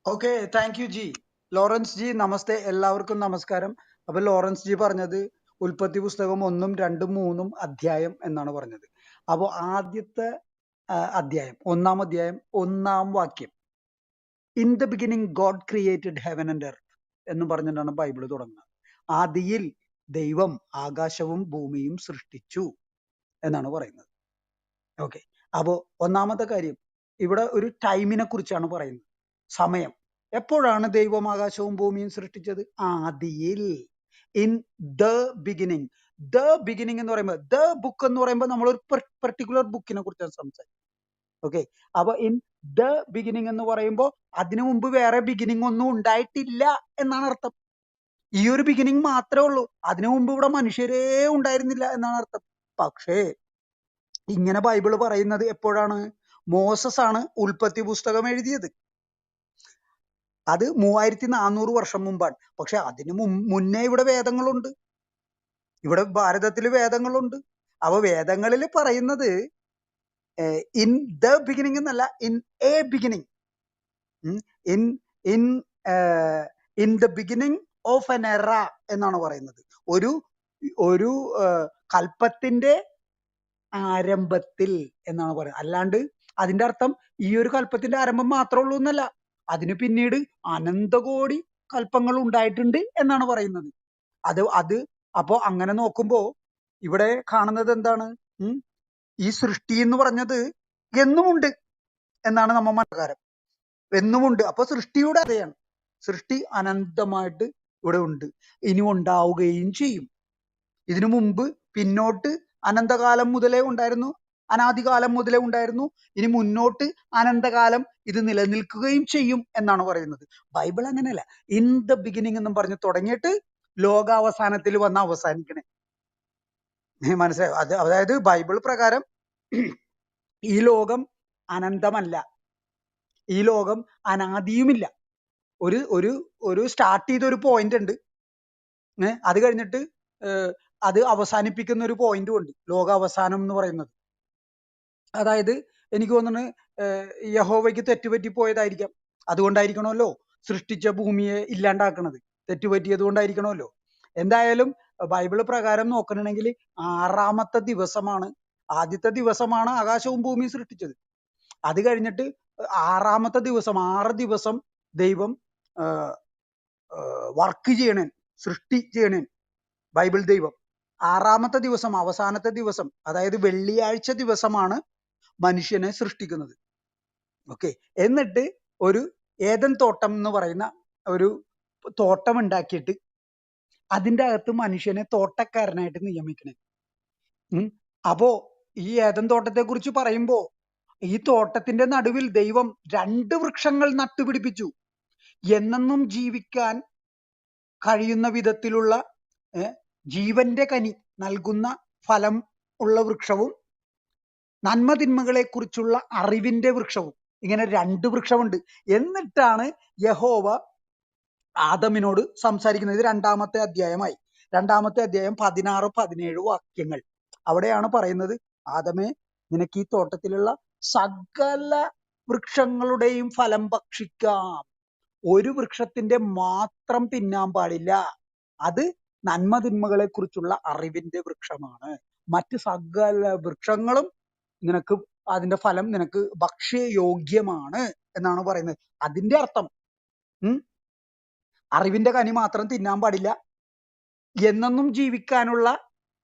Okay, thank you ji. Lawrence ji namaste, എല്ലാവർക്കും നമസ്കാരം. അപ്പൊ ലോറൻസ് ജി പറഞ്ഞത് ഉൽപ്പത്തി പുസ്തകം 1, 2, 3 അധ്യായം എന്നാണ് പറഞ്ഞത്. അപ്പൊ ആദ്യത്തെ അധ്യായം, 1-ാം അധ്യായം 1-ാം വാക്യം, in the beginning God created heaven and earth എന്ന് പറഞ്ഞിട്ടാണ് ബൈബിൾ തുടങ്ങുന്നത്. ആദിയിൽ ദൈവം ആകാശവും ഭൂമിയും സൃഷ്ടിച്ചു എന്നാണ് പറയുന്നത്. ഓക്കെ, അപ്പോ ഒന്നാമത്തെ കാര്യം, ഇവിടെ ഒരു ടൈമിനെ കുറിച്ചാണ് പറയുന്നത്. സമയം. എപ്പോഴാണ് ദൈവം ആകാശവും ഭൂമിയും സൃഷ്ടിച്ചത്? ആദിയിൽ, in the beginning. The beginning എന്ന് പറയുമ്പോൾ, ദ ബുക്ക് എന്ന് പറയുമ്പോൾ നമ്മൾ ഒരു പെർട്ടിക്കുലർ ബുക്കിനെ കുറിച്ചാണ് സംസാരിക്കുന്നത്. ഓക്കെ, അപ്പൊ ഇൻ ദ ബിഗിനിങ് എന്ന് പറയുമ്പോൾ അതിനു മുമ്പ് വേറെ ബിഗിനിങ് ഒന്നും ഉണ്ടായിട്ടില്ല എന്നാണ് അർത്ഥം. ഈ ഒരു ബിഗിനിങ് മാത്രമേ ഉള്ളൂ. അതിനു മുമ്പ് ഇവിടെ മനുഷ്യരേ ഉണ്ടായിരുന്നില്ല എന്നാണ് അർത്ഥം. പക്ഷേ ഇങ്ങനെ ബൈബിള് പറയുന്നത് എപ്പോഴാണ്? മോസസ് ആണ് ഉൽപ്പത്തി പുസ്തകം എഴുതിയത്. അത് 3400 വർഷം മുമ്പാണ്. പക്ഷെ അതിനു മുന്നേ ഇവിടെ വേദങ്ങളുണ്ട്. ഇവിടെ ഭാരതത്തിൽ വേദങ്ങളുണ്ട്. അപ്പൊ വേദങ്ങളിൽ പറയുന്നത് ഇൻ ദ ബിഗിനിങ് എന്നല്ല, in A beginning. In in in the beginning of N എറ എന്നാണ് പറയുന്നത്. ഒരു ഒരു കൽപ്പത്തിന്റെ ആരംഭത്തിൽ എന്നാണ് പറയുന്നത്. അല്ലാണ്ട് അതിന്റെ അർത്ഥം ഈ ഒരു കൽപ്പത്തിന്റെ ആരംഭം മാത്രമേ ഉള്ളൂ എന്നല്ല. അതിന് പിന്നീട് അനന്തകോടി കൽപ്പങ്ങൾ ഉണ്ടായിട്ടുണ്ട് എന്നാണ് പറയുന്നത്. അത് അത് അപ്പോ അങ്ങനെ നോക്കുമ്പോ ഇവിടെ കാണുന്നത് എന്താണ്? ഈ സൃഷ്ടി എന്ന് പറഞ്ഞത് എന്നുമുണ്ട് എന്നാണ് നമ്മ മനസ്സിലാരം. എന്നുമുണ്ട്. അപ്പൊ സൃഷ്ടിയുടെ അതയാണ്. സൃഷ്ടി അനന്തമായിട്ട് ഇവിടെ ഉണ്ട്, ഇനി ഉണ്ടാവുകയും ചെയ്യും. ഇതിനു മുമ്പ് പിന്നോട്ട് അനന്തകാലം മുതലേ ഉണ്ടായിരുന്നു, അനാദികാലം മുതലേ ഉണ്ടായിരുന്നു. ഇനി മുന്നോട്ട് അനന്തകാലം ഇത് നിലനിൽക്കുകയും ചെയ്യും എന്നാണ് പറയുന്നത്. ബൈബിൾ അങ്ങനെയല്ല. ഇൻ ദ ബിഗിനിങ് എന്നും പറഞ്ഞ് തുടങ്ങിയിട്ട് ലോകാവസാനത്തിൽ വന്ന് അവസാനിക്കണേ. മനസ്സിലായോ? അതായത് ബൈബിൾ പ്രകാരം ഈ ലോകം അനന്തമല്ല, ഈ ലോകം അനാദിയുമില്ല. ഒരു ഒരു ഒരു സ്റ്റാർട്ട് ചെയ്ത ഒരു പോയിന്റ് ഉണ്ട്, അത് കഴിഞ്ഞിട്ട് അത് അവസാനിപ്പിക്കുന്ന ഒരു പോയിന്റും ഉണ്ട്, ലോകാവസാനം എന്ന് പറയുന്നത്. അതായത് എനിക്ക് തോന്നുന്നു യഹോവയ്ക്ക് തെറ്റുപറ്റി പോയതായിരിക്കാം. അതുകൊണ്ടായിരിക്കണമല്ലോ സൃഷ്ടിച്ച ഭൂമിയെ ഇല്ലാണ്ടാക്കണത്. തെറ്റുപറ്റിയത് കൊണ്ടായിരിക്കണമല്ലോ. എന്തായാലും ബൈബിള് പ്രകാരം നോക്കണമെങ്കിൽ 6-ാമത്തെ ദിവസമാണ്, ആദ്യത്തെ ദിവസമാണ് ആകാശവും ഭൂമിയും സൃഷ്ടിച്ചത്. അത് കഴിഞ്ഞിട്ട് 6-ാമത്തെ ദിവസം, 6 ദിവസം ദൈവം വർക്ക് ചെയ്യണേ, സൃഷ്ടി ചെയ്യണേ ബൈബിൾ ദൈവം. 6-ാമത്തെ ദിവസം, അവസാനത്തെ ദിവസം, അതായത് വെള്ളിയാഴ്ച ദിവസമാണ് മനുഷ്യനെ സൃഷ്ടിക്കുന്നത്. ഓക്കെ, എന്നിട്ട് ഒരു ഏദൻ തോട്ടം എന്ന് പറയുന്ന ഒരു തോട്ടം ഉണ്ടാക്കിയിട്ട് അതിൻ്റെ അകത്ത് മനുഷ്യനെ തോട്ടക്കാരനായിട്ട് നിയമിക്കണേ. അപ്പോ ഈ ഏദൻ തോട്ടത്തെ കുറിച്ച് പറയുമ്പോ ഈ തോട്ടത്തിന്റെ നടുവിൽ ദൈവം 2 വൃക്ഷങ്ങൾ നട്ടുപിടിപ്പിച്ചു. എന്നെന്നും ജീവിക്കാൻ കഴിയുന്ന വിധത്തിലുള്ള ജീവന്റെ കനി നൽകുന്ന ഫലം ഉള്ള വൃക്ഷവും നന്മതിന്മകളെ കുറിച്ചുള്ള അറിവിന്റെ വൃക്ഷവും. ഇങ്ങനെ 2 വൃക്ഷമുണ്ട്. എന്നിട്ടാണ് യഹോവ ആദമിനോട് സംസാരിക്കുന്നത്. ഇത് 2-ാമത്തെ അധ്യായമായി. 2-ാമത്തെ അധ്യായം 16, 17 വാക്യങ്ങൾ. അവിടെയാണ് പറയുന്നത്, ആദമേ, നിനക്ക് ഈ തോട്ടത്തിലുള്ള സകല വൃക്ഷങ്ങളുടെയും ഫലം ഭക്ഷിക്കാം, ഒരു വൃക്ഷത്തിന്റെ മാത്രം തിന്നാൻ പാടില്ല. അത് നന്മതിന്മകളെ കുറിച്ചുള്ള അറിവിന്റെ വൃക്ഷമാണ്. മറ്റ് സകല വൃക്ഷങ്ങളും നിനക്ക് അതിന്റെ ഫലം നിനക്ക് ഭക്ഷ്യയോഗ്യമാണ് എന്നാണ് പറയുന്നത്. അതിന്റെ അർത്ഥം അറിവിന്റെ കനി മാത്രം തിന്നാൻ പാടില്ല, എന്നെന്നും ജീവിക്കാനുള്ള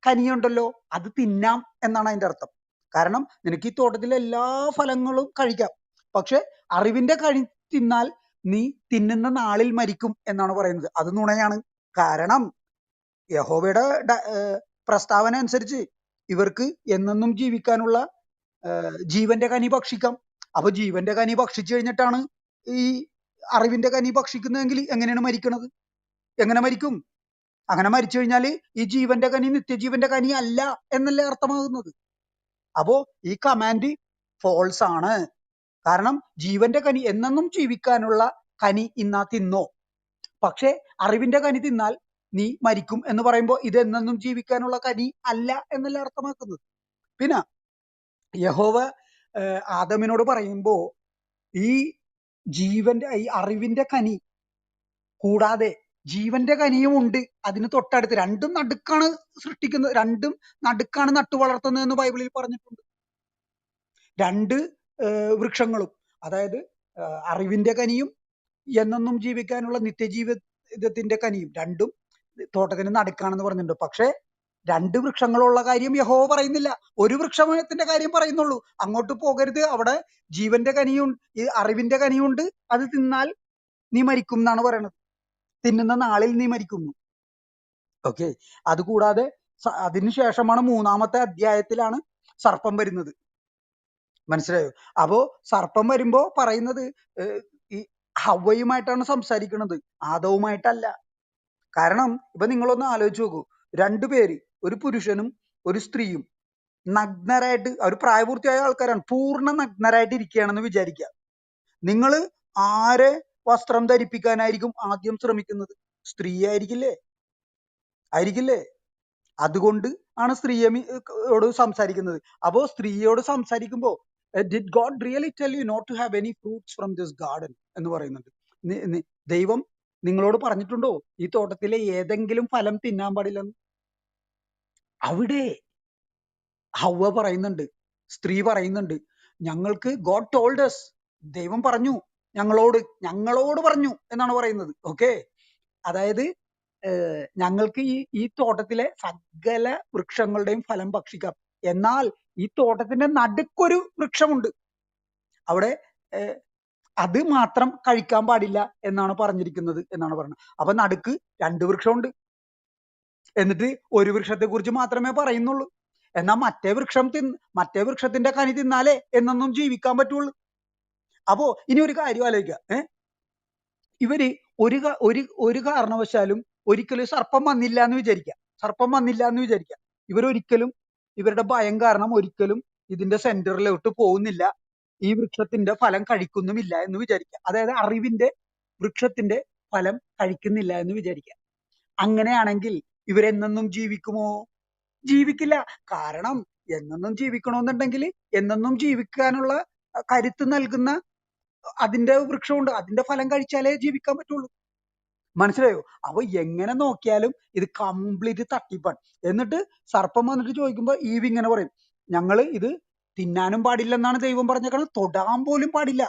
കനിയുണ്ടല്ലോ അത് തിന്നാം എന്നാണ് അതിന്റെ അർത്ഥം. കാരണം നിനക്ക് ഈ തോട്ടത്തിലെ എല്ലാ ഫലങ്ങളും കഴിക്കാം, പക്ഷെ അറിവിന്റെ കനി തിന്നാൽ നീ തിന്നുന്ന നാളിൽ മരിക്കും എന്നാണ് പറയുന്നത്. അത് നുണയാണ്. കാരണം യഹോവയുടെ പ്രസ്താവന അനുസരിച്ച് ഇവർക്ക് എന്നെന്നും ജീവിക്കാനുള്ള ജീവന്റെ കനി ഭക്ഷിക്കാം. അപ്പൊ ജീവന്റെ കനി ഭക്ഷിച്ചു കഴിഞ്ഞിട്ടാണ് ഈ അറിവിന്റെ കനി ഭക്ഷിക്കുന്നതെങ്കിൽ എങ്ങനെയാണ് മരിക്കണത്? എങ്ങനെ മരിക്കും? അങ്ങനെ മരിച്ചു കഴിഞ്ഞാൽ ഈ ജീവന്റെ കനി നിത്യജീവന്റെ കനി അല്ല എന്നല്ലേ അർത്ഥമാകുന്നത്. അപ്പോ ഈ കമാൻഡ് ഫോൾസ് ആണ്. കാരണം ജീവന്റെ കനി, എന്നെന്നും ജീവിക്കാനുള്ള കനി ഇന്നാ തിന്നോ, പക്ഷെ അറിവിന്റെ കനി തിന്നാൽ നീ മരിക്കും എന്ന് പറയുമ്പോൾ ഇത് എന്നെന്നും ജീവിക്കാനുള്ള കനി അല്ല എന്നല്ല അർത്ഥമാക്കുന്നത്. പിന്നെ യഹോവ ആദമിനോട് പറയുമ്പോ ഈ ജീവന്റെ ഈ അറിവിന്റെ കനി കൂടാതെ ജീവന്റെ കനിയും ഉണ്ട് അതിന് തൊട്ടടുത്ത്. രണ്ടും നടുക്കാണ് സൃഷ്ടിക്കുന്നത്, രണ്ടും നടുക്കാണ് നട്ടു വളർത്തുന്നതെന്ന് ബൈബിളിൽ പറഞ്ഞിട്ടുണ്ട്. രണ്ട് വൃക്ഷങ്ങളും, അതായത് അറിവിന്റെ കനിയും എന്നെന്നും ജീവിക്കാനുള്ള നിത്യജീവിതത്തിന്റെ കനിയും, രണ്ടും തോട്ടത്തിന് നടുക്കാണെന്ന് പറഞ്ഞിട്ടുണ്ട്. പക്ഷെ രണ്ട് വൃക്ഷങ്ങളുള്ള കാര്യം യഹോവ പറയുന്നില്ല, ഒരു വൃക്ഷത്തിന്റെ കാര്യം പറയുന്നുള്ളൂ. അങ്ങോട്ട് പോകരുത്, അവിടെ ജീവന്റെ കനിയും ഈ അറിവിന്റെ കനിയുണ്ട്, അത് തിന്നാൽ നീ മരിക്കും എന്നാണ് പറയണത്. തിന്നുന്ന നാളിൽ നീ മരിക്കുന്നു. ഓക്കെ. അതുകൂടാതെ അതിനുശേഷമാണ് 3-ാമത്തെ അധ്യായത്തിലാണ് സർപ്പം വരുന്നത്. മനസ്സിലായോ? അപ്പോ സർപ്പം വരുമ്പോ പറയുന്നത് ഈ ഹവ്വയുമായിട്ടാണ് സംസാരിക്കുന്നത്, ആദവുമായിട്ടല്ല. കാരണം ഇപ്പൊ നിങ്ങളൊന്ന് ആലോചിച്ച് നോക്കൂ, രണ്ടുപേര്, ഒരു പുരുഷനും ഒരു സ്ത്രീയും നഗ്നരായിട്ട്, അവർ പ്രായപൂർത്തിയായ ആൾക്കാരാണ്, പൂർണ്ണ നഗ്നരായിട്ട് ഇരിക്കുകയാണെന്ന് വിചാരിക്കുക. നിങ്ങൾ ആരെ വസ്ത്രം ധരിപ്പിക്കാനായിരിക്കും ആദ്യം ശ്രമിക്കുന്നത്? സ്ത്രീ ആയിരിക്കില്ലേ? അതുകൊണ്ട് ആണ് സ്ത്രീയോട് സംസാരിക്കുന്നത്. അപ്പോ സ്ത്രീയോട് സംസാരിക്കുമ്പോ did God really tell you not to have any fruits from this garden എന്ന് പറയുന്നുണ്ട്. ദൈവം നിങ്ങളോട് പറഞ്ഞിട്ടുണ്ടോ ഈ തോട്ടത്തിലെ ഏതെങ്കിലും ഫലം തിന്നാൻ പാടില്ലെന്ന്? അവിടെ ഹവ്വ പറയുന്നുണ്ട്, സ്ത്രീ പറയുന്നുണ്ട്, ഞങ്ങൾക്ക് ഗോഡ് ടോൾഡ് us, ദൈവം പറഞ്ഞു ഞങ്ങളോട് പറഞ്ഞു എന്നാണ് പറയുന്നത്. ഓക്കെ. അതായത് ഞങ്ങൾക്ക് ഈ തോട്ടത്തിലെ സകല വൃക്ഷങ്ങളുടെയും ഫലം ഭക്ഷിക്കാം, എന്നാൽ ഈ തോട്ടത്തിന്റെ നടുക്കൊരു വൃക്ഷമുണ്ട്, അവിടെ അത് മാത്രം കഴിക്കാൻ പാടില്ല എന്നാണ് പറഞ്ഞിരിക്കുന്നത് എന്നാണ് പറയുന്നത്. അപ്പൊ നടുക്ക് രണ്ട് വൃക്ഷമുണ്ട്, എന്നിട്ട് ഒരു വൃക്ഷത്തെ കുറിച്ച് മാത്രമേ പറയുന്നുള്ളൂ. എന്നാൽ മറ്റേ വൃക്ഷത്തിന്റെ കനി തിന്നാലേ എന്നൊന്നും ജീവിക്കാൻ പറ്റുള്ളൂ. അപ്പോ ഇനി ഒരു കാര്യം ആലോചിക്കുക, ഇവര് ഒരു കാരണവശാലും ഒരിക്കലും സർപ്പം വന്നില്ല എന്ന് വിചാരിക്കുക, ഇവരൊരിക്കലും ഇവരുടെ ഭയം കാരണം ഒരിക്കലും ഇതിന്റെ സെന്ററിലോട്ട് പോകുന്നില്ല, ഈ വൃക്ഷത്തിന്റെ ഫലം കഴിക്കുന്നുമില്ല എന്ന് വിചാരിക്കുക. അതായത് അറിവിന്റെ വൃക്ഷത്തിന്റെ ഫലം കഴിക്കുന്നില്ല എന്ന് വിചാരിക്കുക. അങ്ങനെയാണെങ്കിൽ ഇവരെന്നെന്നും ജീവിക്കുമോ? ജീവിക്കില്ല. കാരണം എന്നെന്നും ജീവിക്കണമെന്നുണ്ടെങ്കിൽ എന്നെന്നും ജീവിക്കാനുള്ള കരുത്ത് നൽകുന്ന അതിന്റെ വൃക്ഷമുണ്ട്, അതിന്റെ ഫലം കഴിച്ചാലേ ജീവിക്കാൻ പറ്റുള്ളൂ. മനസ്സിലായോ? അപ്പൊ എങ്ങനെ നോക്കിയാലും ഇത് കംപ്ലീറ്റ് തട്ടിപ്പാണ്. എന്നിട്ട് സർപ്പം വന്നിട്ട് ചോദിക്കുമ്പോ ഈവ് ഇങ്ങനെ പറയും, ഞങ്ങള് ഇത് തിന്നാനും പാടില്ലെന്നാണ് ദൈവം പറഞ്ഞേക്കണം, തൊടാൻ പോലും പാടില്ല.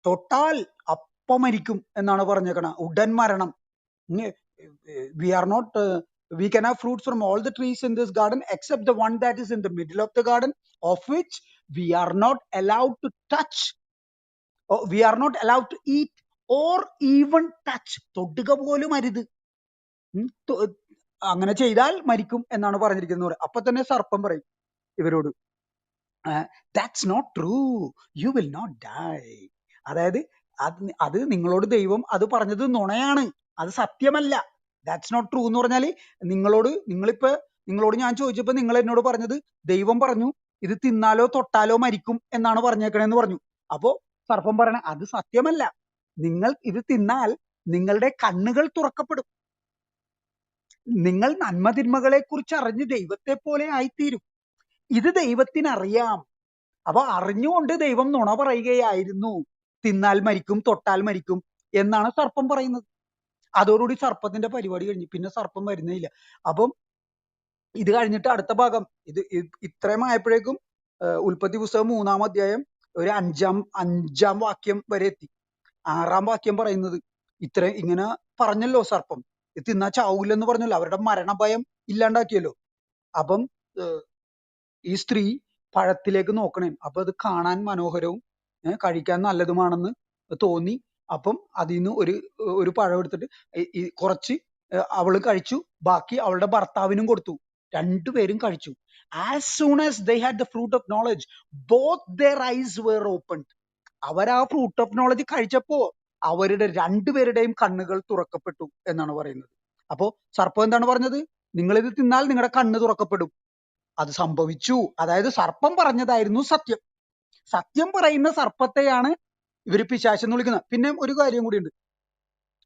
തൊട്ടാൽ അപ്പം മരിക്കും എന്നാണ് പറഞ്ഞേക്കണം, ഉടൻ മരണം. We are not we can have fruits from all the trees in this garden except the one that is in the middle of the garden, of which we are not allowed to touch, or we are not allowed to eat or even touch. തൊടുക പോലും അരുത്, അങ്ങനെ ചെയ്താൽ മരിക്കും എന്നാണ് പറഞ്ഞിരിക്കുന്നത്. അപ്പൊ തന്നെ സർപ്പം പറയും ഇവരോട്, that's not true, you will not die. അതായത് അത് നിങ്ങളോട് ദൈവം അത് പറഞ്ഞത് നുണയാണ്, അത് സത്യമല്ല. ദാറ്റ്സ് നോട്ട് ട്രൂ എന്ന് പറഞ്ഞാല് നിങ്ങളോട് ഞാൻ ചോദിച്ചപ്പോ നിങ്ങൾ എന്നോട് പറഞ്ഞത്, ദൈവം പറഞ്ഞു ഇത് തിന്നാലോ തൊട്ടാലോ മരിക്കും എന്നാണ് പറഞ്ഞേക്കണേന്ന് പറഞ്ഞു. അപ്പോ സർപ്പം പറയണ അത് സത്യമല്ല, നിങ്ങൾ ഇത് തിന്നാൽ നിങ്ങളുടെ കണ്ണുകൾ തുറക്കപ്പെടും, നിങ്ങൾ നന്മതിന്മകളെ കുറിച്ച് അറിഞ്ഞ് ദൈവത്തെ പോലെ ആയിത്തീരും. ഇത് ദൈവത്തിനറിയാം. അപ്പൊ അറിഞ്ഞുകൊണ്ട് ദൈവം നുണ പറയുകയായിരുന്നു, തിന്നാൽ മരിക്കും തൊട്ടാൽ മരിക്കും എന്നാണ് സർപ്പം പറയുന്നത്. അതോടുകൂടി സർപ്പത്തിന്റെ പരിപാടി കഴിഞ്ഞു, പിന്നെ സർപ്പം വരുന്നില്ല. അപ്പം ഇത് കഴിഞ്ഞിട്ട് അടുത്ത ഭാഗം ഇത്രയും ആയപ്പോഴേക്കും ഉൽപ്പത്തി പുസ്തകം 3-ാം അധ്യായം ഒരു അഞ്ചാം വാക്യം വരെ എത്തി. 6-ാം വാക്യം പറയുന്നത് ഇങ്ങനെ പറഞ്ഞല്ലോ സർപ്പം, ഇത് തിന്നാ ചാവൂലെന്ന് പറഞ്ഞല്ലോ, അവരുടെ മരണഭയം ഇല്ലാണ്ടാക്കിയല്ലോ. അപ്പം ഈ സ്ത്രീ പഴത്തിലേക്ക് നോക്കണേ, അപ്പൊ അത് കാണാൻ മനോഹരവും കഴിക്കാൻ നല്ലതുമാണെന്ന് തോന്നി. അപ്പം അതിൽ നിന്ന് ഒരു പഴം എടുത്തിട്ട് കുറച്ച് അവള് കഴിച്ചു, ബാക്കി അവളുടെ ഭർത്താവിനും കൊടുത്തു. രണ്ടുപേരും കഴിച്ചു. As soon as they had the fruit of knowledge both their eyes were opened. അവർ ആ ഫ്രൂട്ട് ഓഫ് നോളജ് കഴിച്ചപ്പോ അവരുടെ രണ്ടുപേരുടെയും കണ്ണുകൾ തുറക്കപ്പെട്ടു എന്നാണ് പറയുന്നത്. അപ്പോ സർപ്പം എന്താണ് പറഞ്ഞത്? നിങ്ങളിത് തിന്നാൽ നിങ്ങളുടെ കണ്ണ് തുറക്കപ്പെടും. അത് സംഭവിച്ചു. അതായത് സർപ്പം പറഞ്ഞതായിരുന്നു സത്യം. സത്യം പറയുന്ന സർപ്പത്തെയാണ് ഇവര് പിശാചെന്ന് വിളിക്കുന്നത്. പിന്നെ ഒരു കാര്യം കൂടിയുണ്ട്,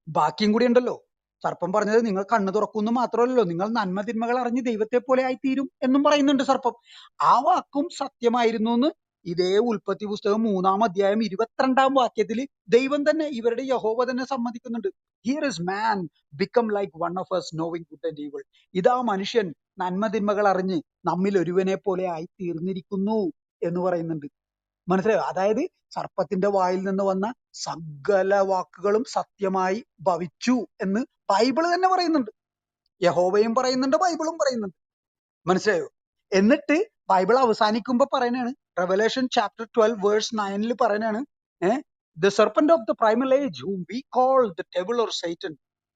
ബാക്കിയും കൂടി ഉണ്ടല്ലോ. സർപ്പം പറഞ്ഞത് നിങ്ങൾ കണ്ണ് തുറക്കുന്നു മാത്രമല്ലല്ലോ, നിങ്ങൾ നന്മതിന്മകൾ അറിഞ്ഞ് ദൈവത്തെ പോലെ ആയിത്തീരും എന്നും പറയുന്നുണ്ട് സർപ്പം. ആ വാക്കും സത്യമായിരുന്നു എന്ന് ഇതേ ഉൽപ്പത്തി പുസ്തകം 3-ാം അധ്യായം 22-ാം വാക്യത്തിൽ ദൈവം തന്നെ, ഇവരുടെ യഹോവ തന്നെ സമ്മതിക്കുന്നുണ്ട്. Here is man become like one of us knowing good and evil. ഇതാ മനുഷ്യൻ നന്മതിന്മകൾ അറിഞ്ഞ് നമ്മിൽ ഒരുവനെ പോലെ ആയി തീർന്നിരിക്കുന്നു എന്ന് പറയുന്നുണ്ട്. മനസ്സിലായോ? അതായത് സർപ്പത്തിന്റെ വായിൽ നിന്ന് വന്ന സകല വാക്കുകളും സത്യമായി ഭവിച്ചു എന്ന് ബൈബിള് തന്നെ പറയുന്നുണ്ട്. യഹോവയും പറയുന്നുണ്ട്, ബൈബിളും പറയുന്നുണ്ട്. മനസ്സിലായോ? എന്നിട്ട് ബൈബിൾ അവസാനിക്കുമ്പോ പറയണാണ്, റെവലേഷൻ ചാപ്റ്റർ 12 വേഴ്സ് 9 പറയണാണ്, the serpent of the primal age whom we call the devil or Satan.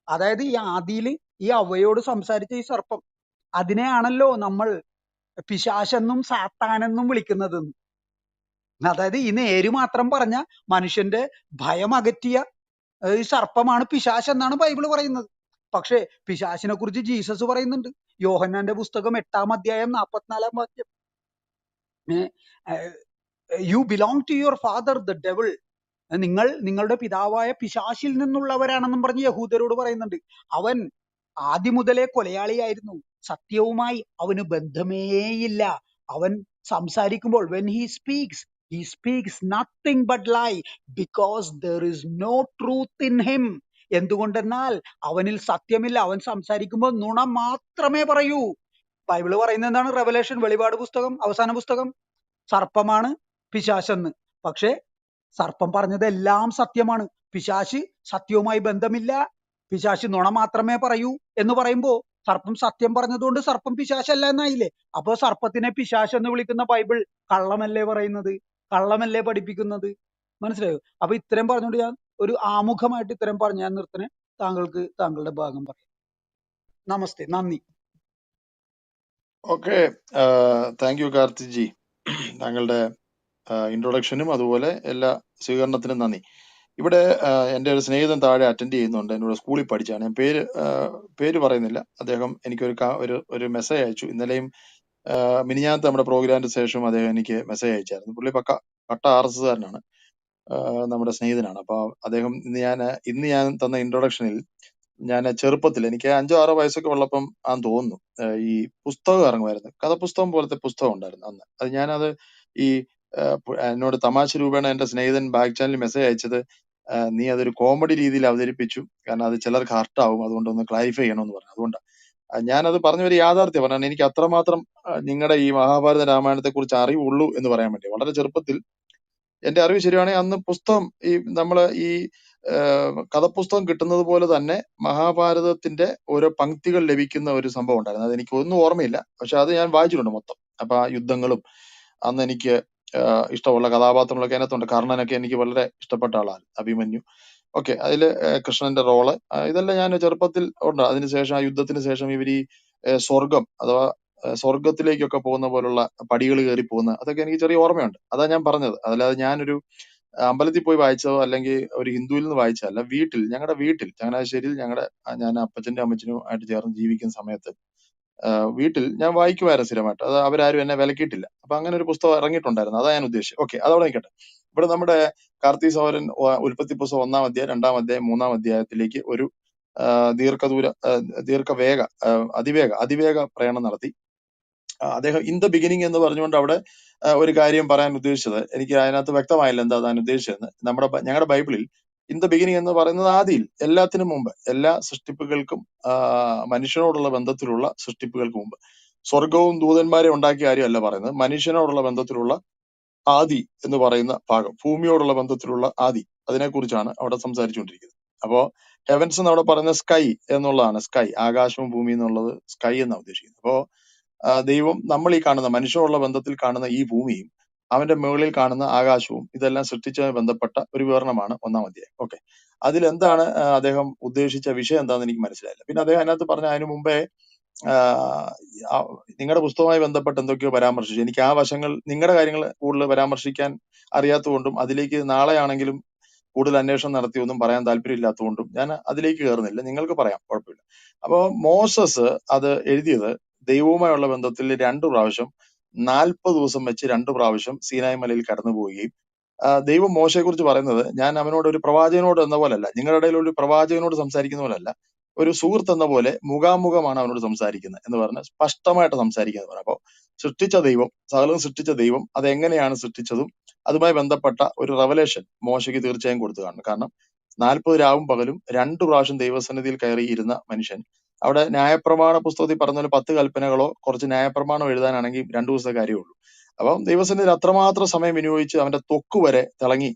അതായത് ഈ ആദിയിൽ ഈ അവയോട് സംസാരിച്ച ഈ സർപ്പം, അതിനെയാണല്ലോ നമ്മൾ പിശാചെന്നും സാത്താനെന്നും വിളിക്കുന്നത്. അതായത് ഈ നേര് മാത്രം പറഞ്ഞ മനുഷ്യന്റെ ഭയം അകറ്റിയ ഈ സർപ്പമാണ് പിശാച് എന്നാണ് ബൈബിൾ പറയുന്നത്. പക്ഷേ പിശാചിനെ കുറിച്ച് ജീസസ് പറയുന്നുണ്ട്. യോഹന്നാന്റെ പുസ്തകം 8-ാം അധ്യായം 44-ാം വാക്യം, you belong to your father the devil. നിങ്ങൾ നിങ്ങളുടെ പിതാവായ പിശാചിൽ നിന്നുള്ളവരാണെന്നും പറഞ്ഞ് യഹൂദരോട് പറയുന്നുണ്ട്. അവൻ ആദ്യം മുതലേ കൊലയാളിയായിരുന്നു. സത്യവുമായി അവന് ബന്ധമേയില്ല. അവൻ സംസാരിക്കുമ്പോൾ when he speaks nothing but lie because there is no truth in him. എന്തുകൊണ്ടെന്നാൽ അവനിൽ സത്യമില്ല. അവൻ സംസാരിക്കുമ്പോൾ നുണ മാത്രമേ പറയൂ. ബൈബിള് പറയുന്നത് എന്താണ്? റെവലേഷൻ, വെളിപാട് പുസ്തകം, അവസാന പുസ്തകം, സർപ്പമാണ് പിശാചെന്ന്. പക്ഷേ സർപ്പം പറഞ്ഞതെല്ലാം സത്യമാണ്. പിശാച് സത്യവുമായി ബന്ധമില്ല, പിശാച് നുണ മാത്രമേ പറയൂ എന്ന് പറയുമ്പോ സർപ്പം സത്യം പറഞ്ഞതുകൊണ്ട് സർപ്പം പിശാചല്ല എന്നായില്ലേ? അപ്പൊ സർപ്പത്തിനെ പിശാച് എന്ന് വിളിക്കുന്ന ബൈബിൾ കള്ളമല്ലേ പറയുന്നത്? കള്ളമല്ലേ പഠിപ്പിക്കുന്നത്? മനസ്സിലായോ? അപ്പൊ ഇത്രയും പറഞ്ഞുകൊണ്ട് ഞാൻ ഒരു ആമുഖമായിട്ട് ഇത്രയും പറഞ്ഞു ഞാൻ നിർത്തണേ. താങ്കൾക്ക് താങ്കളുടെ ഭാഗം പറയാം. നമസ്തേ, നന്ദി. Okay, thank U Karthik G. താങ്കളുടെ ഇൻട്രൊഡക്ഷനും അതുപോലെ എല്ലാ സ്വീകരണത്തിനും നന്ദി. ഇവിടെ എൻ്റെ ഒരു സ്നേഹിതൻ താഴെ അറ്റൻഡ് ചെയ്യുന്നുണ്ട്, എന്നോട് സ്കൂളിൽ പഠിച്ചാണ്. ഞാൻ പേര് പറയുന്നില്ല. അദ്ദേഹം എനിക്കൊരു ഒരു മെസ്സേജ് അയച്ചു. ഇന്നലെയും മിനിഞ്ഞാത്ത നമ്മുടെ പ്രോഗ്രാമിന് ശേഷം അദ്ദേഹം എനിക്ക് മെസ്സേജ് അയച്ചായിരുന്നു. പുള്ളി പട്ട RS കാരനാണ്, നമ്മുടെ സ്നേഹിതനാണ്. അപ്പൊ അദ്ദേഹം ഇന്ന് ഞാൻ തന്ന ഇൻട്രൊഡക്ഷനിൽ ഞാൻ ചെറുപ്പത്തിൽ എനിക്ക് 5-6 വയസ്സൊക്കെ ഉള്ളപ്പം ആന്ന് തോന്നുന്നു ഈ പുസ്തകം ഇറങ്ങുമായിരുന്നു. കഥപുസ്തകം പോലത്തെ പുസ്തകം ഉണ്ടായിരുന്നു അന്ന്. അത് ഞാനത് ഈ എന്നോട് തമാശ രൂപേണ എന്റെ സ്നേഹിതൻ ബാക്ക് ചാനലിൽ മെസ്സേജ് അയച്ചത്, നീ അതൊരു കോമഡി രീതിയിൽ അവതരിപ്പിച്ചു, കാരണം അത് ചിലർക്ക് ഹർട്ടാവും, അതുകൊണ്ടൊന്ന് ക്ലാരിഫൈ ചെയ്യണമെന്ന് പറഞ്ഞു. അതുകൊണ്ടാണ് ഞാനത് പറഞ്ഞ ഒരു യാഥാർത്ഥ്യം പറഞ്ഞാൽ എനിക്ക് അത്രമാത്രം നിങ്ങളുടെ ഈ മഹാഭാരത രാമായണത്തെ കുറിച്ച് അറിവുള്ളൂ എന്ന് പറയാൻ വേണ്ടി. വളരെ ചെറുപ്പത്തിൽ എന്റെ അറിവ് ശരിയാണെങ്കിൽ അന്ന് പുസ്തകം നമ്മള് ഈ കഥപുസ്തകം കിട്ടുന്നത് പോലെ തന്നെ മഹാഭാരതത്തിന്റെ ഓരോ പങ്ക്തികൾ ലഭിക്കുന്ന ഒരു സംഭവം ഉണ്ടായിരുന്നു. അത് എനിക്ക് ഒന്നും ഓർമ്മയില്ല, പക്ഷെ അത് ഞാൻ വായിച്ചിട്ടുണ്ട് മൊത്തം. അപ്പൊ ആ യുദ്ധങ്ങളും അന്ന് എനിക്ക് ഇഷ്ടമുള്ള കഥാപാത്രങ്ങളൊക്കെ അതിനകത്തുണ്ട്. കർണനൊക്കെ എനിക്ക് വളരെ ഇഷ്ടപ്പെട്ട ആളാണ്, അഭിമന്യു. ഓക്കെ, അതില് കൃഷ്ണന്റെ റോള് ഇതെല്ലാം ഞാൻ ചെറുപ്പത്തിൽ ഉണ്ട്. അതിനുശേഷം ആ യുദ്ധത്തിന് ശേഷം ഇവർ ഈ സ്വർഗം അഥവാ സ്വർഗത്തിലേക്കൊക്കെ പോകുന്ന പോലുള്ള പടികൾ കയറി പോകുന്ന അതൊക്കെ എനിക്ക് ചെറിയ ഓർമ്മയുണ്ട്. അതാ ഞാൻ പറഞ്ഞത്. അതല്ലാതെ ഞാനൊരു അമ്പലത്തിൽ പോയി വായിച്ചതോ അല്ലെങ്കിൽ ഒരു ഹിന്ദുവിൽ നിന്ന് വായിച്ചതല്ല. ഞങ്ങളുടെ വീട്ടിൽ ചങ്ങനാശ്ശേരിയിൽ ഞാൻ അപ്പച്ചന്റെ അമ്മച്ചനും ആയിട്ട് ചേർന്ന് ജീവിക്കുന്ന സമയത്ത് വീട്ടിൽ ഞാൻ വായിക്കുമായിരുന്നു സ്ഥിരമായിട്ട്. അത് അവരാരും എന്നെ വിലക്കിയിട്ടില്ല. അപ്പൊ അങ്ങനെ ഒരു പുസ്തകം ഇറങ്ങിയിട്ടുണ്ടായിരുന്നു. അതാ ഞാൻ ഉദ്ദേശിച്ചത്. ഓക്കെ, അതവിടെ നിൽക്കട്ടെ. ഇവിടെ നമ്മുടെ കാർത്തിക് സഹോദരൻ ഉൽപ്പത്തി പുസ്തകം 1-ാം അധ്യായം, 2-ാം അധ്യായം, 3-ാം അധ്യായത്തിലേക്ക് ഒരു അതിവേഗ പ്രയാണം നടത്തി. അദ്ദേഹം ഇൻ ദ ബിഗിനിങ് എന്ന് പറഞ്ഞുകൊണ്ട് അവിടെ ഒരു കാര്യം പറയാൻ ഉദ്ദേശിച്ചത് എനിക്ക് അതിനകത്ത് വ്യക്തമായില്ല എന്താ താൻ ഉദ്ദേശിച്ചതെന്ന്. ഞങ്ങളുടെ ബൈബിളിൽ ഇൻ ദ ബിഗിനിങ് എന്ന് പറയുന്നത് ആദിയിൽ, എല്ലാത്തിനും മുമ്പ്, എല്ലാ സൃഷ്ടിപ്പുകൾക്കും മനുഷ്യനോടുള്ള ബന്ധത്തിലുള്ള സൃഷ്ടിപ്പുകൾക്ക് മുമ്പ്. സ്വർഗവും ദൂതന്മാരെ ഉണ്ടാക്കിയ കാര്യമല്ല പറയുന്നത്, മനുഷ്യനോടുള്ള ബന്ധത്തിലുള്ള ആദി എന്ന് പറയുന്ന ഭാഗം, ഭൂമിയോടുള്ള ബന്ധത്തിലുള്ള ആദി, അതിനെക്കുറിച്ചാണ് അവിടെ സംസാരിച്ചുകൊണ്ടിരിക്കുന്നത്. അപ്പോ ഹെവൻസ് എന്ന് അവിടെ പറയുന്നത് സ്കൈ എന്നുള്ളതാണ്. സ്കൈ, ആകാശവും ഭൂമി എന്നുള്ളത് സ്കൈ എന്നാണ് ഉദ്ദേശിക്കുന്നത്. അപ്പോ ദൈവം നമ്മൾ ഈ കാണുന്ന മനുഷ്യനുള്ള ബന്ധത്തിൽ കാണുന്ന ഈ ഭൂമിയും അവന്റെ മുകളിൽ കാണുന്ന ആകാശവും ഇതെല്ലാം സൃഷ്ടിച്ചതുമായി ബന്ധപ്പെട്ട ഒരു വിവരണമാണ് 1-ാം അധ്യായം. ഓക്കെ, അതിലെന്താണ് അദ്ദേഹം ഉദ്ദേശിച്ച വിഷയം എന്താണെന്ന് എനിക്ക് മനസ്സിലായില്ല. പിന്നെ അദ്ദേഹം അതിനകത്ത് പറഞ്ഞ അതിനു മുമ്പേ നിങ്ങളുടെ പുസ്തകവുമായി ബന്ധപ്പെട്ട് എന്തൊക്കെയോ പരാമർശിച്ചു. എനിക്ക് ആ വശങ്ങൾ, നിങ്ങളുടെ കാര്യങ്ങൾ കൂടുതൽ പരാമർശിക്കാൻ അറിയാത്തതുകൊണ്ടും അതിലേക്ക് നാളെ ആണെങ്കിലും കൂടുതൽ അന്വേഷണം നടത്തിയൊന്നും പറയാൻ താല്പര്യമില്ലാത്തതുകൊണ്ടും ഞാൻ അതിലേക്ക് കയറുന്നില്ല. നിങ്ങൾക്ക് പറയാം, കുഴപ്പമില്ല. അപ്പോ മോസസ് അത് എഴുതിയത് ദൈവവുമായുള്ള ബന്ധത്തിൽ 2 പ്രാവശ്യം 40 ദിവസം വെച്ച് 2 പ്രാവശ്യം സീനായ് മലയിൽ കടന്നു പോവുകയും ദൈവം മോശയെ കുറിച്ച് പറയുന്നത്, ഞാൻ അവനോട് ഒരു പ്രവാചകനോട് എന്ന പോലല്ല, നിങ്ങളുടെ ഇടയിൽ ഒരു പ്രവാചകനോട് സംസാരിക്കുന്ന പോലല്ല, ഒരു സുഹൃത്ത് എന്ന പോലെ മുഖാമുഖമാണ് അവനോട് സംസാരിക്കുന്നത് എന്ന് പറഞ്ഞ് സ്പഷ്ടമായിട്ട് സംസാരിക്കുന്നത്. അപ്പോ സൃഷ്ടിച്ച ദൈവം, സകലവും സൃഷ്ടിച്ച ദൈവം അതെങ്ങനെയാണ് സൃഷ്ടിച്ചതും അതുമായി ബന്ധപ്പെട്ട ഒരു റെവലേഷൻ മോശയ്ക്ക് തീർച്ചയായും കൊടുത്തു കാണും. കാരണം 40 രാവും പകലും 2 പ്രാവശ്യം ദൈവസന്നിധിയിൽ കയറിയിരുന്ന മനുഷ്യൻ അവിടെ ന്യായപ്രമാണ പുസ്തകത്തിൽ പറഞ്ഞ പോലെ 10 കൽപ്പനകളോ കുറച്ച് ന്യായപ്രമാണം എഴുതാനാണെങ്കിൽ 2 ദിവസത്തെ കാര്യമുള്ളൂ. അപ്പം ദൈവസന്നിധിയിൽ അത്രമാത്രം സമയം വിനിയോഗിച്ച് അവന്റെ ത്വക്ക് വരെ തിളങ്ങി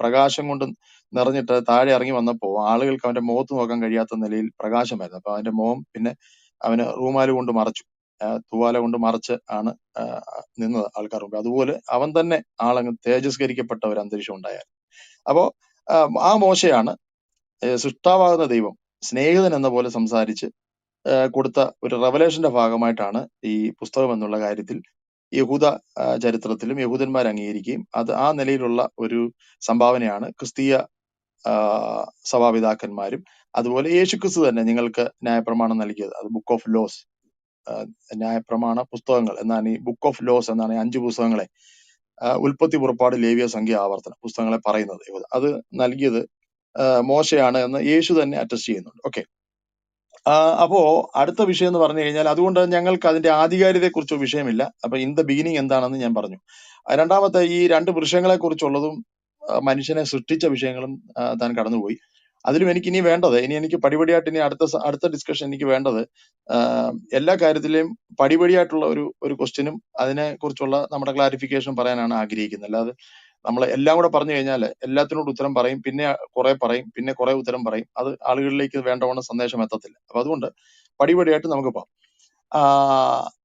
പ്രകാശം കൊണ്ട് നിറഞ്ഞിട്ട് താഴെ ഇറങ്ങി വന്നപ്പോ ആളുകൾക്ക് അവന്റെ മുഖത്ത് നോക്കാൻ കഴിയാത്ത നിലയിൽ പ്രകാശമായിരുന്നു. അപ്പൊ അവന്റെ മുഖം പിന്നെ അവന് റൂമാല് കൊണ്ട് മറച്ചു, തൂവാല കൊണ്ട് മറച്ച് ആണ് നിന്നത് ആൾക്കാർ മുമ്പ്. അതുപോലെ അവൻ തന്നെ ആളങ്ങ് തേജസ്കരിക്കപ്പെട്ട ഒരു അന്തരീക്ഷം ഉണ്ടായിരുന്നു. അപ്പോ ആ മോശയാണ് സൃഷ്ടാവാകുന്ന ദൈവം സ്നേഹിതൻ എന്ന പോലെ സംസാരിച്ച് കൊടുത്ത ഒരു റെവലേഷന്റെ ഭാഗമായിട്ടാണ് ഈ പുസ്തകം എന്നുള്ള കാര്യത്തിൽ യഹൂദ ചരിത്രത്തിലും യഹൂദന്മാർ അംഗീകരിക്കുകയും അത് ആ നിലയിലുള്ള ഒരു സംഭാവനയാണ് ക്രിസ്തീയ സഭാപിതാക്കന്മാരും അതുപോലെ യേശുക്രിസ്തു തന്നെ നിങ്ങൾക്ക് ന്യായപ്രമാണം നൽകിയത്. അത് ബുക്ക് ഓഫ് ലോസ്, ന്യായപ്രമാണ പുസ്തകങ്ങൾ എന്നാണ് ഈ ബുക്ക് ഓഫ് ലോസ് എന്നാണ് ഈ 5 പുസ്തകങ്ങളെ ഉൽപ്പത്തി, പുറപ്പാട്, ലേവ്യ, സംഖ്യ, ആവർത്തനം പുസ്തകങ്ങളെ പറയുന്നത്. അത് നൽകിയത് മോശയാണ് എന്ന് യേശു തന്നെ അറ്റസ്റ്റ് ചെയ്യുന്നുണ്ട്. ഓക്കെ, അപ്പോ അടുത്ത വിഷയം എന്ന് പറഞ്ഞു കഴിഞ്ഞാൽ അതുകൊണ്ട് ഞങ്ങൾക്ക് അതിന്റെ ആധികാരികതയെ കുറിച്ച് വിഷയമില്ല. അപ്പൊ ഇൻ ദ ബിഗിനിങ് എന്താണെന്ന് ഞാൻ പറഞ്ഞു. രണ്ടാമത്തെ ഈ 2 വൃക്ഷങ്ങളെ കുറിച്ചുള്ളതും മനുഷ്യനെ സൃഷ്ടിച്ച വിഷയങ്ങളും താൻ കടന്നുപോയി. അതിലും എനിക്ക് ഇനി വേണ്ടത്, എനിക്ക് പടിപടിയായിട്ട് ഇനി അടുത്ത ഡിസ്കഷൻ എനിക്ക് വേണ്ടത് എല്ലാ കാര്യത്തിലെയും പടിപടിയായിട്ടുള്ള ഒരു ക്വസ്റ്റ്യനും അതിനെ കുറിച്ചുള്ള നമ്മുടെ ക്ലാരിഫിക്കേഷൻ പറയാനാണ് ആഗ്രഹിക്കുന്നത്. അല്ലാതെ നമ്മൾ എല്ലാം കൂടെ പറഞ്ഞു കഴിഞ്ഞാൽ എല്ലാത്തിനോട് ഉത്തരം പറയും, പിന്നെ കുറെ പറയും, പിന്നെ കുറെ ഉത്തരം പറയും, അത് ആളുകളിലേക്ക് വേണ്ടവണ്ണം സന്ദേശം എത്തത്തില്ല. അപ്പൊ അതുകൊണ്ട് പടിപടിയായിട്ട് നമുക്ക് പോകാം.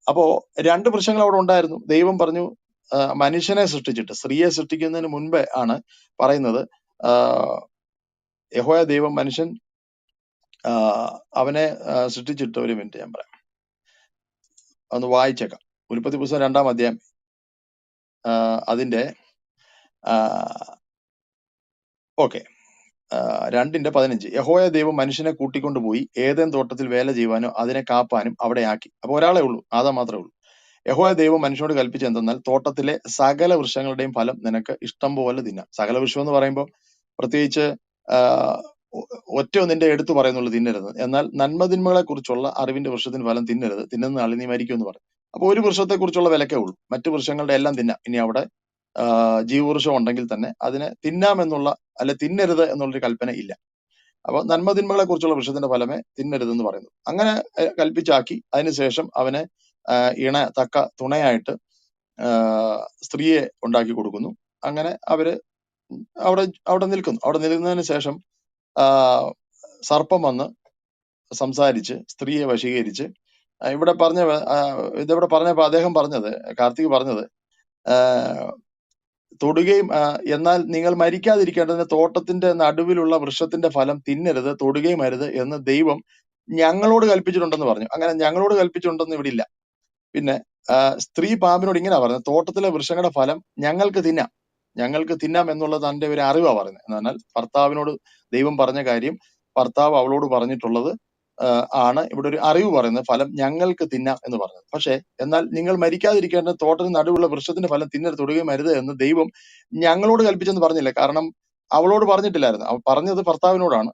അപ്പോ 2 വൃക്ഷങ്ങൾ അവിടെ ഉണ്ടായിരുന്നു. ദൈവം പറഞ്ഞു മനുഷ്യനെ സൃഷ്ടിച്ചിട്ട്, സ്ത്രീയെ സൃഷ്ടിക്കുന്നതിന് മുൻപേ ആണ് പറയുന്നത് യഹോവ ദൈവം മനുഷ്യൻ അവനെ സൃഷ്ടിച്ചിട്ട്, ഒരു മിനിറ്റ് ഞാൻ പറയാം, ഒന്ന് വായിച്ചേക്കാം. ഉൽപ്പത്തി പുസ്തകം 2-ാം അധ്യായം അതിന്റെ 2:15 യഹോവ ദൈവം മനുഷ്യനെ കൂട്ടിക്കൊണ്ടുപോയി ഏദെൻ തോട്ടത്തിൽ വേല ചെയ്യുവാനും അതിനെ കാപ്പാനും അവിടെ ആക്കി. അപ്പൊ ഒരാളെ ഉള്ളൂ, ആദാം മാത്രമേ ഉള്ളൂ. യഹോവ ദൈവം മനുഷ്യനോട് കൽപ്പിച്ചത് എന്തെന്നാൽ തോട്ടത്തിലെ സകല വൃക്ഷങ്ങളുടെയും ഫലം നിനക്ക് ഇഷ്ടം പോലെ തിന്നാം. സകല വൃക്ഷം എന്ന് പറയുമ്പോൾ പ്രത്യേകിച്ച് ഒറ്റ ഒന്നിന്റെ എടുത്തു പറയുന്നുള്ളൂ തിന്നരുത്. എന്നാൽ നന്മതിന്മകളെ കുറിച്ചുള്ള അറിവിന്റെ വൃക്ഷത്തിന് ഫലം തിന്നരുത്, തിന്നുന്ന ആൾ നീ മരിക്കും എന്ന് പറയും. അപ്പൊ ഒരു വൃക്ഷത്തെ കുറിച്ചുള്ള വിലക്കേ ഉള്ളൂ, മറ്റു വൃക്ഷങ്ങളുടെ എല്ലാം തിന്നാം. ഇനി അവിടെ ജീവവൃക്ഷം ഉണ്ടെങ്കിൽ തന്നെ അതിനെ തിന്നാം എന്നുള്ള, അല്ലെ തിന്നരുത് എന്നുള്ളൊരു കൽപ്പന ഇല്ല. അപ്പൊ നന്മതിന്മകളെ കുറിച്ചുള്ള വൃക്ഷത്തിന്റെ ഫലമേ തിന്നരുത് എന്ന് പറയുന്നു. അങ്ങനെ കൽപ്പിച്ചാക്കി അതിനുശേഷം അവനെ തക്ക തുണയായിട്ട് സ്ത്രീയെ ഉണ്ടാക്കി കൊടുക്കുന്നു. അങ്ങനെ അവര് അവിടെ നിൽക്കുന്നു. അവിടെ നിൽക്കുന്നതിന് ശേഷം സർപ്പം വന്ന് സംസാരിച്ച് സ്ത്രീയെ വശീകരിച്ച് ഇവിടെ പറഞ്ഞപ്പോ അദ്ദേഹം പറഞ്ഞത്, കാർത്തിക് പറഞ്ഞത് തൊടുകയും എന്നാൽ നിങ്ങൾ മരിക്കാതിരിക്കേണ്ടതിന് തോട്ടത്തിന്റെ നടുവിലുള്ള വൃക്ഷത്തിന്റെ ഫലം തിന്നരുത്, തൊടുകയും അരുത് എന്ന് ദൈവം ഞങ്ങളോട് കൽപ്പിച്ചിട്ടുണ്ടെന്ന് പറഞ്ഞു. അങ്ങനെ ഞങ്ങളോട് കൽപ്പിച്ചിട്ടുണ്ടെന്ന് ഇവിടെ ഇല്ല. പിന്നെ സ്ത്രീ പാമ്പിനോട് ഇങ്ങനെ പറഞ്ഞത്, തോട്ടത്തിലെ വൃക്ഷങ്ങളുടെ ഫലം ഞങ്ങൾക്ക് തിന്നാം എന്നുള്ളത് തന്റെ ഒരു അറിവാണ് പറയുന്നത്. എന്നാൽ ഭർത്താവിനോട് ദൈവം പറഞ്ഞ കാര്യം ഭർത്താവ് അവളോട് പറഞ്ഞിട്ടുള്ളത് ആണ് ഇവിടെ ഒരു അറിവ് പറയുന്നത്, ഫലം ഞങ്ങൾക്ക് തിന്നാം എന്ന് പറഞ്ഞത്. പക്ഷെ എന്നാൽ നിങ്ങൾ മരിക്കാതിരിക്കേണ്ട തോട്ടത്തിന് നടുവുള്ള വൃക്ഷത്തിന്റെ ഫലം തിന്നരുത്, തൊടുകയും അരുത് എന്ന് ദൈവം ഞങ്ങളോട് കൽപ്പിച്ചെന്ന് പറഞ്ഞില്ല. കാരണം അവളോട് പറഞ്ഞിട്ടില്ലായിരുന്നു, അവൾ പറഞ്ഞത് ഭർത്താവിനോടാണ്.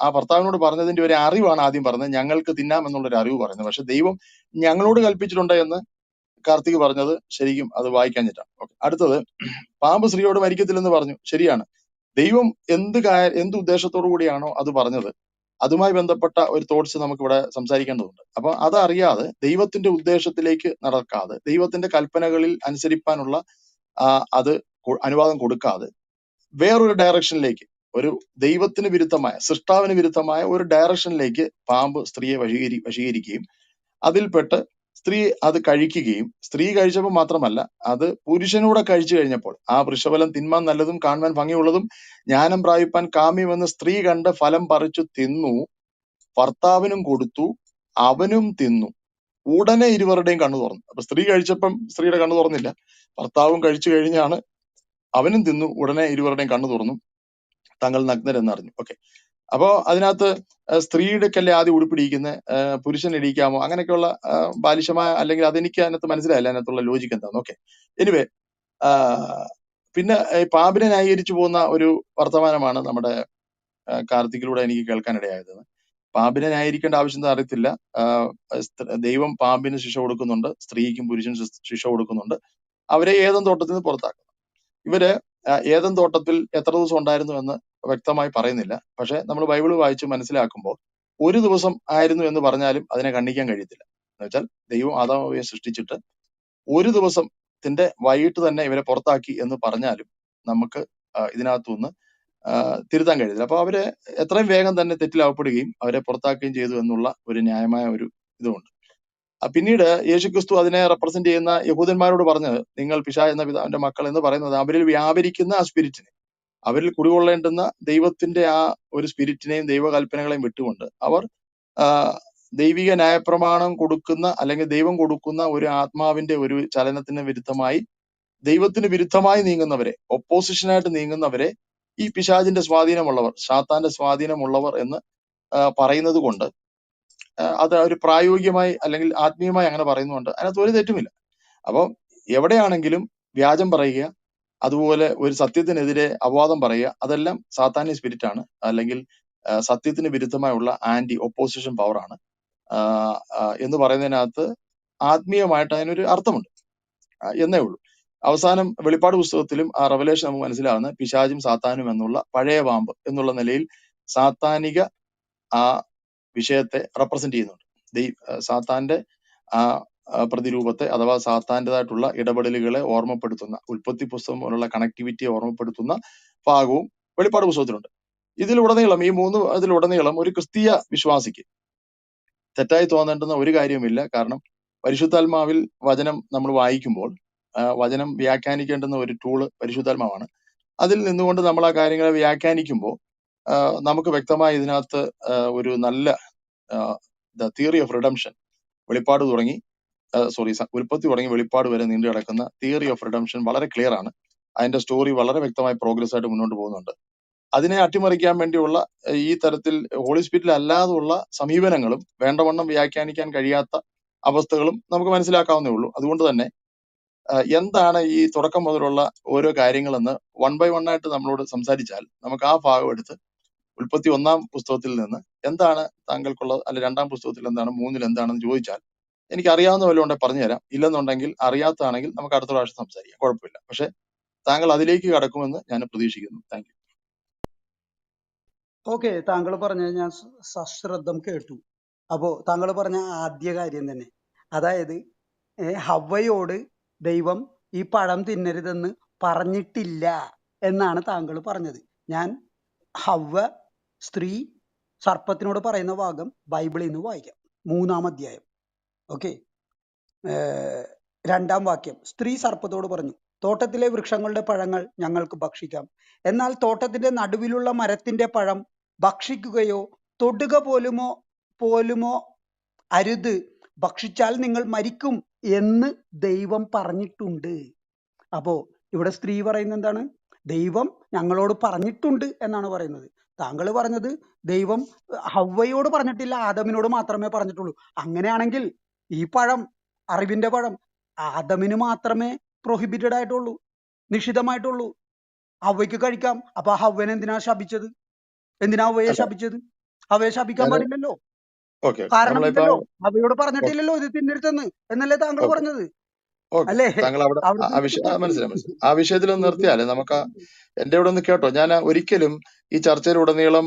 ആ ഭർത്താവിനോട് പറഞ്ഞതിന്റെ ഒരു അറിവാണ് ആദ്യം പറഞ്ഞത്, ഞങ്ങൾക്ക് തിന്നാം എന്നുള്ളൊരു അറിവ് പറയുന്നത്. പക്ഷെ ദൈവം ഞങ്ങളോട് കൽപ്പിച്ചിട്ടുണ്ട് എന്ന് കാർത്തിക് പറഞ്ഞത് ശരിക്കും അത് വായിക്കാഞ്ഞിട്ടാണ്. അടുത്തത്, പാമ്പ് സ്ത്രീയോട് മരിക്കത്തില്ലെന്ന് പറഞ്ഞു. ശരിയാണ്. ദൈവം എന്ത് ഉദ്ദേശത്തോടു കൂടിയാണോ അത് പറഞ്ഞത്, അതുമായി ബന്ധപ്പെട്ട ഒരു തോട്ട്സ് നമുക്ക് ഇവിടെ സംസാരിക്കേണ്ടതുണ്ട്. അപ്പൊ അതറിയാതെ ദൈവത്തിന്റെ ഉദ്ദേശത്തിലേക്ക് നടക്കാതെ ദൈവത്തിന്റെ കൽപ്പനകളിൽ അനുസരിപ്പാനുള്ള അത് അനുവാദം കൊടുക്കാതെ വേറൊരു ഡയറക്ഷനിലേക്ക്, ഒരു ദൈവത്തിന് വിരുദ്ധമായ, സൃഷ്ടാവിന് വിരുദ്ധമായ ഒരു ഡയറക്ഷനിലേക്ക് പാമ്പ് സ്ത്രീയെ വശീകരിക്കുകയും അതിൽപ്പെട്ട് സ്ത്രീ അത് കഴിക്കുകയും, സ്ത്രീ കഴിച്ചപ്പോൾ മാത്രമല്ല അത് പുരുഷനൂടെ കഴിച്ചു കഴിഞ്ഞപ്പോൾ ആ വൃക്ഷഫലം തിന്മാൻ നല്ലതും കാണുവാൻ ഭംഗിയുള്ളതും ജ്ഞാനം പ്രാപിപ്പാൻ കാമ്യമെന്ന് സ്ത്രീ കണ്ട് ഫലം പറിച്ചു തിന്നു, ഭർത്താവിനും കൊടുത്തു, അവനും തിന്നു, ഉടനെ ഇരുവരുടെയും കണ്ണു തുറന്നു. അപ്പൊ സ്ത്രീ കഴിച്ചപ്പം സ്ത്രീയുടെ കണ്ണു തുറന്നില്ല, ഭർത്താവും കഴിച്ചു കഴിഞ്ഞാണ് അവനും തിന്നു, ഉടനെ ഇരുവരുടെയും കണ്ണു തുറന്നു, തങ്ങൾ നഗ്നരെന്നറിഞ്ഞു. ഓക്കെ, അപ്പോ അതിനകത്ത് സ്ത്രീയുടെക്കല്ലേ ആദ്യം ഉടുപ്പിടിക്കുന്ന, പുരുഷൻ ഇടിക്കാമോ, അങ്ങനെയൊക്കെയുള്ള ബാലിശമായ, അല്ലെങ്കിൽ അതെനിക്ക് അതിനകത്ത് മനസ്സിലായില്ല അതിനകത്തുള്ള ലോജിക്ക് എന്താന്ന്. ഓക്കെ, എനിവേ പിന്നെ പാമ്പിനെ ന്യായീകരിച്ചു പോകുന്ന ഒരു വർത്തമാനമാണ് നമ്മുടെ കാർത്തികിലൂടെ എനിക്ക് കേൾക്കാനിടയായത്. പാമ്പിനെ ന്യായീകരിക്കേണ്ട ആവശ്യം എന്താ അറിയത്തില്ല. ദൈവം പാമ്പിന് ശിക്ഷ കൊടുക്കുന്നുണ്ട്, സ്ത്രീക്കും പുരുഷനും ശിക്ഷ കൊടുക്കുന്നുണ്ട്. അവരെ ഏദൻ തോട്ടത്തിൽ നിന്ന് പുറത്താക്കും. ഇവര് ഏദൻ തോട്ടത്തിൽ എത്ര ദിവസം ഉണ്ടായിരുന്നു എന്ന് വ്യക്തമായി പറയുന്നില്ല. പക്ഷെ നമ്മൾ ബൈബിൾ വായിച്ച് മനസ്സിലാക്കുമ്പോൾ ഒരു ദിവസം ആയിരുന്നു എന്ന് പറഞ്ഞാലും അതിനെ ഖണ്ഡിക്കാൻ കഴിയത്തില്ല. എന്ന് വെച്ചാൽ ദൈവം ആദാമിനെ സൃഷ്ടിച്ചിട്ട് ഒരു ദിവസത്തിന്റെ വൈകിട്ട് തന്നെ ഇവരെ പുറത്താക്കി എന്ന് പറഞ്ഞാലും നമുക്ക് ഇതിനകത്തുനിന്ന് തിരുത്താൻ കഴിയത്തില്ല. അപ്പൊ അവരെ എത്രയും വേഗം തന്നെ തെറ്റിലകപ്പെടുകയും അവരെ പുറത്താക്കുകയും ചെയ്തു എന്നുള്ള ഒരു ന്യായമായ ഒരു ഇതുമുണ്ട്. പിന്നീട് യേശുക്രിസ്തു അതിനെ റെപ്രസെന്റ് ചെയ്യുന്ന യഹൂദന്മാരോട് പറഞ്ഞത്, നിങ്ങൾ പിശാച് എന്ന പിതാവിന്റെ മക്കൾ എന്ന് പറയുന്നത് അവരിൽ വ്യാപരിക്കുന്ന ആ സ്പിരിറ്റിനെ, അവരിൽ കുടികൊള്ളേണ്ടുന്ന ദൈവത്തിന്റെ ആ ഒരു സ്പിരിറ്റിനെയും ദൈവകൽപ്പനകളെയും വിട്ടുകൊണ്ട് അവർ ആ, ദൈവിക ന്യായപ്രമാണം കൊടുക്കുന്ന അല്ലെങ്കിൽ ദൈവം കൊടുക്കുന്ന ഒരു ആത്മാവിന്റെ ഒരു ചലനത്തിന് വിരുദ്ധമായി, ദൈവത്തിന് വിരുദ്ധമായി നീങ്ങുന്നവരെ, ഒപ്പോസിഷനായിട്ട് നീങ്ങുന്നവരെ ഈ പിശാചിന്റെ സ്വാധീനമുള്ളവർ, സാത്താന്റെ സ്വാധീനമുള്ളവർ എന്ന് പറയുന്നത് കൊണ്ട് അത് ഒരു പ്രായോഗികമായി അല്ലെങ്കിൽ ആത്മീയമായി അങ്ങനെ പറയുന്നുണ്ട്. അതിനകത്ത് ഒരു തെറ്റുമില്ല. അപ്പം എവിടെയാണെങ്കിലും വ്യാജം പറയുക, അതുപോലെ ഒരു സത്യത്തിനെതിരെ അപവാദം പറയുക, അതെല്ലാം സാത്താന്യ സ്പിരിറ്റ് ആണ്, അല്ലെങ്കിൽ സത്യത്തിന് വിരുദ്ധമായുള്ള ആന്റി ഒപ്പോസിഷൻ പവർ ആണ് എന്ന് പറയുന്നതിനകത്ത് ആത്മീയമായിട്ട് അതിനൊരു അർത്ഥമുണ്ട് എന്നേ ഉള്ളൂ. അവസാനം വെളിപ്പാട് പുസ്തകത്തിലും ആ റെവലേഷൻ നമുക്ക് മനസ്സിലാവുന്ന പിശാചും സാത്താനും എന്നുള്ള പഴയ പാമ്പ് എന്നുള്ള നിലയിൽ സാത്താനിക ആ വിഷയത്തെ റെപ്രസെന്റ് ചെയ്യുന്നുണ്ട്. സാത്താന്റെ ആ പ്രതിരൂപത്തെ അഥവാ സാത്താന്റേതായിട്ടുള്ള ഇടപെടലുകളെ ഓർമ്മപ്പെടുത്തുന്ന, ഉൽപ്പത്തി പുസ്തകം പോലുള്ള കണക്ടിവിറ്റിയെ ഓർമ്മപ്പെടുത്തുന്ന ഭാഗവും വെളിപ്പാട് പുസ്തകത്തിലുണ്ട്. ഇതിലുടനീളം ഈ ഇതിലുടനീളം ഒരു ക്രിസ്തീയ വിശ്വാസിക്ക് തെറ്റായി തോന്നേണ്ടുന്ന ഒരു കാര്യവുമില്ല. കാരണം പരിശുദ്ധാത്മാവിൽ വചനം നമ്മൾ വായിക്കുമ്പോൾ വചനം വ്യാഖ്യാനിക്കേണ്ടുന്ന ഒരു ടൂള് പരിശുദ്ധാത്മാവാണ്. അതിൽ നിന്നുകൊണ്ട് നമ്മൾ ആ കാര്യങ്ങളെ വ്യാഖ്യാനിക്കുമ്പോൾ നമുക്ക് വ്യക്തമായി ഇതിനകത്ത് ഒരു നല്ല ദ തിയറി ഓഫ് റിഡംഷൻ, വെളിപ്പാട് തുടങ്ങി ഉൽപ്പത്തി തുടങ്ങി വെളിപ്പാട് വരെ നീണ്ടു കിടക്കുന്ന തിയറി ഓഫ് റിഡംഷൻ വളരെ ക്ലിയർ ആണ്. അതിന്റെ സ്റ്റോറി വളരെ വ്യക്തമായി പ്രോഗ്രസ് ആയിട്ട് മുന്നോട്ട് പോകുന്നുണ്ട്. അതിനെ അട്ടിമറിക്കാൻ വേണ്ടിയുള്ള ഈ തരത്തിൽ ഹോളി സ്പിരിറ്റിൽ അല്ലാതുള്ള സമീപനങ്ങളും വേണ്ടവണ്ണം വ്യാഖ്യാനിക്കാൻ കഴിയാത്ത അവസ്ഥകളും നമുക്ക് മനസ്സിലാക്കാവുന്നേ ഉള്ളൂ. അതുകൊണ്ട് തന്നെ എന്താണ് ഈ തുടക്കം മുതലുള്ള ഓരോ കാര്യങ്ങളെന്ന് വൺ ബൈ വൺ ആയിട്ട് നമ്മളോട് സംസാരിച്ചാൽ നമുക്ക് ആ ഭാഗം എടുത്ത് ഉൽപ്പത്തി 1-ാം പുസ്തകത്തിൽ നിന്ന് എന്താണ് താങ്കൾക്കുള്ളത്, അല്ലെ 2-ാം പുസ്തകത്തിൽ എന്താണ്, 3-ൽ എന്താണെന്ന് ചോദിച്ചാൽ എനിക്ക് അറിയാവുന്ന വല്ലതും ഉണ്ടെങ്കിൽ പറഞ്ഞുതരാം. ഇല്ലെന്നുണ്ടെങ്കിൽ അറിയാത്തതാണെങ്കിൽ നമുക്ക് അടുത്ത പ്രാവശ്യം സംസാരിക്കാം, കുഴപ്പമില്ല. പക്ഷെ താങ്കൾ അതിലേക്ക് കടക്കുമെന്ന് ഞാൻ പ്രതീക്ഷിക്കുന്നു. Thank you. ഓക്കെ, താങ്കൾ പറഞ്ഞത് ഞാൻ സശ്രദ്ധം കേട്ടു. അപ്പോ താങ്കൾ പറഞ്ഞ ആദ്യ കാര്യം തന്നെ, അതായത് ഹവ്വയോട് ദൈവം ഈ പഴം തിന്നരുതെന്ന് പറഞ്ഞിട്ടില്ല എന്നാണ് താങ്കൾ പറഞ്ഞത്. ഞാൻ ഹവ്വ സ്ത്രീ സർപ്പത്തിനോട് പറയുന്ന ഭാഗം ബൈബിളിൽ നിന്ന് വായിക്കാം. 3-ാം അധ്യായം. ഓക്കെ, 2-ാം വാക്യം. സ്ത്രീ സർപ്പത്തോട് പറഞ്ഞു, തോട്ടത്തിലെ വൃക്ഷങ്ങളുടെ പഴങ്ങൾ ഞങ്ങൾക്ക് ഭക്ഷിക്കാം, എന്നാൽ തോട്ടത്തിന്റെ നടുവിലുള്ള മരത്തിന്റെ പഴം ഭക്ഷിക്കുകയോ തൊടുക പോലുമോ അരുത്, ഭക്ഷിച്ചാൽ നിങ്ങൾ മരിക്കും എന്ന് ദൈവം പറഞ്ഞിട്ടുണ്ട്. അപ്പോ ഇവിടെ സ്ത്രീ പറയുന്നത് എന്താണ്? ദൈവം ഞങ്ങളോട് പറഞ്ഞിട്ടുണ്ട് എന്നാണ് പറയുന്നത്. താങ്കൾ പറഞ്ഞത് ദൈവം ഹവ്വയോട് പറഞ്ഞിട്ടില്ല, ആദമിനോട് മാത്രമേ പറഞ്ഞിട്ടുള്ളൂ. അങ്ങനെയാണെങ്കിൽ ഈ പഴം, അറിവിന്റെ പഴം, ആദമിന് മാത്രമേ പ്രൊഹിബിറ്റഡ് ആയിട്ടുള്ളൂ, നിഷിദ്ധമായിട്ടുള്ളൂ. ഹവ്വയ്ക്ക് കഴിക്കാം. അപ്പൊ ഹവ്വനെ എന്തിനാ ശപിച്ചത്? എന്തിനാ ഹവ്വയെ ശപിച്ചത്? ഹവ്വയെ ശപിക്കാൻ പാടില്ലല്ലോ, കാരണമില്ലല്ലോ. ഹവ്വയോട് പറഞ്ഞിട്ടില്ലല്ലോ ഇത് തിന്നരുതെന്ന് എന്നല്ലേ താങ്കൾ പറഞ്ഞത്? അല്ലേ? താങ്കൾ അവിടെ മനസ്സിലായി. ആ വിഷയത്തിലൊന്ന് നിർത്തിയാല് നമുക്ക് എന്റെ ഇവിടെ ഒന്ന് കേട്ടോ. ഞാൻ ഒരിക്കലും ഈ ചർച്ചയിലുടനീളം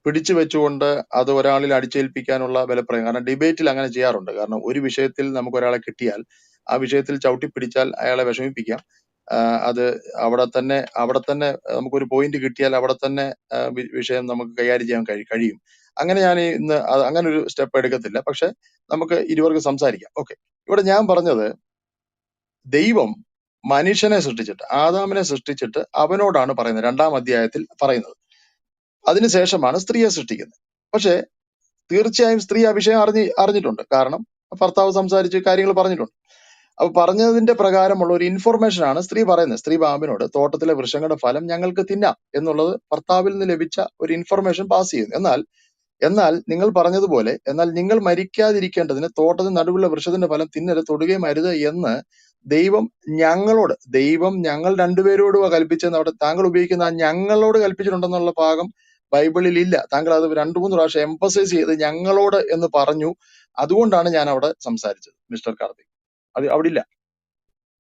പിടിച്ചു വെച്ചുകൊണ്ട് അത് ഒരാളിൽ അടിച്ചേൽപ്പിക്കാനുള്ള ബലപ്രയോഗം, കാരണം ഡിബേറ്റിൽ അങ്ങനെ ചെയ്യാറുണ്ട്. കാരണം ഒരു വിഷയത്തിൽ നമുക്ക് ഒരാളെ കിട്ടിയാൽ ആ വിഷയത്തിൽ ചവിട്ടിപ്പിടിച്ചാൽ അയാളെ വിഷമിപ്പിക്കാം. അത് അവിടെ തന്നെ നമുക്കൊരു പോയിന്റ് കിട്ടിയാൽ അവിടെ തന്നെ വിഷയം നമുക്ക് കൈകാര്യം ചെയ്യാൻ കഴിയും. അങ്ങനെ ഞാൻ ഇന്ന് അങ്ങനെ ഒരു സ്റ്റെപ്പ് എടുക്കത്തില്ല. പക്ഷെ നമുക്ക് ഇരുവർക്ക് സംസാരിക്കാം. ഓക്കെ, ഇവിടെ ഞാൻ പറഞ്ഞത് ദൈവം മനുഷ്യനെ സൃഷ്ടിച്ചിട്ട്, ആദാമിനെ സൃഷ്ടിച്ചിട്ട് അവനോടാണ് പറയുന്നത്, 2-ാം അധ്യായത്തിൽ പറയുന്നത്. അതിനുശേഷമാണ് സ്ത്രീയെ സൃഷ്ടിക്കുന്നത്. പക്ഷെ തീർച്ചയായും സ്ത്രീ ആ വിഷയം അറിഞ്ഞിട്ടുണ്ട്. കാരണം ഭർത്താവ് സംസാരിച്ച് കാര്യങ്ങൾ പറഞ്ഞിട്ടുണ്ട്. അപ്പൊ പറഞ്ഞതിന്റെ പ്രകാരമുള്ള ഒരു ഇൻഫർമേഷൻ ആണ് സ്ത്രീ പറയുന്നത്. സ്ത്രീ പാമ്പിനോട് തോട്ടത്തിലെ വൃക്ഷങ്ങളുടെ ഫലം ഞങ്ങൾക്ക് തിന്നാം എന്നുള്ളത് ഭർത്താവിൽ നിന്ന് ലഭിച്ച ഒരു ഇൻഫർമേഷൻ പാസ് ചെയ്യുന്നു. എന്നാൽ നിങ്ങൾ പറഞ്ഞതുപോലെ, എന്നാൽ നിങ്ങൾ മരിക്കാതിരിക്കേണ്ടതിന് തോട്ടത്തിന് നടുവുള്ള വൃക്ഷത്തിന്റെ ഫലം തിന്നരുത്, തൊടുകയും അരുത് എന്ന് ദൈവം ഞങ്ങൾ രണ്ടുപേരോടും കൽപ്പിച്ചെന്ന് അവിടെ താങ്കൾ ഉപയോഗിക്കുന്ന ആ ഞങ്ങളോട് കൽപ്പിച്ചിട്ടുണ്ടെന്നുള്ള ഭാഗം ബൈബിളിൽ ഇല്ല. താങ്കൾ അത് രണ്ടു മൂന്ന് പ്രാവശ്യം എംഫസൈസ് ചെയ്ത് ഞങ്ങളോട് എന്ന് പറഞ്ഞു. അതുകൊണ്ടാണ് ഞാൻ അവിടെ സംസാരിച്ചത് മിസ്റ്റർ കാർത്തിക്. അത് അവിടെ ഇല്ല.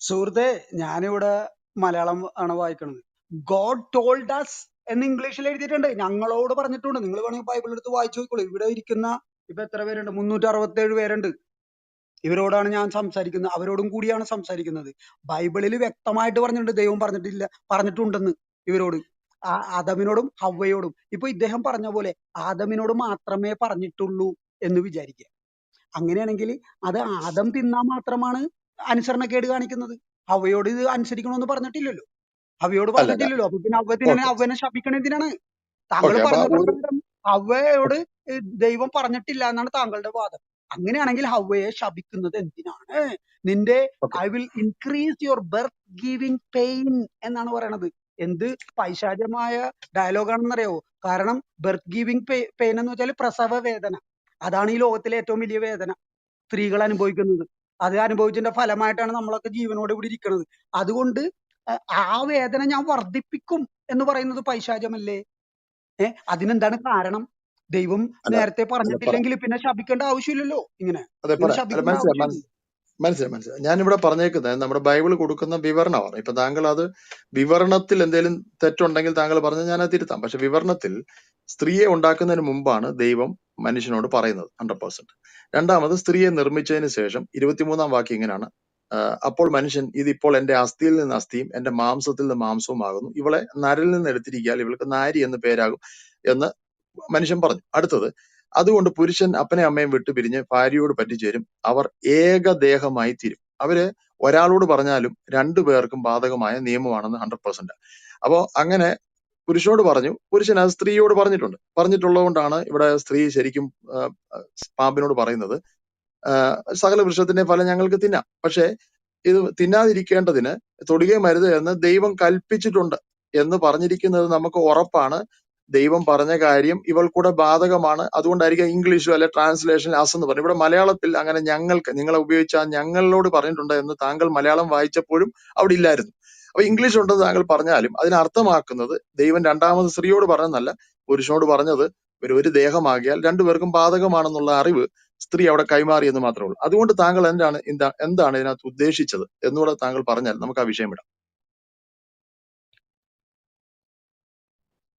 സുഹൃത്തെ, ഞാനിവിടെ മലയാളം ആണ് വായിക്കുന്നത്. ഗോഡ് ടോൾഡ് അസ് എന്ന് ഇംഗ്ലീഷിൽ എഴുതിയിട്ടുണ്ട്, ഞങ്ങളോട് പറഞ്ഞിട്ടുണ്ട്. നിങ്ങൾ വേണമെങ്കിൽ ബൈബിൾ എടുത്ത് വായിച്ചു നോക്കോളൂ. ഇവിടെ ഇരിക്കുന്ന ഇപ്പൊ എത്ര പേരുണ്ട്? 367 പേരുണ്ട്. ഇവരോടാണ് ഞാൻ സംസാരിക്കുന്നത്, അവരോടും കൂടിയാണ് സംസാരിക്കുന്നത്. ബൈബിളിൽ വ്യക്തമായിട്ട് പറഞ്ഞിട്ടുണ്ട്, ദൈവം പറഞ്ഞിട്ടുണ്ടെന്ന് ഇവരോട്, ആദമിനോടും ഹവ്വയോടും. ഇപ്പൊ ഇദ്ദേഹം പറഞ്ഞ പോലെ ആദമിനോട് മാത്രമേ പറഞ്ഞിട്ടുള്ളൂ എന്ന് വിചാരിക്കുക. അങ്ങനെയാണെങ്കിൽ അത് ആദം തിന്നാൻ മാത്രമാണ് അനുസരണക്കേട് കാണിക്കുന്നത്. ഹവ്വയോട് ഇത് അനുസരിക്കണമെന്ന് പറഞ്ഞിട്ടില്ലല്ലോ, ഹവ്വയോട് അല്ല അല്ല. പറഞ്ഞിട്ടില്ലല്ലോ. അപ്പൊ പിന്നെ ഹവ്വ ഓക്കെ ഹവ്വനെ ശപിക്കണ എന്തിനാണ്? താങ്കൾ ഓക്കെ. അപ്പൊ പറഞ്ഞ ഒരു പ്രകാരം ഹവ്വയോട് ദൈവം പറഞ്ഞിട്ടില്ല എന്നാണ് താങ്കളുടെ വാദം. അങ്ങനെയാണെങ്കിൽ ഹവ്വയെ ശപിക്കുന്നത് എന്തിനാണ്? നിന്റെ okay I will increase your birth giving pain എന്നാണ് പറയണത്. എന്ത് പൈശാചമായ ഡയലോഗാണെന്നറിയാവോ? കാരണം ബർത്ത് ഗിവിംഗ് പെയിൻ എന്ന് വെച്ചാൽ പ്രസവ വേദന. അതാണ് ഈ ലോകത്തിലെ ഏറ്റവും വലിയ വേദന സ്ത്രീകൾ അനുഭവിക്കുന്നത്. അത് അനുഭവിച്ചതിന്റെ ഫലമായിട്ടാണ് നമ്മളൊക്കെ ജീവനോടെ ഇവിടെ ഇരിക്കുന്നത്. അതുകൊണ്ട് ആ വേദന ഞാൻ വർദ്ധിപ്പിക്കും എന്ന് പറയുന്നത് പൈശാചമല്ലേ? അതിനെന്താണ് കാരണം? ദൈവം അല്ല നേരത്തെ അല്ല പറ പറഞ്ഞിട്ടില്ലെങ്കിൽ പിന്നെ ശപിക്കേണ്ട ആവശ്യമില്ലല്ലോ. ഇങ്ങനെ അതെ ഇങ്ങനെ പറയാം. അല്ല ശപിക്കേണ്ട മനസ്സിലായി ആവശ്യമില്ല. മനസ്സിലായി. ഞാനിവിടെ പറഞ്ഞേക്കുന്നത് നമ്മുടെ ബൈബിൾ കൊടുക്കുന്ന വിവരണമാണ്. ഇപ്പൊ താങ്കൾ അത് വിവരണത്തിൽ എന്തെങ്കിലും തെറ്റുണ്ടെങ്കിൽ താങ്കൾ പറഞ്ഞ് ഞാൻ അത് തിരുത്താം. പക്ഷെ വിവരണത്തിൽ സ്ത്രീയെ ഉണ്ടാക്കുന്നതിന് മുമ്പാണ് ദൈവം മനുഷ്യനോട് പറയുന്നത് 100%. രണ്ടാമത് സ്ത്രീയെ നിർമ്മിച്ചതിന് ശേഷം 23-ാം വാക്യം ഇങ്ങനെയാണ്: അപ്പോൾ മനുഷ്യൻ ഇതിപ്പോൾ എന്റെ അസ്ഥിയിൽ നിന്ന് അസ്ഥിയും എന്റെ മാംസത്തിൽ നിന്ന് മാംസവും ആകുന്നു. ഇവളെ നരിൽ നിന്ന് എടുത്തിരിക്കാൻ ഇവൾക്ക് നാരി എന്ന് പേരാകും എന്ന് മനുഷ്യൻ പറഞ്ഞു. അടുത്തത്, അതുകൊണ്ട് പുരുഷൻ അപ്പനെ അമ്മയും വിട്ടുപിരിഞ്ഞ് ഭാര്യയോട് പറ്റിച്ചേരും, അവർ ഏകദേഹമായി തീരും. അവര് ഒരാളോട് പറഞ്ഞാലും രണ്ടു പേർക്കും ബാധകമായ നിയമമാണെന്ന് 100%. അപ്പോ അങ്ങനെ പുരുഷനോട് പറഞ്ഞു, പുരുഷൻ അത് സ്ത്രീയോട് പറഞ്ഞിട്ടുള്ളത് കൊണ്ടാണ് ഇവിടെ സ്ത്രീ ശരിക്കും പാമ്പിനോട് പറയുന്നത്, സകല വൃക്ഷത്തിന്റെ ഫലം ഞങ്ങൾക്ക് തിന്നാം, പക്ഷെ ഇത് തിന്നാതിരിക്കേണ്ടതിന് തൊടുകയും അരുത് എന്ന് ദൈവം കൽപ്പിച്ചിട്ടുണ്ട് എന്ന് പറഞ്ഞിരിക്കുന്നത് നമുക്ക് ഉറപ്പാണ്. ദൈവം പറഞ്ഞ കാര്യം ഇവൾക്കൂടെ ബാധകമാണ്. അതുകൊണ്ടായിരിക്കും ഇംഗ്ലീഷിലോ അല്ലെ ട്രാൻസ്ലേഷനിൽ അസ് എന്ന് പറഞ്ഞു. ഇവിടെ മലയാളത്തിൽ അങ്ങനെ ഞങ്ങൾക്ക്, നിങ്ങളെ ഉപയോഗിച്ച ഞങ്ങളോട് പറഞ്ഞിട്ടുണ്ട് എന്ന് താങ്കൾ മലയാളം വായിച്ചപ്പോഴും അവിടെ ഇല്ലായിരുന്നു. അപ്പൊ ഇംഗ്ലീഷ് ഉണ്ടെന്ന് താങ്കൾ പറഞ്ഞാലും അതിനെ അർത്ഥമാക്കുന്നത് ദൈവം രണ്ടാമത് സ്ത്രീയോട് പറഞ്ഞെന്നല്ല, പുരുഷനോട് പറഞ്ഞത് ഒരു ദേഹമാകിയാൽ രണ്ടുപേർക്കും ബാധകമാണെന്നുള്ള അറിവ് സ്ത്രീ അവിടെ കൈമാറി എന്ന് മാത്രമേ ഉള്ളൂ. അതുകൊണ്ട് താങ്കൾ എന്താണ് ഇതിനകത്ത് ഉദ്ദേശിച്ചത് എന്നുകൂടെ താങ്കൾ പറഞ്ഞാൽ നമുക്ക് ആ വിഷയം വിടാം.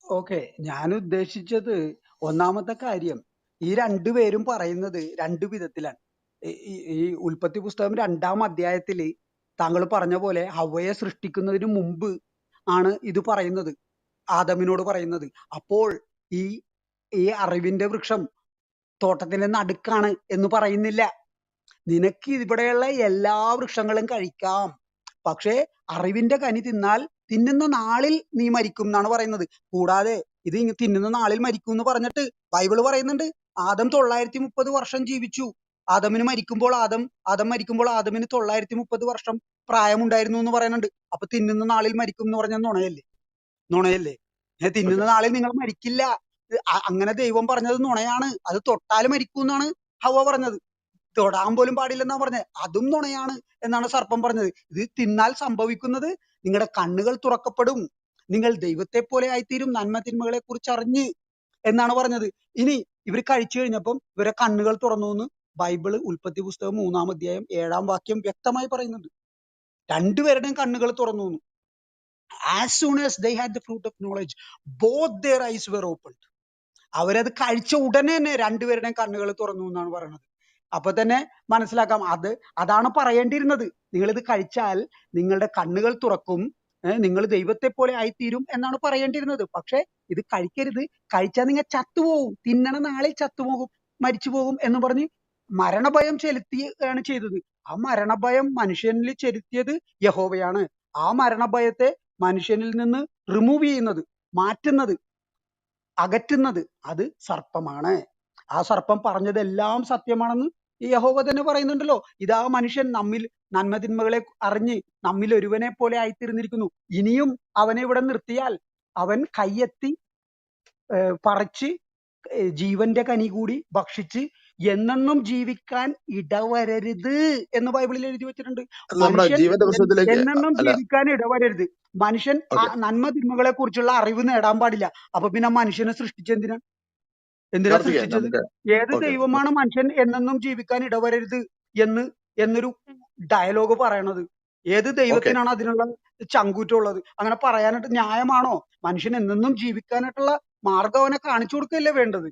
ഓക്കെ, ഞാൻ ഉദ്ദേശിച്ചത് ഒന്നാമത്തെ കാര്യം, ഈ രണ്ടുപേരും പറയുന്നത് രണ്ടു വിധത്തിലാണ്. ഈ ഉൽപ്പത്തി പുസ്തകം 2-ാം അധ്യായത്തില് താങ്കൾ പറഞ്ഞ പോലെ ഹവ്വയെ സൃഷ്ടിക്കുന്നതിന് മുമ്പ് ആണ് ഇത് പറയുന്നത്, ആദമിനോട് പറയുന്നത്. അപ്പോൾ ഈ ഈ അറിവിന്റെ വൃക്ഷം തോട്ടത്തിന്റെ നടുക്കാണ് എന്ന് പറയുന്നില്ല. നിനക്ക് ഇവിടെയുള്ള എല്ലാ വൃക്ഷങ്ങളും കഴിക്കാം, പക്ഷേ അറിവിന്റെ കനി തിന്നാൽ തിന്നുന്ന നാളിൽ നീ മരിക്കും എന്നാണ് പറയുന്നത്. കൂടാതെ ഇത് തിന്നുന്ന നാളിൽ മരിക്കും എന്ന് പറഞ്ഞിട്ട് ബൈബിള് പറയുന്നുണ്ട്, ആദം 930 വർഷം ജീവിച്ചു. ആദമിന് മരിക്കുമ്പോൾ ആദം മരിക്കുമ്പോൾ ആദമിന് 930 വർഷം പ്രായമുണ്ടായിരുന്നു എന്ന് പറയുന്നുണ്ട്. അപ്പൊ തിന്നുന്ന നാളിൽ മരിക്കും എന്ന് പറഞ്ഞാൽ നുണയല്ലേ? തിന്നുന്ന ഓക്കെ നാളിൽ നിങ്ങൾ മരിക്കില്ല. അങ്ങനെ ദൈവം പറഞ്ഞത് നുണയാണ്. അത് തൊട്ടാൽ മരിക്കും എന്നാണ് ഹവ്വ പറഞ്ഞത്. തൊടാൻ പോലും പാടില്ലെന്നാ പറഞ്ഞത്, അതും നുണയാണ് എന്നാണ് സർപ്പം പറഞ്ഞത്. ഇത് തിന്നാൽ സംഭവിക്കുന്നത് നിങ്ങളുടെ കണ്ണുകൾ തുറക്കപ്പെടും, നിങ്ങൾ ദൈവത്തെ പോലെ ആയിത്തീരും, നന്മ തിന്മകളെ കുറിച്ച് അറിഞ്ഞ് എന്നാണ് പറഞ്ഞത്. ഇനി ഇവർ കഴിച്ചു കഴിഞ്ഞപ്പം ഇവരെ കണ്ണുകൾ തുറന്നു എന്ന് ബൈബിള് ഉൽപ്പത്തി പുസ്തകം 3-ാം അധ്യായം 7-ാം വാക്യം വ്യക്തമായി പറയുന്നുണ്ട്. രണ്ടുപേരുടെയും കണ്ണുകൾ തുറന്നു എന്ന്. As soon as they had the fruit of knowledge both their eyes were opened. അവരത് കഴിച്ച ഉടനെ തന്നെ രണ്ടുപേരുടെയും കണ്ണുകൾ തുറന്നു എന്നാണ് പറയുന്നത്. അപ്പൊ തന്നെ മനസ്സിലാക്കാം, അതാണ് പറയേണ്ടിയിരുന്നത്. നിങ്ങൾ ഇത് കഴിച്ചാൽ നിങ്ങളുടെ കണ്ണുകൾ തുറക്കും, നിങ്ങൾ ദൈവത്തെ പോലെ ആയിത്തീരും എന്നാണ് പറയേണ്ടിയിരുന്നത്. പക്ഷെ ഇത് കഴിക്കരുത്, കഴിച്ചാൽ നിങ്ങൾ ചത്തുപോകും, തിന്നണ നാളിൽ ചത്തുപോകും, മരിച്ചു പോകും എന്ന് പറഞ്ഞ് മരണഭയം ചെലുത്തുകയാണ് ചെയ്തത്. ആ മരണഭയം മനുഷ്യനിൽ ചെലുത്തിയത് യഹോവയാണ്. ആ മരണഭയത്തെ മനുഷ്യനിൽ നിന്ന് റിമൂവ് ചെയ്യുന്നത്, മാറ്റുന്നത്, അകറ്റുന്നത് അത് സർപ്പമാണ്. ആ സർപ്പം പറഞ്ഞതെല്ലാം സത്യമാണെന്ന് ഈ യഹോവ തന്നെ പറയുന്നുണ്ടല്ലോ. ഇതാ മനുഷ്യൻ നമ്മിൽ നന്മതിന്മകളെ അറിഞ്ഞ് നമ്മിൽ ഒരുവനെ പോലെ ആയിത്തീർന്നിരിക്കുന്നു. ഇനിയും അവനെ ഇവിടെ നിർത്തിയാൽ അവൻ കയ്യെത്തി പറിച്ച് ജീവന്റെ കനി കൂടി ഭക്ഷിച്ച് എന്നെന്നും ജീവിക്കാൻ ഇടവരരുത് എന്ന് ബൈബിളിൽ എഴുതി വെച്ചിട്ടുണ്ട്. അത് നമ്മുടെ മനുഷ്യൻ ജീവന്റെ പ്രശ്നത്തിലേക്ക് എന്നെന്നും അല്ല. ജീവിക്കാൻ ഇടവരരുത്. മനുഷ്യൻ ഓക്കെ, നന്മ തിന്മകളെ കുറിച്ചുള്ള അറിവ് നേടാൻ പാടില്ല. അപ്പൊ പിന്നെ മനുഷ്യനെ സൃഷ്ടിച്ചെന്തിനാ? എന്തിനാ കാർത്തികേയൻ, സൃഷ്ടിച്ചത്? നമുക്ക് ഏത് ഓക്കെ ദൈവമാണ് മനുഷ്യൻ എന്നെന്നും ജീവിക്കാൻ ഇടവരരുത് എന്നൊരു ഡയലോഗ് പറയണത്? ഏത് ഓക്കെ ദൈവത്തിനാണ് അതിനുള്ള ചങ്കൂറ്റമുള്ളത്? അങ്ങനെ പറയാനായിട്ട് ന്യായമാണോ? മനുഷ്യൻ എന്നെന്നും ജീവിക്കാനായിട്ടുള്ള മാർഗം അവനെ കാണിച്ചു കൊടുക്കുകയല്ലേ വേണ്ടത്?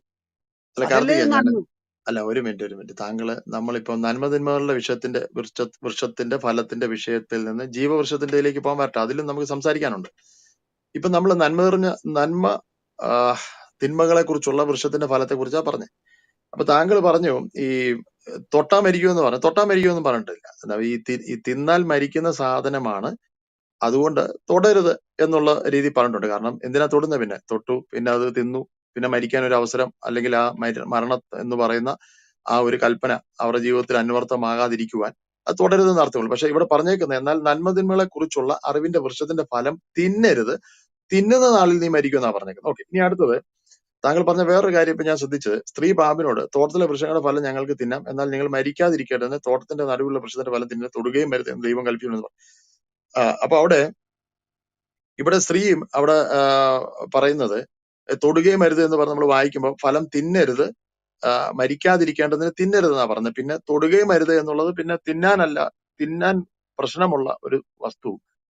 അല്ല അതല്ലേ കാർത്തികേയൻ, ഞാൻ നന്മ. അല്ല, ഒരു മിനിറ്റ്. താങ്കള് നമ്മളിപ്പോ നന്മതിന്മകളുടെ വിഷയത്തിന്റെ വൃക്ഷത്തിന്റെ ഫലത്തിന്റെ വിഷയത്തിൽ നിന്ന് ജീവവൃക്ഷത്തിന്റെയിലേക്ക് പോകാൻ പറ്റാം. അതിലും നമുക്ക് സംസാരിക്കാനുണ്ട്. ഇപ്പൊ നമ്മൾ നന്മ ആ, തിന്മകളെ കുറിച്ചുള്ള വൃക്ഷത്തിന്റെ ഫലത്തെ കുറിച്ചാ പറഞ്ഞത്. അപ്പൊ താങ്കൾ പറഞ്ഞു ഈ തൊട്ടാ മരിക്കുമെന്ന് പറഞ്ഞു. തൊട്ടാ മരിക്കുമെന്ന് പറഞ്ഞിട്ടില്ല. എന്താ ഈ തിന്നാൽ മരിക്കുന്ന സാധനമാണ്, അതുകൊണ്ട് തൊടരുത് എന്നുള്ള രീതി പറഞ്ഞിട്ടുണ്ട്. കാരണം എന്തിനാ തൊടുന്നത്? പിന്നെ തൊട്ടു, പിന്നെ അത് തിന്നു, പിന്നെ മരിക്കാൻ ഒരു അവസരം, അല്ലെങ്കിൽ ആ മരണം എന്ന് പറയുന്ന ആ ഒരു കൽപ്പന അവരുടെ ജീവിതത്തിൽ അന്വർത്ഥമാകാതിരിക്കുവാൻ അത് തുടരുതെന്ന് അർത്ഥമുള്ളൂ. പക്ഷെ ഇവിടെ പറഞ്ഞേക്കുന്നത്, എന്നാൽ നന്മതിന്മകളെ കുറിച്ചുള്ള അറിവിന്റെ വൃക്ഷത്തിന്റെ ഫലം തിന്നരുത്, തിന്നുന്ന നാളിൽ നീ മരിക്കുമെന്നാണ് പറഞ്ഞേക്കുന്നത്. ഓക്കെ, ഇനി അടുത്തത് താങ്കൾ പറഞ്ഞ വേറൊരു കാര്യം ഇപ്പൊ ഞാൻ ശ്രദ്ധിച്ചത്, സ്ത്രീ പാമ്പിനോട് തോട്ടത്തിലെ വൃക്ഷങ്ങളുടെ ഫലം ഞങ്ങൾക്ക് തിന്നാം, എന്നാൽ നിങ്ങൾ മരിക്കാതിരിക്കട്ടെ, തോട്ടത്തിന്റെ നടുവിലുള്ള വൃക്ഷത്തിന്റെ ഫലം തിന്നെ തൊടുകയും വരുത് എന്ന് ദൈവം കൽപ്പിക്കുന്നു. അപ്പൊ അവിടെ ഇവിടെ സ്ത്രീയും അവിടെ പറയുന്നത് തൊടുകയും അരുത് എന്ന് പറഞ്ഞ് നമ്മൾ വായിക്കുമ്പോൾ ഫലം തിന്നരുത്, മരിക്കാതിരിക്കേണ്ടതിന് തിന്നരുത് എന്നാ പറഞ്ഞത്. പിന്നെ തൊടുകയും അരുത് എന്നുള്ളത് പിന്നെ തിന്നാൻ പ്രശ്നമുള്ള ഒരു വസ്തു,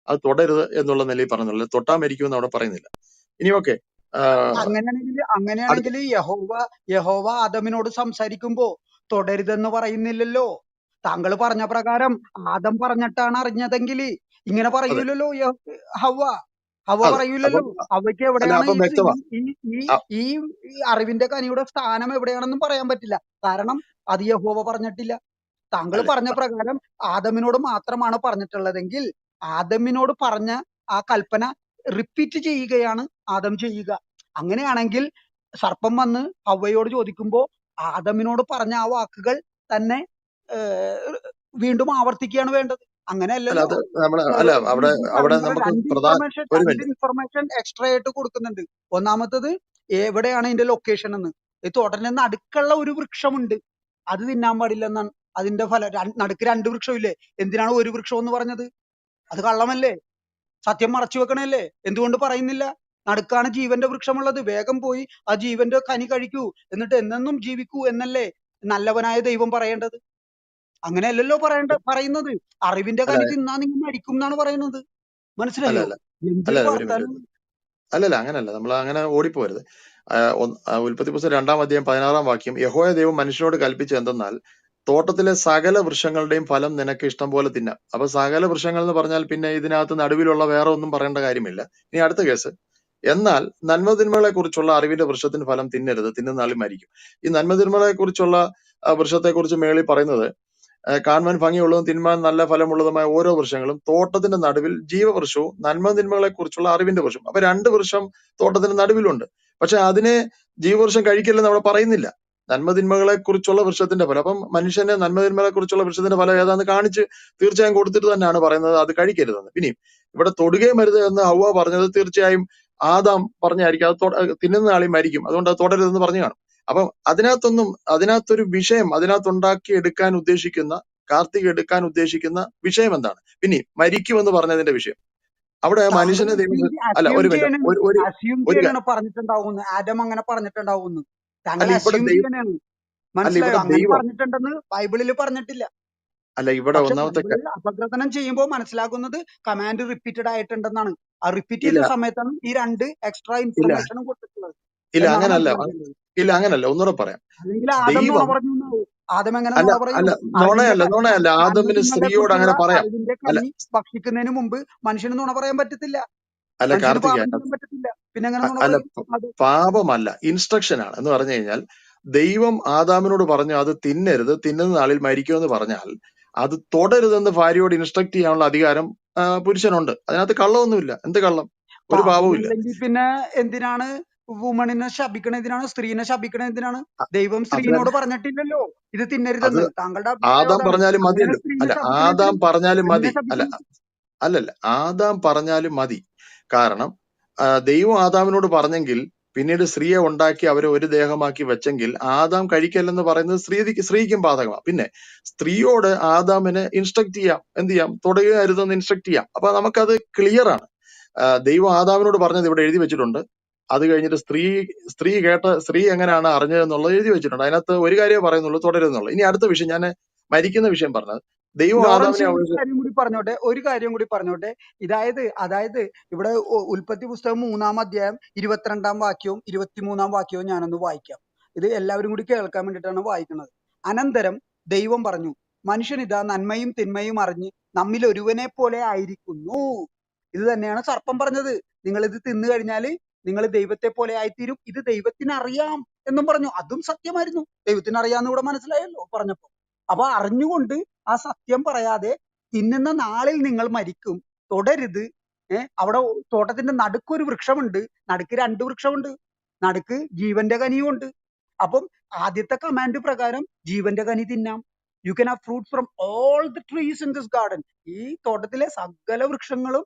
അത് തൊടരുത് എന്നുള്ള നിലയിൽ പറഞ്ഞുള്ളൂ. തൊട്ടാ മരിക്കുമെന്ന് അവിടെ പറയുന്നില്ല. ഇനി ഓക്കെ, അങ്ങനെയാണെങ്കിൽ യഹോവ ആദമിനോട് സംസാരിക്കുമ്പോ തൊടരുതെന്ന് പറയുന്നില്ലല്ലോ. താങ്കൾ പറഞ്ഞ പ്രകാരം ആദം പറഞ്ഞിട്ടാണ് അറിഞ്ഞതെങ്കിൽ ഇങ്ങനെ അതെ പറയൂലല്ലോ ഹവ്വ. ഹവ്വ അതെ പറയൂലല്ലോ. അപ്പം അവയ്ക്ക് അല്ല, എവിടെയാണ് അപ്പം വ്യക്തമാ. ഈ ഈ ഈ ഈ അറിവിന്റെ കനിയുടെ സ്ഥാനം എവിടെയാണെന്നും പറയാൻ പറ്റില്ല. കാരണം അത് യഹോവ പറഞ്ഞിട്ടില്ല. താങ്കൾ അല്ലെ, പറഞ്ഞ പ്രകാരം ആദമിനോട് മാത്രമാണ് പറഞ്ഞിട്ടുള്ളതെങ്കിൽ ആദമിനോട് പറഞ്ഞ ആ കൽപ്പന റിപ്പീറ്റ് ചെയ്യുകയാണ് ആദം ചെയ്യുക. അങ്ങനെയാണെങ്കിൽ സർപ്പം വന്ന് ഹവ്വയോട് ചോദിക്കുമ്പോ ആദമിനോട് പറഞ്ഞ ആ വാക്കുകൾ തന്നെ വീണ്ടും ആവർത്തിക്കുകയാണ് വേണ്ടത്. അല്ല അങ്ങനെയല്ലല്ലോ. അത് നമ്മള് അല്ല, അവിടെ അവിടെ പറയുമ്പോൾ നമുക്ക് രണ്ട് ഒരു മിനിറ്റ്. ഇൻഫർമേഷൻ എക്സ്ട്രാ ആയിട്ട് കൊടുക്കുന്നുണ്ട്. ഒന്നാമത്തത് എവിടെയാണ് ഇതിന്റെ ലൊക്കേഷൻ എന്ന്. ഈ തോട്ടത്തിൽ നിന്ന് അടുക്കുള്ള ഒരു വൃക്ഷമുണ്ട്, അത് തിന്നാൻ പാടില്ലെന്നാണ് അതിന്റെ ഫലം. നടുക്ക് രണ്ട് വൃക്ഷം ഇല്ലേ? എന്തിനാണ് ഒരു വൃക്ഷം എന്ന് പറഞ്ഞത്? അത് കള്ളമല്ലേ? സത്യം മറച്ചു വെക്കണല്ലേ? എന്തുകൊണ്ട് പറയുന്നില്ല? നടുക്കാണ് ജീവന്റെ വൃക്ഷമുള്ളത്, വേഗം പോയി ആ ജീവന്റെ കനി കഴിക്കൂ, എന്നിട്ട് എന്നെന്നും ജീവിക്കൂ എന്നല്ലേ നല്ലവനായ ദൈവം പറയേണ്ടത്? അങ്ങനെയല്ലല്ലോ പറയുന്നത്. അറിവിന്റെ അല്ല കനി തിന്നാ നിങ്ങൾ മരിക്കും എന്നാണ് പറയുന്നത്. അല്ല മനസ്സിലായോ? അല്ല എന്തൊരു അല്ല ഒരു വർത്താനം! മിനിറ്റ്. അല്ലല്ല, അങ്ങനല്ല, നമ്മൾ അങ്ങനെ ഓടിപ്പോരുത്. ഉൽപ്പത്തി പുസ്തകം 2-ാം അധ്യായം 16-ാം വാക്യം, യഹോവ ദൈവം മനുഷ്യനോട് കൽപ്പിച്ചത് എന്തെന്നാൽ തോട്ടത്തിലെ സകല വൃക്ഷങ്ങളുടെയും ഫലം നിനക്ക് ഇഷ്ടം പോലെ തിന്നാം. അപ്പൊ സകല വൃക്ഷങ്ങൾ എന്ന് പറഞ്ഞാൽ പിന്നെ ഇതിനകത്ത് നടുവിലുള്ള വേറെ ഒന്നും പറയേണ്ട കാര്യമില്ല. ഇനി അടുത്ത കേസ്, എന്നാൽ നന്മതിന്മകളെ കുറിച്ചുള്ള അറിവിന്റെ വൃക്ഷത്തിന് ഫലം തിന്നരുത്, തിന്നുന്ന ആളും മരിക്കും. ഈ നന്മതിന്മകളെ കുറിച്ചുള്ള വൃക്ഷത്തെ കുറിച്ച് മേളിൽ പറയുന്നത്, കാണുവാൻ ഭംഗിയുള്ളതും തിന്മാൻ നല്ല ഫലമുള്ളതുമായ ഓരോ വൃക്ഷങ്ങളും തോട്ടത്തിന്റെ നടുവിൽ ജീവവൃക്ഷവും നന്മതിന്മകളെ കുറിച്ചുള്ള അറിവിന്റെ വൃക്ഷം. അപ്പൊ രണ്ട് വൃക്ഷം തോട്ടത്തിന്റെ നടുവിലുണ്ട്. പക്ഷെ അതിനെ ജീവവൃക്ഷം കഴിക്കില്ലെന്ന് അവിടെ പറയുന്നില്ല. നന്മതിന്മകളെ കുറിച്ചുള്ള വൃക്ഷത്തിന്റെ ഫലം. അപ്പം മനുഷ്യന് നന്മതിന്മകളെ കുറിച്ചുള്ള വൃക്ഷത്തിന്റെ ഫലം ഏതാന്ന് കാണിച്ച് തീർച്ചയായും കൊടുത്തിട്ട് തന്നെയാണ് പറയുന്നത് അത് കഴിക്കരുതെന്ന്. പിന്നെയും ഇവിടെ തൊടുകയും അരുത് എന്ന് ഹവ്വ പറഞ്ഞത് തീർച്ചയായും ആദാം പറഞ്ഞായിരിക്കും. അത് തിന്നുന്ന ആളി മരിക്കും, അതുകൊണ്ട് അത് തുടരുതെന്ന് പറഞ്ഞു കാണും. അപ്പം അതിനകത്തൊരു വിഷയം, അതിനകത്തുണ്ടാക്കി എടുക്കാൻ ഉദ്ദേശിക്കുന്ന എടുക്കാൻ ഉദ്ദേശിക്കുന്ന വിഷയം എന്താണ്? പിന്നെ മരിക്കുമെന്ന് പറഞ്ഞതിന്റെ വിഷയം അവിടെ താങ്കൾ മനുഷ്യനെ ദൈവം അല്ല, അസ്യൂം ഒരു മിനിറ്റ്, ചെയ്യാനാണ് ഒരു പറഞ്ഞിട്ടുണ്ടാവുന്നു. ആദം അങ്ങനെ പറഞ്ഞിട്ടുണ്ടാവുന്നു. താങ്കൾ അല്ല ഇവിടെ അസ്യൂം ചെയ്യാനാണ്. അല്ല മനസ്സിലായോ? ഇവിടെ അങ്ങനെ ദൈവം പറഞ്ഞിട്ടുണ്ടെന്ന് ബൈബിളിൽ പറഞ്ഞിട്ടില്ല. അല്ല ഇവിടെ പക്ഷെ ഒന്നാമത്തെ ബൈബിളിൽ അപഗ്രഥനം ചെയ്യുമ്പോൾ മനസ്സിലാക്കുന്നത് കമാൻഡ് റിപ്പീറ്റഡ് ആയിട്ടുണ്ടെന്നാണ്. ആ റിപ്പീറ്റ് ഇല്ല ചെയ്ത സമയത്താണ് ഈ രണ്ട് എക്സ്ട്രാ ഇല്ല ഇൻഫർമേഷനും കൊടുത്തിട്ടുള്ളത് ഇല്ല എന്നാണ് അങ്ങനല്ല മനസ്സിലാക്കേണ്ടത്. അങ്ങനല്ല, ഒന്നുകൂടെ പറയാം. അല്ലെങ്കിൽ ആദം നുണ ദൈവം പറഞ്ഞു എന്നാവും. ആദം എങ്ങനെ അല്ല നുണ പറയും? അല്ല നുണയല്ല, നന്മ ആദമിന് തിന്മകളെ സ്ത്രീയോട് കുറിച്ചുള്ള അങ്ങനെ പറയാം. അറിവിന്റെ അല്ല കനി ഭക്ഷിക്കുന്നതിന് മുമ്പ് മനുഷ്യന് നുണ പറയാൻ പറ്റത്തില്ല. അല്ല മനുഷ്യന് കാർത്തിക, പാപം ചെയ്യാൻ പറ്റത്തില്ല. പിന്നെ എങ്ങനെ നുണ അല്ല പറയും? അത് പാപമല്ല, ഇൻസ്ട്രക്ഷൻ ആണ്. എന്ന് പറഞ്ഞു കഴിഞ്ഞാൽ ദൈവം ആദാമിനോട് പറഞ്ഞു അത് തിന്നരുത്, തിന്നുന്ന നാളിൽ മരിക്കുമെന്ന് പറഞ്ഞാൽ അത് തുടരുതെന്ന് ഭാര്യയോട് ഇൻസ്ട്രക്ട് ചെയ്യാനുള്ള അധികാരം പുരുഷനുണ്ട്. അതിനകത്ത് കള്ളമൊന്നുമില്ല. എന്ത് കള്ളം? ഒരു പാപവും ഇല്ല. പാപമില്ലെങ്കിൽ പിന്നെ എന്തിനാണ് വുമണിനെ ശപിക്കണ? എന്തിനാണ് സ്ത്രീനെ ശപിക്കണ? എന്തിനാണ്? അ- ദൈവം അത് സ്ത്രീനോട് പറഞ്ഞിട്ടില്ലല്ലോ ഇത് അത് തിന്നരുതെന്ന്. താങ്കളുടെ അഭിപ്രായം ആദാം അതാണ്. പറഞ്ഞാലും അങ്ങനെ മതിയല്ലോ. സ്ത്രീനെ അല്ല, ശപിക്കണ ആദാം എന്തിനാ? പറഞ്ഞാലും എന്തിനാ മതി. ശപിക്കണം? അല്ലല്ല, ആദാം പറഞ്ഞാലും മതി. കാരണം ദൈവം ആദാമിനോട് പറഞ്ഞെങ്കിൽ പിന്നീട് സ്ത്രീയെ ഉണ്ടാക്കി അവരെ ഒരു ദേഹമാക്കി വെച്ചെങ്കിൽ ആദാം കഴിക്കല്ലെന്ന് പറയുന്നത് സ്ത്രീക്കും ബാധകമാണ്. പിന്നെ സ്ത്രീയോട് ആദാമിന് ഇൻസ്ട്രക്ട് ചെയ്യാം, എന്ത് ചെയ്യാം, തൊടുക അരുതെന്ന് ഇൻസ്ട്രക്ട് ചെയ്യാം. അപ്പൊ നമുക്കത് ക്ലിയർ ആണ്. ദൈവം ആദാമിനോട് പറഞ്ഞത് ഇവിടെ എഴുതി വെച്ചിട്ടുണ്ട്. അത് കഴിഞ്ഞിട്ട് സ്ത്രീ എങ്ങനെയാണ് അറിഞ്ഞതെന്നുള്ളത് എഴുതി വെച്ചിട്ടുണ്ട്. അതിനകത്ത് ഒരു കാര്യമേ പറയുന്നുള്ളൂ, തുടരുന്നുള്ളൂ. ഇനി അടുത്ത വിഷയം, ഞാൻ മരിക്കുന്ന വിഷയം പറഞ്ഞത്. ദൈവം ലോറൻസ് ആദാമിനെ ഒരു കാര്യം കൂടി പറഞ്ഞോട്ടെ, ഒരു കാര്യം കൂടി പറഞ്ഞോട്ടെ. അതായത് ഇവിടെ ഉൽപ്പത്തി പുസ്തകം 3-ാം അധ്യായം 22-ാം വാക്യവും 23-ാം വാക്യവും ഞാനൊന്ന് വായിക്കാം. ഇത് എല്ലാവരും കൂടി കേൾക്കാൻ വേണ്ടിയിട്ടാണ് വായിക്കുന്നത്. അനന്തരം ദൈവം പറഞ്ഞു, മനുഷ്യൻ ഇതാ നന്മയും തിന്മയും അറിഞ്ഞ് നമ്മിൽ ഒരുവനെ പോലെ ആയിരിക്കുന്നു. ഇത് തന്നെയാണ് സർപ്പം പറഞ്ഞത്. നിങ്ങൾ ഇത് തിന്നു കഴിഞ്ഞാൽ നിങ്ങൾ ദൈവത്തെ പോലെ ആയിത്തീരും, ഇത് ദൈവത്തിന് അറിയാം എന്നും പറഞ്ഞു. അതും സത്യമായിരുന്നു. ദൈവത്തിന് അറിയാന്ന് ഇവിടെ മനസ്സിലായല്ലോ പറഞ്ഞപ്പോ. അപ്പൊ അറിഞ്ഞുകൊണ്ട് ആ സത്യം പറയാതെ തിന്നുന്ന നാളിൽ നിങ്ങൾ മരിക്കും, തൊടരുത്. അവിടെ തോട്ടത്തിന്റെ നടുക്കൊരു വൃക്ഷമുണ്ട്, നടുക്ക് 2 വൃക്ഷമുണ്ട്, നടുക്ക് ജീവന്റെ കനിയും ഉണ്ട്. അപ്പം ആദ്യത്തെ കമാൻഡ് പ്രകാരം ജീവന്റെ കനി തിന്നാം. You can have fruit from all the trees in this garden. ഈ തോട്ടത്തിലെ സകല വൃക്ഷങ്ങളും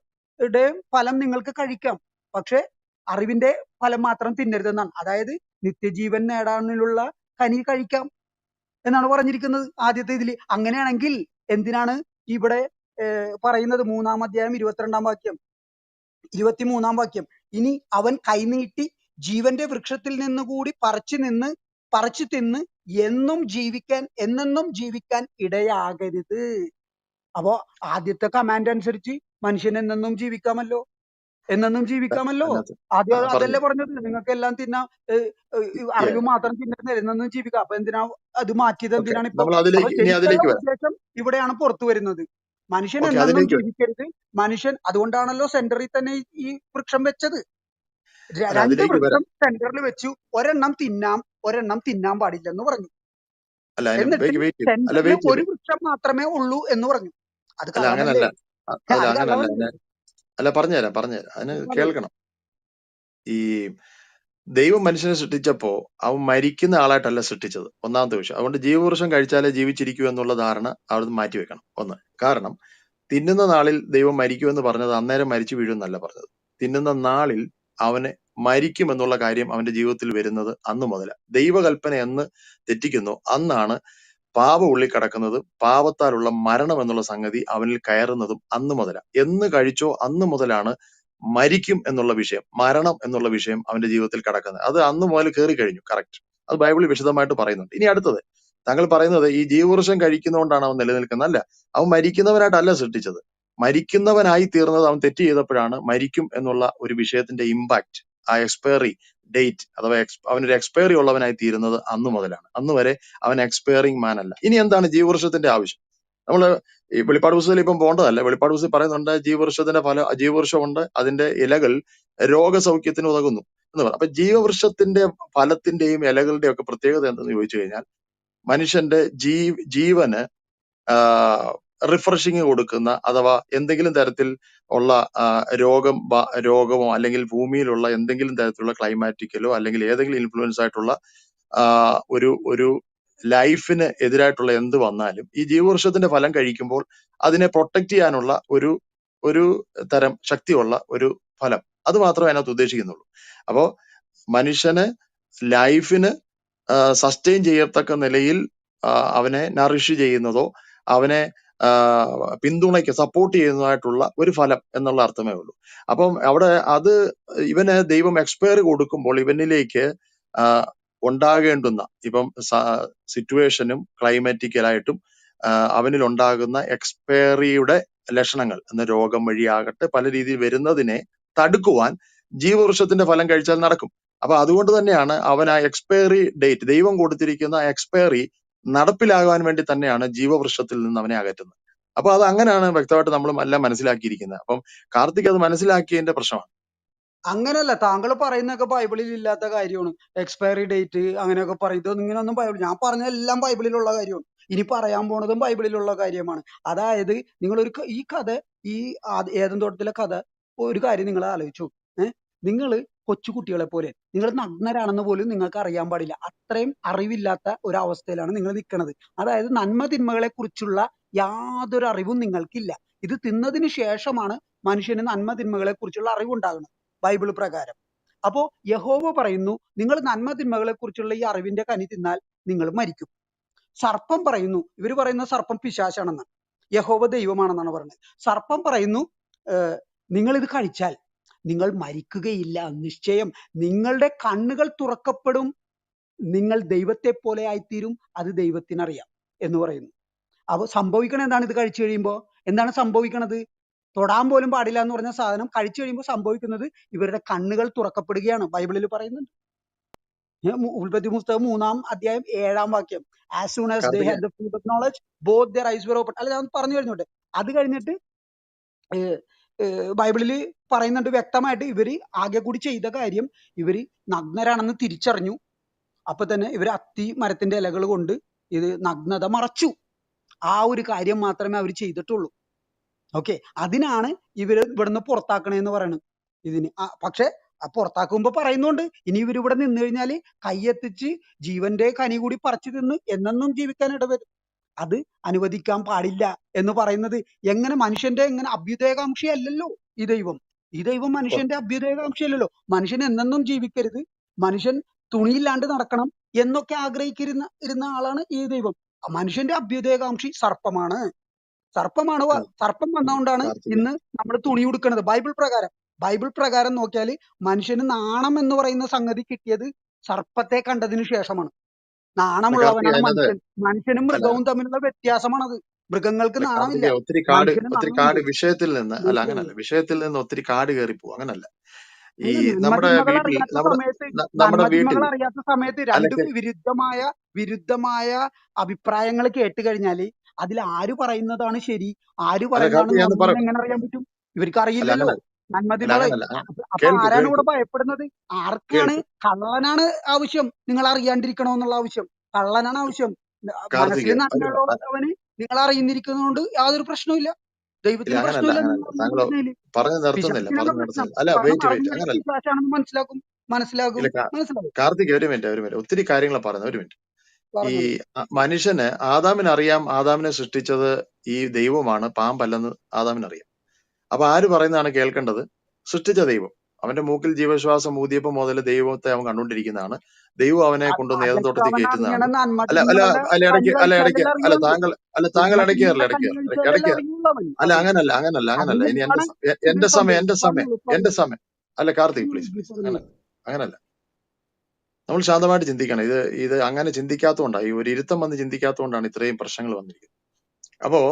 ഫലം നിങ്ങൾക്ക് കഴിക്കാം, പക്ഷെ അറിവിന്റെ ഫലം മാത്രം തിന്നരുതെന്നാണ്. അതായത് നിത്യജീവൻ നേടാനുള്ള കനി കഴിക്കാം എന്നാണ് പറഞ്ഞിരിക്കുന്നത് ആദ്യത്തെ ഇതിൽ. അങ്ങനെയാണെങ്കിൽ എന്തിനാണ് ഇവിടെ പറയുന്നത് 3-ാം അധ്യായം 22-ാം വാക്യം 23-ാം വാക്യം, ഇനി അവൻ കൈനീട്ടി ജീവന്റെ വൃക്ഷത്തിൽ നിന്ന് കൂടി പറിച്ചു തിന്ന് എന്നെന്നും ജീവിക്കാൻ ഇടയാകരുത്. അപ്പോ ആദ്യത്തെ കമാൻഡ് അനുസരിച്ച് മനുഷ്യൻ എന്നെന്നും ജീവിക്കാമല്ലോ. അതിനകത്ത് ആദ്യം പറഞ്ഞു. അതല്ലേ പറഞ്ഞത്, നിങ്ങൾക്ക് എല്ലാം തിന്നാം, അറിവ് മാത്രം തിന്നിട്ട് എന്നെന്നും ജീവിക്കാം. അപ്പൊ എന്തിനാ അത് മാറ്റിയത്? ഓക്കെ, എന്തിനാണ് ഇപ്പൊ? നമ്മൾ അപ്പൊ ഇനി ശരിക്കുള്ള അതിലേക്ക് വരാം. ഉദ്ദേശം ഇവിടെയാണ് പുറത്തു വരുന്നത്. മനുഷ്യൻ ഓക്കെ, എന്നെന്നും അതിലേക്ക് വരാം. ജീവിക്കരുത്. അതുകൊണ്ടാണല്ലോ സെന്ററിൽ തന്നെ ഈ വൃക്ഷം വെച്ചത്. അല്ല, 2 അതിലേക്ക് വരാം. വൃക്ഷം സെന്ററിൽ വെച്ചു, ഒരെണ്ണം തിന്നാൻ പാടില്ലെന്ന് പറഞ്ഞു. അല്ല, എന്നിട്ട് വെയിറ്റ് ചെയ്യും. അല്ല, സെന്ററിൽ വെയിറ്റ് ഒരു ചെയ്യും. വൃക്ഷം മാത്രമേ ഉള്ളൂ എന്ന് പറഞ്ഞു. അത് അല്ല, കള്ളമല്ലേ? അങ്ങനല്ല. അല്ല, അത് അങ്ങനല്ല. കള്ളമല്ലേ? അല്ല, പറഞ്ഞുതരാം. അതിന് കേൾക്കണം. ഈ ദൈവം മനുഷ്യനെ സൃഷ്ടിച്ചപ്പോ അവൻ മരിക്കുന്ന ആളായിട്ടല്ല സൃഷ്ടിച്ചത്, ഒന്നാമത്തെ വിഷയം. അതുകൊണ്ട് ജീവവൃക്ഷം കഴിച്ചാലേ ജീവിച്ചിരിക്കൂ എന്നുള്ള ധാരണ അവിടെ മാറ്റിവെക്കണം. ഒന്ന്, കാരണം തിന്നുന്ന നാളിൽ ദൈവം മരിക്കുമെന്ന് പറഞ്ഞത് അന്നേരം മരിച്ചു വീഴുമെന്നല്ല പറഞ്ഞത്. തിന്നുന്ന നാളിൽ അവന് മരിക്കും എന്നുള്ള കാര്യം അവന്റെ ജീവിതത്തിൽ വരുന്നത് അന്ന് മുതലാണ്. ദൈവകൽപ്പന എന്ന് തെറ്റിക്കുന്നു അന്നാണ് പാപം ഉള്ളിൽ കിടക്കുന്നതും പാപത്താലുള്ള മരണം എന്നുള്ള സംഗതി അവനിൽ കയറുന്നതും അന്ന് മുതലാണ്. എന്ന് കഴിച്ചോ അന്ന് മുതലാണ് മരിക്കും എന്നുള്ള വിഷയം, മരണം എന്നുള്ള വിഷയം അവന്റെ ജീവിതത്തിൽ കിടക്കുന്നത്. അത് അന്ന് മുതൽ കയറി കഴിഞ്ഞു. കറക്റ്റ്. അത് ബൈബിളിൽ വിശദമായിട്ട് പറയുന്നുണ്ട്. ഇനി അടുത്തത്, താങ്കൾ പറയുന്നത് ഈ ജീവവൃക്ഷം കഴിക്കുന്നതുകൊണ്ടാണ് അവൻ നിലനിൽക്കുന്നത്. അല്ല, അവൻ മരിക്കുന്നവനായിട്ടല്ല സൃഷ്ടിച്ചത്. മരിക്കുന്നവനായി തീർന്നത് അവൻ തെറ്റ് ചെയ്തപ്പോഴാണ് മരിക്കും എന്നുള്ള ഒരു വിഷയത്തിന്റെ ഇമ്പാക്ട്, ആ എക്സ്പയറി ഡേറ്റ് അഥവാ അവനൊരു എക്സ്പയറി ഉള്ളവനായി തീരുന്നത് അന്ന് മുതലാണ്. അന്ന് വരെ അവൻ എക്സ്പയറിംഗ് മാൻ അല്ല. ഇനി എന്താണ് ജീവവൃക്ഷത്തിന്റെ ആവശ്യം? നമ്മള് ഈ വെളിപ്പാട് പുസ്തകത്തിൽ ഇപ്പം പോകേണ്ടതല്ല. വെളിപ്പാട് പുസ്തകത്തിൽ പറയുന്നുണ്ട് ജീവവൃക്ഷത്തിന്റെ ജീവവൃക്ഷമുണ്ട്, അതിന്റെ ഇലകൾ രോഗസൗഖ്യത്തിന് ഉതകുന്നു എന്ന് പറയും. അപ്പൊ ജീവവൃക്ഷത്തിന്റെ ഫലത്തിന്റെയും ഇലകളുടെയും ഒക്കെ പ്രത്യേകത എന്തെന്ന് ചോദിച്ചു കഴിഞ്ഞാൽ മനുഷ്യന്റെ ജീവന് റിഫ്രഷിങ് കൊടുക്കുന്ന, അഥവാ എന്തെങ്കിലും തരത്തിൽ ഉള്ള രോഗമോ അല്ലെങ്കിൽ ഭൂമിയിലുള്ള എന്തെങ്കിലും തരത്തിലുള്ള ക്ലൈമാറ്റിക്കലോ അല്ലെങ്കിൽ ഏതെങ്കിലും ഇൻഫ്ലുവൻസ് ആയിട്ടുള്ള ഒരു ലൈഫിന് എതിരായിട്ടുള്ള എന്ത് വന്നാലും ഈ ജീവവൃക്ഷത്തിന്റെ ഫലം കഴിക്കുമ്പോൾ അതിനെ പ്രൊട്ടക്ട് ചെയ്യാനുള്ള ഒരു തരം ശക്തിയുള്ള ഒരു ഫലം, അത് മാത്രമേ അതിനകത്ത് ഉദ്ദേശിക്കുന്നുള്ളൂ. അപ്പോ മനുഷ്യന് ലൈഫിന് സസ്റ്റെയിൻ ചെയ്യത്തക്ക നിലയിൽ അവനെ നറിഷ് ചെയ്യുന്നതോ അവനെ സപ്പോർട്ട് ചെയ്യുന്നതായിട്ടുള്ള ഒരു ഫലം എന്നുള്ള അർത്ഥമേ ഉള്ളൂ. അപ്പം അവിടെ ഇവന് ദൈവം എക്സ്പയറി കൊടുക്കുമ്പോൾ ഇവനിലേക്ക് ഉണ്ടാകേണ്ടുന്ന ഇപ്പം സിറ്റുവേഷനും ക്ലൈമാറ്റിക്കലായിട്ടും അവനിൽ ഉണ്ടാകുന്ന എക്സ്പയറിയുടെ ലക്ഷണങ്ങൾ എന്ന രോഗം വഴിയാകട്ടെ പല രീതിയിൽ വരുന്നതിനെ തടുക്കുവാൻ ജീവവൃക്ഷത്തിന്റെ ഫലം കഴിച്ചാൽ നടക്കും. അപ്പൊ അതുകൊണ്ട് തന്നെയാണ് അവൻ ആ എക്സ്പയറി ഡേറ്റ്, ദൈവം കൊടുത്തിരിക്കുന്ന എക്സ്പയറി നടപ്പിലാകാൻ വേണ്ടി തന്നെയാണ് ജീവവൃക്ഷത്തിൽ നിന്ന് അവനെ അകറ്റുന്നത്. അപ്പൊ അത് അങ്ങനെയാണ് വ്യക്തമായിട്ട് നമ്മൾ എല്ലാം മനസ്സിലാക്കിയിരിക്കുന്നത്. അപ്പം കാർത്തിക് അത് മനസ്സിലാക്കിയതിന്റെ പ്രശ്നമാണ്. അങ്ങനെയല്ല, താങ്കൾ പറയുന്നതൊക്കെ ബൈബിളിൽ ഇല്ലാത്ത കാര്യമാണ്. എക്സ്പയറി ഡേറ്റ് അങ്ങനെയൊക്കെ പറയും. ഇങ്ങനെയൊന്നും ഞാൻ പറഞ്ഞ എല്ലാം ബൈബിളിലുള്ള കാര്യമാണ്. ഇനി പറയാൻ പോണതും ബൈബിളിലുള്ള കാര്യമാണ്. അതായത് ഈ കഥ, ഈ ഏദൻ തോട്ടത്തിലെ കഥ, ഒരു കാര്യം നിങ്ങൾ ആലോചിച്ചു. നിങ്ങൾ കൊച്ചുകുട്ടികളെ പോലെ, നിങ്ങൾ നഗ്നരാണെന്ന് പോലും നിങ്ങൾക്ക് അറിയാൻ പാടില്ല. അത്രയും അറിവില്ലാത്ത ഒരവസ്ഥയിലാണ് നിങ്ങൾ നിൽക്കുന്നത്. അതായത് നന്മ തിന്മകളെ കുറിച്ചുള്ള യാതൊരു അറിവും നിങ്ങൾക്കില്ല. ഇത് തിന്നതിന് ശേഷമാണ് മനുഷ്യന് നന്മ തിന്മകളെ കുറിച്ചുള്ള അറിവുണ്ടാകുന്നത് ബൈബിൾ പ്രകാരം. അപ്പോ യഹോവ പറയുന്നു, നിങ്ങൾ നന്മ തിന്മകളെ കുറിച്ചുള്ള ഈ അറിവിന്റെ കനി തിന്നാൽ നിങ്ങൾ മരിക്കും. സർപ്പം പറയുന്നു, ഇവർ പറയുന്ന സർപ്പം പിശാചാണെന്ന്, യഹോവ ദൈവമാണെന്നാണ് പറയുന്നത്. സർപ്പം പറയുന്നു, നിങ്ങൾ ഇത് കഴിച്ചാൽ നിങ്ങൾ മരിക്കുകയില്ല, നിശ്ചയം നിങ്ങളുടെ കണ്ണുകൾ തുറക്കപ്പെടും, നിങ്ങൾ ദൈവത്തെ പോലെ ആയിത്തീരും, അത് ദൈവത്തിനറിയാം എന്ന് പറയുന്നു. അപ്പൊ സംഭവിക്കണത് എന്താണ്? ഇത് കഴിച്ചു കഴിയുമ്പോ എന്താണ് സംഭവിക്കണത്? തൊടാൻ പോലും പാടില്ല എന്ന് പറഞ്ഞ സാധനം കഴിച്ചു കഴിയുമ്പോൾ സംഭവിക്കുന്നത് ഇവരുടെ കണ്ണുകൾ തുറക്കപ്പെടുകയാണ്. ബൈബിളിൽ പറയുന്നുണ്ട്. ഉൽപ്പത്തി പുസ്തകം 3-ാം അധ്യായം 7-ാം വാക്യം, ആസ് സൂൺ ആസ് ദേ കാർത്തികേ had the fruit of knowledge both their eyes were open. അല്ല, ഞാൻ പറഞ്ഞു കഴിഞ്ഞോട്ടെ. അത് കഴിഞ്ഞിട്ട് ബൈബിളിൽ പറയുന്നുണ്ട് വ്യക്തമായിട്ട്, ഇവര് ആകെ കൂടി ചെയ്ത കാര്യം, ഇവര് നഗ്നരാണെന്ന് തിരിച്ചറിഞ്ഞു. അപ്പൊ തന്നെ ഇവര് അത്തി മരത്തിന്റെ ഇലകൾ കൊണ്ട് ഇത് നഗ്നത മറച്ചു. ആ ഒരു കാര്യം മാത്രമേ അവർ ചെയ്തിട്ടുള്ളൂ. ഓക്കെ, അതിനാണ് ഇവര് ഇവിടുന്ന് പുറത്താക്കണേന്ന് പറയുന്നത്. ഇതിന് പക്ഷെ പുറത്താക്കുമ്പോ പറയുന്നുണ്ട്, ഇനി ഇവർ ഇവിടെ നിന്ന് കഴിഞ്ഞാല് കൈയെത്തിച്ച് ജീവന്റെ കനി കൂടി പറിച്ചു തിന്ന് എന്നെന്നും ജീവിക്കാൻ ഇടവരും. അത് അനുവദിക്കാൻ പാടില്ല എന്ന് പറയുന്നത് എങ്ങനെ? മനുഷ്യന്റെ എങ്ങനെ അഭ്യുദയകാംക്ഷയല്ലല്ലോ ഈ ദൈവം. ഈ ദൈവം മനുഷ്യന്റെ അഭ്യുദയകാംക്ഷയല്ലല്ലോ. മനുഷ്യൻ എന്നെന്നും ജീവിക്കരുത്, മനുഷ്യൻ തുണിയില്ലാണ്ട് നടക്കണം എന്നൊക്കെ ഇരുന്ന ആളാണ് ഈ ദൈവം. മനുഷ്യന്റെ അഭ്യുദയകാംക്ഷി സർപ്പമാണ്. സർപ്പം വന്നതുകൊണ്ടാണ് കാർത്തികേ ഇന്ന് നമ്മൾ തുണി ഉടുക്കുന്നത്. ബൈബിൾ പ്രകാരം നോക്കിയാൽ മനുഷ്യന് നാണം എന്ന് പറയുന്ന സംഗതി കിട്ടിയത് സർപ്പത്തെ കണ്ടതിന് ശേഷമാണ്. കാർത്തികേ നാണമുള്ളവനാണ് അതിനകത്ത് മനുഷ്യൻ. മനുഷ്യനും അല്ല മൃഗവും തമ്മിലുള്ള വ്യത്യാസമാണത്. മൃഗങ്ങൾക്ക് നാണമില്ല, കാർത്തികേ മനുഷ്യന് ഒത്തിരി നാണമുണ്ട്. കാട് വിഷയത്തിൽ നിന്ന് അല്ല, അങ്ങനല്ല, മനസ്സിലായില്ലേ? വിഷയത്തിൽ നിന്ന് ഒത്തിരി കാട് കയറി പോകും, അങ്ങനല്ല. ഈ അല്ല, നമ്മുടെ വീട്ടിൽ നമ്മുടെ നന്മതിന്മകൾ വീട്ടിൽ അറിയാത്ത സമയത്ത് അല്ല രണ്ട് വിരുദ്ധമായ അഭിപ്രായങ്ങൾ കേട്ട് കഴിഞ്ഞാല് അതിൽ ആര് പറയുന്നതാണ് ശരി, ആര് അല്ല പറയുന്നതാണ് കാർത്തിക് ഞാൻ നുണ എന്ന് പറയട്ടെ. എങ്ങനെ അറിയാൻ പറ്റും? ഇവർക്ക് അല്ല അറിയില്ലല്ലോ അങ്ങനല്ല, അല്ല നന്മതിന്മകളെ. അങ്ങനല്ല. അപ്പൊ കേൾക്കൂ ആരാണ് കേൾക്കൂ ഇവിടെ ഭയപ്പെടുന്നത്? ആർക്കാണ്? കേൾക്കൂ കള്ളനാണ് ആവശ്യം, നിങ്ങൾ അറിയാണ്ടിരിക്കണോ എന്നുള്ള ആവശ്യം. കള്ളനാണ് ആവശ്യം. മനസ്സിൽ കാർത്തിക് നന്മയുള്ളവന് നിങ്ങൾ അറിയുന്നിരിക്കുന്നതുകൊണ്ട് യാതൊരു പ്രശ്നവുമില്ല. ഇല്ല, ദൈവത്തിന് അങ്ങനല്ല. പ്രശ്നമില്ല നിങ്ങൾ താങ്കൾ അറിഞ്ഞിരിക്കുന്നതിൽ. പറഞ്ഞു നിർത്തുന്നില്ല, പിശാചിനാണ് പറഞ്ഞു പ്രശ്നം. നിർത്തുന്നില്ല. അല്ല, കാരണം വെയിറ്റ് അറിഞ്ഞു കഴിഞ്ഞാൽ അങ്ങനല്ല. പിശാചാണെന്ന് മനസ്സിലാകും. ഇല്ല മനസ്സിലാവും. കാർത്തിക് ഒരു മിനിറ്റ്. ഒത്തിരി കാര്യങ്ങൾ പറയുന്നത്, ഒരു മിനിറ്റ്. ഈ പറഞ്ഞോളൂ. മനുഷ്യന് ആദാമിന് അറിയാം, ആദാമിനെ സൃഷ്ടിച്ചത് ഈ ദൈവമാണ്, പാമ്പല്ലെന്ന് ആദാമിന് അറിയാം. അപ്പൊ ആര് പറയുന്നതാണ് കേൾക്കേണ്ടത്? സൃഷ്ടിച്ച ദൈവം. അവന്റെ മൂക്കിൽ ജീവശ്വാസം ഊതിയപ്പോ മുതൽ ദൈവത്തെ അവൻ കണ്ടുകൊണ്ടിരിക്കുന്നതാണ്. ദൈവം അവനെ കൊണ്ട് അതൊക്കെ നേതൃത്വത്തിൽ അവൻ കയറ്റുന്നതാണ്. അറിയണം. അല്ല അല്ല നന്മതിന്മകളുടെ അല്ല കനി ഇടയ്ക്ക് കഴിച്ചാലല്ലേ അല്ല അറിയുള്ളൂ. താങ്കൾ ഇടയ്ക്ക് കയറില്ല, നന്മതിന്മകളുടെ ഇടയ്ക്ക് കനി കയറില്ല, കഴിച്ചാലല്ലേ ഇടയ്ക്ക് അറിയുള്ളൂ അവൻ. അല്ല, അത് അത് അങ്ങനല്ല. ഇനി നിങ്ങളാണ് ഇത് എന്റെ സമയം പറഞ്ഞോളൂ. അല്ല കാർത്തിക് പ്ലീസ് പറഞ്ഞോളൂ. അങ്ങനല്ല. നമ്മൾ ശാന്തമായിട്ട് ചിന്തിക്കണം. ഇത് അങ്ങനെ ചിന്തിക്കാത്തതുകൊണ്ടാണ്, ഈ ഒരു ഇരുത്തം വന്ന് ചിന്തിക്കാത്തതുകൊണ്ടാണ് ഇത്രയും പ്രശ്നങ്ങൾ വന്നിരിക്കുന്നത്. അപ്പോ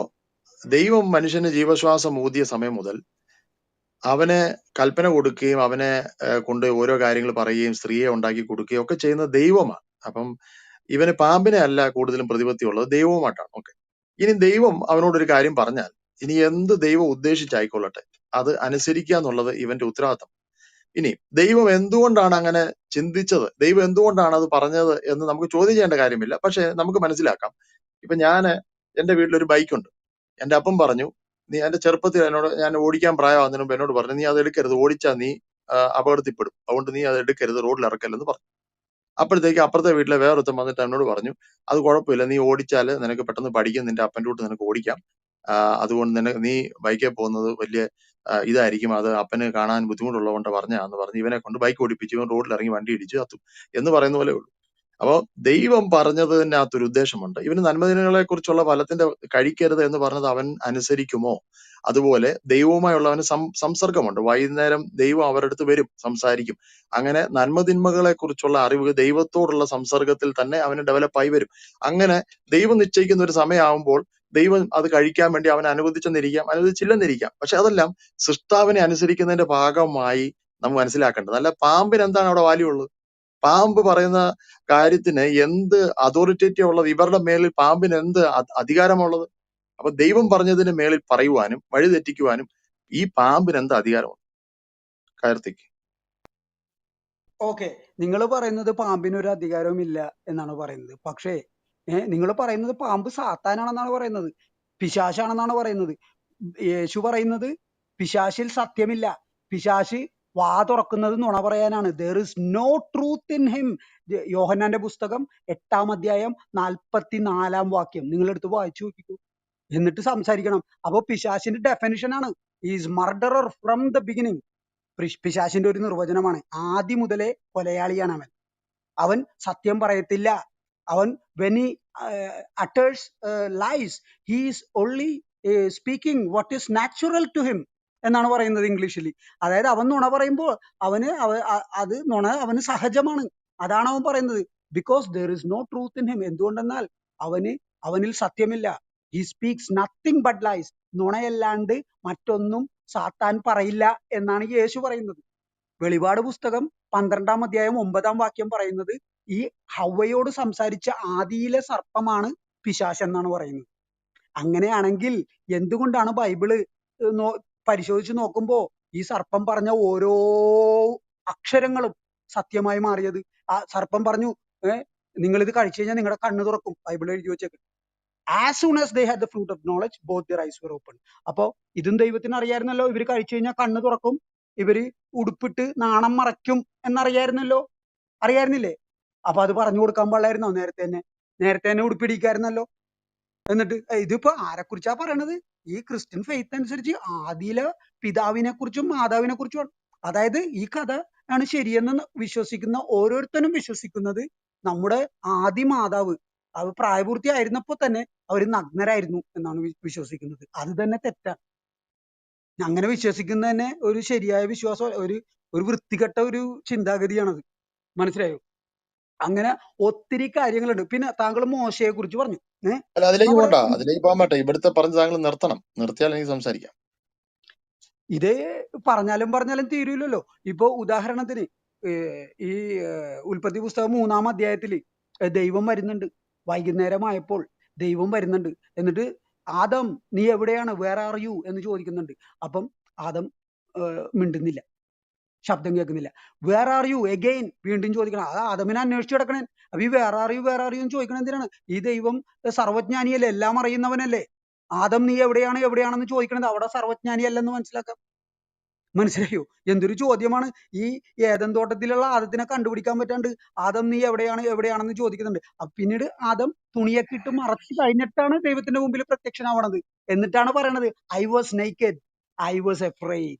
ദൈവം മനുഷ്യന് ജീവശ്വാസം ഊതിയ സമയം മുതൽ അവന് കൽപ്പന കൊടുക്കുകയും അവനെ കൊണ്ട് ഓരോ കാര്യങ്ങൾ പറയുകയും സ്ത്രീയെ ഉണ്ടാക്കി കൊടുക്കുകയും ഒക്കെ ചെയ്യുന്ന ദൈവമാണ്. അപ്പം ഇവന് പാമ്പിനെ അല്ല കൂടുതലും പ്രതിപത്തിയുള്ളത്, ദൈവവുമായിട്ടാണ്. ഓക്കെ, ഇനി ദൈവം അവനോടൊരു കാര്യം പറഞ്ഞാൽ ഇനി എന്ത് ദൈവം ഉദ്ദേശിച്ചായിക്കൊള്ളട്ടെ അത് അനുസരിക്കുക എന്നുള്ളത് ഇവന്റെ ഉത്തരവാദിത്തം. ഇനി ദൈവം എന്തുകൊണ്ടാണ് അങ്ങനെ ചിന്തിച്ചത്, ദൈവം എന്തുകൊണ്ടാണ് അത് പറഞ്ഞത് എന്ന് നമുക്ക് ചോദ്യം ചെയ്യേണ്ട കാര്യമില്ല. പക്ഷെ നമുക്ക് മനസ്സിലാക്കാം. ഇപ്പൊ എന്റെ വീട്ടിലൊരു ബൈക്കുണ്ട്. എന്റെ അപ്പം പറഞ്ഞു, നീ എന്റെ ചെറുപ്പത്തിൽ ഞാൻ ഓടിക്കാൻ പ്രായമാകുന്നതിന് മുമ്പ് എന്നോട് പറഞ്ഞു, നീ അത് എടുക്കരുത്, ഓടിച്ചാൽ നീ അപകടത്തിൽപ്പെടും, അതുകൊണ്ട് നീ അത് എടുക്കരുത്, റോഡിൽ ഇറക്കല്ലെന്ന് പറഞ്ഞു. അപ്പോഴത്തേക്ക് അപ്പുറത്തെ വീട്ടിലെ വേറൊരുത്തൻ വന്നിട്ട് എന്നോട് പറഞ്ഞു, അത് കുഴപ്പമില്ല, നീ ഓടിച്ചാൽ നിനക്ക് പെട്ടെന്ന് പഠിക്കും, നിന്റെ അപ്പൻ്റെ കൂട്ട് നിനക്ക് ഓടിക്കാം, അതുകൊണ്ട് നീ ബൈക്കിൽ പോകുന്നത് വലിയ ഇതായിരിക്കും, അത് അപ്പന് കാണാൻ ബുദ്ധിമുട്ടുള്ളതുകൊണ്ട് പറഞ്ഞാന്ന് പറഞ്ഞ് ഇവനെ കൊണ്ട് ബൈക്ക് ഓടിപ്പിച്ചു, ഇവൻ റോഡിൽ ഇറങ്ങി വണ്ടി ഇടിച്ചു കത്തും എന്ന് പറയുന്ന പോലെ ഉള്ളൂ. അപ്പോ ദൈവം പറഞ്ഞതിനകത്തൊരു ഉദ്ദേശമുണ്ട്. ഇവന് നന്മദിനങ്ങളെ കുറിച്ചുള്ള ഫലത്തിന്റെ കഴിക്കരുത് എന്ന് പറഞ്ഞത് അവൻ അനുസരിക്കുമോ? അതുപോലെ ദൈവവുമായുള്ളവന് സംസർഗമുണ്ട്. വൈകുന്നേരം ദൈവം അവരുടെ അടുത്ത് വരും, സംസാരിക്കും. അങ്ങനെ നന്മതിന്മകളെ കുറിച്ചുള്ള അറിവ് ദൈവത്തോടുള്ള സംസർഗത്തിൽ തന്നെ അവന് ഡെവലപ്പായി വരും. അങ്ങനെ ദൈവം നിശ്ചയിക്കുന്ന ഒരു സമയമാകുമ്പോൾ ദൈവം അത് കഴിക്കാൻ വേണ്ടി അവൻ അനുവദിച്ചെന്നിരിക്കാം, അനുവദിച്ചില്ലെന്നിരിക്കാം. പക്ഷെ അതെല്ലാം സൃഷ്ടാവിനെ അനുസരിക്കുന്നതിന്റെ ഭാഗമായി നമുക്ക് മനസ്സിലാക്കേണ്ടത്. അല്ല പാമ്പിന് എന്താണ് അവിടെ വാല്യൂ ഉള്ളത്? പാമ്പ് പറയുന്ന കാര്യത്തിന് എന്ത് അതോറിറ്റേറ്റീവ് ഉള്ളത്? ഇവരുടെ മേലിൽ പാമ്പിന് എന്ത് അധികാരമുള്ളത്? അപ്പൊ ദൈവം പറഞ്ഞതിന് മേളിൽ പറയുവാനും വഴിതെറ്റിക്കുവാനും ഈ പാമ്പിന് എന്ത് അധികാരമുണ്ട്? കാർത്തിക് ഓക്കെ, നിങ്ങൾ പറയുന്നത് പാമ്പിന് ഒരു അധികാരവും ഇല്ല എന്നാണ് പറയുന്നത്. പക്ഷേ നിങ്ങൾ പറയുന്നത് പാമ്പ് സാത്താനാണെന്നാണ് പറയുന്നത്, പിശാശാണെന്നാണ് പറയുന്നത്. യേശു പറയുന്നത് പിശാശിൽ സത്യമില്ല, പിശാശ് വാ തുറക്കുന്നത് നുണ പറയാനാണ്. There is no truth in him. യോഹന്നാന്റെ പുസ്തകം 8-ാം അധ്യായം 44-ാം വാക്യം നിങ്ങൾ എടുത്ത് വായിച്ചു നോക്കിക്കൂ, എന്നിട്ട് സംസാരിക്കണം. അപ്പൊ പിശാശിന്റെ ഡെഫിനിഷൻ ആണ്, is murderer from the beginning. പിശാചിന്റെ ഒരു നിർവചനമാണ്. ആദ്യം മുതലേ കൊലയാളിയാണ് അവൻ. അവൻ സത്യം പറയത്തില്ല. അവൻ when he utters lies, he is only speaking what is natural to him എന്നാണ് പറയുന്നത് ഇംഗ്ലീഷിൽ. അതായത് അവൻ നുണ പറയുമ്പോൾ അത് നുണ അവന് സഹജമാണ്. അതാണ് അവൻ പറയുന്നത്. Because there is no truth in him. എന്തുകൊണ്ടെന്നാൽ അവനിൽ സത്യമില്ല. he speaks nothing but lies. നുണയല്ലാണ്ട് മറ്റൊന്നും സാത്താൻ പറയില്ല എന്നാണ് യേശു പറയുന്നത്. വെളിപാട് പുസ്തകം 12-ാം അധ്യായം 9-ാം വാക്യം പറയുന്നത് ഈ ഹവ്വയോട് സംസാരിച്ച ആദിയിലെ സർപ്പമാണ് പിശാച് എന്നാണ് പറയുന്നത്. അങ്ങനെയാണെങ്കിൽ എന്തുകൊണ്ടാണ് ബൈബിള് പരിശോധിച്ച് നോക്കുമ്പോ ഈ സർപ്പം പറഞ്ഞ ഓരോ അക്ഷരങ്ങളും സത്യമായി മാറിയത്? ആ സർപ്പം പറഞ്ഞു, നിങ്ങൾ ഇത് കഴിച്ചു കഴിഞ്ഞാൽ നിങ്ങളുടെ കണ്ണ് തുറക്കും. ബൈബിൾ എഴുതി വെച്ചേക്ക്. As soon as they had the fruit of knowledge both their eyes were open. അപ്പോ ഇതും ദൈവത്തിന് അറിയായിരുന്നല്ലോ, ഇവര് കഴിച്ചു കഴിഞ്ഞാൽ കണ്ണ് തുറക്കും, ഇവര് ഉടുപ്പിട്ട് നാണം മറയ്ക്കും എന്നറിയായിരുന്നല്ലോ. അറിയായിരുന്നില്ലേ? അപ്പൊ അത് പറഞ്ഞു കൊടുക്കാൻ പാടില്ലായിരുന്നോ? നേരത്തെ തന്നെ ഉടുപ്പിടിക്കായിരുന്നല്ലോ. എന്നിട്ട് ഇതിപ്പോ ആരെക്കുറിച്ചാ പറയണത്? ഈ ക്രിസ്ത്യൻ ഫെയ്ത്ത് അനുസരിച്ച് ആദിയിലെ പിതാവിനെ കുറിച്ചും മാതാവിനെ കുറിച്ചുമാണ്. അതായത് ഈ കഥ ആണ് ശരിയെന്ന് വിശ്വസിക്കുന്ന ഓരോരുത്തരും വിശ്വസിക്കുന്നത് നമ്മുടെ ആദി മാതാവ് അവർ പ്രായപൂർത്തിയായിരുന്നപ്പോ തന്നെ അവർ നഗ്നരായിരുന്നു എന്നാണ് വിശ്വസിക്കുന്നത്. അത് തന്നെ തെറ്റാണ്. അങ്ങനെ വിശ്വസിക്കുന്നത് തന്നെ ഒരു ശരിയായ വിശ്വാസം, ഒരു വൃത്തികെട്ട ഒരു ചിന്താഗതിയാണത്. മനസ്സിലായോ? അങ്ങനെ ഒത്തിരി കാര്യങ്ങളുണ്ട്. പിന്നെ താങ്കൾ മോശയെ കുറിച്ച് പറഞ്ഞു. അല്ല, അതിലേക്ക് നമ്മുടെ പോകണ്ട, അതിലേക്ക് പോകാൻ പറ്റേ. ഇവിടുത്തെ പറഞ്ഞ് താങ്കൾ നിർത്തണം. നിർത്തിയാൽ എനിക്ക് സംസാരിക്കാം. ഇതേ പറഞ്ഞാലും തീരൂലല്ലോ. ഇപ്പൊ ഉദാഹരണത്തിന് ഈ ഉൽപ്പത്തി പുസ്തകം 3-ാം അധ്യായത്തില് ദൈവം വരുന്നുണ്ട്. വൈകുന്നേരമായപ്പോൾ ദൈവം വരുന്നുണ്ട്. എന്നിട്ട് ആദം നീ എവിടെയാണ്, വേർ ആർ യു എന്ന് ചോദിക്കുന്നുണ്ട്. അപ്പം ആദം മിണ്ടുന്നില്ല, ശബ്ദം കേൾക്കുന്നില്ല. വേർ ആർ യു എഗെയിൻ വീണ്ടും ചോദിക്കണം. അത് ആദമിനെ അന്വേഷിച്ച് കിടക്കണേ. അപ്പൊ ഈ വേർ ആർ യു എന്ന് ചോദിക്കണം എന്തിനാണ്? ഈ ദൈവം സർവജ്ഞാനിയല്ലേ, എല്ലാം അറിയുന്നവനല്ലേ. ആദം നീ എവിടെയാണെന്ന് ചോദിക്കണത് അവിടെ സർവജ്ഞാനിയല്ലെന്ന് മനസ്സിലായോ? എന്തൊരു ചോദ്യമാണ്. ഈ ഏദൻ തോട്ടത്തിലുള്ള ആദത്തിനെ കണ്ടുപിടിക്കാൻ പറ്റാണ്ട് ആദം നീ എവിടെയാണെന്ന് ചോദിക്കുന്നുണ്ട്. പിന്നീട് ആദം തുണിയൊക്കെ ഇട്ട് മറച്ചു കഴിഞ്ഞിട്ടാണ് ദൈവത്തിന്റെ മുമ്പിൽ പ്രത്യക്ഷനാവണത്. എന്നിട്ടാണ് പറയണത് I was naked, I was afraid.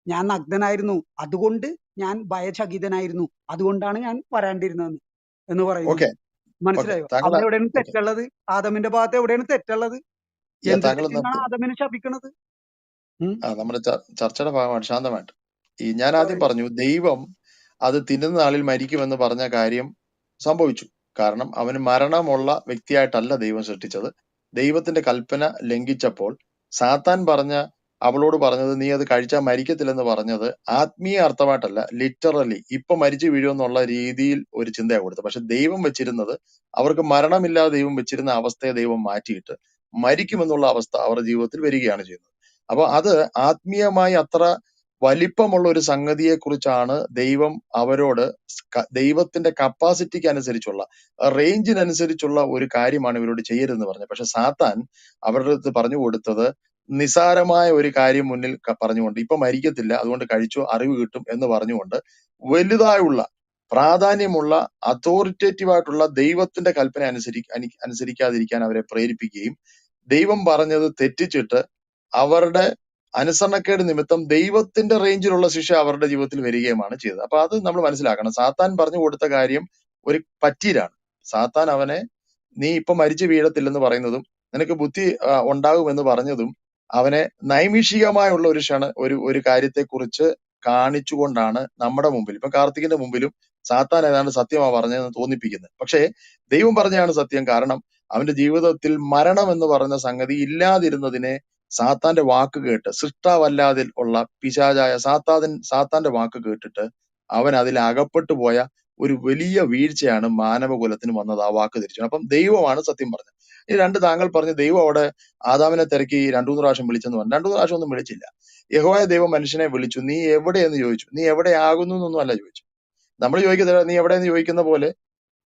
ഞാൻ നഗ്നനായിരുന്നു, അതുകൊണ്ട് ഞാൻ ഭയചകിതനായിരുന്നു, അതുകൊണ്ടാണ് ഞാൻ വരാണ്ടിരുന്നതെന്ന് എന്ന് പറയുന്നത്. മനസ്സിലായോ? അവിടെ എവിടെയാണ് തെറ്റുള്ളത്? ആദമിന്റെ ഭാഗത്ത് എവിടെയാണ് തെറ്റുള്ളത്? എന്ത് തെറ്റിനാണ് ആദമിനെ ശപിക്കണത്? നമ്മുടെ ചർച്ചയുടെ ഭാഗമാണ്. ശാന്തമായിട്ട് ഞാൻ ആദ്യം പറഞ്ഞു, ദൈവം അത് തിന്നുന്ന നാളിൽ മരിക്കുമെന്ന് പറഞ്ഞ കാര്യം സംഭവിച്ചു. കാരണം അവന് മരണമുള്ള വ്യക്തിയായിട്ടല്ല ദൈവം സൃഷ്ടിച്ചത്. ദൈവത്തിന്റെ കൽപ്പന ലംഘിച്ചപ്പോൾ സാത്താൻ അവളോട് പറഞ്ഞത് നീ അത് കഴിച്ചാൽ മരിക്കത്തില്ലെന്ന് പറഞ്ഞത് ആത്മീയ അർത്ഥമായിട്ടല്ല, ലിറ്ററലി ഇപ്പൊ മരിച്ചു വീഴുമെന്നുള്ള രീതിയിൽ ഒരു ചിന്തയാണ് കൊടുത്തത്. പക്ഷെ ദൈവം വെച്ചിരുന്നത്, അവർക്ക് മരണമില്ലാതെ ദൈവം വെച്ചിരുന്ന അവസ്ഥയെ ദൈവം മാറ്റിയിട്ട് മരിക്കുമെന്നുള്ള അവസ്ഥ അവരുടെ ജീവിതത്തിൽ വരികയാണ് ചെയ്യുന്നത്. അപ്പൊ അത് ആത്മീയമായി അത്ര വലിപ്പമുള്ള ഒരു സംഗതിയെ കുറിച്ചാണ് ദൈവം അവരോട് ദൈവത്തിന്റെ കപ്പാസിറ്റിക്ക് അനുസരിച്ചുള്ള റേഞ്ചിനനുസരിച്ചുള്ള ഒരു കാര്യമാണ് ഇവരോട് ചെയ്യരുതെന്ന് പറഞ്ഞത്. പക്ഷെ സാത്താൻ അവരുടെ അടുത്ത് പറഞ്ഞു കൊടുത്തത് നിസാരമായ ഒരു കാര്യം മുന്നിൽ പറഞ്ഞുകൊണ്ട് ഇപ്പൊ മരിക്കത്തില്ല, അതുകൊണ്ട് കഴിച്ചു അറിവ് കിട്ടും എന്ന് പറഞ്ഞുകൊണ്ട് വലുതായുള്ള പ്രാധാന്യമുള്ള അതോറിറ്റേറ്റീവ് ആയിട്ടുള്ള ദൈവത്തിന്റെ കൽപ്പന അനുസരിക്കാതിരിക്കാൻ അവരെ പ്രേരിപ്പിക്കുകയും ദൈവം പറഞ്ഞത് തെറ്റിച്ചിട്ട് അവരുടെ അനുസരണക്കേട് നിമിത്തം ദൈവത്തിന്റെ റേഞ്ചിലുള്ള ശിക്ഷ അവരുടെ ജീവിതത്തിൽ വരികയുമാണ് ചെയ്തത്. അപ്പൊ അത് നമ്മൾ മനസ്സിലാക്കണം. സാത്താൻ പറഞ്ഞു കൊടുത്ത കാര്യം ഒരു പറ്റീരാണ്. സാത്താൻ അവനെ നീ ഇപ്പൊ മരിച്ചു വീഴത്തില്ലെന്ന് പറയുന്നതും നിനക്ക് ബുദ്ധി ഉണ്ടാകുമെന്ന് പറഞ്ഞതും അവനെ നൈമിഷികമായുള്ള ഒരു കാര്യത്തെക്കുറിച്ച് കാണിച്ചുകൊണ്ടാണ് നമ്മുടെ മുമ്പിൽ, ഇപ്പൊ കാർത്തികിന്റെ മുമ്പിലും സാത്താൻ ഏതാണ്ട് സത്യമാ പറഞ്ഞതെന്ന് തോന്നിപ്പിക്കുന്നത്. പക്ഷേ ദൈവം പറഞ്ഞാണ് സത്യം. കാരണം അവന്റെ ജീവിതത്തിൽ മരണം എന്ന് പറയുന്ന സംഗതി ഇല്ലാതിരുന്നതിനെ സാത്താന്റെ വാക്ക് കേട്ട്, സൃഷ്ടാവല്ലാതിൽ ഉള്ള പിശാചായ സാത്താന്റെ വാക്ക് കേട്ടിട്ട് അവൻ അതിൽ അകപ്പെട്ടു പോയ ഒരു വലിയ വീഴ്ചയാണ് മാനവകുലത്തിന് വന്നത്. ആ വാക്ക് തിരിച്ചു. അപ്പം ദൈവമാണ് സത്യം പറഞ്ഞത്. ഈ താങ്കൾ പറഞ്ഞു ദൈവം അവിടെ ആദാമിനെ തിരക്കി 2-3 പ്രാവശ്യം വിളിച്ചെന്ന് പറഞ്ഞു. 2-3 പ്രാവശ്യം ഒന്നും വിളിച്ചില്ല. യഹോവയായ ദൈവം മനുഷ്യനെ വിളിച്ചു. നീ എവിടെയെന്ന് ചോദിച്ചു. നീ എവിടെയാകുന്നു എന്നൊന്നും അല്ല ചോദിച്ചു. നമ്മൾ ചോദിക്കുന്നത് നീ എവിടെയെന്ന് ചോദിക്കുന്ന പോലെ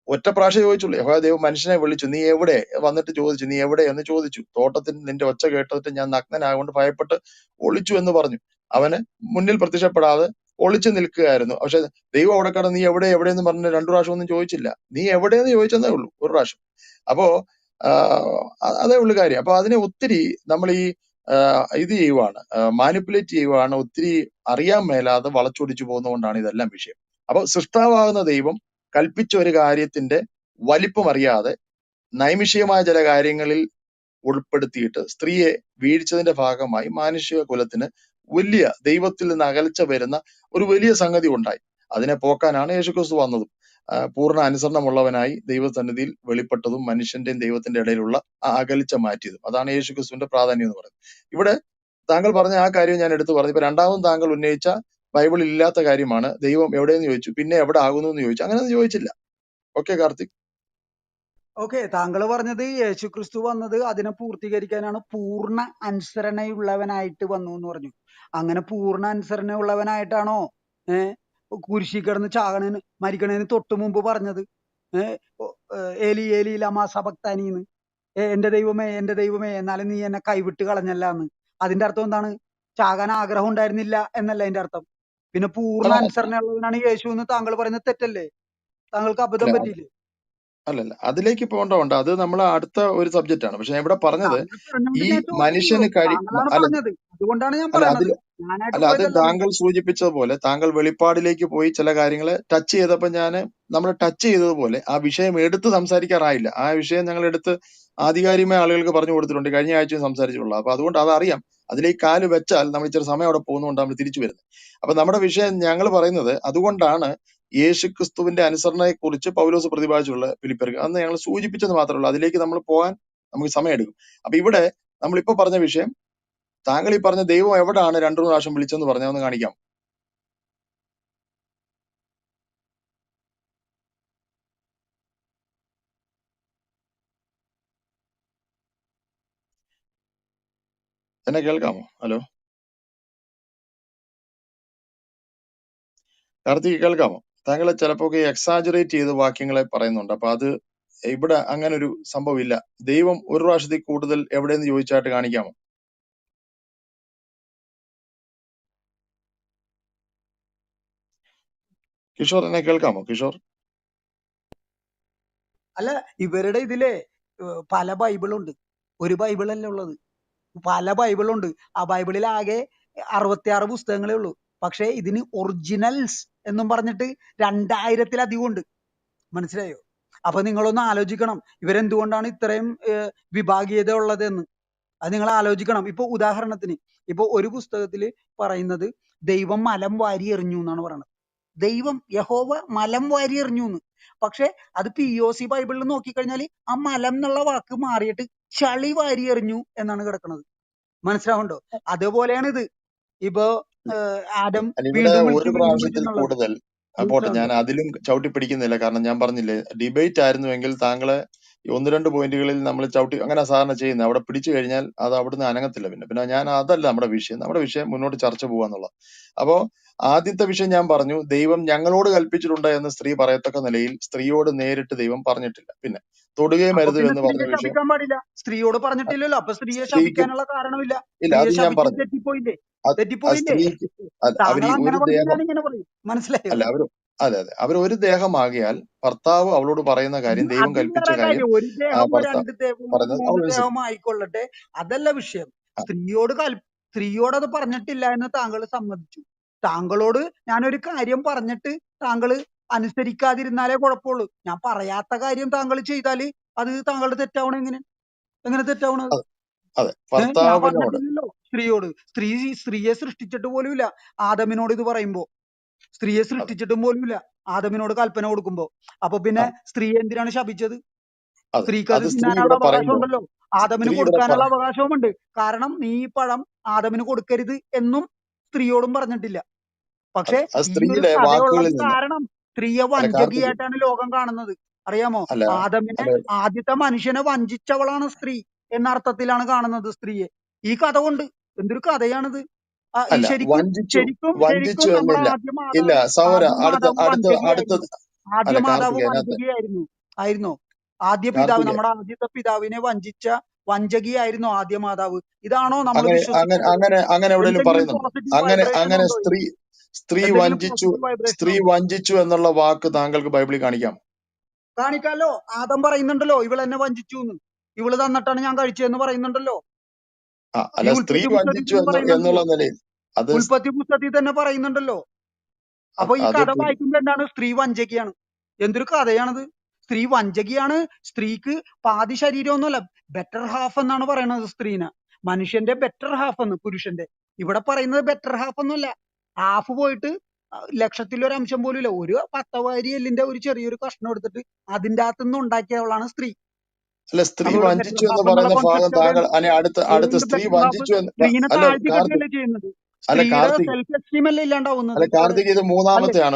ഒറ്റ പ്രാവശ്യം ചോദിച്ചുള്ളൂ. യഹോവയായ ദൈവം മനുഷ്യനെ വിളിച്ചു. നീ എവിടെ? വന്നിട്ട് ചോദിച്ചു നീ എവിടെ എന്ന് ചോദിച്ചു. തോട്ടത്തിൽ നിന്റെ ഒച്ച കേട്ടിട്ട് ഞാൻ നഗ്നനാകൊണ്ട് ഭയപ്പെട്ട് ഒളിച്ചു എന്ന് പറഞ്ഞു. അവന് മുന്നിൽ പ്രത്യക്ഷപ്പെടാതെ ഒളിച്ചു നിൽക്കുകയായിരുന്നു. പക്ഷെ ദൈവം അവിടെ കിടന്ന് നീ എവിടെയെന്ന് പറഞ്ഞ് 2 പ്രാവശ്യം ഒന്നും ചോദിച്ചില്ല. നീ എവിടെയെന്ന് ചോദിച്ചെന്നേ ഉള്ളൂ, 1 പ്രാവശ്യം. അപ്പോ അതേ ഉള്ളു കാര്യം. അപ്പൊ അതിനെ ഒത്തിരി നമ്മൾ ഈ ഇത് ചെയ്യുവാണ്, മാനിപ്പുലേറ്റ് ചെയ്യുവാണ്, ഒത്തിരി അറിയാൻ മേലാതെ വളച്ചൊടിച്ചു പോകുന്നതുകൊണ്ടാണ് ഇതെല്ലാം വിഷയം. അപ്പൊ സൃഷ്ടാവാകുന്ന ദൈവം കൽപ്പിച്ച ഒരു കാര്യത്തിന്റെ വലിപ്പം അറിയാതെ നൈമിഷികമായ ചില കാര്യങ്ങളിൽ ഉൾപ്പെടുത്തിയിട്ട് സ്ത്രീയെ വീഴ്ചതിന്റെ ഭാഗമായി മാനുഷിക കുലത്തിന് വലിയ ദൈവത്തിൽ നിന്ന് അകൽച്ച വരുന്ന ഒരു വലിയ സംഗതി ഉണ്ടായി. അതിനെ പോക്കാനാണ് യേശുക്രിസ്തു വന്നതും പൂർണ്ണ അനുസരണമുള്ളവനായി ദൈവസന്നിധിയിൽ വെളിപ്പെട്ടതും മനുഷ്യന്റെയും ദൈവത്തിന്റെ ഇടയിലുള്ള ആ അകൽച്ച മാറ്റിയതും. അതാണ് യേശുക്രിസ്തുവിന്റെ പ്രാധാന്യം എന്ന് പറയുന്നത്. ഇവിടെ താങ്കൾ പറഞ്ഞ ആ കാര്യം ഞാൻ എടുത്തു പറഞ്ഞു. ഇപ്പൊ രണ്ടാമതും താങ്കൾ ഉന്നയിച്ച ബൈബിളിൽ ഇല്ലാത്ത കാര്യമാണ്. ദൈവം എവിടെയെന്ന് ചോദിച്ചു, പിന്നെ എവിടെ ആകുന്നു എന്ന് ചോദിച്ചു. അങ്ങനെയൊന്നും ചോദിച്ചില്ല. ഓക്കെ കാർത്തിക്. ഓക്കെ, താങ്കൾ പറഞ്ഞത് യേശുക്രിസ്തു വന്നത് അതിനെ പൂർത്തീകരിക്കാനാണ്, പൂർണ്ണ അനുസരണയുള്ളവനായിട്ട് വന്നു എന്ന് പറഞ്ഞു. അങ്ങനെ പൂർണ്ണ അനുസരണയുള്ളവനായിട്ടാണോ കുരിശി കിടന്ന് ചാകണേന് മരിക്കണേന് തൊട്ട് മുമ്പ് പറഞ്ഞത്? ഏലി ഏലി ലമാ സബക്താനിന്ന്, എന്റെ ദൈവമേ എന്നാലും നീ എന്നെ കൈവിട്ട് കളഞ്ഞല്ലാന്ന്. അതിന്റെ അർത്ഥം എന്താണ്? ചാകാൻ ആഗ്രഹം ഉണ്ടായിരുന്നില്ല എന്നല്ല അതിന്റെ അർത്ഥം. പിന്നെ പൂർണ്ണ അല്ല അനുസരണയുള്ളവനാണ് യേശു എന്ന് താങ്കൾ പറയുന്നത് തെറ്റല്ലേ? താങ്കൾക്ക് അബദ്ധം അല്ല പറ്റിയില്ലേ? അല്ലല്ല, അതിലേക്ക് പോകേണ്ട, അത് നമ്മൾ അടുത്ത ഒരു സബ്ജക്റ്റ് ആണ്. പക്ഷെ ഞാൻ ഇവിടെ പറഞ്ഞത് താങ്കൾ പറഞ്ഞുകൊണ്ട് ഈ ഞാൻ ചോദിച്ചല്ലോ, മനുഷ്യന് താങ്കളാണ് അല്ല പറഞ്ഞത്, അതുകൊണ്ടാണ് ഞാൻ അല്ല പറയണത്. അതിൽ ഞാനായിട്ട് അല്ല അത് പോയതല്ല അത്. താങ്കൾ സൂചിപ്പിച്ചതുപോലെ താങ്കൾ വെളിപ്പാടിലേക്ക് പോയി ചില കാര്യങ്ങളെ ടച്ച് ചെയ്തപ്പോൾ നമ്മൾ ടച്ച് ചെയ്തതുപോലെ ആ വിഷയം എടുത്ത് സംസാരിക്കാറായില്ല. ആ വിഷയം ഞങ്ങൾ എടുത്ത് ആധികാരികമായ ആളുകൾക്ക് പറഞ്ഞു കൊടുത്തിട്ടുണ്ട്. കഴിഞ്ഞ ആഴ്ചയും സംസാരിച്ചിട്ടുള്ളത്. അപ്പൊ അതുകൊണ്ട് അതറിയാം. അതിലേക്ക് കാല് വെച്ചാൽ നമ്മൾ ഇച്ചിരി സമയം അവിടെ പോകുന്നതുകൊണ്ട് നമ്മൾ തിരിച്ചു വരുന്നത്. അപ്പൊ നമ്മുടെ വിഷയം ഞങ്ങൾ പറയുന്നത് അതുകൊണ്ടാണ് യേശുക്രിസ്തുവിന്റെ അനുസരണയെ കുറിച്ച് പൗലോസ് പ്രതിപാദിച്ചുള്ള ഫിലിപ്പിയർക്ക് അന്ന് ഞങ്ങൾ സൂചിപ്പിച്ചത് മാത്രമേ ഉള്ളൂ. അതിലേക്ക് നമ്മൾ പോകാൻ നമുക്ക് സമയമെടുക്കും. അപ്പൊ ഇവിടെ നമ്മളിപ്പോ പറഞ്ഞ വിഷയം, താങ്കൾ ഈ പറഞ്ഞ ദൈവം എവിടാണ് രണ്ടു മൂന്ന് പ്രാവശ്യം വിളിച്ചെന്ന് പറഞ്ഞാൽ ഒന്ന് കാണിക്കാം. എന്നെ കേൾക്കാമോ? ഹലോ കാർത്തിക്, കേൾക്കാമോ? താങ്കൾ ചിലപ്പോൾ എക്സാജറേറ്റ് ചെയ്ത് വാക്യങ്ങളെ പറയുന്നുണ്ട്. അപ്പൊ അത് ഇവിടെ അങ്ങനെ ഒരു സംഭവം ഇല്ല. ദൈവം ഒരു പ്രാവശ്യത്തിൽ കൂടുതൽ എവിടെയെന്ന് ചോദിച്ചായിട്ട് കാണിക്കാമോ? കിഷോർ, എന്നെ കേൾക്കാമോ? കിഷോർ, അല്ല, ഇവരുടെ ഇതിലെ പല ബൈബിളുണ്ട്, ഒരു ബൈബിളല്ല ഉള്ളത്, പല ബൈബിളുണ്ട്. ആ ബൈബിളിൽ ആകെ 66 പുസ്തകങ്ങളേ ഉള്ളൂ. പക്ഷെ ഇതിന് ഒറിജിനൽസ് എന്നും പറഞ്ഞിട്ട് 2000-ലധികം ഉണ്ട്. മനസ്സിലായോ? അപ്പൊ നിങ്ങളൊന്ന് ആലോചിക്കണം, ഇവരെന്തുകൊണ്ടാണ് ഇത്രയും വിഭാഗീയത ഉള്ളത് എന്ന്. അത് നിങ്ങൾ ആലോചിക്കണം. ഇപ്പൊ ഉദാഹരണത്തിന്, ഇപ്പൊ ഒരു പുസ്തകത്തിൽ പറയുന്നത് ദൈവം മലം വാരി എറിഞ്ഞു എന്നാണ് പറയുന്നത്. ദൈവം യഹോവ മലം വാരി എറിഞ്ഞു എന്ന്. പക്ഷെ അത് POC ബൈബിളിൽ നോക്കിക്കഴിഞ്ഞാൽ ആ മലം എന്നുള്ള വാക്ക് മാറിയിട്ട് ചളി വാരി എറിഞ്ഞു എന്നാണ് കിടക്കുന്നത്. മനസ്സിലാവുണ്ടോ? അതേപോലെയാണ് ഇത്. ഇപ്പൊ ആദം അല്ല, ഇവിടെ വീണ്ടും ഒരു വിളിച്ചു പ്രാവശ്യത്തിൽ എന്നുള്ളത്. കൂടുതൽ പോട്ടെ, ഞാൻ മനസ്സിലാവുണ്ടോ? അതിലും ചവിട്ടി പിടിക്കുന്നില്ല. കാരണം ഞാൻ പറഞ്ഞില്ലേ, ഡിബേറ്റ് ആയിരുന്നുവെങ്കിൽ താങ്കളെ ഈ ഒന്ന് രണ്ട് പോയിന്റുകളിൽ നമ്മൾ ചവിട്ടി അങ്ങനെ സാധാരണ ചെയ്യുന്നത്. അവിടെ പിടിച്ചു കഴിഞ്ഞാൽ അത് അവിടുന്ന് അനങ്ങത്തില്ല. പിന്നെ ഞാൻ അതല്ല നമ്മുടെ വിഷയം. നമ്മുടെ വിഷയം മുന്നോട്ട് ചർച്ച പോവാന്നുള്ളത്. അപ്പോ ആദ്യത്തെ വിഷയം ഞാൻ പറഞ്ഞു, ദൈവം ഞങ്ങളോട് കൽപ്പിച്ചിട്ടുണ്ട് എന്ന് സ്ത്രീ പറയത്തക്ക നിലയിൽ സ്ത്രീയോട് നേരിട്ട് ദൈവം പറഞ്ഞിട്ടില്ല. പിന്നെ തൊടുകയും അപ്പൊ അരുത് പിന്നെ എന്ന് സ്ത്രീയെ പറഞ്ഞ വിഷയം ശപിക്കാൻ പാടില്ല. സ്ത്രീയോട് പറഞ്ഞിട്ടില്ലല്ലോ, അപ്പൊ സ്ത്രീയെ സ്ത്രീക്ക് ശപിക്കാനുള്ള കാരണമില്ല. ഇല്ല, സ്ത്രീയെ അത് ഞാൻ ശപിച്ച് പറഞ്ഞു. തെറ്റിപ്പോയില്ലേ? ആ തെറ്റിപ്പോയില്ലേ? സ്ത്രീക്ക് അവർ താങ്കൾ ഈ അങ്ങനെ ഒരു പറയും, ദേഹം ഞാൻ ഇങ്ങനെ പറയും. മനസ്സിലായോ? അല്ല അവർ അതെ അതെ അവർ ഒരു ദേഹമാകിയാൽ ഭർത്താവ് അവളോട് പറയുന്ന കാര്യം, ദൈവം അത് കൽപ്പിച്ച വേറെ കാര്യം കാര്യം. ഒരു ദേഹമോ ഭർത്താവ് 2 ദേഹമോ പറയുന്നത് അവൾ 3 അനുസരിക്കും. ദേഹമോ ആയിക്കൊള്ളട്ടെ, അതല്ല വിഷയം. സ്ത്രീയോട് അത് പറഞ്ഞിട്ടില്ല എന്ന് താങ്കൾ സമ്മതിച്ചു. താങ്കളോട് ഞാനൊരു കാര്യം പറഞ്ഞിട്ട് താങ്കൾ അനുസരിക്കാതിരുന്നാലേ കുഴപ്പമുള്ളൂ. ഞാൻ പറയാത്ത കാര്യം താങ്കൾ ചെയ്താല് അത് താങ്കളുടെ തെറ്റാവണം. എങ്ങനെ തെറ്റാവണത്? അതെ അതെ, ഞാൻ ഭർത്താവിനോട് പറഞ്ഞിട്ടില്ലല്ലോ സ്ത്രീയോട്. സ്ത്രീയെ സൃഷ്ടിച്ചിട്ട് പോലുമില്ല ആദമിനോട് ഇത് പറയുമ്പോ. സ്ത്രീയെ അതെ സൃഷ്ടിച്ചിട്ടും പോലുമില്ല ആദമിനോട് കൽപ്പന കൊടുക്കുമ്പോ. അപ്പൊ പിന്നെ ആ സ്ത്രീയെ എന്തിനാണ് ശപിച്ചത്? അതെ, സ്ത്രീക്ക് അത് അത് സ്ത്രീ തിന്നാനുള്ള ഇവിടെ അവകാശം പറയുമ്പോൾ ഉണ്ടല്ലോ, ആദമിന് സ്ത്രീ ഇവിടെ കൊടുക്കാനുള്ള അവകാശവുമുണ്ട്. കാരണം നീ ഈ പഴം ആദമിന് കൊടുക്കരുത് എന്നും സ്ത്രീയോടും പറഞ്ഞിട്ടില്ല. പക്ഷെ അതെ, അത് ഈ ഒരു സ്ത്രീയിലെ കഥയുള്ളത് വാക്കുകളിൽ നിന്ന് കാരണം സ്ത്രീയെ അല്ല കാർത്തിക് വഞ്ചകിയായിട്ടാണ് ലോകം കാണുന്നത്. അറിയാമോ? അല്ല ആദമിനെ, അല്ല ആദ്യത്തെ മനുഷ്യനെ വഞ്ചിച്ചവളാണ് സ്ത്രീ എന്ന അർത്ഥത്തിലാണ് കാണുന്നത് സ്ത്രീയെ. ഈ കഥ കൊണ്ട്. എന്തൊരു കഥയാണിത്! ഈ അല്ല ശരിക്കും വഞ്ചിച്ചു ശരിക്കും ശരിക്കും വഞ്ചിച്ചു നമ്മുടെ എന്നില്ല. ഇല്ല സഹോദര, ആദ്യ മാതാവ് വഞ്ചകിയായിരുന്നു. ആദ്യ അല്ല മാതാവ് കാർത്തിക്, അതിനകത്ത് വഞ്ചകിയായിരുന്നു. ആയിരുന്നോ? ആദ്യ പിതാവ്, കാർത്തിക് നമ്മുടെ ആദ്യത്തെ പിതാവിനെ വഞ്ചിച്ച വഞ്ചകിയായിരുന്നു ആദ്യ മാതാവ്. ഇതാണോ നമ്മൾ അങ്ങനെ അങ്ങനെ വിശ്വസിക്കേണ്ടത്? അങ്ങനെ അങ്ങനെ എവിടെയെങ്കിലും എന്തെങ്കിലും പറയുന്നുണ്ടോ? പോസിറ്റീവ് അങ്ങനെ വൈബ്രേഷൻ അങ്ങനെ ഉണ്ടോ ഇതിൽ? സ്ത്രീ എന്തെങ്കിലും വഞ്ചിച്ചു പോസിറ്റീവ് വൈബ്രേഷൻ സ്ത്രീ ഉണ്ടോ? വഞ്ചിച്ചു എന്നുള്ള വാക്ക് താങ്കൾക്ക് ബൈബിളിൽ കാണിക്കാം? കാണിക്കാലോ. ആദം പറയുന്നുണ്ടല്ലോ ഇവൾ എന്നെ വഞ്ചിച്ചു എന്ന്. ഇവള് തന്നിട്ടാണ് ഞാൻ കഴിച്ചതെന്ന് പറയുന്നുണ്ടല്ലോ. ആ ഈ അല്ല സ്ത്രീ ഉൽപ്പത്തി പുസ്തകത്തിൽ വഞ്ചിച്ചു തന്നെ പറയുന്നുണ്ടല്ലോ, എന്നുള്ള നിലയിൽ അത് ഉൽപ്പത്തി പുസ്തകത്തിൽ തന്നെ പറയുന്നുണ്ടല്ലോ. അപ്പൊ ഈ അത് കഥ വായിക്കുമ്പോ എന്താണ്? സ്ത്രീ വഞ്ചകിയാണ്. എന്തൊരു കഥയാണത്! സ്ത്രീ വഞ്ചകിയാണ്. സ്ത്രീക്ക് പാതി ശരീരമൊന്നുമല്ല, ബെറ്റർ ഹാഫ് എന്നാണ് പറയുന്നത് സ്ത്രീനെ. മനുഷ്യന്റെ ബെറ്റർ ഹാഫ് എന്ന്, പുരുഷന്റെ. ഇവിടെ പറയുന്നത് ബെറ്റർ ഹാഫ് ഒന്നുമല്ല. ഹാഫ് പോയിട്ട് ലക്ഷത്തിലൊരു അംശം പോലും ഇല്ല. ഒരു പത്തവാരി എല്ലിന്റെ ഒരു ചെറിയൊരു കഷ്ണം എടുത്തിട്ട് അതിന്റെ അകത്തുനിന്ന് ഉണ്ടാക്കിയവളാണ് സ്ത്രീ. അല്ല സ്ത്രീ അപ്പൊ ഇവിടെ ബെറ്റർ വഞ്ചിച്ചു എന്ന് ഹാഫ് എന്നുള്ള പറയുന്ന ഭാഗം കോൺസെപ്റ്റ് താങ്കൾ എവിടെയാണ്? അല്ലെ അടുത്ത ഏതുകൊണ്ട് സ്ത്രീ ബെറ്റർ ഹാഫ്? വഞ്ചിച്ചു എന്ന് സ്ത്രീനെ അല്ല താഴ്ത്തി കാർത്തിക് കെട്ടുകയല്ലേ ചെയ്യുന്നത്. അല്ല സ്ത്രീയുടെ കാർത്തിക് സെൽഫ് എസ്റ്റീം അല്ലേ ഇല്ലാണ്ടാവുന്നത് അല്ല അവിടെ, കാർത്തിക് ഇത് അല്ലേ? മൂന്നാമത്തെയാണ്.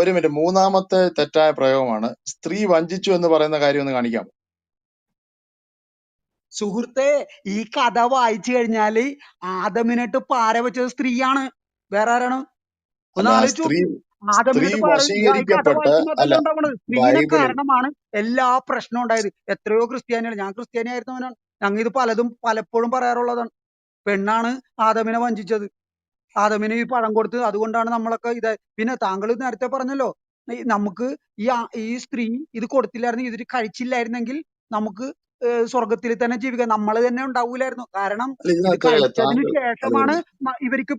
ഒരു മിനിറ്റ് മൂന്നാമത്തെ തെറ്റായ പ്രയോഗമാണ് സ്ത്രീ വഞ്ചിച്ചു എന്ന് പറയുന്ന കാര്യം ഒന്ന് കാണിക്കാം. സുഹൃത്തെ, ഈ കഥ വായിച്ചു കഴിഞ്ഞാല് ആദമിനിട്ട് പാര വെച്ചത് സ്ത്രീയാണ്. വേറെ ആരാണ്? ഒന്ന് അല്ല ആലോചിച്ച് സ്ത്രീ നോക്ക്. സ്ത്രീ ആദമിനിട്ട് പാര. ഈ കഥ വശീകരിക്കപ്പെട്ട് വായിക്കുമ്പോ അല്ല അതല്ല ഉണ്ടാവണത്. സ്ത്രീനെ ബൈബിളിൽ കാരണമാണ് എല്ലാ പ്രശ്നവും ഉണ്ടായത്. എത്രയോ ക്രിസ്ത്യാനികൾ, ഞാൻ ക്രിസ്ത്യാനി ആയിരുന്നവനാണ്, ഞങ്ങൾ ഇത് പലപ്പോഴും പറയാറുള്ളതാണ്. പെണ്ണാണ് ആദമിനെ വഞ്ചിച്ചത്. ആദമിന് ഈ പഴം കൊടുത്ത്, അതുകൊണ്ടാണ് നമ്മളൊക്കെ ഇത്. പിന്നെ താങ്കൾ നേരത്തെ പറഞ്ഞല്ലോ, നമുക്ക് ഈ സ്ത്രീ ഇത് കൊടുത്തില്ലായിരുന്നെങ്കിൽ, ഇതിന് കഴിച്ചില്ലായിരുന്നെങ്കിൽ നമുക്ക് സ്വർഗത്തിൽ തന്നെ ജീവിക്കാം, നമ്മൾ തന്നെ ഉണ്ടാവൂലായിരുന്നു. കാരണം അല്ല ഇത് ഇതിനകത്ത് കഴിച്ചതിന് താങ്കൾ അല്ല ശേഷമാണ് ഇവർക്ക്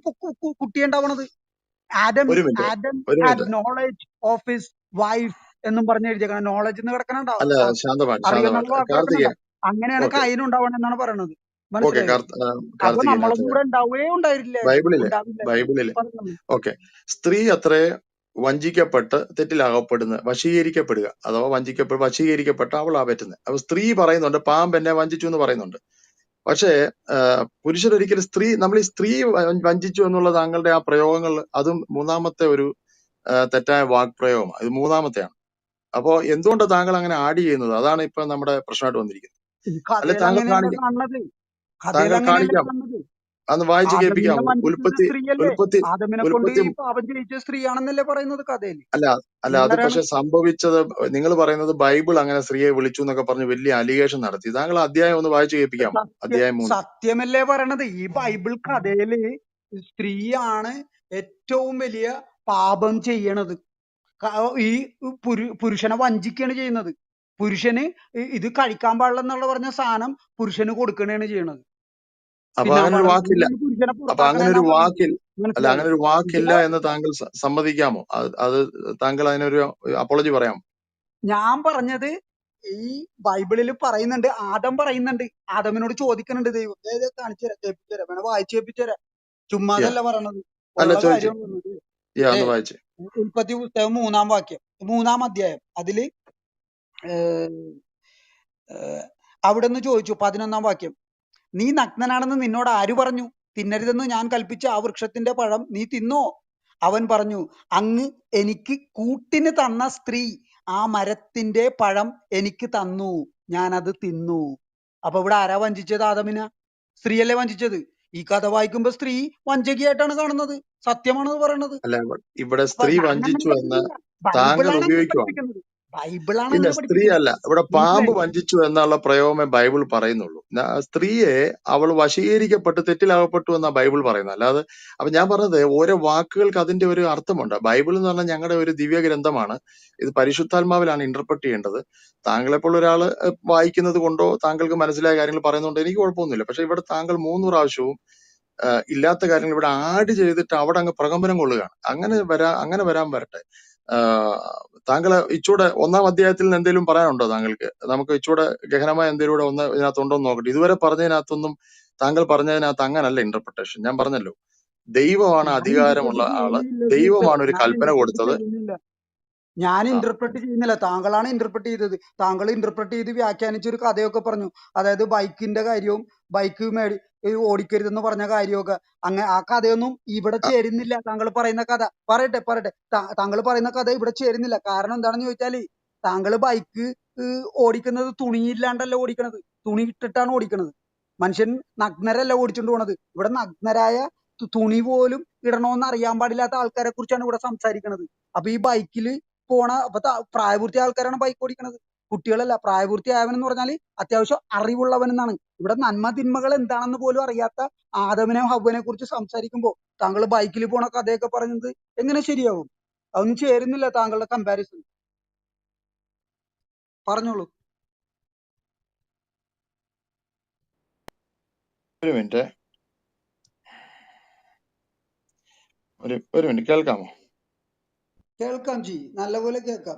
കുട്ടി ഉണ്ടാവണത്. ആഡം ഒരു മിനിറ്റ് ആഡം ഒരു had minute knowledge of his wife എന്നും പറഞ്ഞ് എഴുതിയേക്കണം. നോളജ് എന്ന് കിടക്കണുണ്ടോ? അല്ല ശാന്തമാൻ അറിയുന്നുള്ള വാക്ക് കാർത്തികേ കിടക്കണുണ്ടോ? അങ്ങനെയാണ് ഓക്കെ കായിന് ഉണ്ടാവണം എന്നാണ് പറയണത്. ഓക്കെ മനസ്സിലായോ? അപ്പൊ കാർത്തിക് നമ്മളെ ഇതിനകത്ത് കൂടെ ഉണ്ടാവുകയേ ഉണ്ടാവില്ലായിരുന്നു. ബൈബിളില് പറഞ്ഞോളൂ. ഓക്കെ സ്ത്രീ അത്രേ വഞ്ചിക്കപ്പെട്ട് തെറ്റിലാകപ്പെടുന്നത്, വശീകരിക്കപ്പെടുക അഥവാ വശീകരിക്കപ്പെട്ട അവളാ പറ്റുന്നത്. അപ്പൊ സ്ത്രീ പറയുന്നുണ്ട് പാമ്പ് എന്നെ വഞ്ചിച്ചു എന്ന് പറയുന്നുണ്ട്. പക്ഷേ പുരുഷനൊരിക്കലും നമ്മൾ ഈ സ്ത്രീ വഞ്ചിച്ചു എന്നുള്ള താങ്കളുടെ ആ പ്രയോഗങ്ങൾ അതും മൂന്നാമത്തെ ഒരു തെറ്റായ വാക്പ്രയോഗമാണ്. ഇത് മൂന്നാമത്തെയാണ്. അപ്പോ എന്തുകൊണ്ടാണ് താങ്കൾ അങ്ങനെ ആഡ് ചെയ്യുന്നത്? അതാണ് ഇപ്പൊ നമ്മുടെ പ്രശ്നമായിട്ട് വന്നിരിക്കുന്നത്. ഈ അല്ലെ കഥയിൽ താങ്കൾ അങ്ങനെയല്ല കാണിക്കാം, കാണുന്നത്. കഥയിൽ താങ്കൾ അങ്ങനെയല്ല കാണിക്കാം, കാണുന്നത്. അന്ന് വായിച്ച് ആദമിനെ കേൾപ്പിക്കാമോ? വഞ്ചിച്ചത് ഉൽപ്പത്തി സ്ത്രീയല്ലേ? ഉൽപ്പത്തി ആദമിനെ കൊണ്ട് ഉൽപ്പത്തി ഈ പാപം ചെയ്യിച്ച സ്ത്രീയാണെന്നല്ലേ പറയുന്നത് കഥയിൽ. അല്ല അല്ല അത് നിങ്ങളാരാണ്? പക്ഷെ സംഭവിച്ചത് നിങ്ങൾ പറയുന്നത് ബൈബിൾ അങ്ങനെ സ്ത്രീയെ വിളിച്ചു എന്നൊക്കെ പറഞ്ഞ് വലിയ അലിഗേഷൻ നടത്തി. താങ്കൾ അധ്യായം ഒന്ന് വായിച്ചു കേൾപ്പിക്കാമോ? അധ്യായം 3. സത്യമല്ലേ പറയണത്? ഈ ബൈബിൾ കഥയില് സ്ത്രീയാണ് ഏറ്റവും വലിയ പാപം ചെയ്യണത്. ഈ പുരുഷനെ വഞ്ചിക്കുകയാണ് ചെയ്യുന്നത്. പുരുഷന് ഇത് കഴിക്കാൻ പാടില്ലെന്നുള്ള പറഞ്ഞ സാധനം പുരുഷന് കൊടുക്കണേണ് ചെയ്യണത്. അപ്പൊ തിന്നാൻ അങ്ങനെ ഒരു പാടില്ല. വാക്കില്ല. അങ്ങനെയാണ് പുരുഷനെ അപ്പൊ അങ്ങനെ ഒരു പുറത്താക്കണേന്നാ പറഞ്ഞത്. വാക്കിൽ അല്ല മനസ്സിലായോ? അങ്ങനെ ഒരു വാക്കില്ല ഇവിടെ എന്ന് താങ്കൾ സമ്മതിക്കാമോ? അത് താങ്കൾ അതിനൊരു അപ്പോളജി പറയാമോ? ഞാൻ പറഞ്ഞത്, ഈ ബൈബിളിൽ പറയുന്നുണ്ട്, ആദം പറയുന്നുണ്ട്, ആദമിനോട് ചോദിക്കുന്നുണ്ട് ദൈവം. കാണിച്ചു തരാം, കേൾപ്പിച്ചു തരാം, വേണേ വായിച്ചു കേൾപ്പിച്ചു തരാം. യാ ചുമ്മാതല്ല പറയണത്, അല്ല ഉള്ള ചോദിച്ചേ. കാര്യം പറഞ്ഞത്. യാ ദേ, ഒന്ന് വായിച്ചേ. ഉൽപ്പത്തി പുസ്തകം 3-ാം വാക്യം, 3-ാം അധ്യായം, അതില് അവിടെ നിന്ന് ചോദിച്ചു. 11-ാം വാക്യം, നീ നഗ്നനാണെന്ന് നിന്നോട് ആര് പറഞ്ഞു? തിന്നരുതെന്ന് ഞാൻ കൽപ്പിച്ച ആ വൃക്ഷത്തിന്റെ പഴം നീ തിന്നോ? അവൻ പറഞ്ഞു, അങ്ങ് എനിക്ക് കൂട്ടിന് തന്ന സ്ത്രീ ആ മരത്തിന്റെ പഴം എനിക്ക് തന്നു, ഞാൻ അത് തിന്നു. അപ്പൊ ഇവിടെ ആരാ വഞ്ചിച്ചത്? ആദമിന. സ്ത്രീയല്ലേ വഞ്ചിച്ചത്. ഈ കഥ വായിക്കുമ്പോ സ്ത്രീ വഞ്ചകിയായിട്ടാണ് കാണുന്നത്. സത്യമാണത് പറയണത്. അല്ല ഇവിടെ അപ്പൊ സ്ത്രീ ഞാൻ അങ്ങനെ വഞ്ചിച്ചു എന്ന് പഠിപ്പിക്കില്ല. താങ്കൾ ബൈബിളാണ് അങ്ങനെ ഉപയോഗിക്കുവാണ്. പഠിപ്പിക്കുന്നത്. ബൈബിളാണ് ഇല്ല അങ്ങനെ സ്ത്രീ പഠിപ്പിക്കുന്നത്. അല്ല, ഇവിടെ പാമ്പ് മനസ്സിലായോ? വഞ്ചിച്ചു എന്നുള്ള പ്രയോഗമേ ബൈബിൾ പറയുന്നുള്ളൂ. സ്ത്രീയെ അവൾ വശീകരിക്കപ്പെട്ട് തെറ്റിലാകപ്പെട്ടു എന്നാ ബൈബിൾ പറയുന്നത്. അല്ലാതെ അപ്പൊ ഞാൻ പറഞ്ഞത് ഓരോ വാക്കുകൾക്ക് അതിന്റെ ഒരു അർത്ഥമുണ്ട്. ബൈബിൾ എന്ന് പറഞ്ഞാൽ ഞങ്ങളുടെ ഒരു ദിവ്യ ഗ്രന്ഥമാണ്. ഇത് പരിശുദ്ധാത്മാവിലാണ് ഇന്റർപ്രറ്റ് ചെയ്യേണ്ടത്. താങ്കളെപ്പോൾ ഒരാൾ വായിക്കുന്നത് കൊണ്ടോ താങ്കൾക്ക് മനസ്സിലായ കാര്യങ്ങൾ പറയുന്നുണ്ടോ എനിക്ക് കുഴപ്പമൊന്നുമില്ല. പക്ഷെ ഇവിടെ താങ്കൾ 3 പ്രാവശ്യവും ഇല്ലാത്ത കാര്യങ്ങൾ ഇവിടെ ആഡ് ചെയ്തിട്ട് അവിടെ അങ്ങ് പ്രകമ്പനം കൊള്ളുകയാണ്. അങ്ങനെ വരാൻ വരട്ടെ. താങ്കൾ ഇച്ചൂടെ 1-ാം അധ്യായത്തിൽ നിന്ന് എന്തെങ്കിലും പറയാനുണ്ടോ താങ്കൾക്ക്? നമുക്ക് ഇച്ചൂടെ ഗഹനമായ എന്തെങ്കിലും കൂടെ ഇതിനകത്ത് ഉണ്ടോ എന്ന് നോക്കട്ടെ. ഇതുവരെ പറഞ്ഞതിനകത്തൊന്നും താങ്കൾ പറഞ്ഞതിനകത്ത് അങ്ങനല്ല ഇന്റർപ്രിട്ടേഷൻ. ഞാൻ പറഞ്ഞല്ലോ, ദൈവമാണ് ഞാൻ അധികാരമുള്ള ഇന്റർപ്രറ്റ് ആള്. ചെയ്യുന്നില്ല സുഹൃത്തെ, ദൈവമാണ് ഒരു ഞാൻ കൽപ്പന ഇന്റർപ്രറ്റ് കൊടുത്തത്. ചെയ്യുന്നില്ല. ഞാൻ ആ ഇന്റർപ്രറ്റ് ചെയ്യുന്നില്ല, താങ്കളാണ് ഇന്റർപ്രറ്റ് ചെയ്തത്. താങ്കൾ ഇന്റർപ്രറ്റ് ചെയ്ത് വ്യാഖ്യാനിച്ച ഒരു കഥയൊക്കെ പറഞ്ഞു. അതായത് ബൈക്കിന്റെ കാര്യവും ബൈക്ക് ഓടിക്കരുതെന്ന് പറഞ്ഞ കാര്യമൊക്കെ. ആ കഥയൊന്നും ഇവിടെ ആ, ചേരുന്നില്ല. താങ്കൾ പറയുന്ന കഥ പറയട്ടെ. താങ്കൾ പറയുന്ന കഥ ഇവിടെ ചേരുന്നില്ല. കാരണം എന്താണെന്ന് ചോദിച്ചാല്, താങ്കൾ ബൈക്ക് ഓടിക്കുന്നത് തുണിയില്ലാണ്ടല്ല ഓടിക്കണത്, തുണി ഇട്ടിട്ടാണ് ഓടിക്കണത്. മനുഷ്യൻ നഗ്നരല്ല ഓടിച്ചോണ്ട് പോണത്. ഇവിടെ നഗ്നരായ തുണി പോലും ഇടണമെന്ന് അറിയാൻ പാടില്ലാത്ത ആൾക്കാരെ കുറിച്ചാണ് ഇവിടെ സംസാരിക്കണത്. അപ്പൊ ഈ ബൈക്കിൽ അപ്പൊ പ്രായപൂർത്തിയായ ആൾക്കാരാണ് ബൈക്ക് ഓടിക്കണത്, കുട്ടികളല്ല. പ്രായപൂർത്തിയായവനെന്ന് പറഞ്ഞാൽ അത്യാവശ്യം അറിവുള്ളവൻ എന്നാണ്. ഇവിടെ നന്മ തിന്മകൾ എന്താണെന്ന് പോലും അറിയാത്ത ആദമിനെ ഹവ്വനെ കുറിച്ച് സംസാരിക്കുമ്പോൾ താങ്കൾ ബൈക്കിൽ പോണ കഥയൊക്കെ പറയുന്നത് എങ്ങനെ ശരിയാവും? അതൊന്നും ചേരുന്നില്ല താങ്കളുടെ കമ്പാരിസൺ. പറഞ്ഞോളൂ. ഒരു മിനിറ്റ്. ഒരു മിനിറ്റ് കേൾക്കാമോ? കേൾക്കാം ജി, നല്ലപോലെ കേൾക്കാം.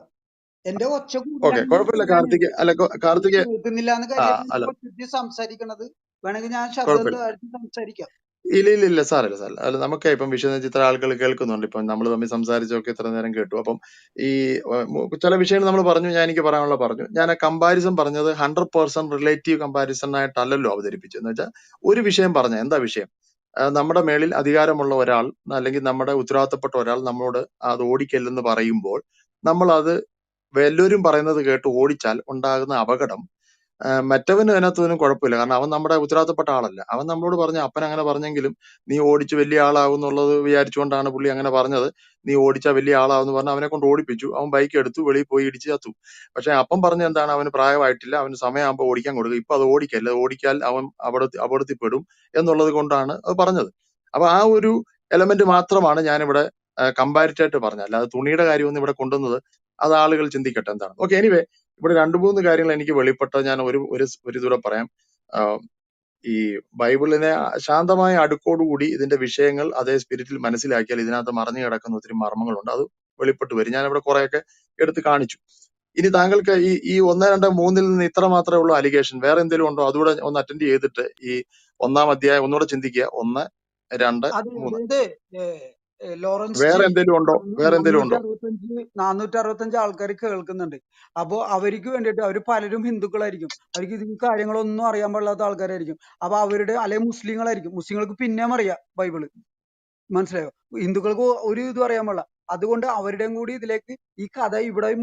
എന്റെ ഒച്ച ഓക്കെ, കൂടുതലാണെന്ന് കുഴപ്പമില്ല അറിയാൻ കാർത്തിക്. അല്ല കാർത്തിക്. കേൾക്കുന്നില്ല എന്ന് ആ കരുതിയിട്ടാണ് അല്ല, ഇപ്പൊ ചുറ്റി സംസാരിക്കണത്. വേണമെങ്കിൽ ഞാൻ ശബ്ദം കുഴപ്പമില്ല. താഴ്ത്തി സംസാരിക്കാം. ഇല്ല സാറില്ല സാറില്ല. അല്ല, നമുക്ക് ഇപ്പം വിഷയം എന്ന് വെച്ചാൽ ഇത്ര ആളുകൾ കേൾക്കുന്നുണ്ട്. ഇപ്പം നമ്മൾ തമ്മിൽ സംസാരിച്ചൊക്കെ ഇത്ര നേരം കേട്ടു. അപ്പം ഈ ചില വിഷയങ്ങൾ നമ്മൾ പറഞ്ഞു, ഞാൻ എനിക്ക് പറയാനുള്ള പറഞ്ഞു. ഞാൻ ആ കമ്പാരിസൺ പറഞ്ഞത് 100% റിലേറ്റീവ് കമ്പാരിസൺ ആയിട്ടല്ലല്ലോ അവതരിപ്പിച്ചത്. എന്ന് വെച്ചാൽ ഒരു വിഷയം പറഞ്ഞ എന്താ വിഷയം? നമ്മുടെ മേളിൽ അധികാരമുള്ള ഒരാൾ, അല്ലെങ്കിൽ നമ്മുടെ ഉത്തരവാദിത്തപ്പെട്ട ഒരാൾ നമ്മളോട് അത് ഓടിക്കല്ലെന്ന് പറയുമ്പോൾ നമ്മൾ അത് എല്ലാവരും പറയുന്നത് കേട്ട് ഓടിച്ചാൽ ഉണ്ടാകുന്ന അപകടം മറ്റവന് അതിനകത്തൊന്നും കുഴപ്പമില്ല. കാരണം അവൻ നമ്മുടെ ഉത്തരവാദിത്തപ്പെട്ട ആളല്ല. അവൻ നമ്മളോട് പറഞ്ഞ അപ്പൻ അങ്ങനെ പറഞ്ഞെങ്കിലും നീ ഓടിച്ച് വലിയ ആളാവും എന്നുള്ളത് വിചാരിച്ചുകൊണ്ടാണ് പുള്ളി അങ്ങനെ പറഞ്ഞത്. നീ ഓടിച്ചാൽ വലിയ ആളാവെന്ന് പറഞ്ഞ് അവനെ കൊണ്ട് ഓടിപ്പിച്ചു. അവൻ ബൈക്ക് എടുത്തു, വെളിയിൽ പോയി ഇടിച്ച് ചത്തു. പക്ഷെ അപ്പം പറഞ്ഞ എന്താണ്? അവന് പ്രായമായിട്ടില്ല, അവന് സമയമാകുമ്പോൾ ഓടിക്കാൻ കൊടുക്കുക, ഇപ്പൊ അത് ഓടിക്കല്ല, ഓടിക്കാൽ അവൻ അപകടത്തിൽപ്പെടും എന്നുള്ളത് കൊണ്ടാണ് അത് പറഞ്ഞത്. അപ്പൊ ആ ഒരു എലമെന്റ് മാത്രമാണ് ഞാനിവിടെ കമ്പാരിറ്റീവ് ആയിട്ട് പറഞ്ഞത്. അല്ലാതെ തുണിയുടെ കാര്യമൊന്നും ഇവിടെ കൊണ്ടുവന്നത് അത് ആളുകൾ ചിന്തിക്കട്ടെ എന്താണ്. ഓക്കെ, എനിവേ ഇവിടെ 2-3 കാര്യങ്ങൾ എനിക്ക് വെളിപ്പെട്ടത് ഞാൻ ഒരു ഇതൂടെ പറയാം. ആഹ് ഈ ബൈബിളിനെ ശാന്തമായ അടുക്കോടുകൂടി ഇതിന്റെ വിഷയങ്ങൾ അതേ സ്പിരിറ്റിൽ മനസ്സിലാക്കിയാൽ ഇതിനകത്ത് മറഞ്ഞു കിടക്കുന്ന ഒത്തിരി മർമ്മങ്ങളുണ്ട്. അത് വെളിപ്പെട്ട് വരും. ഞാൻ ഇവിടെ കുറെയൊക്കെ എടുത്ത് കാണിച്ചു. ഇനി താങ്കൾക്ക് ഈ 1, 2, 3 നിന്ന് ഇത്ര മാത്രമേ ഉള്ളൂ അലിഗേഷൻ, വേറെ എന്തെങ്കിലും ഉണ്ടോ? അതുകൂടെ ഒന്ന് അറ്റൻഡ് ചെയ്തിട്ട് ഈ 1-ാം അധ്യായം ഒന്നുകൂടെ ചിന്തിക്കുക. 1, 2, അതെ, 3 അതായത് ലോറൻസ് വേറെ ജി, എന്തെങ്കിലും ഉണ്ടോ? വേറെ എന്തെങ്കിലും ഉണ്ടോ? 465 ആൾക്കാർ കേൾക്കുന്നുണ്ട്. അപ്പോ അവർക്ക് വേണ്ടിയിട്ട് അവർ പലരും ഹിന്ദുക്കളായിരിക്കും, അവർക്ക് ഈ കാര്യങ്ങളൊന്നും അറിയാൻ പാടില്ലാത്ത ആൾക്കാരായിരിക്കും. അപ്പൊ അവരുടെ അല്ലെങ്കിൽ മുസ്ലിങ്ങളായിരിക്കും. മുസ്ലിങ്ങൾക്ക് പിന്നെയും അറിയാം ബൈബിള്, മനസ്സിലായോ? ഹിന്ദുക്കൾക്ക് ഒരു ഇതും അറിയാൻ പാടില്ല. അതുകൊണ്ട് അവരുടെയും കൂടി ഇതിലേക്ക് ഈ കഥ ഇവിടെ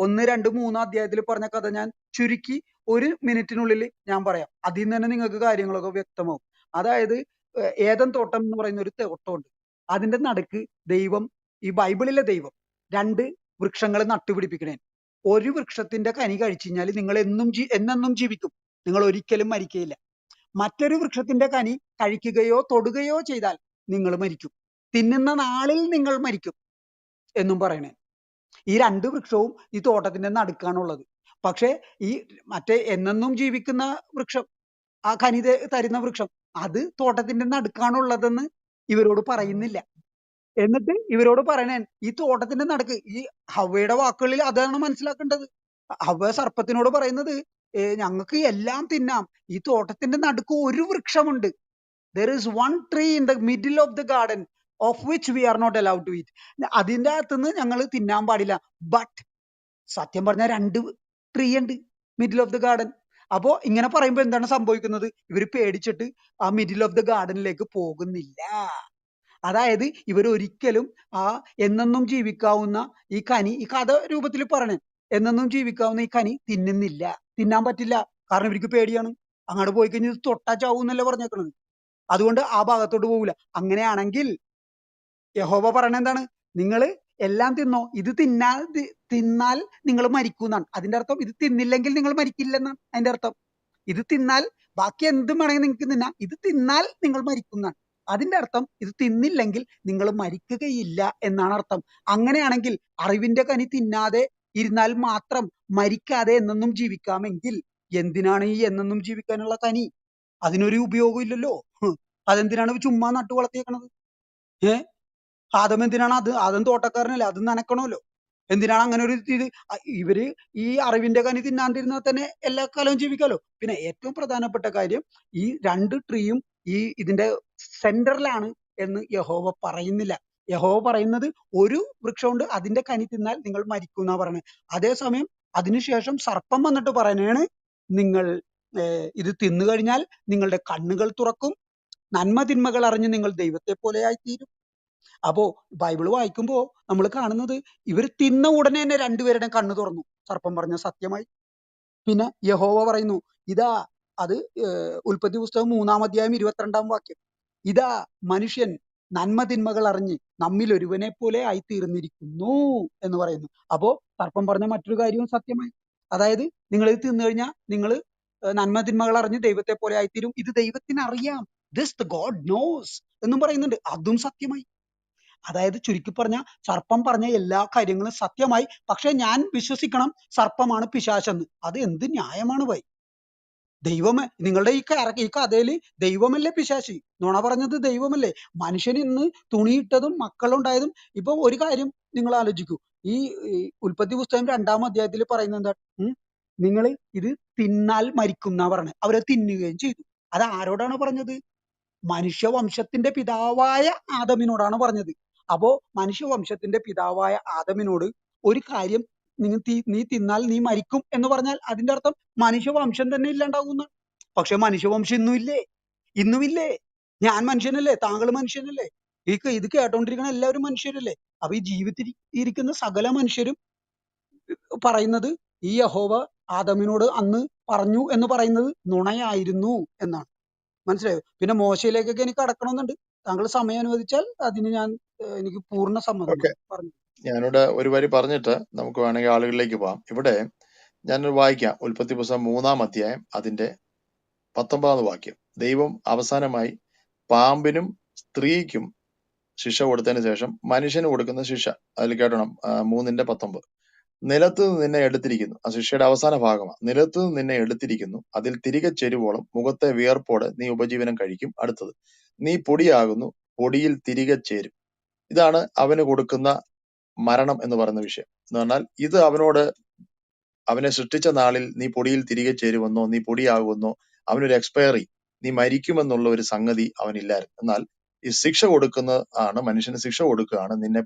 1, 2, 3 അധ്യായത്തിൽ പറഞ്ഞ കഥ ഞാൻ ചുരുക്കി 1 മിനിറ്റിനുള്ളിൽ ഞാൻ പറയാം. അതിൽ നിന്ന് തന്നെ നിങ്ങൾക്ക് കാര്യങ്ങളൊക്കെ വ്യക്തമാവും. അതായത് ഏദൻ തോട്ടം എന്ന് പറയുന്ന ഒരു തോട്ടമുണ്ട്. അതിന്റെ നടുക്ക് ദൈവം, ഈ ബൈബിളിലെ ദൈവം 2 വൃക്ഷങ്ങൾ നട്ടുപിടിപ്പിക്കണേ. ഒരു വൃക്ഷത്തിന്റെ കനി കഴിച്ചു കഴിഞ്ഞാൽ നിങ്ങൾ എന്നെന്നും ജീവിക്കും, നിങ്ങൾ ഒരിക്കലും മരിക്കയില്ല. മറ്റൊരു വൃക്ഷത്തിന്റെ കനി കഴിക്കുകയോ തൊടുകയോ ചെയ്താൽ നിങ്ങൾ മരിക്കും, തിന്നുന്ന നാളിൽ നിങ്ങൾ മരിക്കും എന്നും പറയണേ. ഈ 2 വൃക്ഷവും ഈ തോട്ടത്തിന്റെ നടുക്കാണുള്ളത്. പക്ഷെ ഈ മറ്റേ എന്നെന്നും ജീവിക്കുന്ന വൃക്ഷം, ആ കനി തരുന്ന വൃക്ഷം, അത് തോട്ടത്തിന്റെ നടുക്കാണുള്ളതെന്ന് ഇവരോട് പറയുന്നില്ല. എന്നിട്ട് ഇവരോട് പറയണേ ഈ തോട്ടത്തിന്റെ നടുക്ക്, ഈ ഹവ്വയുടെ വാക്കുകളിൽ അതാണ് മനസ്സിലാക്കേണ്ടത്. ഹവ്വ സർപ്പത്തിനോട് പറയുന്നത് ഞങ്ങൾക്ക് എല്ലാം തിന്നാം, ഈ തോട്ടത്തിന്റെ നടുക്ക് ഒരു വൃക്ഷമുണ്ട്. there is one tree in the middle of the garden of which we are not allowed to eat. അതിന്റെ അകത്തുനിന്ന് ഞങ്ങൾ തിന്നാൻ പാടില്ല. ബട്ട് സത്യം പറഞ്ഞ 2 ട്രീ ഉണ്ട് മിഡിൽ ഓഫ് ദ ഗാർഡൻ. അപ്പോ ഇങ്ങനെ പറയുമ്പോ എന്താണ് സംഭവിക്കുന്നത്? ഇവര് പേടിച്ചിട്ട് ആ മിഡിൽ ഓഫ് ദ ഗാർഡനിലേക്ക് പോകുന്നില്ല. അതായത് ഇവർ ഒരിക്കലും ആ എന്നെന്നും ജീവിക്കാവുന്ന ഈ കനി, ഈ കഥ രൂപത്തിൽ പറയണേ, എന്നെന്നും ജീവിക്കാവുന്ന ഈ കനി തിന്നുന്നില്ല, തിന്നാൻ പറ്റില്ല. കാരണം ഇവർക്ക് പേടിയാണ്. അങ്ങോട്ട് പോയി കഴിഞ്ഞാൽ തൊട്ടാ ചാവും എന്നല്ലേ പറഞ്ഞേക്കണത്. അതുകൊണ്ട് ആ ഭാഗത്തോട്ട് പോകില്ല. അങ്ങനെയാണെങ്കിൽ യഹോവ പറയണ എന്താണ്? നിങ്ങൾ എല്ലാം തിന്നോ, ഇത് തിന്നാൽ നിങ്ങൾ മരിക്കുന്നാണ് അതിന്റെ അർത്ഥം. ഇത് തിന്നില്ലെങ്കിൽ നിങ്ങൾ മരിക്കില്ലെന്നാണ് അതിന്റെ അർത്ഥം. ഇത് തിന്നാൽ ബാക്കി എന്തും വേണമെങ്കിൽ നിങ്ങൾക്ക് തിന്നാം, ഇത് തിന്നാൽ നിങ്ങൾ മരിക്കുന്നതാണ് അതിന്റെ അർത്ഥം. ഇത് തിന്നില്ലെങ്കിൽ നിങ്ങൾ മരിക്കുകയില്ല എന്നാണ് അർത്ഥം. അങ്ങനെയാണെങ്കിൽ അറിവിന്റെ കനി തിന്നാതെ ഇരുന്നാൽ മാത്രം മരിക്കാതെ എന്നെന്നും ജീവിക്കാമെങ്കിൽ എന്തിനാണ് ഈ എന്നെന്നും ജീവിക്കാനുള്ള കനി? അതിനൊരു ഉപയോഗം ഇല്ലല്ലോ. അതെന്തിനാണ് ചുമ്മാ നട്ടു വളർത്തിയേക്കണത്? ഏഹ് ആദം എന്തിനാണ്? ആദം തോട്ടക്കാരനല്ലേ, അത് നനക്കണമല്ലോ. എന്തിനാണ് അങ്ങനെ ഒരു ഇത്? ഇവര് ഈ അറിവിന്റെ കനി തിന്നാണ്ടിരുന്നാൽ തന്നെ എല്ലാ കാലവും ജീവിക്കാലോ. പിന്നെ ഏറ്റവും പ്രധാനപ്പെട്ട കാര്യം, ഈ 2 ട്രീയും ഈ ഇതിന്റെ സെന്ററിലാണ് എന്ന് യഹോവ പറയുന്നില്ല. യഹോവ പറയുന്നത് ഒരു വൃക്ഷമുണ്ട്, അതിന്റെ കനി തിന്നാൽ നിങ്ങൾ മരിക്കും എന്നാ പറയുന്നത്. അതേസമയം അതിനുശേഷം സർപ്പം വന്നിട്ട് പറയണേണ്, നിങ്ങൾ ഇത് തിന്നു കഴിഞ്ഞാൽ നിങ്ങളുടെ കണ്ണുകൾ തുറക്കും, നന്മ തിന്മകൾ അറിഞ്ഞ് നിങ്ങൾ ദൈവത്തെ പോലെ ആയിത്തീരും. അപ്പോ ബൈബിള് വായിക്കുമ്പോ നമ്മൾ കാണുന്നത് ഇവർ തിന്ന ഉടനെ തന്നെ 2 പേരുടെയും കണ്ണ് തുറന്നു. സർപ്പം പറഞ്ഞ സത്യമായി. പിന്നെ യഹോവ പറയുന്നു, ഇതാ, അത് ഉൽപ്പത്തി പുസ്തകം 3-ാം അധ്യായം 22-ാം വാക്യം, ഇതാ മനുഷ്യൻ നന്മ തിന്മകൾ അറിഞ്ഞ് നമ്മിൽ ഒരുവനെ പോലെ ആയിത്തീർന്നിരിക്കുന്നു എന്ന് പറയുന്നു. അപ്പോ സർപ്പം പറഞ്ഞ മറ്റൊരു കാര്യവും സത്യമായി. അതായത് നിങ്ങൾ ഇത് തിന്നു കഴിഞ്ഞാൽ നിങ്ങൾ നന്മ തിന്മകൾ അറിഞ്ഞ് ദൈവത്തെ പോലെ ആയിത്തീരും, ഇത് ദൈവത്തിന് അറിയാം, ദിസ് ദ ഗോഡ് നോസ് എന്നും പറയുന്നുണ്ട്, അതും സത്യമായി. അതായത് ചുരുക്കി പറഞ്ഞ സർപ്പം പറഞ്ഞ എല്ലാ കാര്യങ്ങളും സത്യമായി. പക്ഷെ ഞാൻ വിശ്വസിക്കണം സർപ്പമാണ് പിശാചെന്ന്. അത് എന്ത് ന്യായമാണ് ഭായി? ദൈവമേ, നിങ്ങളുടെ ഈ കഥയില് ദൈവമല്ലേ പിശാചി? നുണ പറഞ്ഞത് ദൈവമല്ലേ? മനുഷ്യൻ ഇന്ന് തുണിയിട്ടതും മക്കളുണ്ടായതും. ഇപ്പൊ ഒരു കാര്യം നിങ്ങൾ ആലോചിക്കൂ. ഈ ഈ ഉൽപ്പത്തി പുസ്തകം 2-ാം അധ്യായത്തിൽ പറയുന്നത് എന്താ? നിങ്ങൾ ഇത് തിന്നാൽ മരിക്കും എന്നാ പറഞ്ഞത്. അവരെ തിന്നുകയും ചെയ്തു. അത് ആരോടാണ് പറഞ്ഞത്? മനുഷ്യവംശത്തിന്റെ പിതാവായ ആദമിനോടാണ് പറഞ്ഞത്. അപ്പോ മനുഷ്യവംശത്തിന്റെ പിതാവായ ആദമിനോട് ഒരു കാര്യം, നീ തിന്നാൽ നീ മരിക്കും എന്ന് പറഞ്ഞാൽ അതിന്റെ അർത്ഥം മനുഷ്യവംശം തന്നെ ഇല്ലാണ്ടാവുന്ന. പക്ഷെ മനുഷ്യവംശം ഇന്നുമില്ലേ. ഞാൻ മനുഷ്യനല്ലേ, താങ്കൾ മനുഷ്യനല്ലേ, ഇത് കേട്ടോണ്ടിരിക്കുന്ന എല്ലാവരും മനുഷ്യരല്ലേ. അപ്പൊ ഈ ജീവിതത്തിൽ ഇരിക്കുന്ന സകല മനുഷ്യരും പറയുന്നത് ഈ യഹോവ ആദമിനോട് അന്ന് പറഞ്ഞു എന്ന് പറയുന്നത് നുണയായിരുന്നു എന്നാണ്. മനസ്സിലായോ? പിന്നെ മോശയിലേക്കൊക്കെ എനിക്ക് കടക്കണമെന്നുണ്ട്. താങ്കൾ സമയം അനുവദിച്ചാൽ അതിന് ഞാൻ എനിക്ക് പൂർണ്ണ ഓക്കെ, സമ്മതമാണ്. പറഞ്ഞു. ഞാനിവിടെ ഒരു വരി പറഞ്ഞിട്ട് നമുക്ക് വേണമെങ്കിൽ ആളുകളിലേക്ക് പോവാം. ഇവിടെ ഞാനൊരു വായിക്കാം. ഉൽപ്പത്തി പുസ്തകം 3-ാം അധ്യായം അതിന്റെ 19-ാമത് വാക്യം. ദൈവം അവസാനമായി പാമ്പിനും സ്ത്രീക്കും ശിക്ഷ കൊടുത്തതിന് ശേഷം മനുഷ്യന് കൊടുക്കുന്ന ശിക്ഷ അതിൽ കേട്ടണം. 3:19. നിലത്ത് നിന്ന് നിന്നെ എടുത്തിരിക്കുന്നു. ആ ശിക്ഷയുടെ അവസാന ഭാഗമാണ്. നിലത്ത് നിന്ന് നിന്നെ എടുത്തിരിക്കുന്നു, അതിൽ തിരികെ ചെരുവോളം മുഖത്തെ വിയർപ്പോടെ നീ ഉപജീവനം കഴിക്കും. അടുത്തത്, നീ പൊടിയാകുന്നു, പൊടിയിൽ തിരികെ ചേരും. ഇതാണ് അവന് കൊടുക്കുന്ന മരണം എന്ന് പറയുന്ന വിഷയം. എന്ന് പറഞ്ഞാൽ ഇത് അവനെ സൃഷ്ടിച്ച നാളിൽ നീ പൊടിയിൽ തിരികെ ചേരുമെന്നോ നീ പൊടിയാകുമെന്നോ അവനൊരു എക്സ്പയറി, നീ മരിക്കുമെന്നുള്ള ഒരു സംഗതി അവനില്ലായിരുന്നു. എന്നാൽ ഈ ശിക്ഷ കൊടുക്കുന്ന ആണ്, മനുഷ്യന് ശിക്ഷ കൊടുക്കുകയാണ്.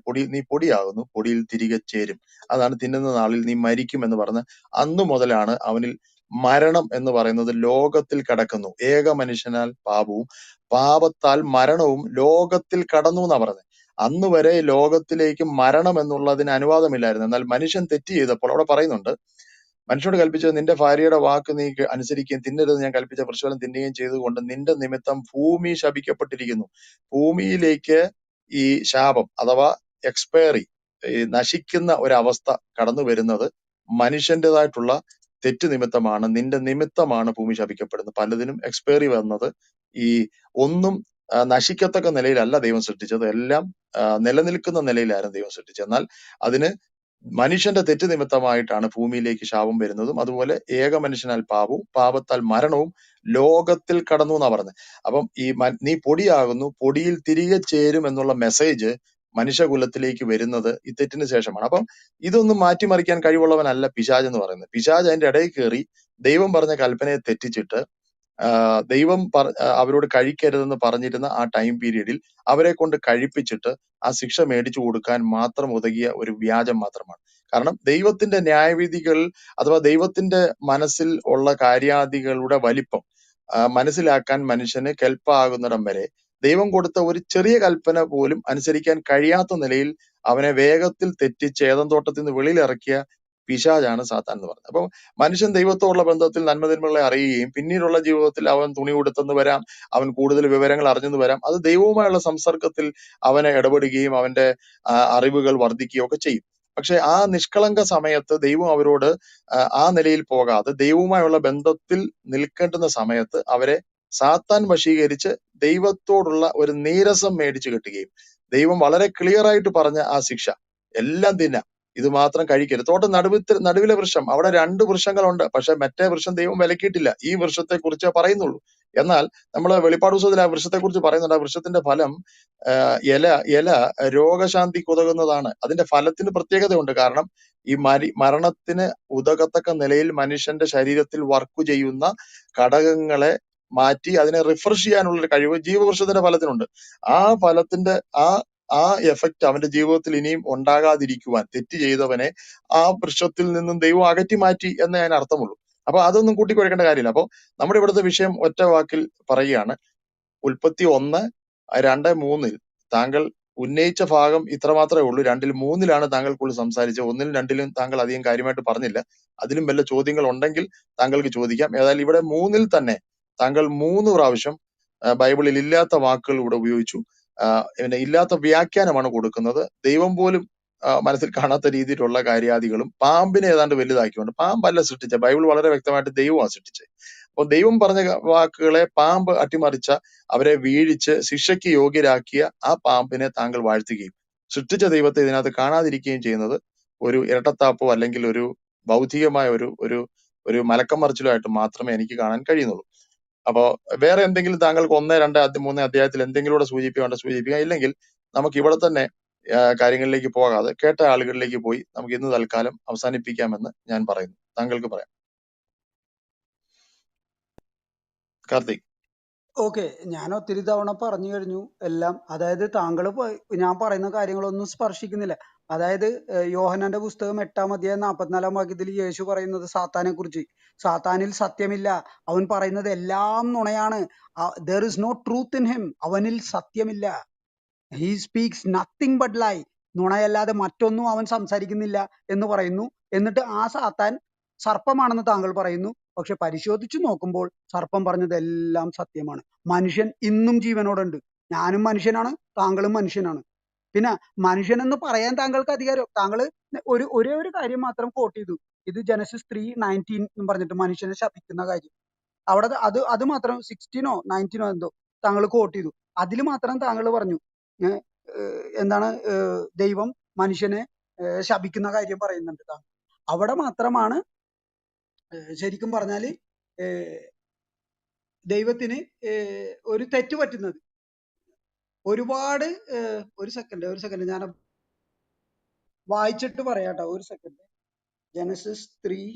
നീ പൊടിയാകുന്നു, പൊടിയിൽ തിരികെ ചേരും. അതാണ് തിന്നുന്ന നാളിൽ നീ മരിക്കും എന്ന് പറഞ്ഞ് അന്നു മുതലാണ് അവനിൽ മരണം എന്ന് പറയുന്നത് ലോകത്തിൽ കടക്കുന്നു. ഏക മനുഷ്യനാൽ പാപവും പാപത്താൽ മരണവും ലോകത്തിൽ കടന്നു എന്നാ പറഞ്ഞത്. അന്ന് വരെ ലോകത്തിലേക്ക് മരണം എന്നുള്ളതിന് അനുവാദമില്ലായിരുന്നു. എന്നാൽ മനുഷ്യൻ തെറ്റ് ചെയ്തപ്പോൾ അവിടെ പറയുന്നുണ്ട്, മനുഷ്യനോട് കൽപ്പിച്ചത് നിന്റെ ഭാര്യയുടെ വാക്ക് നീ അനുസരിക്കുകയും തിന്നരുത് ഞാൻ കൽപ്പിച്ച വൃക്ഷഫലം തിന്നുകയും ചെയ്തുകൊണ്ട് നിന്റെ നിമിത്തം ഭൂമി ശപിക്കപ്പെട്ടിരിക്കുന്നു. ഭൂമിയിലേക്ക് ഈ ശാപം അഥവാ എക്സ്പയറി, ഈ നശിക്കുന്ന ഒരവസ്ഥ കടന്നു വരുന്നത് മനുഷ്യന്റേതായിട്ടുള്ള തെറ്റ് നിമിത്തമാണ്. നിന്റെ നിമിത്തമാണ് ഭൂമി ശപിക്കപ്പെടുന്നത്. പലതിനും എക്സ്പയറി വന്നത് ഈ ഒന്നും നശിക്കത്തക്ക നിലയിലല്ല ദൈവം സൃഷ്ടിച്ചത്. എല്ലാം നിലനിൽക്കുന്ന നിലയിലായിരുന്നു ദൈവം സൃഷ്ടിച്ചത്. എന്നാൽ അതിന് മനുഷ്യന്റെ തെറ്റ് നിമിത്തമായിട്ടാണ് ഭൂമിയിലേക്ക് ശാപം വരുന്നതും. അതുപോലെ ഏക മനുഷ്യനാൽ പാപവും പാപത്താൽ മരണവും ലോകത്തിൽ കടന്നു എന്നാ പറഞ്ഞത്. അപ്പം നീ പൊടിയാകുന്നു, പൊടിയിൽ തിരികെ ചേരും എന്നുള്ള മെസ്സേജ് മനുഷ്യകുലത്തിലേക്ക് വരുന്നത് ഈ തെറ്റിന് ശേഷമാണ്. അപ്പം ഇതൊന്നും മാറ്റിമറിക്കാൻ കഴിവുള്ളവനല്ല പിശാച് എന്ന് പറയുന്നത്. പിശാച് അതിന്റെ ഇടയിൽ കയറി ദൈവം പറഞ്ഞ കൽപ്പനയെ തെറ്റിച്ചിട്ട് ദൈവം അവരോട് കഴിക്കരുതെന്ന് പറഞ്ഞിരുന്ന ആ ടൈം പീരീഡിൽ അവരെ കൊണ്ട് കഴിപ്പിച്ചിട്ട് ആ ശിക്ഷ മേടിച്ചു കൊടുക്കാൻ മാത്രം ഉതകിയ ഒരു വ്യാജം മാത്രമാണ്. കാരണം ദൈവത്തിന്റെ ന്യായവിധികൾ അഥവാ ദൈവത്തിന്റെ മനസ്സിൽ ഉള്ള കാര്യാദികളുടെ വലിപ്പം മനസ്സിലാക്കാൻ മനുഷ്യന് കെൽപ്പാകുന്നിടം വരെ ദൈവം കൊടുത്ത ഒരു ചെറിയ കൽപ്പന പോലും അനുസരിക്കാൻ കഴിയാത്ത നിലയിൽ അവനെ വേഗത്തിൽ തെറ്റിച്ച് ഏദൻ തോട്ടത്തിൽ നിന്ന് വെളിയിലിറക്കിയ പിശാചാണ് സാത്താൻ എന്ന് പറയുന്നത്. അപ്പൊ മനുഷ്യൻ ദൈവത്തോടുള്ള ബന്ധത്തിൽ നന്മതിന്മകളെ അറിയുകയും പിന്നീടുള്ള ജീവിതത്തിൽ അവൻ തുണി ഉടുത്തെന്ന് വരാം, അവൻ കൂടുതൽ വിവരങ്ങൾ അറിഞ്ഞെന്ന് വരാം. അത് ദൈവവുമായുള്ള സംസർഗത്തിൽ അവനെ ഇടപെടുകയും അവന്റെ അറിവുകൾ വർദ്ധിക്കുകയും ഒക്കെ ചെയ്യും. പക്ഷെ ആ നിഷ്കളങ്ക സമയത്ത് ദൈവം അവരോട് ആ നിലയിൽ പോകാതെ ദൈവവുമായുള്ള ബന്ധത്തിൽ നിൽക്കേണ്ടുന്ന സമയത്ത് അവരെ സാത്താൻ വശീകരിച്ച് ദൈവത്തോടുള്ള ഒരു നീരസം മേടിച്ചു കെട്ടുകയും ദൈവം വളരെ ക്ലിയർ ആയിട്ട് പറഞ്ഞ ആ ശിക്ഷ എല്ലാം തിന്നാം, ഇത് മാത്രം കഴിക്കരുത്. തോട്ടം നടുവിലെ വൃക്ഷം, അവിടെ 2 വൃക്ഷങ്ങളുണ്ട്, പക്ഷെ മറ്റേ വൃക്ഷം ദൈവം വിലക്കിയിട്ടില്ല. ഈ വൃക്ഷത്തെ കുറിച്ചേ പറയുന്നുള്ളൂ. എന്നാൽ നമ്മള് വെളിപ്പാട് പുസ്തകത്തിൽ ആ വൃക്ഷത്തെ കുറിച്ച് പറയുന്നുണ്ട്. ആ വൃക്ഷത്തിന്റെ ഫലം ഇല രോഗശാന്തിക്ക് ഉതകുന്നതാണ്. അതിന്റെ ഫലത്തിന് പ്രത്യേകതയുണ്ട്. കാരണം ഈ മരണത്തിന് ഉതകത്തക്ക നിലയിൽ മനുഷ്യന്റെ ശരീരത്തിൽ വർക്ക് ചെയ്യുന്ന ഘടകങ്ങളെ മാറ്റി അതിനെ റിഫ്രഷ് ചെയ്യാനുള്ള ഒരു കഴിവ് ജീവവൃക്ഷത്തിന്റെ ഫലത്തിനുണ്ട്. ആ ഫലത്തിന്റെ ആ എഫക്റ്റ് അവന്റെ ജീവിതത്തിൽ ഇനിയും ഉണ്ടാകാതിരിക്കുവാൻ തെറ്റ് ചെയ്തവനെ ആ വൃക്ഷത്തിൽ നിന്നും ദൈവം അകറ്റി മാറ്റി എന്നേ അതിന് അർത്ഥമുള്ളൂ. അപ്പൊ അതൊന്നും കൂട്ടിക്കുഴക്കേണ്ട കാര്യമില്ല. അപ്പൊ നമ്മുടെ ഇവിടുത്തെ വിഷയം ഒറ്റ വാക്കിൽ പറയുകയാണ്. ഉൽപ്പത്തി 1:2-3 താങ്കൾ ഉന്നയിച്ച ഭാഗം ഇത്ര മാത്രമേ ഉള്ളൂ. 2-3 താങ്കൾ കൂടുതൽ സംസാരിച്ചത്. 1-2 താങ്കൾ അധികം കാര്യമായിട്ട് പറഞ്ഞില്ല. അതിലും വല്ല ചോദ്യങ്ങൾ ഉണ്ടെങ്കിൽ താങ്കൾക്ക് ചോദിക്കാം. ഏതായാലും ഇവിടെ 3 തന്നെ താങ്കൾ 3 പ്രാവശ്യം ബൈബിളിൽ ഇല്ലാത്ത വാക്കുകൾ ഇവിടെ ഉപയോഗിച്ചു. പിന്നെ ഇല്ലാത്ത വ്യാഖ്യാനമാണ് കൊടുക്കുന്നത്. ദൈവം പോലും മനസ്സിൽ കാണാത്ത രീതിയിലുള്ള കാര്യാദികളും പാമ്പിനെ ഏതാണ്ട് വലുതാക്കിക്കൊണ്ട്, പാമ്പല്ല സൃഷ്ടിച്ച, ബൈബിൾ വളരെ വ്യക്തമായിട്ട് ദൈവമാണ് സൃഷ്ടിച്ചത്. അപ്പൊ ദൈവം പറഞ്ഞ വാക്കുകളെ പാമ്പ് അട്ടിമറിച്ച, അവരെ വീഴിച്ച് ശിക്ഷയ്ക്ക് യോഗ്യരാക്കിയ ആ പാമ്പിനെ താങ്കൾ വാഴ്ത്തുകയും സൃഷ്ടിച്ച ദൈവത്തെ ഇതിനകത്ത് കാണാതിരിക്കുകയും ചെയ്യുന്നത് ഒരു ഇരട്ടത്താപ്പോ അല്ലെങ്കിൽ ഒരു ബൗദ്ധികമായ ഒരു ഒരു മലക്കം മറിച്ചിലുമായിട്ട് മാത്രമേ എനിക്ക് കാണാൻ കഴിയുന്നുള്ളൂ. അപ്പോ വേറെ എന്തെങ്കിലും താങ്കൾക്ക് 1, 2, 3 അധ്യായത്തിൽ എന്തെങ്കിലും കൂടെ സൂചിപ്പിക്കാം. ഇല്ലെങ്കിൽ നമുക്ക് ഇവിടെ തന്നെ കാര്യങ്ങളിലേക്ക് പോകാതെ കേട്ട ആളുകളിലേക്ക് പോയി നമുക്ക് ഇന്ന് തൽക്കാലം അവസാനിപ്പിക്കാമെന്ന് ഞാൻ പറയുന്നു. താങ്കൾക്ക് പറയാം. കാർത്തിക്. ഓക്കെ, ഞാൻ ഒത്തിരി തവണ പറഞ്ഞു കഴിഞ്ഞു എല്ലാം. അതായത് താങ്കൾ ഞാൻ പറയുന്ന കാര്യങ്ങളൊന്നും സ്പർശിക്കുന്നില്ല. അതായത് യോഹന്നാന്റെ പുസ്തകം 8-ാം അധ്യായം 44-ാം വാക്യത്തിൽ യേശു പറയുന്നത് സാത്താനെ കുറിച്ച്, സാത്താനിൽ സത്യമില്ല, അവൻ പറയുന്നത് എല്ലാം നുണയാണ്, there is no truth in him, അവനിൽ സത്യമില്ല, he speaks nothing but lie, നുണയല്ലാതെ മറ്റൊന്നും അവൻ സംസാരിക്കുന്നില്ല എന്ന് പറയുന്നു. എന്നിട്ട് ആ സാത്താൻ സർപ്പമാണെന്ന് താങ്കൾ പറയുന്നു. പക്ഷെ പരിശോധിച്ചു നോക്കുമ്പോൾ സർപ്പം പറഞ്ഞതെല്ലാം സത്യമാണ്. മനുഷ്യൻ ഇന്നും ജീവനോടുണ്ട്. ഞാനും മനുഷ്യനാണ്, താങ്കളും മനുഷ്യനാണ്. പിന്നെ മനുഷ്യൻ എന്ന് പറയാൻ താങ്കൾക്ക് അധികാരം, താങ്കൾ ഒരേ ഒരു കാര്യം മാത്രം കോട്ട് ചെയ്തു, ഇത് ജനസിസ് 3:19 എന്ന് പറഞ്ഞിട്ട് മനുഷ്യനെ ശപിക്കുന്ന കാര്യം. അവിടെ അത് മാത്രം 16-ഓ 19-ഓ എന്തോ താങ്കൾ കോട്ട് ചെയ്തു. അതിൽ മാത്രം താങ്കൾ പറഞ്ഞു എന്താണ് ദൈവം മനുഷ്യനെ ശപിക്കുന്ന കാര്യം പറയുന്നുണ്ട് താങ്കൾ. അവിടെ മാത്രമാണ് ശരിക്കും പറഞ്ഞാല് ദൈവത്തിന് ഒരു തെറ്റ് പറ്റുന്നത്. ഒരുപാട് ഒരു സെക്കൻഡ് ഞാൻ വായിച്ചിട്ട് പറയാട്ടോ, ഒരു second. Genesis 3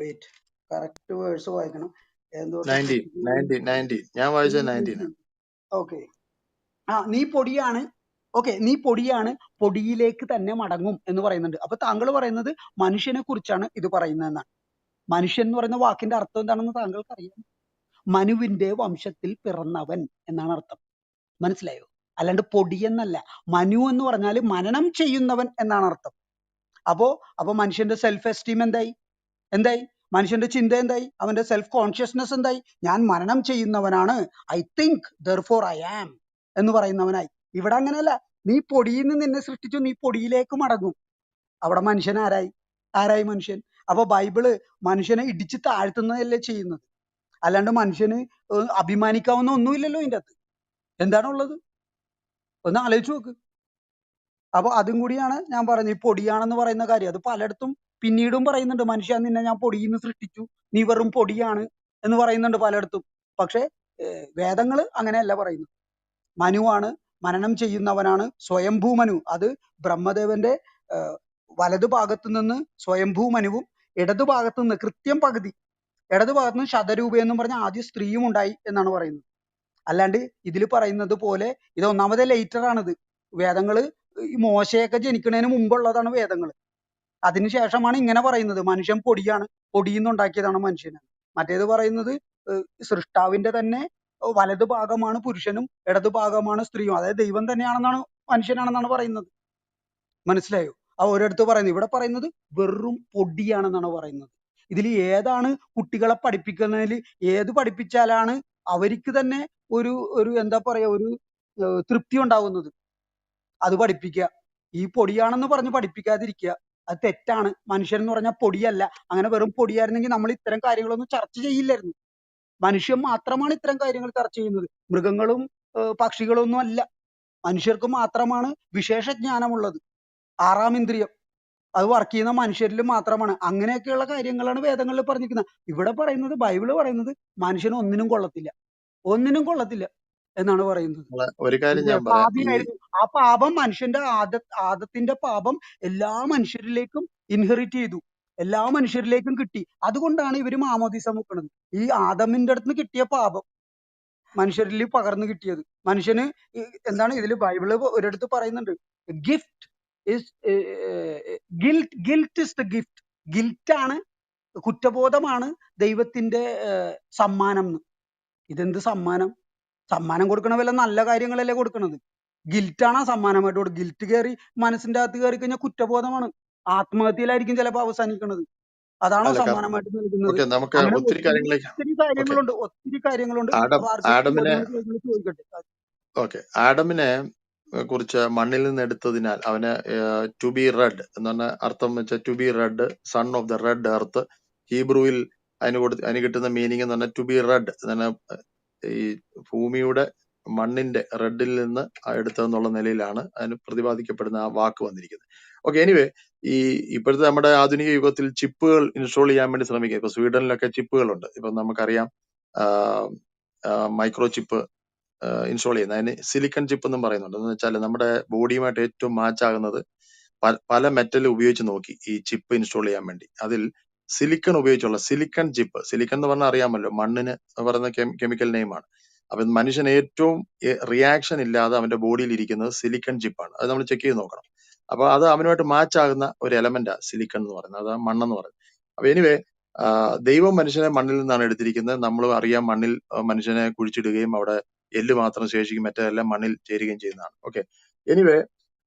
wait, correct verse വായിക്കണം. 19 ഞാൻ വായിച്ചത് 19. ഓക്കെ, നീ പൊടിയാണ്, ഓക്കെ, നീ പൊടിയാണ്, പൊടിയിലേക്ക് തന്നെ മടങ്ങും എന്ന് പറയുന്നുണ്ട്. അപ്പൊ താങ്കൾ പറയുന്നത് മനുഷ്യനെ കുറിച്ചാണ് ഇത് പറയുന്നതെന്നാണ്. മനുഷ്യൻ എന്ന് പറയുന്ന വാക്കിന്റെ അർത്ഥം എന്താണെന്ന് താങ്കൾക്ക് അറിയാം. മനുവിന്റെ വംശത്തിൽ പിറന്നവൻ എന്നാണ് അർത്ഥം. മനസ്സിലായോ? അല്ലാണ്ട് പൊടിയെന്നല്ല. മനു എന്ന് പറഞ്ഞാൽ മനനം ചെയ്യുന്നവൻ എന്നാണ് അർത്ഥം. അപ്പോ മനുഷ്യന്റെ സെൽഫ് എസ്റ്റീം എന്തായി? മനുഷ്യന്റെ ചിന്ത എന്തായി? അവന്റെ സെൽഫ് കോൺഷ്യസ്നെസ് എന്തായി? ഞാൻ മനനം ചെയ്യുന്നവനാണ്, I think therefore I am എന്ന് പറയുന്നവനായി. ഇവിടെ അങ്ങനെയല്ല, നീ പൊടിയിൽ നിന്ന് നിന്നെ സൃഷ്ടിച്ചു, നീ പൊടിയിലേക്ക് മടങ്ങും. അവിടെ മനുഷ്യൻ ആരായി മനുഷ്യൻ? അപ്പൊ ബൈബിള് മനുഷ്യനെ ഇടിച്ച് താഴ്ത്തുന്നതല്ലേ ചെയ്യുന്നത്, അല്ലാണ്ട് മനുഷ്യന് അഭിമാനിക്കാവുന്ന ഒന്നുമില്ലല്ലോ ഇതിന്റെ അകത്ത്. എന്താണുള്ളത്? ഒന്ന് ആലോചിച്ച് നോക്ക്. അപ്പൊ അതും കൂടിയാണ് ഞാൻ പറഞ്ഞത്, ഈ പൊടിയാണെന്ന് പറയുന്ന കാര്യം. അത് പലയിടത്തും പിന്നീടും പറയുന്നുണ്ട്, മനുഷ്യ നിന്നെ ഞാൻ പൊടിയിൽ നിന്ന് സൃഷ്ടിച്ചു, നീ വെറും പൊടിയാണ് എന്ന് പറയുന്നുണ്ട് പലയിടത്തും. പക്ഷെ വേദങ്ങള് അങ്ങനെയല്ല പറയുന്നത്. മനുവാണ്, മനനം ചെയ്യുന്നവനാണ്, സ്വയംഭൂ മനു. അത് ബ്രഹ്മദേവന്റെ വലതു ഭാഗത്തു നിന്ന് സ്വയംഭൂ മനുവും, ഇടതു ഭാഗത്തു നിന്ന് കൃത്യം പകുതി, ഇടതു ഭാഗത്തു നിന്ന് ശതരൂപയെന്നും പറഞ്ഞ ആദ്യം സ്ത്രീയും ഉണ്ടായി എന്നാണ് പറയുന്നത്. അല്ലാണ്ട് ഇതിൽ പറയുന്നത് പോലെ ഇത് ഒന്നാമതേ ലേറ്റർ ആണിത്. വേദങ്ങള് ഈ മോശയൊക്കെ ജനിക്കുന്നതിന് മുമ്പുള്ളതാണ് വേദങ്ങൾ. അതിനുശേഷമാണ് ഇങ്ങനെ പറയുന്നത്, മനുഷ്യൻ പൊടിയാണ്, പൊടിയിൽ നിന്നുണ്ടാക്കിയതാണ് മനുഷ്യന്. മറ്റേത് പറയുന്നത് സൃഷ്ടാവിന്റെ തന്നെ വലതു ഭാഗമാണ് പുരുഷനും ഇടതു ഭാഗമാണ് സ്ത്രീയും, അതായത് ദൈവം തന്നെയാണെന്നാണ്, മനുഷ്യനാണെന്നാണ് പറയുന്നത്. മനസ്സിലായോ? ആ ഒരിടത്ത് പറയുന്നത്, ഇവിടെ പറയുന്നത് വെറും പൊടിയാണെന്നാണ് പറയുന്നത്. ഇതിൽ ഏതാണ് കുട്ടികളെ പഠിപ്പിക്കുന്നതിൽ ഏത് പഠിപ്പിച്ചാലാണ് അവർക്ക് തന്നെ ഒരു എന്താ പറയാ, ഒരു തൃപ്തി ഉണ്ടാവുന്നത്, അത് പഠിപ്പിക്കുക. ഈ പൊടിയാണെന്ന് പറഞ്ഞ് പഠിപ്പിക്കാതിരിക്കുക, അത് തെറ്റാണ്. മനുഷ്യൻ എന്ന് പറഞ്ഞാൽ പൊടിയല്ല. അങ്ങനെ വെറും പൊടിയായിരുന്നെങ്കിൽ നമ്മൾ ഇത്തരം കാര്യങ്ങളൊന്നും ചർച്ച ചെയ്യില്ലായിരുന്നു. മനുഷ്യൻ മാത്രമാണ് ഇത്തരം കാര്യങ്ങൾ ചർച്ച ചെയ്യുന്നത്. മൃഗങ്ങളും പക്ഷികളും ഒന്നും അല്ല. മനുഷ്യർക്ക് മാത്രമാണ് വിശേഷ ജ്ഞാനമുള്ളത്. 6-ാം ഇന്ദ്രിയം അത് വർക്ക് ചെയ്യുന്ന മനുഷ്യരിൽ മാത്രമാണ്. അങ്ങനെയൊക്കെയുള്ള കാര്യങ്ങളാണ് വേദങ്ങളിൽ പറഞ്ഞിരിക്കുന്നത്. ഇവിടെ പറയുന്നത്, ബൈബിള് പറയുന്നത് മനുഷ്യന് ഒന്നിനും കൊള്ളത്തില്ല എന്നാണ് പറയുന്നത്. ഒരു കാര്യം ഞാൻ പറയാം. പാപിയായിരുന്നു. ആ പാപം മനുഷ്യന്റെ ആദത്തിന്റെ പാപം എല്ലാ മനുഷ്യരിലേക്കും ഇൻഹെറിറ്റ് ചെയ്തു, എല്ലാ മനുഷ്യരിലേക്കും കിട്ടി. അതുകൊണ്ടാണ് ഇവര് മാമോദീസ മുക്കുന്നത്. ഈ ആദമിന്റെ അടുത്ത് കിട്ടിയ പാപം മനുഷ്യരിൽ പകർന്നു കിട്ടിയത്. മനുഷ്യന് എന്താണ് ഇതിൽ ബൈബിള് ഒരിടത്ത് പറയുന്നുണ്ട്, gift is guilt is the gift. ഗിൽറ്റാണ്, കുറ്റബോധമാണ് ദൈവത്തിന്റെ സമ്മാനം എന്ന്. ഇതെന്ത് സമ്മാനം? സമ്മാനം കൊടുക്കണ വല്ല നല്ല കാര്യങ്ങളല്ലേ കൊടുക്കണത്. ഗിൽറ്റാണ് ആ സമ്മാനമായിട്ട് കൊടുക്കുക. ഗിൽറ്റ് കയറി മനസ്സിന്റെ അകത്ത് കയറി കഴിഞ്ഞാൽ കുറ്റബോധമാണ്, ആത്മഹത്യയിലായിരിക്കും ചിലപ്പോൾ അവസാനിക്കുന്നത്. അതാണോ സമ്മാനമായിട്ട് നൽകുന്നത്? അങ്ങനെ ഒത്തിരി കാര്യങ്ങളുണ്ട്. അപ്പൊ ആർക്കും ചോദിക്കട്ടെ. ആഡമിനെ കുറിച്ച് മണ്ണിൽ നിന്ന് എടുത്തതിനാൽ അവന് ടു ബി റെഡ് എന്ന് പറഞ്ഞ അർത്ഥം വെച്ചാൽ to be red, son of the red earth. ഹീബ്രുവിൽ അതിന് കിട്ടുന്ന മീനിങ് എന്ന് പറഞ്ഞാൽ ടു ബി റെഡ് എന്ന് പറഞ്ഞാൽ ഈ ഭൂമിയുടെ മണ്ണിന്റെ റെഡിൽ നിന്ന് എടുത്തതെന്നുള്ള നിലയിലാണ് അതിന് പ്രതിപാദിക്കപ്പെടുന്ന ആ വാക്ക് വന്നിരിക്കുന്നത്. ഓക്കെ, എനിവേ ഈ ഇപ്പോഴത്തെ നമ്മുടെ ആധുനിക യുഗത്തിൽ ചിപ്പുകൾ ഇൻസ്റ്റാൾ ചെയ്യാൻ വേണ്ടി ശ്രമിക്കുക. ഇപ്പൊ സ്വീഡനിലൊക്കെ ചിപ്പുകളുണ്ട്. ഇപ്പൊ നമുക്കറിയാം മൈക്രോ ചിപ്പ് ഇൻസ്റ്റാൾ ചെയ്യുന്നത്. അതിന് സിലിക്കൺ ചിപ്പ് എന്നും പറയുന്നുണ്ട്. എന്ന് വെച്ചാൽ നമ്മുടെ ബോഡിയുമായിട്ട് ഏറ്റവും മാച്ച് ആകുന്നത് പല മെറ്റൽ ഉപയോഗിച്ച് നോക്കി ഈ ചിപ്പ് ഇൻസ്റ്റാൾ ചെയ്യാൻ വേണ്ടി. അതിൽ സിലിക്കൺ ഉപയോഗിച്ചുള്ള സിലിക്കൺ ചിപ്പ്, സിലിക്കൺ എന്ന് പറഞ്ഞാൽ അറിയാമല്ലോ, മണ്ണിന് പറയുന്ന കെമിക്കൽ നെയിമാണ്. അപ്പൊ മനുഷ്യന് ഏറ്റവും റിയാക്ഷൻ ഇല്ലാതെ അവന്റെ ബോഡിയിൽ ഇരിക്കുന്നത് സിലിക്കൺ ചിപ്പാണ്. അത് നമ്മൾ ചെക്ക് ചെയ്ത് നോക്കണം. അപ്പൊ അത് അവനുമായിട്ട് മാച്ച് ആകുന്ന ഒരു എലമെന്റാ സിലിക്കൺ എന്ന് പറയുന്നത്, അത് മണ്ണെന്ന് പറയുന്നത്. അപ്പൊ എനിവേ ദൈവം മനുഷ്യനെ മണ്ണിൽ നിന്നാണ് എടുത്തിരിക്കുന്നത്. നമ്മൾ അറിയാം, മണ്ണിൽ മനുഷ്യനെ കുഴിച്ചിടുകയും അവിടെ എല്ല് മാത്രം ശേഷിക്കും, മറ്റെല്ലാം മണ്ണിൽ ചേരുകയും ചെയ്യുന്നതാണ്. ഓക്കെ, എനിവേ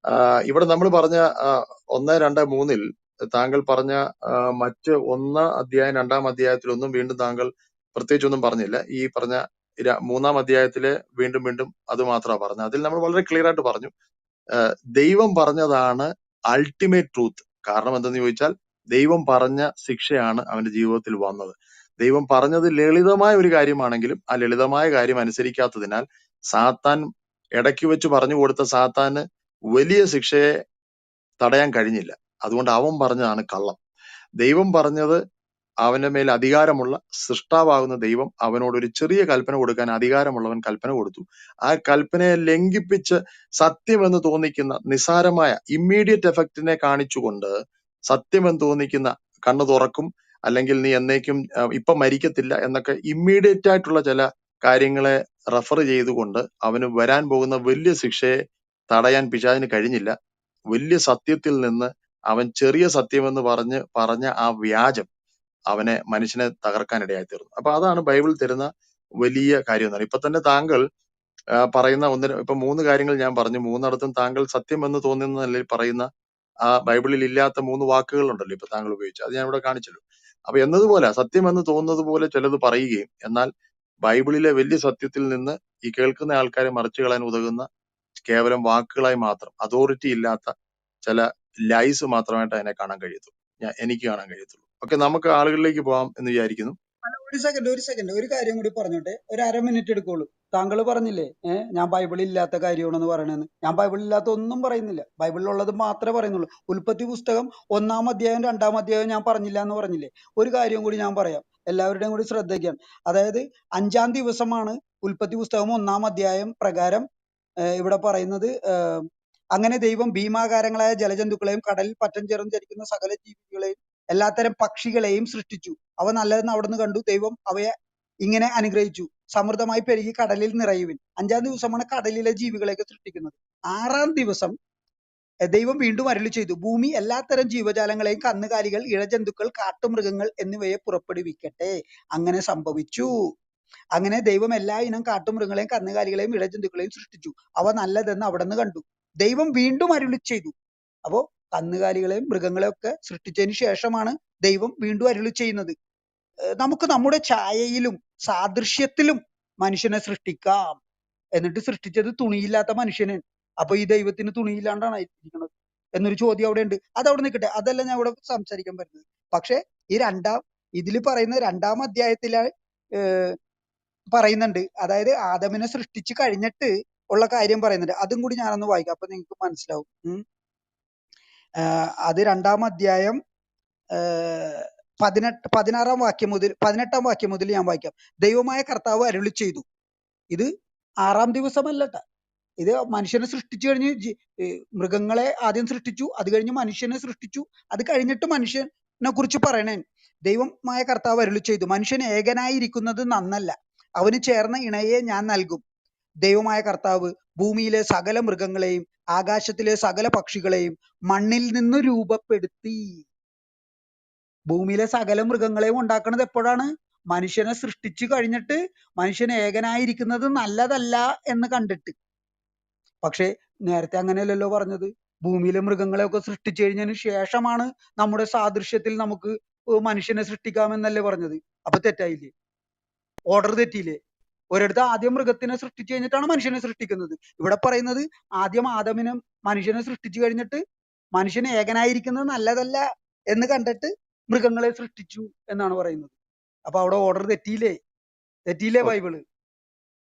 ഇവിടെ നമ്മൾ പറഞ്ഞ 1, 2, 3-ൽ താങ്കൾ പറഞ്ഞ മറ്റ് 1 അധ്യായം 2-ാം അധ്യായത്തിലൊന്നും വീണ്ടും താങ്കൾ പ്രത്യേകിച്ചൊന്നും പറഞ്ഞില്ല. ഈ പറഞ്ഞ 3-ാം അധ്യായത്തിലെ വീണ്ടും വീണ്ടും അത് മാത്രമാണ് പറഞ്ഞത്. അതിൽ നമ്മൾ വളരെ ക്ലിയർ ആയിട്ട് പറഞ്ഞു, ദൈവം പറഞ്ഞതാണ് അൾട്ടിമേറ്റ് ട്രൂത്ത്. കാരണം എന്തെന്ന് ചോദിച്ചാൽ, ദൈവം പറഞ്ഞ ശിക്ഷയാണ് അവന്റെ ജീവിതത്തിൽ വന്നത്. ദൈവം പറഞ്ഞത് ലളിതമായ ഒരു കാര്യമാണെങ്കിലും ആ ലളിതമായ കാര്യം അനുസരിക്കാത്തതിനാൽ സാത്താൻ ഇടയ്ക്ക് വെച്ച് പറഞ്ഞു കൊടുത്ത സാത്താന് വലിയ ശിക്ഷയെ തടയാൻ കഴിഞ്ഞില്ല. അതുകൊണ്ട് അവൻ പറഞ്ഞതാണ് കള്ളം. ദൈവം പറഞ്ഞത്, അവന്റെ മേൽ അധികാരമുള്ള സൃഷ്ടാവാകുന്ന ദൈവം അവനോട് ഒരു ചെറിയ കൽപ്പന കൊടുക്കാൻ അധികാരമുള്ളവൻ കൽപ്പന കൊടുത്തു. ആ കൽപ്പനയെ ലംഘിപ്പിച്ച് സത്യമെന്ന് തോന്നിക്കുന്ന നിസാരമായ ഇമ്മീഡിയറ്റ് എഫക്റ്റിനെ കാണിച്ചുകൊണ്ട് സത്യമെന്ന് തോന്നിക്കുന്ന കണ്ണു തുറക്കും, അല്ലെങ്കിൽ നീ എന്നേക്കും ഇപ്പൊ മരിക്കത്തില്ല എന്നൊക്കെ ഇമ്മീഡിയറ്റ് ആയിട്ടുള്ള ചില കാര്യങ്ങളെ റെഫർ ചെയ്തുകൊണ്ട് അവന് വരാൻ പോകുന്ന വലിയ ശിക്ഷയെ തടയാൻ പിശാചിന് കഴിഞ്ഞില്ല. വലിയ സത്യത്തിൽ നിന്ന് അവൻ ചെറിയ സത്യമെന്ന് പറഞ്ഞ ആ വ്യാജം മനുഷ്യനെ തകർക്കാൻ ഇടയായി തീർന്നു. അപ്പൊ അതാണ് ബൈബിൾ തരുന്ന വലിയ കാര്യം എന്ന് പറയുന്നത്. ഇപ്പൊ തന്നെ താങ്കൾ പറയുന്ന ഇപ്പൊ 3 കാര്യങ്ങൾ ഞാൻ പറഞ്ഞു. 3-ഇടത്തും താങ്കൾ സത്യമെന്ന് തോന്നുന്ന നിലയിൽ പറയുന്ന ആ ബൈബിളിൽ ഇല്ലാത്ത 3 വാക്കുകളുണ്ടല്ലോ ഇപ്പൊ താങ്കൾ ഉപയോഗിച്ചു. അത് ഞാൻ ഇവിടെ കാണിച്ചല്ലോ. അപ്പൊ എന്നതുപോലെ സത്യമെന്ന് തോന്നുന്നത് പോലെ ചിലത് പറയുകയും, എന്നാൽ ബൈബിളിലെ വലിയ സത്യത്തിൽ നിന്ന് ഈ കേൾക്കുന്ന ആൾക്കാരെ മറിച്ചു കളയാൻ ഉതകുന്ന കേവലം വാക്കുകളായി മാത്രം, അതോറിറ്റി ഇല്ലാത്ത ചില ലൈസ് മാത്രമായിട്ട് അതിനെ കാണാൻ കഴിയത്തുള്ളൂ. എനിക്ക് കാണാൻ കഴിയത്തുള്ളൂ. ഓക്കെ, നമുക്ക് ആളുകളിലേക്ക് പോകാം എന്ന് വിചാരിക്കുന്നു. അല്ല, ഒരു സെക്കൻഡ് ഒരു കാര്യം കൂടി പറഞ്ഞോട്ടെ. ഒരു 1/2 മിനിറ്റ് എടുക്കുള്ളൂ. താങ്കൾ പറഞ്ഞില്ലേ, ഞാൻ ബൈബിളിൽ ഇല്ലാത്ത കാര്യമാണെന്ന് പറയണെന്ന്. ഞാൻ ബൈബിളിൽ ഇല്ലാത്ത ഒന്നും പറയുന്നില്ല. ബൈബിളിലുള്ളത് മാത്രമേ പറയുന്നുള്ളൂ. ഉൽപ്പത്തി പുസ്തകം 1-ാം അധ്യായം 2-ാം അധ്യായം ഞാൻ പറഞ്ഞില്ല എന്ന് പറഞ്ഞില്ലേ. ഒരു കാര്യം കൂടി ഞാൻ പറയാം, എല്ലാവരുടെയും കൂടി ശ്രദ്ധിക്കാൻ. അതായത് 5-ാം ദിവസമാണ് ഉൽപ്പത്തി പുസ്തകം 1-ാം അധ്യായം പ്രകാരം ഇവിടെ പറയുന്നത്. അങ്ങനെ ദൈവം ഭീമാകാരങ്ങളായ ജലജന്തുക്കളെയും കടലിൽ പറ്റം ചേർന്ന് ചരിക്കുന്ന സകല ജീവികളെയും എല്ലാത്തരം പക്ഷികളെയും സൃഷ്ടിച്ചു. അവ നല്ലതെന്ന് അവിടുന്ന് കണ്ടു. ദൈവം അവയെ ഇങ്ങനെ അനുഗ്രഹിച്ചു: സമൃദ്ധമായി പെരുകി കടലിൽ നിറയുവിൻ. 5-ാം ദിവസമാണ് കടലിലെ ജീവികളെയൊക്കെ സൃഷ്ടിക്കുന്നത്. 6-ാം ദിവസം ദൈവം വീണ്ടും അരുളി ചെയ്തു: ഭൂമി എല്ലാത്തരം ജീവജാലങ്ങളെയും കന്നുകാലികൾ, ഇഴജന്തുക്കൾ, കാട്ടുമൃഗങ്ങൾ എന്നിവയെ പുറപ്പെടുവിക്കട്ടെ. അങ്ങനെ സംഭവിച്ചു. അങ്ങനെ ദൈവം എല്ലാ ഇനം കാട്ടുമൃഗങ്ങളെയും കന്നുകാലികളെയും ഇഴജന്തുക്കളെയും സൃഷ്ടിച്ചു. അവ നല്ലതെന്ന് അവിടുന്ന് കണ്ടു. ദൈവം വീണ്ടും അരുളി ചെയ്തു. അപ്പോ കന്നുകാലികളെയും മൃഗങ്ങളെയും ഒക്കെ സൃഷ്ടിച്ചതിന് ശേഷമാണ് ദൈവം വീണ്ടും അരുളി ചെയ്യുന്നത്: നമുക്ക് നമ്മുടെ ഛായയിലും സാദൃശ്യത്തിലും മനുഷ്യനെ സൃഷ്ടിക്കാം. എന്നിട്ട് സൃഷ്ടിച്ചത് തുണിയില്ലാത്ത മനുഷ്യന്. അപ്പൊ ഈ ദൈവത്തിന് തുണിയില്ലാണ്ടാണ് ഇരിക്കുന്നത് എന്നൊരു ചോദ്യം അവിടെ ഉണ്ട്. അത് അവിടെ നിൽക്കട്ടെ, അതല്ല ഞാൻ ഇവിടെ സംസാരിക്കാൻ പറ്റുന്നത്. പക്ഷെ ഈ ഇതിൽ പറയുന്ന 2-ാം അധ്യായത്തില് പറയുന്നുണ്ട്. അതായത് ആദമിനെ സൃഷ്ടിച്ചു കഴിഞ്ഞിട്ട് ഉള്ള കാര്യം പറയുന്നുണ്ട്. അതും കൂടി ഞാനൊന്ന് വായിക്കാം, അപ്പൊ നിങ്ങൾക്ക് മനസ്സിലാവും. അത് 2-ാം അധ്യായം 16-ാം വാക്യം മുതൽ 18-ാം വാക്യം മുതൽ ഞാൻ വായിക്കാം. ദൈവമായ കർത്താവ് അരുളി ചെയ്തു. ഇത് 6-ാം ദിവസമല്ലട്ട, ഇത് മനുഷ്യനെ സൃഷ്ടിച്ചു കഴിഞ്ഞ് മൃഗങ്ങളെ ആദ്യം സൃഷ്ടിച്ചു, അത് കഴിഞ്ഞ് മനുഷ്യനെ സൃഷ്ടിച്ചു, അത് കഴിഞ്ഞിട്ട് മനുഷ്യനെ കുറിച്ച് പറയണേ. ദൈവമായ കർത്താവ് അരുളി ചെയ്തു: മനുഷ്യൻ ഏകനായിരിക്കുന്നത് നന്നല്ല, അവന് ചേർന്ന ഇണയെ ഞാൻ നൽകും. ദൈവമായ കർത്താവ് ഭൂമിയിലെ സകല മൃഗങ്ങളെയും ആകാശത്തിലെ സകല പക്ഷികളെയും മണ്ണിൽ നിന്ന് രൂപപ്പെടുത്തി. ഭൂമിയിലെ സകല മൃഗങ്ങളെയും ഉണ്ടാക്കുന്നത് എപ്പോഴാണ്? മനുഷ്യനെ സൃഷ്ടിച്ചു കഴിഞ്ഞിട്ട് മനുഷ്യൻ ഏകനായിരിക്കുന്നത് നല്ലതല്ല എന്ന് കണ്ടിട്ട്. പക്ഷെ നേരത്തെ അങ്ങനെയല്ലല്ലോ പറഞ്ഞത്. ഭൂമിയിലെ മൃഗങ്ങളെയൊക്കെ സൃഷ്ടിച്ചു കഴിഞ്ഞതിന് ശേഷമാണ് നമ്മുടെ സാദൃശ്യത്തിൽ നമുക്ക് മനുഷ്യനെ സൃഷ്ടിക്കാമെന്നല്ലേ പറഞ്ഞത്. അപ്പൊ തെറ്റായില്ലേ? ഓർഡർ തെറ്റിയില്ലേ? ഒരിടത്ത് ആദ്യം മൃഗത്തിനെ സൃഷ്ടിച്ചു കഴിഞ്ഞിട്ടാണ് മനുഷ്യനെ സൃഷ്ടിക്കുന്നത്. ഇവിടെ പറയുന്നത് ആദ്യം ആദമിനെ മനുഷ്യനെ സൃഷ്ടിച്ചു കഴിഞ്ഞിട്ട് മനുഷ്യന് ഏകനായിരിക്കുന്നത് നല്ലതല്ല എന്ന് കണ്ടിട്ട് മൃഗങ്ങളെ സൃഷ്ടിച്ചു എന്നാണ് പറയുന്നത്. അപ്പൊ അവിടെ ഓർഡർ തെറ്റിയില്ലേ? തെറ്റിയില്ലേ ബൈബിള്?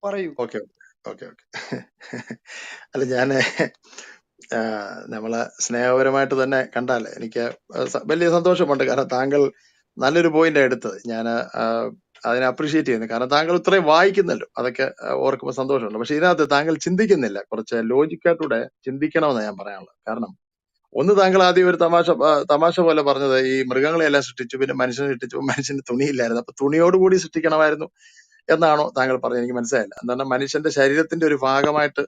പറയൂ. Okay okay okay. അല്ല, നമ്മളെ സ്നേഹപരമായിട്ട് തന്നെ കണ്ടാൽ എനിക്ക് വലിയ സന്തോഷമുണ്ട്. കാരണം താങ്കൾ നല്ലൊരു പോയിന്റ് എടുത്തത്. ഞാൻ അതിനെ അപ്രീഷിയേറ്റ് ചെയ്യുന്നു. കാരണം താങ്കൾ ഇത്രയും വായിക്കുന്നല്ലോ, അതൊക്കെ ഓർക്കുമ്പോൾ സന്തോഷമുണ്ട്. പക്ഷെ ഇതിനകത്ത് താങ്കൾ ചിന്തിക്കുന്നില്ല. കുറച്ച് ലോജിക്കായിട്ടൂടെ ചിന്തിക്കണമെന്ന് ഞാൻ പറയാനുള്ളത്. കാരണം ഒന്ന്, താങ്കൾ ആദ്യം ഒരു തമാശ പോലെ പറഞ്ഞത് ഈ മൃഗങ്ങളെയെല്ലാം സൃഷ്ടിച്ചു, പിന്നെ മനുഷ്യനെ സൃഷ്ടിച്ചു, മനുഷ്യന് തുണിയില്ലായിരുന്നു, അപ്പൊ തുണിയോടുകൂടി സൃഷ്ടിക്കണമായിരുന്നു എന്നാണോ താങ്കൾ പറഞ്ഞത്? എനിക്ക് മനസ്സിലായില്ല. എന്താണ് മനുഷ്യന്റെ ശരീരത്തിന്റെ ഒരു ഭാഗമായിട്ട്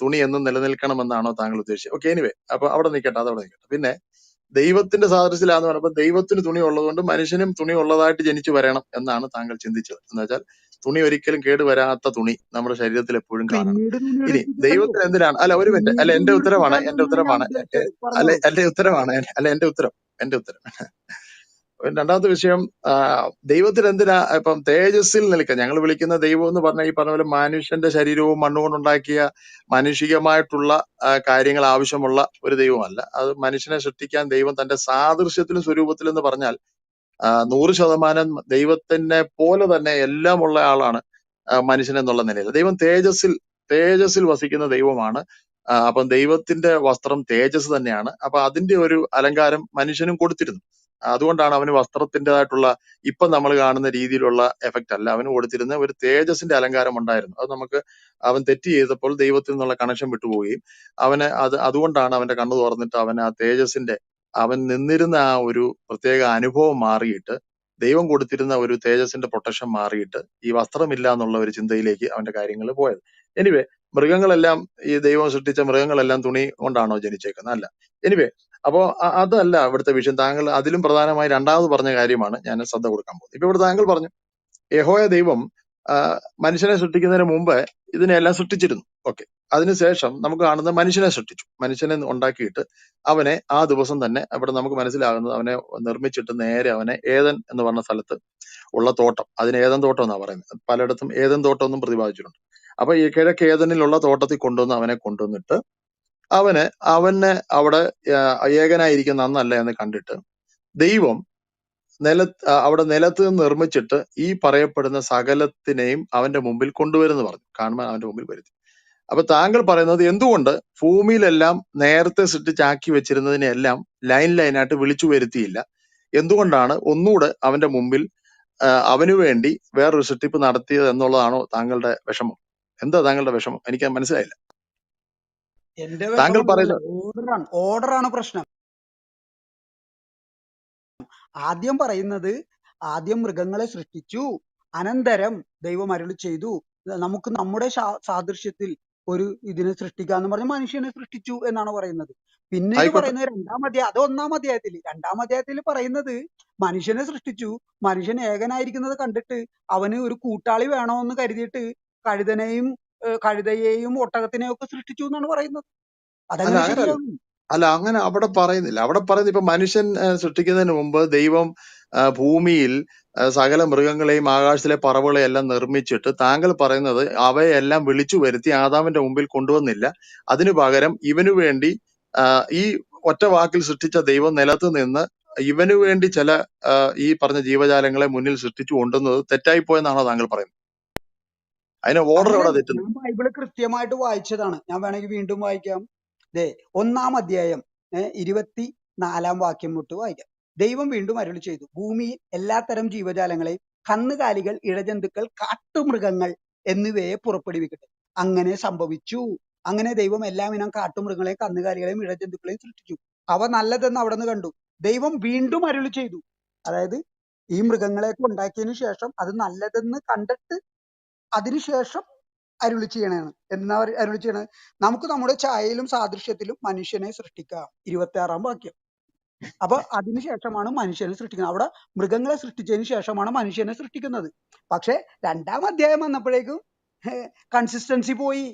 തുണി എന്നും നിലനിൽക്കണമെന്നാണോ താങ്കൾ ഉദ്ദേശിച്ചത്? ഓക്കെ, എനിവേ, അപ്പൊ അവിടെ നിൽക്കട്ടെ, അതവിടെ നിൽക്കട്ടെ. പിന്നെ ദൈവത്തിന്റെ സാദൃശ്യത്തിലാന്ന് പറഞ്ഞപ്പോൾ ദൈവത്തിന് തുണി ഉള്ളതുകൊണ്ട് മനുഷ്യനും തുണി ഉള്ളതായിട്ട് ജനിച്ചു വരണം എന്നാണ് താങ്കൾ ചിന്തിച്ചത്. എന്ന് വെച്ചാൽ തുണി ഒരിക്കലും കേടുവരാത്ത തുണി നമ്മുടെ ശരീരത്തിൽ എപ്പോഴും കാണണം. പിന്നീട് തുണി ഇനി എടുപ്പിക്കപ്പെട്ടു. ദൈവത്തിന് എന്തിനാണ്, അല്ല ഒരു മിനിറ്റ്, പിന്നീട് അല്ല എന്റെ തുണി ഉത്തരമാണ്, എടുപ്പിക്കാനാണെന്നാണ് ഞാൻ ഉദ്ദേശിച്ചത്. അല്ല പറഞ്ഞോളൂ. എന്റെ ഉത്തരമാണ്, അല്ല എന്റെ ഉത്തരം. രണ്ടാമത്തെ വിഷയം, ദൈവത്തിന് എന്തിനാ ഇപ്പം തേജസ്സിൽ നിൽക്കുക? ഞങ്ങൾ വിളിക്കുന്ന ദൈവം എന്ന് പറഞ്ഞാൽ ഈ പറഞ്ഞ പോലെ മനുഷ്യന്റെ ശരീരവും മണ്ണുകൊണ്ടുണ്ടാക്കിയ മാനുഷികമായിട്ടുള്ള കാര്യങ്ങൾ ആവശ്യമുള്ള ഒരു ദൈവമല്ല. അത് മനുഷ്യനെ സൃഷ്ടിക്കാൻ ദൈവം തന്റെ സാദൃശ്യത്തിലും സ്വരൂപത്തിലും എന്ന് പറഞ്ഞാൽ 100% ദൈവത്തിനെ പോലെ തന്നെ എല്ലാം ഉള്ള ആളാണ് മനുഷ്യൻ എന്നുള്ള നിലയിൽ. ദൈവം തേജസ്സിൽ വസിക്കുന്ന ദൈവമാണ്. അപ്പം ദൈവത്തിന്റെ വസ്ത്രം തേജസ് തന്നെയാണ്. അപ്പൊ അതിന്റെ ഒരു അലങ്കാരം മനുഷ്യനും കൊടുത്തിരുന്നു. അതുകൊണ്ടാണ് അവന് വസ്ത്രത്തിൻ്റെതായിട്ടുള്ള ഇപ്പൊ നമ്മൾ കാണുന്ന രീതിയിലുള്ള എഫക്റ്റ് അല്ല, അവന് കൊടുത്തിരുന്ന ഒരു തേജസ്സിന്റെ അലങ്കാരം ഉണ്ടായിരുന്നു. അത് നമുക്ക് അവൻ തെറ്റ് ചെയ്തപ്പോൾ ദൈവത്തിൽ നിന്നുള്ള കണക്ഷൻ വിട്ടുപോവുകയും അതുകൊണ്ടാണ് അവന്റെ കണ്ണു തുറന്നിട്ട് അവൻ ആ തേജസ്സിന്റെ, അവൻ നിന്നിരുന്ന ആ ഒരു പ്രത്യേക അനുഭവം മാറിയിട്ട് ദൈവം കൊടുത്തിരുന്ന ഒരു തേജസ്സിന്റെ പ്രൊട്ടക്ഷൻ മാറിയിട്ട് ഈ വസ്ത്രമില്ല എന്നുള്ള ഒരു ചിന്തയിലേക്ക് അവന്റെ കാര്യങ്ങൾ പോയത്. എനിവേ, മൃഗങ്ങളെല്ലാം, ഈ ദൈവം സൃഷ്ടിച്ച മൃഗങ്ങളെല്ലാം തുണി കൊണ്ടാണോ ജനിച്ചേക്കുന്നത്? അല്ല. എനിവേ, അപ്പോ അതല്ല ഇവിടുത്തെ വിഷയം. താങ്കൾ അതിലും പ്രധാനമായി രണ്ടാമത് പറഞ്ഞ കാര്യമാണ് ഞാൻ ശ്രദ്ധ കൊടുക്കാൻ പോകുന്നത്. ഇപ്പൊ ഇവിടെ താങ്കൾ പറഞ്ഞു യഹോവ ദൈവം മനുഷ്യനെ സൃഷ്ടിക്കുന്നതിന് മുമ്പ് ഇതിനെല്ലാം സൃഷ്ടിച്ചിരുന്നു. ഓക്കെ, അതിനുശേഷം നമുക്ക് കാണുന്നത് മനുഷ്യനെ സൃഷ്ടിച്ചു. മനുഷ്യനെ ഉണ്ടാക്കിയിട്ട് അവനെ ആ ദിവസം തന്നെ, അവിടെ നമുക്ക് മനസ്സിലാകുന്നത്, അവനെ നിർമ്മിച്ചിട്ട് നേരെ അവനെ ഏദൻ എന്ന് പറഞ്ഞ സ്ഥലത്ത് ഉള്ള തോട്ടം, അതിന് ഏദൻ തോട്ടം എന്നാ പറയുന്നത്, പലയിടത്തും ഏദൻ തോട്ടം എന്നും പ്രതിപാദിച്ചിട്ടുണ്ട്. അപ്പൊ ഈ കിഴക്ക് ഏദനിലുള്ള തോട്ടത്തിൽ അവനെ കൊണ്ടുവന്നിട്ട് അവനെ അവിടെ ഏകനായിരിക്കുന്ന അന്നല്ല എന്ന് കണ്ടിട്ട് ദൈവം അവിടെ നിലത്ത് നിന്ന് നിർമ്മിച്ചിട്ട് ഈ പറയപ്പെടുന്ന സകലത്തിനെയും അവന്റെ മുമ്പിൽ കൊണ്ടുവരുന്നു പറഞ്ഞു, കാണുമ്പോൾ അവന്റെ മുമ്പിൽ വരുത്തി. അപ്പൊ താങ്കൾ പറയുന്നത് എന്തുകൊണ്ട് ഭൂമിയിലെല്ലാം നേരത്തെ സൃഷ്ടിച്ചാക്കി വെച്ചിരുന്നതിനെല്ലാം ലൈനായിട്ട് വിളിച്ചു വരുത്തിയില്ല? എന്തുകൊണ്ടാണ് ഒന്നുകൂടെ അവന്റെ മുമ്പിൽ അവനു വേണ്ടി വേറൊരു സൃഷ്ടിപ്പ് നടത്തിയത് എന്നുള്ളതാണോ താങ്കളുടെ വിഷമം? എന്താ താങ്കളുടെ വിഷമം? എനിക്ക് മനസ്സിലായില്ല. എന്റെ താങ്കൾ വിഷമം പറയുന്നത് ഓർഡറാണ് പ്രശ്നം. ആദ്യം പറയുന്നത്, ആദ്യം മൃഗങ്ങളെ സൃഷ്ടിച്ചു, അനന്തരം ദൈവം അരുളി ചെയ്തു നമുക്ക് നമ്മുടെ സാദൃശ്യത്തിൽ ഒരു ഇതിനെ സൃഷ്ടിക്കാന്ന് പറഞ്ഞ് മനുഷ്യനെ സൃഷ്ടിച്ചു എന്നാണ് പറയുന്നത്. പിന്നീട് ആയിക്കോട്ടെ, പറയുന്നത് അത് ഒന്നാം അധ്യായത്തിൽ പറയുന്നത് മനുഷ്യനെ സൃഷ്ടിച്ചു, മനുഷ്യൻ ഏകനായിരിക്കുന്നത് കണ്ടിട്ട് അവന് ഒരു കൂട്ടാളി വേണമെന്ന് കരുതിയിട്ട് കഴുതയെയും ഒട്ടകത്തിനെയും ഒക്കെ സൃഷ്ടിച്ചു എന്നാണ് പറയുന്നത്. അല്ല അതെങ്ങനെ അങ്ങനല്ല, ശരിയാകും? അങ്ങനെ അവിടെ പറയുന്നില്ല. അവിടെ പറയുന്നത് ഇപ്പൊ മനുഷ്യൻ സൃഷ്ടിക്കുന്നതിന് മുമ്പ് ദൈവം ഭൂമിയിൽ സകല മൃഗങ്ങളെയും ആകാശത്തിലെ പറവുകളെയും എല്ലാം നിർമ്മിച്ചിട്ട് താങ്കൾ പറയുന്നത് അവയെല്ലാം വിളിച്ചു വരുത്തി ആദാമിന്റെ മുമ്പിൽ കൊണ്ടുവന്നില്ല. അതിനു പകരം ഇവനു വേണ്ടി ഈ ഒറ്റ വാക്കിൽ സൃഷ്ടിച്ച ദൈവം നിലത്ത് നിന്ന് ഇവനു വേണ്ടി ചില ഈ പറഞ്ഞ ജീവജാലങ്ങളെ മുന്നിൽ സൃഷ്ടിച്ചു കൊണ്ടുവന്നത് തെറ്റായി പോയെന്നാണോ താങ്കൾ പറയുന്നത്? അതിന് ഓർഡർ എവിടെ അങ്ങനെയല്ല, തെറ്റുന്നു? ഞാൻ ബൈബിള് കൃത്യമായിട്ട് വായിച്ചതാണ്. ഞാൻ വേണമെങ്കിൽ വീണ്ടും വായിക്കാം. ദേ, 1-ാം അധ്യായം 24-ാം വാക്യം തൊട്ട് വായിക്കാം. ദൈവം വീണ്ടും അരുളി ചെയ്തു, ഭൂമിയിൽ എല്ലാത്തരം ജീവജാലങ്ങളെയും, കന്നുകാലികൾ, ഇഴജന്തുക്കൾ, കാട്ടുമൃഗങ്ങൾ എന്നിവയെ പുറപ്പെടുവിക്കട്ടെ. അങ്ങനെ സംഭവിച്ചു. അങ്ങനെ ദൈവം എല്ലാവിനം കാട്ടുമൃഗങ്ങളെയും കന്നുകാലികളെയും ഇഴജന്തുക്കളെയും സൃഷ്ടിച്ചു. അവ നല്ലതെന്ന് അവിടെ നിന്ന് കണ്ടു. ദൈവം വീണ്ടും അരുളി ചെയ്തു. അതായത് ഈ മൃഗങ്ങളെയൊക്കെ ഉണ്ടാക്കിയതിനു ശേഷം അത് നല്ലതെന്ന് കണ്ടിട്ട് അതിനുശേഷം അരുളി ചെയ്യണതാണ്. എന്നാ അരുളി ചെയ്യണത്? നമുക്ക് നമ്മുടെ ഛായയിലും സാദൃശ്യത്തിലും മനുഷ്യനെ സൃഷ്ടിക്കാം. 26-ാം വാക്യം. അപ്പൊ അതിനുശേഷമാണ് മനുഷ്യനെ സൃഷ്ടിക്കുന്നത്. അവിടെ മൃഗങ്ങളെ സൃഷ്ടിച്ചതിന് ശേഷമാണ് മനുഷ്യനെ സൃഷ്ടിക്കുന്നത്. പക്ഷെ 2-ാം അധ്യായം വന്നപ്പോഴേക്കും കൺസിസ്റ്റൻസി പോയി,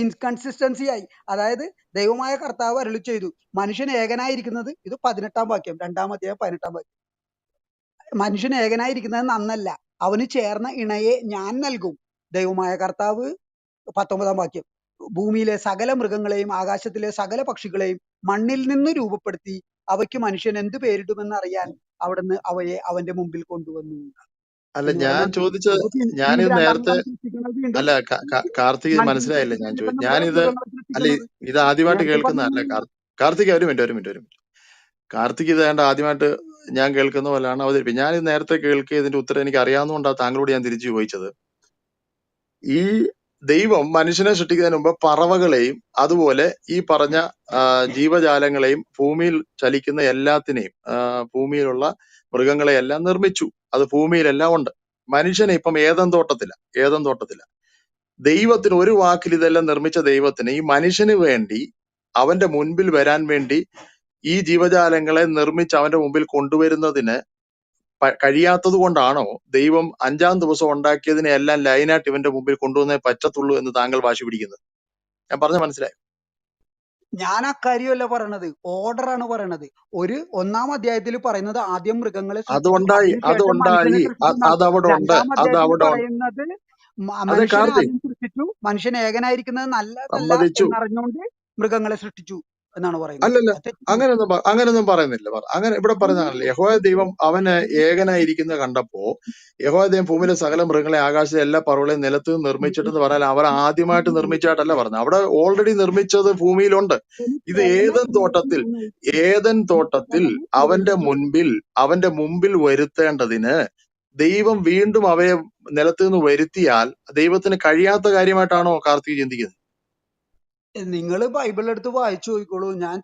ഇൻകൺസിസ്റ്റൻസി ആയി. അതായത് ദൈവമായ കർത്താവ് അരുളി ചെയ്തു മനുഷ്യൻ ഏകനായിരിക്കുന്നത്, ഇത് 18-ാം വാക്യം, 2-ാം അധ്യായം 18-ാം വാക്യം, മനുഷ്യൻ ഏകനായിരിക്കുന്നത് നന്നല്ല, അവന് ചേർന്ന ഇണയെ ഞാൻ നൽകും. ദൈവമായ കർത്താവ് 19-ാം വാക്യം, ഭൂമിയിലെ സകല മൃഗങ്ങളെയും ആകാശത്തിലെ സകല പക്ഷികളെയും മണ്ണിൽ നിന്ന് രൂപപ്പെടുത്തി അവയ്ക്ക് മനുഷ്യൻ എന്ത് പേരിടുമെന്ന് അറിയാൻ അവിടുന്ന് അവയെ അവന്റെ മുമ്പിൽ കൊണ്ടുവന്നു. അല്ല എന്ന് ഞാൻ പറഞ്ഞാൽ ചോദിച്ചത്, ഇപ്പൊ വീണ്ടും ഞാനിത് നേരത്തെ, രണ്ടാമതാണ് സൃഷ്ടിക്കുന്നത്, വീണ്ടും അല്ല കാർത്തിക് മനുഷ്യനെ മനസ്സിലായില്ല ഞാൻ സൃഷ്ടിച്ചിട്ട് ചോദിച്ചു. തന്നെ ഞാനിത് മൃഗങ്ങളെ അല്ല സൃഷ്ടിക്കുന്നത്. ഇത് ആദ്യമായിട്ട് നേരത്തെ കേൾക്കുന്നതല്ല. പറഞ്ഞ കാർത്തിക് ഒരു മിനിറ്റ്. കാർത്തിക് ഇത് ഏതാണ്ട് ആദ്യമായിട്ട് ഞാൻ കേൾക്കുന്ന പോലെയാണ് അവതരിപ്പിച്ചത്. ഞാൻ ഇത് നേരത്തെ കേൾക്കുക, ഇതിന്റെ ഉത്തരം എനിക്ക് അറിയാവുന്നതുകൊണ്ടാണ് താങ്കളോട് ഞാൻ തിരിച്ചു ചോദിച്ചത്. ഈ ദൈവം മനുഷ്യനെ സൃഷ്ടിക്കുന്നതിന് മുമ്പ് പറവകളെയും അതുപോലെ ഈ പറഞ്ഞ ജീവജാലങ്ങളെയും ഭൂമിയിൽ ചലിക്കുന്ന എല്ലാത്തിനെയും ഭൂമിയിലുള്ള മൃഗങ്ങളെയെല്ലാം നിർമ്മിച്ചു. അത് ഭൂമിയിലെല്ലാം ഉണ്ട്. മനുഷ്യനെ ഇപ്പം ഏദൻ തോട്ടത്തില ദൈവത്തിന് ഒരു വാക്കിൽ ഇതെല്ലാം നിർമ്മിച്ച ദൈവത്തിന് ഈ മനുഷ്യന് വേണ്ടി അവന്റെ മുൻപിൽ വരാൻ വേണ്ടി ഈ ജീവജാലങ്ങളെ നിർമ്മിച്ച് അവന്റെ മുമ്പിൽ കൊണ്ടുവരുന്നതിന് കഴിയാത്തത് കൊണ്ടാണോ ദൈവം 5-ാം ദിവസം ഉണ്ടാക്കിയതിനെ എല്ലാം ലൈനായിട്ട് ഇവന്റെ മുമ്പിൽ കൊണ്ടുവന്നേ പറ്റത്തുള്ളൂ എന്ന് താങ്കൾ വാശി പിടിക്കുന്നത്? ഞാൻ പറഞ്ഞ മനസ്സിലായി? ഞാൻ അക്കാര്യമല്ല പറയണത്, ഓർഡർ ആണ് പറയണത്. ഒന്നാം അധ്യായത്തിൽ പറയുന്നത് ആദ്യം മൃഗങ്ങളെ സൃഷ്ടിച്ചു, അതിനുശേഷം മനുഷ്യനെ സൃഷ്ടിച്ചു എന്നാണ്. അതവിടെ ഉണ്ട്, രണ്ടാം അധ്യായത്തിൽ അതവിടെ ഉണ്ട്. പറയുന്നത് അത് മനുഷ്യനെ കാർത്തിക് ആദ്യം സൃഷ്ടിച്ചു, മനുഷ്യൻ ഏകനായിരിക്കുന്നത് നല്ലതല്ല സമ്മതിച്ചു. എന്നറിഞ്ഞുകൊണ്ട് മൃഗങ്ങളെ സൃഷ്ടിച്ചു എന്നാണ് പറയുന്നത്. അല്ലല്ല, അത് തെറ്റാണ്. അങ്ങനെയൊന്നും പറയുന്നില്ല. അങ്ങനെ ഇവിടെ പറഞ്ഞാണല്ലോ, യഹോവ ദൈവം അവന് ഏകനായിരിക്കുന്ന കണ്ടപ്പോ യഹോവ ദൈവം ഭൂമിയിലെ സകല മൃഗങ്ങളെ, ആകാശത്തെ എല്ലാ പറവുകളെയും നിലത്ത് നിന്ന് നിർമ്മിച്ചിട്ടെന്ന് പറഞ്ഞാൽ അവർ ആദ്യമായിട്ട് നിർമ്മിച്ചായിട്ടല്ല പറഞ്ഞത്. അവിടെ ഓൾറെഡി നിർമ്മിച്ചത് ഭൂമിയിലുണ്ട്. ഇത് ഏദൻ തോട്ടത്തിൽ അവന്റെ മുമ്പിൽ വരുത്തേണ്ടതിന് ദൈവം വീണ്ടും അവയെ നിലത്ത് നിന്ന് വരുത്തിയാൽ ദൈവത്തിന് കഴിയാത്ത കാര്യമായിട്ടാണോ കാർത്തിക് ചിന്തിക്കുന്നത്? നിങ്ങൾ ബൈബിൾ എടുത്ത് വായിച്ചു നോക്കിക്കോളൂ. ഞാൻ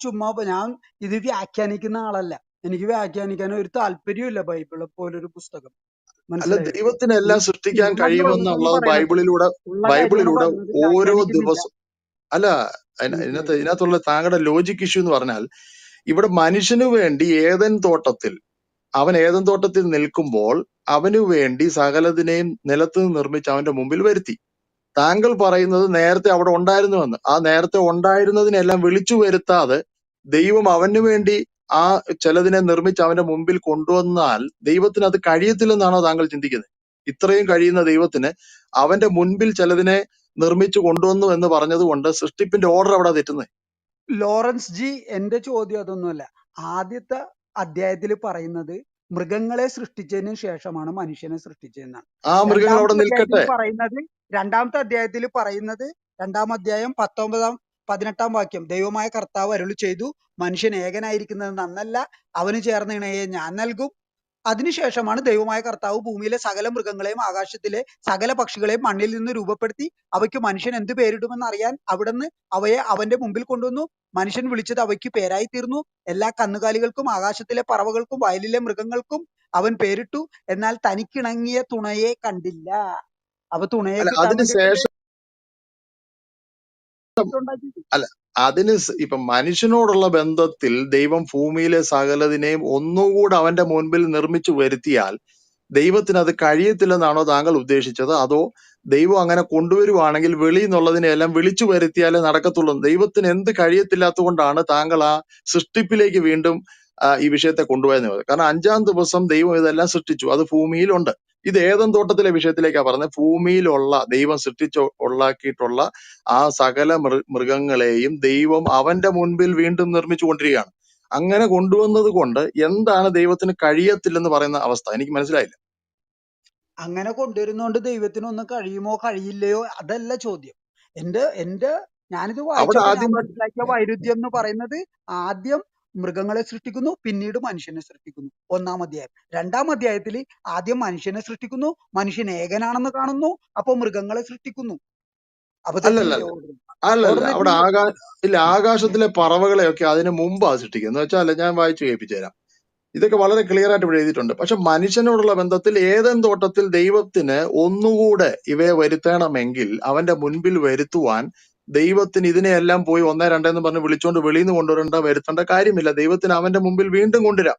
ഇത് വ്യാഖ്യാനിക്കുന്ന ആളല്ല. എനിക്ക് വ്യാഖ്യാനിക്കാൻ ഒരു താല്പര്യമില്ല ബൈബിളെ പോലൊരു പുസ്തകം. അല്ല, മനസ്സിലായോ? ദൈവത്തിന് എല്ലാം സൃഷ്ടിക്കാൻ ഉള്ള കാര്യമാണ് കഴിയുമെന്നുള്ളത് പറയണത്. ഉള്ള കാര്യമാണ് ബൈബിളിലൂടെ പറയുന്നത്, ഓരോ വ്യാഖ്യാനിക്കുന്നില്ല. ദിവസം അല്ല, മനസ്സിലായോ? ഇതിനകത്തുള്ള താങ്കളുടെ ലോജിക് ഇഷ്യൂ എന്ന് പറഞ്ഞാൽ, ഇവിടെ മനുഷ്യന് വേണ്ടി അവൻ ഏദൻ തോട്ടത്തിൽ നിൽക്കുമ്പോൾ അവന് വേണ്ടി സകലതിനെയും നിലത്ത് നിന്ന് നിർമ്മിച്ച് അവന്റെ മുമ്പിൽ വരുത്തി. താങ്കൾ പറയുന്നത് നേരത്തെ അവിടെ ഉണ്ടായിരുന്നുവെന്ന്. ആ നേരത്തെ ഉണ്ടായിരുന്നതിനെല്ലാം വിളിച്ചു വരുത്താതെ ദൈവം അവന് വേണ്ടി ആ ചിലതിനെ നിർമ്മിച്ച് അവന്റെ മുമ്പിൽ കൊണ്ടുവന്നാൽ ദൈവത്തിന് അത് കഴിയത്തില്ലെന്നാണോ താങ്കൾ ചിന്തിക്കുന്നത്? ഇത്രയും കഴിയുന്ന ദൈവത്തിന് അവന്റെ മുൻപിൽ ചിലതിനെ നിർമ്മിച്ചു കൊണ്ടുവന്നു എന്ന് പറഞ്ഞത് കൊണ്ട് സൃഷ്ടിപ്പിന്റെ ഓർഡർ അവിടെ തെറ്റുന്നത്? ലോറൻസ് ജി, എന്റെ ചോദ്യം അതൊന്നുമല്ല. ആദ്യത്തെ അധ്യായത്തിൽ പറയുന്നത് മൃഗങ്ങളെ സൃഷ്ടിച്ചതിന് ശേഷമാണ് മനുഷ്യനെ സൃഷ്ടിച്ചതെന്നാണ്. ആ മൃഗങ്ങൾ അവിടെ രണ്ടാമത്തെ അധ്യായത്തിൽ നിൽക്കട്ടെ. പറയുന്നത് 2-ാം അധ്യായം 18-ാം വാക്യം, ദൈവമായ കർത്താവ് അരുളി ചെയ്തു, മനുഷ്യൻ ഏകനായിരിക്കുന്നത് നന്നല്ല, അവന് ചേർന്ന ഇണയെ ഞാൻ നൽകും. അതിനുശേഷമാണ് ദൈവമായ കർത്താവ് ഭൂമിയിലെ സകല മൃഗങ്ങളെയും ആകാശത്തിലെ സകല പക്ഷികളെയും മണ്ണിൽ നിന്ന് രൂപപ്പെടുത്തി അവയ്ക്ക് മനുഷ്യൻ എന്ത് പേരിടുമെന്ന് അറിയാൻ അവിടുന്ന് അവയെ അവന്റെ മുമ്പിൽ കൊണ്ടുവന്നു. മനുഷ്യൻ വിളിച്ചത് അവയ്ക്ക് പേരായി തീർന്നു. എല്ലാ കന്നുകാലികൾക്കും ആകാശത്തിലെ പറവകൾക്കും വയലിലെ മൃഗങ്ങൾക്കും അവൻ പേരിട്ടു. എന്നാൽ തനിക്കിണങ്ങിയ തുണയെ കണ്ടില്ല. അപ്പൊ തുണയെ അല്ല, കിട്ടാൻ അതിനുശേഷം വേണ്ടി അല്ല ഇപ്പൊ മനുഷ്യനോടുള്ള ബന്ധത്തിൽ ദൈവം ഭൂമിയിലെ സകലതിനെയും ഒന്നുകൂടെ അവന്റെ മുൻപിൽ നിർമ്മിച്ചു വരുത്തിയാൽ ദൈവത്തിന് അത് കഴിയത്തില്ലെന്നാണോ താങ്കൾ ഉദ്ദേശിച്ചത്? അതോ ദൈവം അങ്ങനെ കൊണ്ടുവരുവാണെങ്കിൽ വെളിയിൽ നിന്നുള്ളതിനെല്ലാം വിളിച്ചു വരുത്തിയാലേ നടക്കത്തുള്ളൂ? ദൈവത്തിന് എന്ത് കഴിയത്തില്ലാത്തത് കൊണ്ടാണ് താങ്കൾ ആ സൃഷ്ടിപ്പിലേക്ക് വീണ്ടും ഈ വിഷയത്തെ കൊണ്ടുപോയെന്ന് പറയുന്നത്? കാരണം 5-ാം ദിവസം ദൈവം ഇതെല്ലാം സൃഷ്ടിച്ചു, അത് ഭൂമിയിലുണ്ട്. ഇത് ഏദൻ തോട്ടത്തിലെ വിഷയത്തിലേക്കാണ് പറഞ്ഞത്. ഭൂമിയിലുള്ള ദൈവം ഉണ്ടാക്കിയിട്ടുള്ള ആ സകല മൃഗങ്ങളെയും ദൈവം അവന്റെ മുൻപിൽ വീണ്ടും നിർമ്മിച്ചു കൊണ്ടിരിക്കുകയാണ്. അങ്ങനെ കൊണ്ടുവന്നത് കൊണ്ട് എന്താണ് ദൈവത്തിന് കഴിയത്തില്ലെന്ന് പറയുന്ന അവസ്ഥ? എനിക്ക് മനസ്സിലായില്ല. അങ്ങനെ കൊണ്ടുവരുന്നോണ്ട് ദൈവത്തിനൊന്നും കഴിയുമോ കഴിയില്ലയോ അതല്ല ചോദ്യം. ഞാനിത് അവിടെ വായിച്ചപ്പോ ഞാൻ ആദ്യം മനസ്സിലാക്കിയ വൈരുദ്ധ്യം എന്ന് പറയുന്നത്, ആദ്യം മൃഗങ്ങളെ സൃഷ്ടിക്കുന്നു, പിന്നീട് മനുഷ്യനെ സൃഷ്ടിക്കുന്നു. 1-ാം അധ്യായം. 2-ാം അധ്യായത്തിൽ ആദ്യം മനുഷ്യനെ സൃഷ്ടിക്കുന്നു, മനുഷ്യൻ ഏകനാണെന്ന് കാണുന്നു, അപ്പൊ മൃഗങ്ങളെ സൃഷ്ടിക്കുന്നു. അപ്പൊ അല്ലല്ല തെറ്റിയില്ലേ ഓർഡർ? അല്ലല്ല ഓർഡർ അവിടെ തെറ്റിയില്ലേ? ആകാശത്തിലെ പറവകളെയൊക്കെ അതിന് മുമ്പാ സൃഷ്ടിക്കുന്നത്. എന്ന് വെച്ചാൽ ഞാൻ വായിച്ചു കേൾപ്പിച്ചു തരാം. ഇതൊക്കെ വളരെ ക്ലിയർ ആയിട്ട് ഇവിടെ എഴുതിയിട്ടുണ്ട്. പക്ഷെ മനുഷ്യനോടുള്ള ബന്ധത്തിൽ ഏദൻ തോട്ടത്തിൽ ദൈവത്തിന് ഒന്നുകൂടെ ഇവയെ വരുത്തണമെങ്കിൽ അവന്റെ മുൻപിൽ വരുത്തുവാൻ ദൈവത്തിന് ഇതിനെയെല്ലാം പോയി 1, 2 എന്ന് പറഞ്ഞ് വിളിച്ചോണ്ട് വെളിയിൽ നിന്ന് വരുത്തേണ്ട കാര്യമില്ല. ദൈവത്തിന് അവന്റെ മുമ്പിൽ വീണ്ടും കൊണ്ടുവരാം.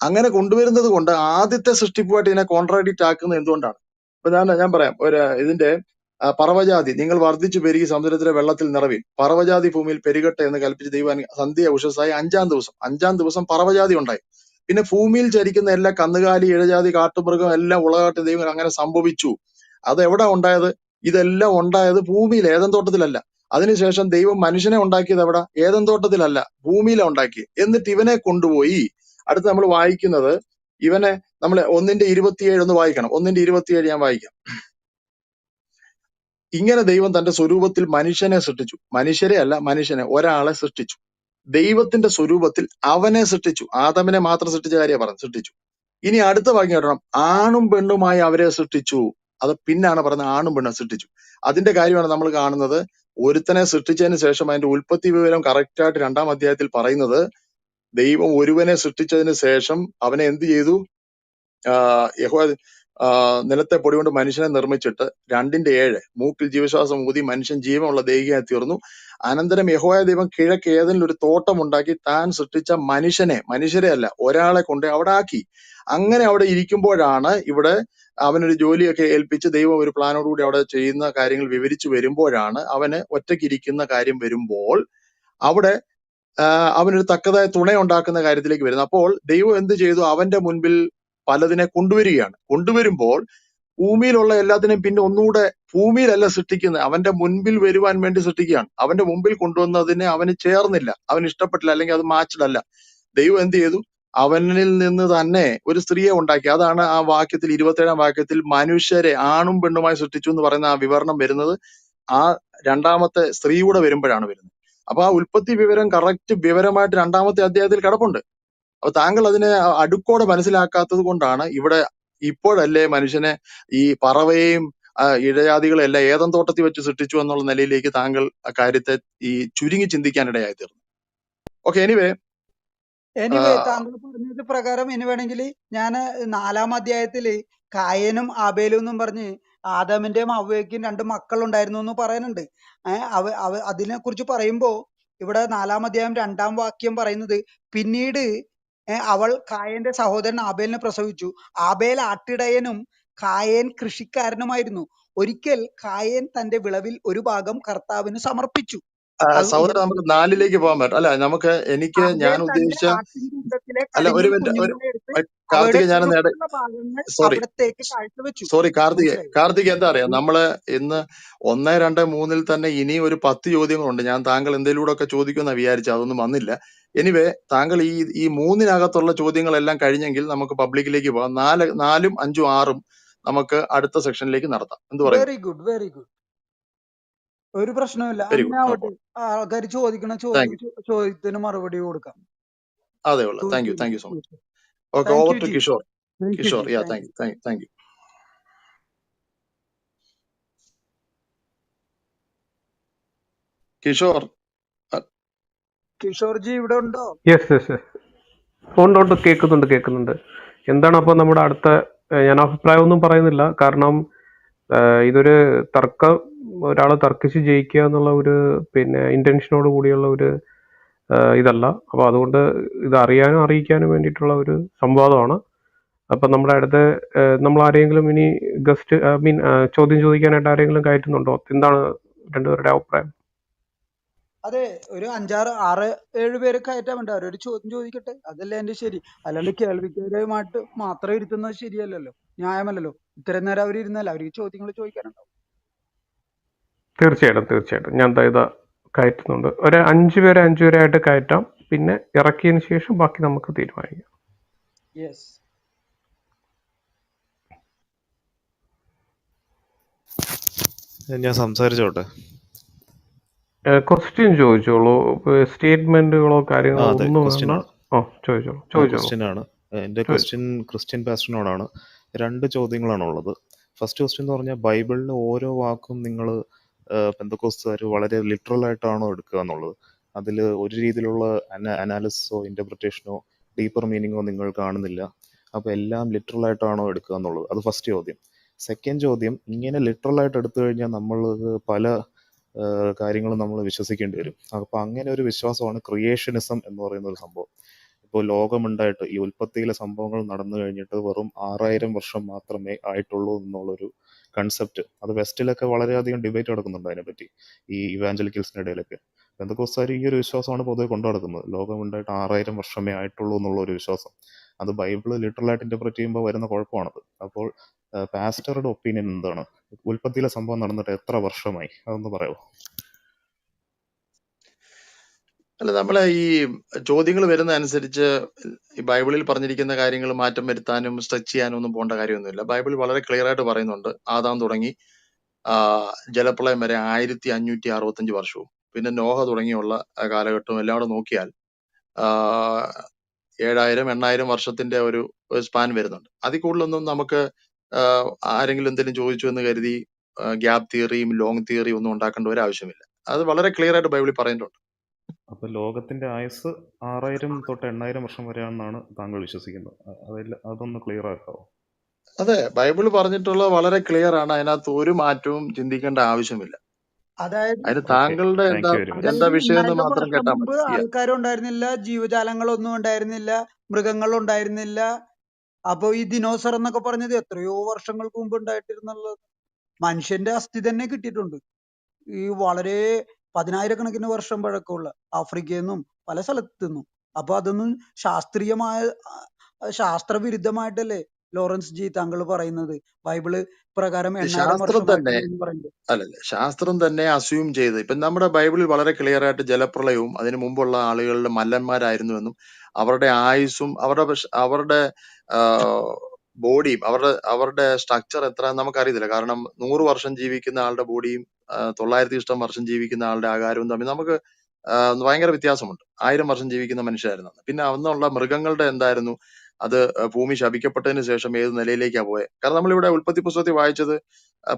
അങ്ങനെ കൊണ്ടുവരുന്നത് കൊണ്ട് ആദ്യത്തെ സൃഷ്ടിപ്പുമായിട്ട് ഇതിനെ കോൺട്രാഡിക്റ്റ് ആക്കുന്നത് എന്തുകൊണ്ടാണ്? ഇപ്പൊ ഞാൻ പറയാം. ഇതിന്റെ പറവജാതി നിങ്ങൾ വർദ്ധിച്ചു പെരുകി സമുദ്രത്തിലെ വെള്ളത്തിൽ നിറവിൽ, പറവജാതി ഭൂമിയിൽ പെരുകട്ടെ എന്ന് കൽപ്പിച്ച് ദൈവം സന്ധ്യ ഉഷസ്സായി 5-ാം ദിവസം പറവജാതി ഉണ്ടായി. പിന്നെ ഭൂമിയിൽ ചരിക്കുന്ന എല്ലാ കന്നുകാലി, ഇഴജാതി, കാട്ടുമൃഗം എല്ലാം ഉളകാട്ട് ദൈവം അങ്ങനെ സംഭവിച്ചു. അത് എവിടെ ഉണ്ടായത്? ഇതെല്ലാം ഉണ്ടായത് ഭൂമിയിൽ, ഏദൻ തോട്ടത്തിലല്ല. അതിനുശേഷം ദൈവം മനുഷ്യനെ ഉണ്ടാക്കിയത് എവിടെ? ഏദൻ തോട്ടത്തിലല്ല, ഭൂമിയിലാണ് ഉണ്ടാക്കി. എന്നിട്ട് ഇവനെ കൊണ്ടുപോയി അടുത്ത് നമ്മൾ വായിക്കുന്നത് ഇവനെ നമ്മൾ 1:27 ഒന്ന് വായിക്കണം. 1:27 ഞാൻ വായിക്കാം. ഇങ്ങനെ ദൈവം തന്റെ സ്വരൂപത്തിൽ മനുഷ്യനെ സൃഷ്ടിച്ചു. മനുഷ്യരെ അല്ല, മനുഷ്യനെ, ഒരാളെ സൃഷ്ടിച്ചു. ദൈവത്തിന്റെ സ്വരൂപത്തിൽ അവനെ സൃഷ്ടിച്ചു. ആദമിനെ മാത്രം സൃഷ്ടിച്ച കാര്യമാണ് പറഞ്ഞു, സൃഷ്ടിച്ചു. ഇനി അടുത്ത വാക്യം കേട്ടണം, ആണും പെണ്ണുമായി അവരെ സൃഷ്ടിച്ചു. അത് പിന്നാണ് പറയുന്നത്, ആണും പെണ്ണും സൃഷ്ടിച്ചു. അതിന്റെ കാര്യമാണ് നമ്മൾ കാണുന്നത്. ഒരുത്തനെ സൃഷ്ടിച്ചതിന് ശേഷം അതിന്റെ ഉൽപ്പത്തി വിവരം കറക്റ്റ് ആയിട്ട് 2-ാം അധ്യായത്തിൽ പറയുന്നത്, ദൈവം ഒരുവനെ സൃഷ്ടിച്ചതിന് ശേഷം അവനെ എന്ത് ചെയ്തു? യഹോവ നിലത്തെ പൊടി കൊണ്ട് മനുഷ്യനെ നിർമ്മിച്ചിട്ട് 2:7 മൂക്കിൽ ജീവശ്വാസം ഊതി മനുഷ്യൻ ജീവനുള്ള ദേഹിയായി തീർന്നു. അനന്തരം യഹോവ ദൈവം കിഴക്ക് ഏതെങ്കിലും ഒരു തോട്ടം ഉണ്ടാക്കി താൻ സൃഷ്ടിച്ച മനുഷ്യരെ അല്ല, ഒരാളെ കൊണ്ട് അവിടെ ആക്കി. അങ്ങനെ അവിടെ ഇരിക്കുമ്പോഴാണ് ഇവിടെ അവനൊരു ജോലിയൊക്കെ ഏൽപ്പിച്ച് ദൈവം ഒരു പ്ലാനോടുകൂടി അവിടെ ചെയ്യുന്ന കാര്യങ്ങൾ വിവരിച്ചു വരുമ്പോഴാണ് അവന് ഒറ്റയ്ക്ക് ഇരിക്കുന്ന കാര്യം വരുമ്പോൾ അവിടെ അവനൊരു തക്കതായ തുണ ഉണ്ടാക്കുന്ന കാര്യത്തിലേക്ക് വരുന്നത്. അപ്പോൾ ദൈവം എന്ത് ചെയ്തു? അവന്റെ മുൻപിൽ പലതിനെ കൊണ്ടുവരികയാണ്. കൊണ്ടുവരുമ്പോൾ ഭൂമിയിലുള്ള എല്ലാത്തിനെയും പിന്നെ ഒന്നുകൂടെ ഭൂമിയിലല്ല സൃഷ്ടിക്കുന്നത്, അവന്റെ മുൻപിൽ വരുവാൻ വേണ്ടി സൃഷ്ടിക്കുകയാണ്. അവന്റെ മുമ്പിൽ കൊണ്ടുവന്നതിനെ അവന് ചേർന്നില്ല, അവന് ഇഷ്ടപ്പെട്ടില്ല, അല്ലെങ്കിൽ അത് മാച്ച്ഡ് അല്ല. ദൈവം എന്ത് ചെയ്തു? അവനിൽ നിന്ന് തന്നെ ഒരു സ്ത്രീയെ ഉണ്ടാക്കി. അതാണ് ആ വാക്യത്തിൽ 27-ാം വാക്യത്തിൽ മനുഷ്യരെ ആണും പെണ്ണുമായി സൃഷ്ടിച്ചു എന്ന് പറയുന്ന ആ വിവരണം വരുന്നത് ആ 2-ാമത്തെ സ്ത്രീയുടെ വരുമ്പോഴാണ് വരുന്നത്. അപ്പൊ ആ ഉൽപ്പത്തി വിവരം കറക്റ്റ് വിവരമായിട്ട് 2-ാമത്തെ അധ്യായത്തിൽ കിടപ്പുണ്ട്. അപ്പൊ താങ്കൾ അതിനെ അടുക്കോടെ മനസ്സിലാക്കാത്തത് കൊണ്ടാണ് ഇവിടെ ഇപ്പോഴല്ലേ മനുഷ്യനെ ഈ പറവയെയും ഇഴജാതികളെ എല്ലാം ഏദൻ തോട്ടത്തിൽ വെച്ച് സൃഷ്ടിച്ചു എന്നുള്ള നിലയിലേക്ക് താങ്കൾ ആ കാര്യത്തെ ഈ ചുരുങ്ങി ചിന്തിക്കാനിടയായി തീർന്നു. ഓക്കെ, എനിവേ താങ്കൾ പറഞ്ഞത് പ്രകാരം ഇനി വേണമെങ്കിൽ ഞാൻ 4-ാം അധ്യായത്തില് കായനും ആബേലും എന്നും പറഞ്ഞ് ആദാമിന്റെയും ഹവ്വയ്ക്കും 2 മക്കളുണ്ടായിരുന്നു എന്ന് പറയുന്നുണ്ട്. അതിനെ കുറിച്ച് പറയുമ്പോ ഇവിടെ 4-ാം അധ്യായം 2-ാം വാക്യം പറയുന്നത്, പിന്നീട് അവൾ കായന്റെ സഹോദരൻ ആബേലിനെ പ്രസവിച്ചു. ആബേൽ ആട്ടിടയനും കായൻ കൃഷിക്കാരനുമായിരുന്നു. ഒരിക്കൽ കായൻ തന്റെ വിളവിൽ ഒരു ഭാഗം കർത്താവിന് സമർപ്പിച്ചു. സഹോദരൻ, നമുക്ക് 4-ലേക്ക് പോകാൻ പറ്റും അല്ല? എനിക്ക് ഞാൻ ആബേൽ തന്റെ ഉദ്ദേശിച്ച ആട്ടിൻകൂട്ടത്തിലെ അല്ല, ഒരു കടിഞ്ഞൂൽ മിനിറ്റ്, കുഞ്ഞുങ്ങളെ എടുത്ത് അവയുടെ കാർത്തിക്, ഞാൻ ചുവപ്പുള്ള ഭാഗങ്ങൾ സോറി അവിടത്തേക്ക് കാഴ്ചവെച്ചു. സോറി മനസ്സിലായി? കാർത്തിക്, എന്താ അറിയാം, നമ്മള് ഇന്ന് 1, 2, 3-ൽ തന്നെ ഇനി ഒരു 10 ചോദ്യങ്ങളുണ്ട്. ഞാൻ താങ്കൾ എന്തെങ്കിലുകൂടെ ഒക്കെ ചോദിക്കുമെന്നാ വിചാരിച്ചു, അതൊന്നും വന്നില്ല. എനിവേ, താങ്കൾ ഈ 3-നകത്തുള്ള ചോദ്യങ്ങളെല്ലാം കഴിഞ്ഞെങ്കിൽ നമുക്ക് പബ്ലിക്കിലേക്ക് പോകാം. 4, 5, 6 നമുക്ക് അടുത്ത സെക്ഷനിലേക്ക് നടത്താം. എന്ത് പറയുന്നു? Very good, very good. ഒരു പ്രശ്നമില്ല. വെരി അങ്ങനെ ഗുഡ്, ആവട്ടെ. ആൾക്കാർ ചോദിക്കണ താങ്ക് യു. ചോദ്യത്തിന് മറുപടി കൊടുക്കാം. അതേ ഉള്ളു. Thank you so much. Okay, thank over you to ji. Kishore. Thank you Kishore, ji. Yeah, thank you. Thank you. Kishore, Kishore ji ഇവിടെ ഉണ്ടോ? യെസ് യെസ് യെസ്, ഉണ്ട്, കേൾക്കുന്നുണ്ട്. എന്താണ് അപ്പോൾ നമ്മുടെ അടുത്ത? ഞാൻ അഭിപ്രായമൊന്നും പറയുന്നില്ല, കാരണം ഇതൊരു തർക്കം, ഒരാൾ തർക്കിച്ച് ജയിക്കുക എന്നുള്ള ഒരു ഇന്റൻഷനോട് കൂടിയുള്ള ഒരു ഇതല്ല. അപ്പോൾ അതുകൊണ്ട് ഇത് അറിയാനും അറിയിക്കാനും വേണ്ടിയിട്ടുള്ള ഒരു സംവാദമാണ്. അപ്പം നമ്മുടെ അടുത്ത് നമ്മൾ ആരെങ്കിലും ഇനി ഗസ്റ്റ് ചോദ്യം ചോദിക്കാനായിട്ട് ആരെങ്കിലും കയറ്റുന്നുണ്ടോ? എന്താണ് രണ്ടുപേരുടെ അഭിപ്രായം? അതെ, ഒരു 5, 6, 7 പേര് കയറ്റാൻ വേണ്ട, അവരൊരു ചോദ്യം ചോദിക്കട്ടെ, അതല്ലേ എന്റെ ശരി. അല്ലാണ്ട് കേൾവിക്കാരുമായിട്ട് മാത്രം ഇരുത്തുന്നത് ശരിയല്ലല്ലോ, ന്യായമല്ലല്ലോ. ഇത്രയും നേരം അവർ ഇരുന്നല്ല, അവർക്ക് ചോദ്യങ്ങൾ ചോദിക്കാനുണ്ടാവും. തീർച്ചയായിട്ടും ഞാൻ ഇതാ കയറ്റുന്നുണ്ട്. ഒരു 5 പേരായിട്ട് കയറ്റാം. പിന്നെ ഇറക്കിയതിന് ശേഷം ബാക്കി നമുക്ക് തീരുമാനിക്കാം. യെസ്. ഞാൻ സംസാരിച്ചോട്ടെ? ക്വസ്റ്റ്യൻ ചോദിച്ചോളൂ, സ്റ്റേറ്റ്മെന്റുകളോ കാര്യങ്ങളോ അതെ, ഒന്നും ക്വസ്റ്റ്യൻ വേണ്ട. ആണ്. ചോദിച്ചോളൂ. ക്വസ്റ്റ്യൻ ആണ്. എൻ്റെ ക്വസ്റ്റ്യൻ ക്രിസ്ത്യൻ പാസ്റ്ററിനോടാണ്. 2 ചോദ്യങ്ങളാണുള്ളത്. ഫസ്റ്റ് ക്വസ്റ്റ്യൻ എന്ന് പറഞ്ഞാൽ, ബൈബിളിലെ ഓരോ വാക്കും നിങ്ങൾ പെന്തക്കോസ്തുകാർ വളരെ ലിറ്ററൽ ആയിട്ടാണോ എടുക്കുക എന്നുള്ളത്. അതിൽ ഒരു രീതിയിലുള്ള അനാലിസിസോ ഇന്റർപ്രിറ്റേഷനോ ഡീപ്പർ മീനിങ്ങോ നിങ്ങൾ കാണുന്നില്ല. അപ്പോൾ എല്ലാം ലിറ്ററൽ ആയിട്ടാണോ എടുക്കുക എന്നുള്ളത്. അത് ഫസ്റ്റ് ചോദ്യം. സെക്കൻഡ് ചോദ്യം, ഇങ്ങനെ ലിറ്ററൽ ആയിട്ട് എടുത്തു കഴിഞ്ഞാൽ നമ്മൾ പല കാര്യങ്ങളും നമ്മൾ വിശ്വസിക്കേണ്ടി വരും. അപ്പോൾ അങ്ങനെ ഒരു വിശ്വാസമാണ് ക്രിയേഷനിസം എന്ന് പറയുന്ന ഒരു സംഭവം. ഇപ്പോൾ ലോകമുണ്ടായിട്ട് ഈ ഉൽപ്പത്തിയിലെ സംഭവങ്ങൾ നടന്നു കഴിഞ്ഞിട്ട് വെറും 6000 വർഷം മാത്രമേ ആയിട്ടുള്ളൂ എന്നുള്ളൊരു കൺസെപ്റ്റ്, അത് വെസ്റ്റിലൊക്കെ വളരെയധികം ഡിബേറ്റ് നടക്കുന്നുണ്ട് അതിനെപ്പറ്റി, ഈ ഇവാഞ്ചലിക്കൽസിൻ്റെ ഇടയിലൊക്കെ. പെന്തക്കോസ്തുകാർ ഈ ഒരു വിശ്വാസമാണ് പൊതുവെ കൊണ്ടു നടക്കുന്നത്, ലോകമുണ്ടായിട്ട് 6000 വർഷമേ ആയിട്ടുള്ളൂ എന്നുള്ള ഒരു വിശ്വാസം. അത് ബൈബിള് ലിറ്ററലായിട്ട് ഇന്റർപ്രറ്റ് ചെയ്യുമ്പോൾ വരുന്ന കുഴപ്പമാണത്. അപ്പോൾ പാസ്റ്ററുടെ ഒപ്പീനിയൻ എന്താണ്? ഉൽപ്പത്തിയിലെ സംഭവം നടന്നിട്ട് എത്ര വർഷമായി? അതൊന്ന് പറയാമോ? അല്ല, നമ്മളെ ഈ ചോദ്യങ്ങൾ വരുന്ന അനുസരിച്ച് ഈ ബൈബിളിൽ പറഞ്ഞിരിക്കുന്ന കാര്യങ്ങൾ മാറ്റം വരുത്താനും സ്ട്രെച്ച് ചെയ്യാനും ഒന്നും പോകേണ്ട കാര്യമൊന്നുമില്ല. ബൈബിൾ വളരെ ക്ലിയർ ആയിട്ട് പറയുന്നുണ്ട്. ആദാം തുടങ്ങി ജലപ്രളയം വരെ 1565 വർഷവും പിന്നെ നോഹ തുടങ്ങിയുള്ള കാലഘട്ടവും എല്ലാം കൂടെ നോക്കിയാൽ 7000-8000 വർഷത്തിന്റെ ഒരു സ്പാൻ വരുന്നുണ്ട്. അതിൽ കൂടുതലൊന്നും നമുക്ക് ആരെങ്കിലും എന്തെങ്കിലും ചോദിച്ചു എന്ന് കരുതി ഗ്യാപ് തിയറിയും ലോങ് തിയറിയും ഒന്നും ഉണ്ടാക്കേണ്ട ഒരു ആവശ്യമില്ല. അത് വളരെ ക്ലിയർ ആയിട്ട് ബൈബിളിൽ പറയുന്നുണ്ട്. അപ്പൊ ലോകത്തിന്റെ ആയുസ് 6000 തൊട്ട് 8000 വർഷം വരെയാണെന്നാണ് താങ്കൾ വിശ്വസിക്കുന്നത്. അതൊന്ന് ക്ലിയർ ആക്കാവോ? അതെ, ബൈബിൾ പറഞ്ഞിട്ടുള്ളത് വളരെ ക്ലിയർ ആണ്. അതിനകത്ത് ഒരു മാറ്റവും ചിന്തിക്കേണ്ട ആവശ്യമില്ല. അതായത് അതിന് ഓക്കെ, താങ്കളുടെ താങ്ക് എന്താ യു വെരി മച്ച്. എന്താ അതായത് വിഷയം എന്ന് 8000 മാത്രം വർഷം കേട്ടാൽ മുമ്പ് മതി. ആൾക്കാരും ഉണ്ടായിരുന്നില്ല, ജീവജാലങ്ങളൊന്നും ഉണ്ടായിരുന്നില്ല, മൃഗങ്ങൾ ഉണ്ടായിരുന്നില്ല. അപ്പൊ ഈ ദിനോസർ എന്നൊക്കെ പറഞ്ഞത് എത്രയോ വർഷങ്ങൾക്ക് മുമ്പ് ഉണ്ടായിട്ടിരുന്നുള്ളത്. മനുഷ്യന്റെ അസ്ഥി തന്നെ കിട്ടിയിട്ടുണ്ട് ഈ വളരെ 10,000-കണക്കിന് വർഷം പഴക്കമുള്ള ആഫ്രിക്കയിൽ നിന്നും പല സ്ഥലത്തു നിന്നും. അപ്പൊ അതൊന്നും ശാസ്ത്രീയമായ ശാസ്ത്രവിരുദ്ധമായിട്ടല്ലേ ലോറൻസ് ജി താങ്കൾ പറയുന്നത്? ബൈബിള് പ്രകാരം ഇത് 8000 ശാസ്ത്രം തന്നെ വർഷമായിട്ടുണ്ട് എന്ന് പറയുന്നത്. അല്ലല്ല, ശാസ്ത്രം തന്നെ അസ്യൂം ചെയ്ത് ഇപ്പൊ നമ്മുടെ ബൈബിളിൽ വളരെ ക്ലിയർ ആയിട്ട് ജലപ്രളയവും അതിനു മുമ്പുള്ള ആളുകളുടെ മല്ലന്മാരായിരുന്നുവെന്നും അവരുടെ ആയുസ്സും അവരുടെ ബോഡിയും അവരുടെ സ്ട്രക്ചർ എത്ര നമുക്കറിയത്തില്ല. കാരണം 100 വർഷം ജീവിക്കുന്ന ആളുടെ ബോഡിയും 900 വർഷം ജീവിക്കുന്ന ആളുടെ ആകാരവും തമ്മിൽ നമുക്ക് ഭയങ്കര വ്യത്യാസമുണ്ട്. 1000 വർഷം ജീവിക്കുന്ന മനുഷ്യരായിരുന്നു അന്ന്. പിന്നെ അന്നുള്ള മൃഗങ്ങളുടെ എന്തായിരുന്നു, അത് ഭൂമി ശപിക്കപ്പെട്ടതിന് ശേഷം ഏത് നിലയിലേക്കാ പോയത്? കാരണം നമ്മളിവിടെ ഉൽപ്പത്തി പുസ്തകത്തിൽ വായിച്ചത്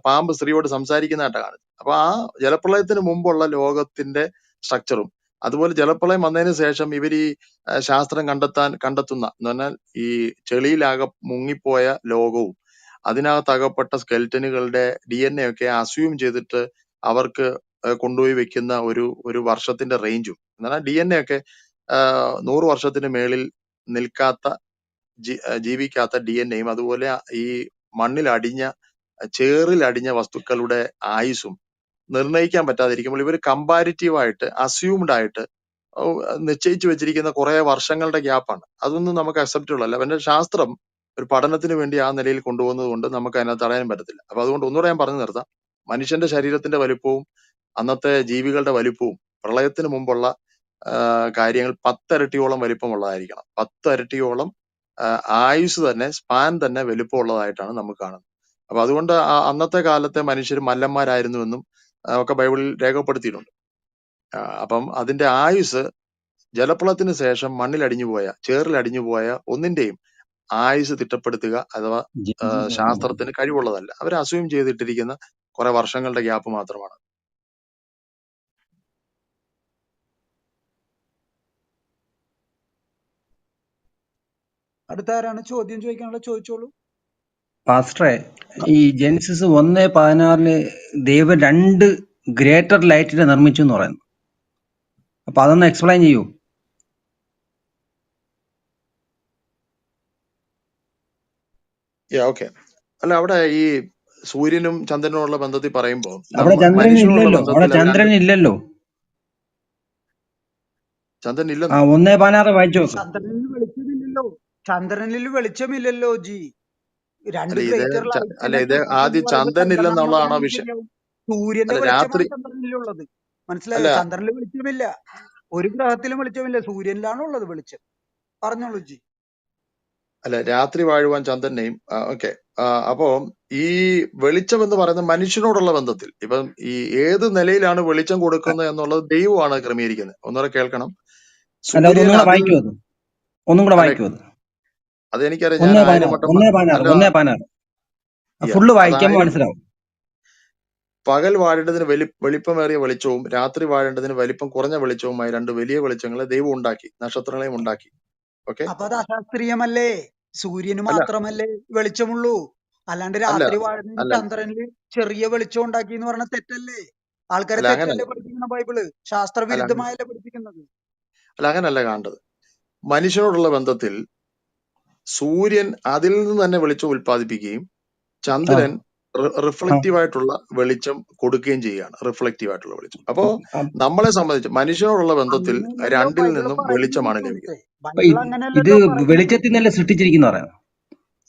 പാമ്പ് സ്ത്രീയോട് സംസാരിക്കുന്നതായിട്ടാണ് കാണുന്നത്. അപ്പൊ ആ ജലപ്രളയത്തിന് മുമ്പുള്ള ലോകത്തിന്റെ സ്ട്രക്ചറും അതുപോലെ ജലപ്രളയം വന്നതിന് ശേഷം ഇവർ ഈ ശാസ്ത്രം കണ്ടെത്തുന്ന എന്ന് പറഞ്ഞാൽ ഈ ചെളിയിലാകെ മുങ്ങിപ്പോയ ലോകവും അതിനകത്ത് അകപ്പെട്ട സ്കെൽറ്റനുകളുടെ DNA ഒക്കെ അസ്യൂം ചെയ്തിട്ട് അവർക്ക് കൊണ്ടുപോയി വെക്കുന്ന ഒരു വർഷത്തിന്റെ റേഞ്ചും എന്ന് പറഞ്ഞാൽ DNA ഒക്കെ 100 വർഷത്തിന് മേളിൽ നിൽക്കാത്ത ജീവിക്കാത്ത DNA-യും അതുപോലെ ഈ മണ്ണിൽ അടിഞ്ഞ ചേറിൽ അടിഞ്ഞ വസ്തുക്കളുടെ ആയുസ്സും നിർണ്ണയിക്കാൻ പറ്റാതിരിക്കുമ്പോൾ ഇവർ കമ്പാരിറ്റീവ് ആയിട്ട് അസ്യൂംഡ് ആയിട്ട് നിശ്ചയിച്ചു വെച്ചിരിക്കുന്ന കുറെ വർഷങ്ങളുടെ ഗ്യാപ്പാണ്. അതൊന്നും നമുക്ക് അക്സെപ്റ്റബിൾ അല്ല. പിന്നെ ശാസ്ത്രം ഒരു പഠനത്തിന് വേണ്ടി ആ നിലയിൽ കൊണ്ടുപോകുന്നത് കൊണ്ട് നമുക്ക് അതിനകത്ത് തടയാൻ പറ്റത്തില്ല. അപ്പൊ അതുകൊണ്ട് ഒന്നുകൂടെ ഞാൻ പറഞ്ഞു നിർത്താം. മനുഷ്യന്റെ ശരീരത്തിന്റെ വലിപ്പവും അന്നത്തെ ജീവികളുടെ വലിപ്പവും പ്രളയത്തിന് മുമ്പുള്ള കാര്യങ്ങൾ 10 ഇരട്ടിയോളം വലിപ്പമുള്ളതായിരിക്കണം. 10 ഇരട്ടിയോളം ആയുസ് തന്നെ സ്പാൻ തന്നെ വലിപ്പമുള്ളതായിട്ടാണ് നമുക്ക് കാണുന്നത്. അപ്പൊ അതുകൊണ്ട് അന്നത്തെ കാലത്തെ മനുഷ്യർ മല്ലന്മാരായിരുന്നുവെന്നും ഒക്കെ ബൈബിളിൽ രേഖപ്പെടുത്തിയിട്ടുണ്ട്. അപ്പം അതിന്റെ ആയുസ് ജലപ്രളയത്തിന് ശേഷം മണ്ണിൽ അടിഞ്ഞുപോയ ചേറിൽ അടിഞ്ഞുപോയ ഒന്നിന്റെയും ആയുസ് തിട്ടപ്പെടുത്തുക അഥവാ ശാസ്ത്രത്തിന് കഴിവുള്ളതല്ല. അവർ അസ്യൂം ചെയ്തിട്ടിരിക്കുന്ന കുറെ വർഷങ്ങളുടെ ഗ്യാപ്പ് മാത്രമാണ്. അടുത്ത ആരാണ് ചോദ്യം ചോദിക്കാനുള്ള? ചോദിച്ചോളൂ. പാസ്റ്ററെ, ഈ ജെനിസിസ് 1:16 ദൈവം 2 ഗ്രേറ്റർ ലൈറ്റിനെ നിർമ്മിച്ചു എന്ന് പറയുന്നു. അപ്പൊ അതൊന്ന് എക്സ്പ്ലെയിൻ ചെയ്യൂ. ഓക്കെ. അല്ല, അവിടെ ഈ സൂര്യനും ചന്ദ്രനുമുള്ള ബന്ധത്തിൽ പറയുമ്പോൾ അവിടെ ചന്ദ്രൻ മനുഷ്യനുള്ള ഇല്ലല്ലോ, അവിടെ ബന്ധത്തിൽ ചന്ദ്രൻ ഇല്ലല്ലോ. ചന്ദ്രൻ ആ ഇല്ലെന്നോ? 1:16 വായിച്ചു നോക്ക്. ചന്ദ്രനിൽ വെളിച്ചമില്ലല്ലോ, ചന്ദ്രനിൽ വെളിച്ചമില്ലല്ലോ ജി. രണ്ട് അല്ല ഇത് ഗ്രേറ്റർ അല്ല ലൈറ്റിനെ ഇത് സൃഷ്ടിച്ചു എന്ന് ആദ്യം പറയുമ്പോൾ ചന്ദ്രൻ ചന്ദ്രനാണെന്ന് ഇല്ലെന്നുള്ളതാണോ പറഞ്ഞാൽ വിഷയം? ശരിയാവും. സൂര്യന്റെ അല്ല വെളിച്ചമാണ് രാത്രി ചന്ദ്രനിലുള്ളത്. മനസ്സിലായോ? അല്ല ചന്ദ്രനിൽ വെളിച്ചമില്ല, ഒരു ഗ്രഹത്തിലും വെളിച്ചമില്ല, സൂര്യനിലാണ് ഉള്ളത് വെളിച്ചം. പറഞ്ഞോളൂ ജി. അല്ല രാത്രി വാഴുവാൻ ചന്ദ്രനെയും ഓക്കെ. അപ്പോ ഈ വെളിച്ചം എന്ന് പറയുന്നത് മനുഷ്യനോടുള്ള ബന്ധത്തിൽ ഇപ്പം ഈ ഏത് നിലയിലാണ് വെളിച്ചം കൊടുക്കുന്നത് എന്നുള്ളത് ദൈവമാണ് ക്രമീകരിക്കുന്നത്. ഒന്നുകൂടെ കേൾക്കണം. അല്ല, സൂര്യൻ അതൊന്നും കൂടെ അതിൽ വായിക്കൂ. ഒന്നും കൂടെ അല്ല വായിക്കൂ. അതെനിക്കറിയാം, ഞാൻ 1000 വട്ടം 1:16 ഫുള്ള് വായിക്കുമ്പോൾ മനസ്സിലാവും. പകൽ വാഴേണ്ടതിന് വെളിപ്പമേറിയ വെളിച്ചവും രാത്രി വാഴേണ്ടതിന് വലിപ്പം കുറഞ്ഞ വെളിച്ചവുമായി 2 വലിയ വെളിച്ചങ്ങളെ ദൈവം ഉണ്ടാക്കി, നക്ഷത്രങ്ങളെയും ഉണ്ടാക്കി. ഓക്കെ. അപ്പൊ അത് അശാസ്ത്രീയമല്ലേ? സൂര്യന് അല്ല മാത്രമല്ലേ വെളിച്ചമുള്ളൂ? അല്ലാണ്ട് അല്ല രാത്രി വാഴുന്ന അല്ല ചന്ദ്രനില് ചെറിയ വെളിച്ചം ഉണ്ടാക്കി എന്ന് പറഞ്ഞ തെറ്റല്ലേ? ആൾക്കാരെ അല്ല തെറ്റല്ലേ അങ്ങനല്ല പഠിപ്പിക്കുന്ന ബൈബിള്? അല്ല ശാസ്ത്രവിരുദ്ധമായല്ലേ പഠിപ്പിക്കുന്നത്? അങ്ങനല്ല കാണേണ്ടത്. മനുഷ്യനോടുള്ള ബന്ധത്തിൽ സൂര്യൻ അതിൽ നിന്ന് തന്നെ വെളിച്ചം ഉൽപ്പാദിപ്പിക്കുകയും ചന്ദ്രൻ റിഫ്ലക്റ്റീവ് ആയിട്ടുള്ള വെളിച്ചം കൊടുക്കുകയും ചെയ്യുകയാണ്. റിഫ്ലക്റ്റീവ് ആയിട്ടുള്ള വെളിച്ചം. അപ്പോ നമ്മളെ സംബന്ധിച്ച് മനുഷ്യനോടുള്ള ബന്ധത്തിൽ അങ്ങനെയല്ലല്ലോ രണ്ടിൽ ബൈബിള് നിന്നും പറയുന്നത് വെളിച്ചമാണ് സുഹൃത്തെ. ലഭിക്കുന്നത്. അപ്പൊ ബൈബിൾ ഇത് അങ്ങനെയല്ലല്ലോ പറയുന്നത്. വെളിച്ചത്തിൽ നിന്നല്ലേ സൃഷ്ടിച്ചിരിക്കുന്ന പറയാം.